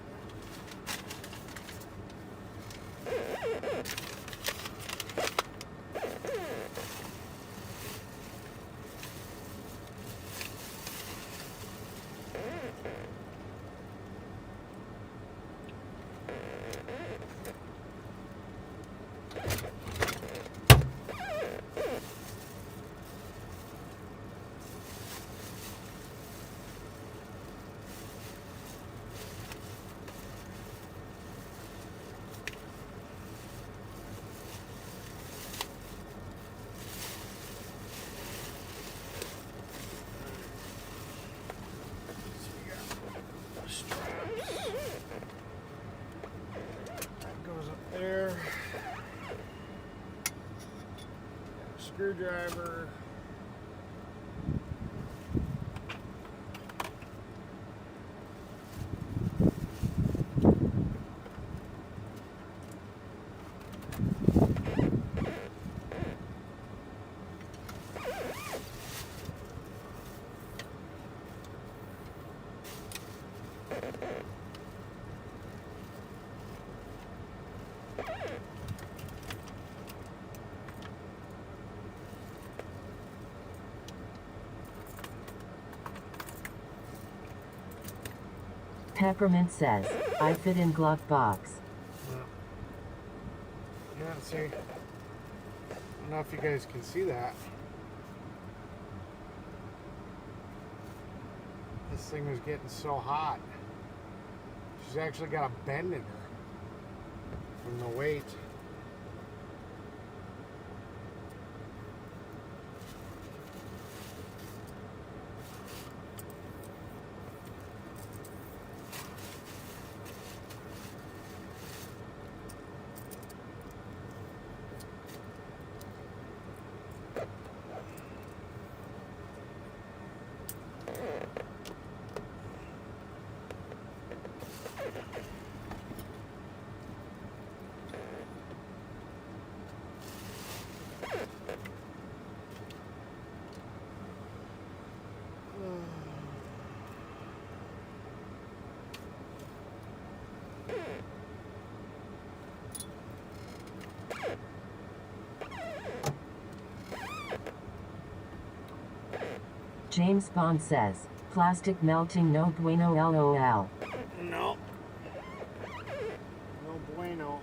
There. Screwdriver.
Peppermint says, I fit in glove box.
Yeah, see. I don't know if you guys can see that. This thing was getting so hot. She's actually got a bend in her from the weight.
James Bond says, plastic melting no bueno lol.
No. No bueno.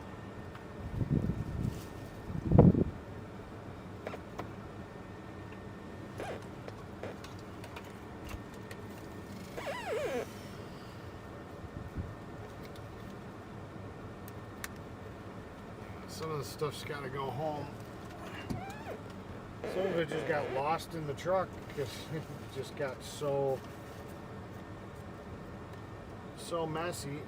Some of the stuff's got to go home. Some of it just got lost in the truck because it just got so messy.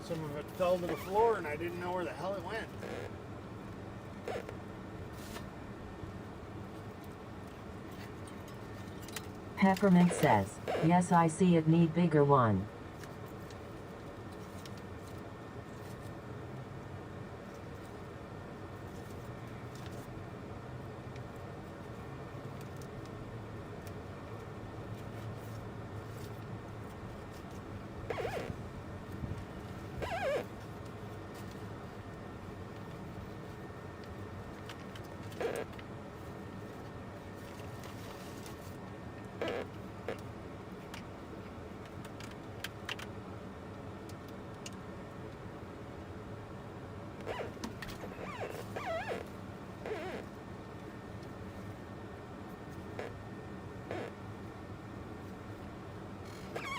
Some of it fell to the floor and I didn't know where the hell it went.
Peppermint says, yes I see it need bigger one.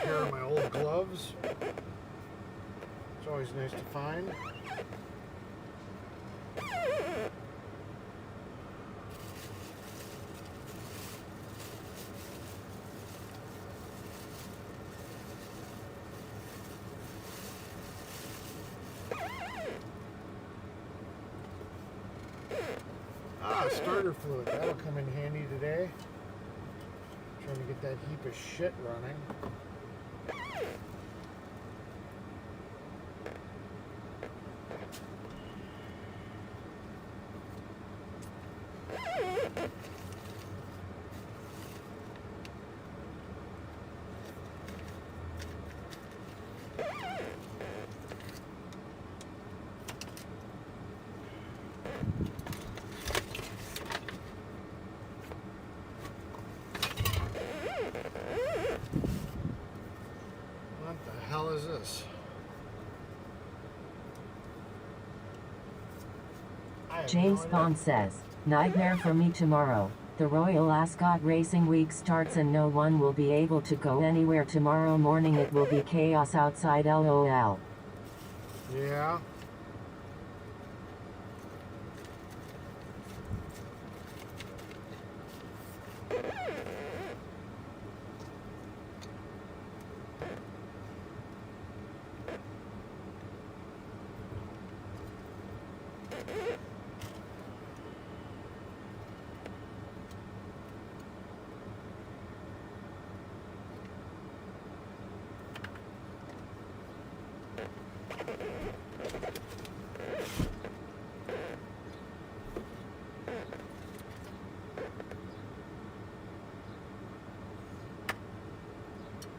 Pair of my old gloves. It's always nice to find. Starter fluid. That'll come in handy today. Trying to get that heap of shit running. What the hell is this?
James Bond says, nightmare for me tomorrow. The Royal Ascot Racing Week starts and no one will be able to go anywhere tomorrow morning. It will be chaos outside LOL.
Yeah.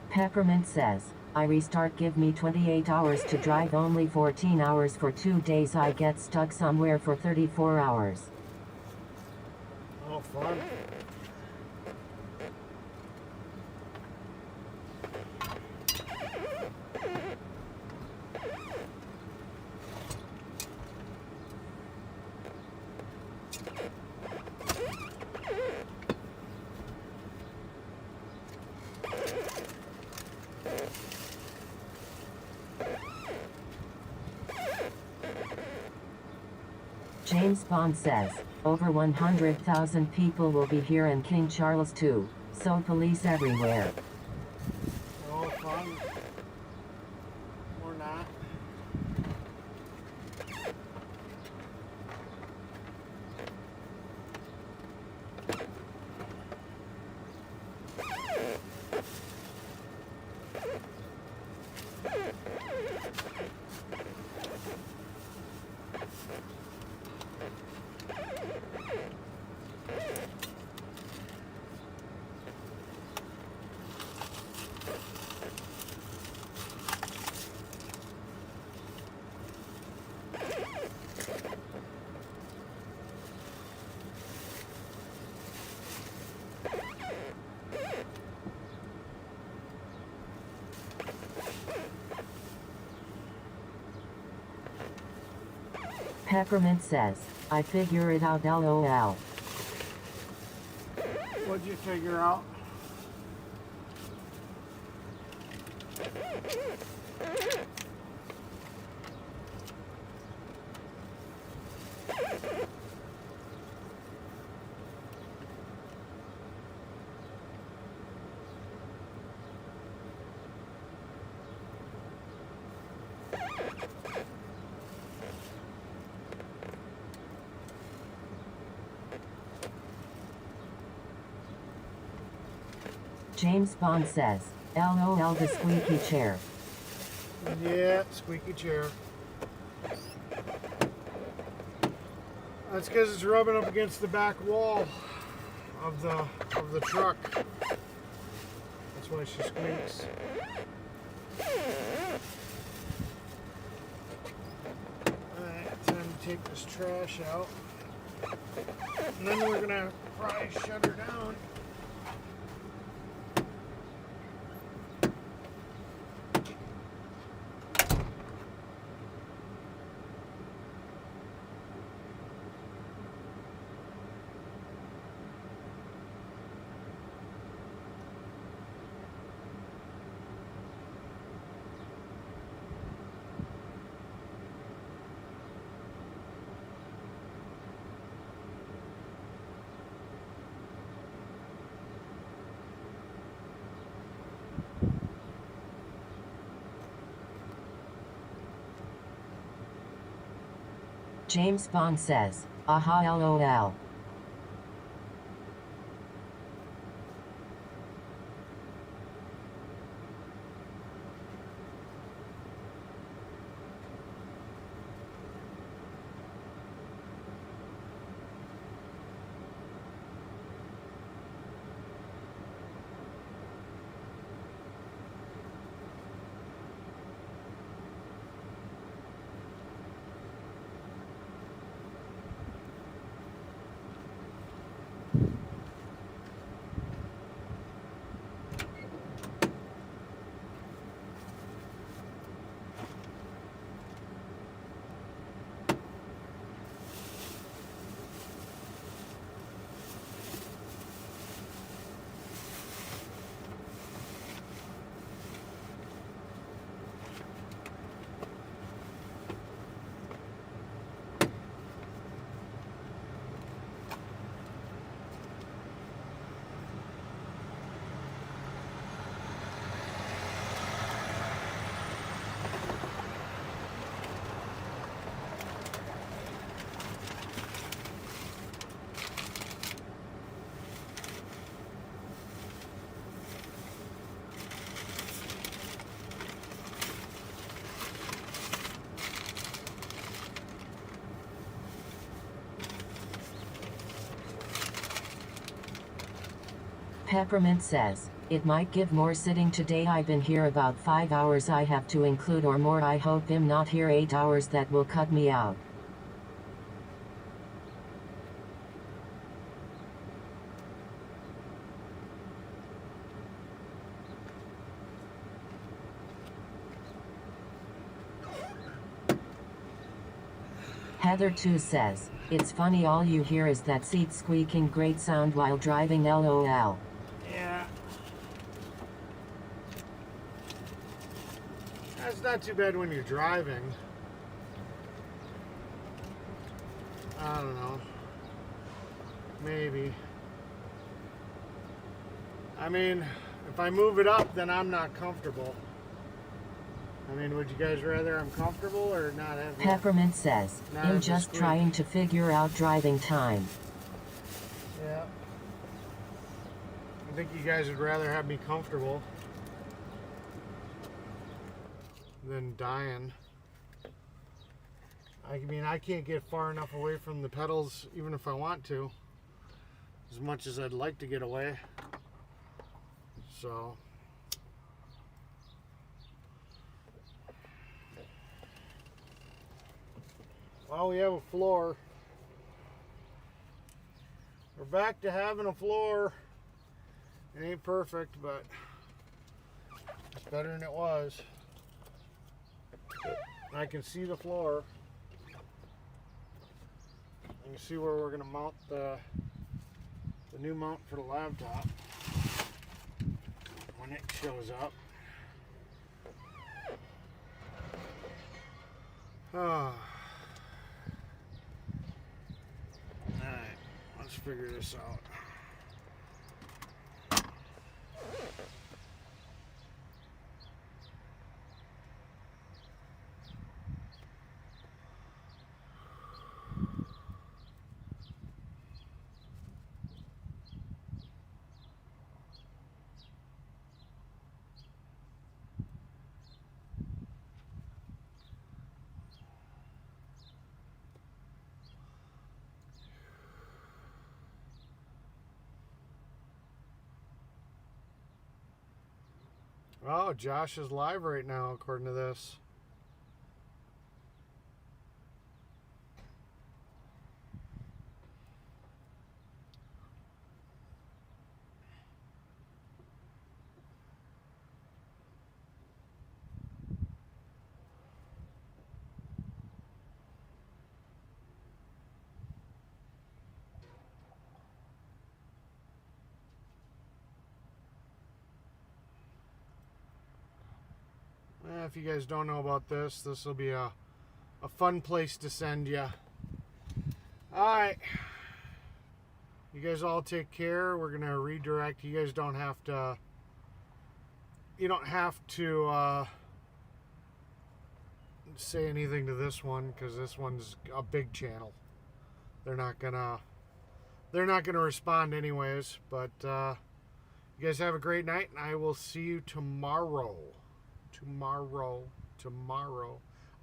Peppermint says, I restart, give me 28 hours to drive, only 14 hours for 2 days. I get stuck somewhere for 34 hours.
Oh, fun.
James Bond says, over 100,000 people will be here in King Charles too, so police everywhere.
Oh, fun. Or not.
Peppermint says, I figure it out LOL.
What'd you figure out?
James Bond says, LOL the squeaky chair.
Yeah, squeaky chair. That's because it's rubbing up against the back wall of the truck. That's why she squeaks. Alright, time to take this trash out. And then we're gonna probably shut her down.
James Bond says, aha LOL. Peppermint says, it might give more sitting today. I've been here about 5 hours. I have to include or more. I hope I'm not here 8 hours. That will cut me out. Heather 2 says, it's funny all you hear is that seat squeaking. Great sound while driving LOL.
Yeah. That's not too bad when you're driving. I don't know. Maybe. I mean, if I move it up, then I'm not comfortable. I mean, would you guys rather I'm comfortable or not have that?
Peppermint says,
Not
I'm
have the
just
squeak.
trying to figure out driving time.
Yeah. I think you guys would rather have me comfortable than dying. I mean, I can't get far enough away from the pedals even if I want to, as much as I'd like to get away. So well, we have a floor. We're back to having a floor. It ain't perfect, but it's better than it was. I can see the floor. can see where we're going to mount the new mount for the laptop when it shows up. Alright, let's figure this out. Oh, Josh is live right now, according to this. If you guys don't know about this, this will be a fun place to send you. Alright. You guys all take care. We're going to redirect. You guys don't have to... You don't have to say anything to this one, because this one's a big channel. They're not gonna respond anyways. But you guys have a great night, and I will see you tomorrow. Tomorrow.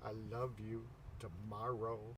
I love you. Tomorrow.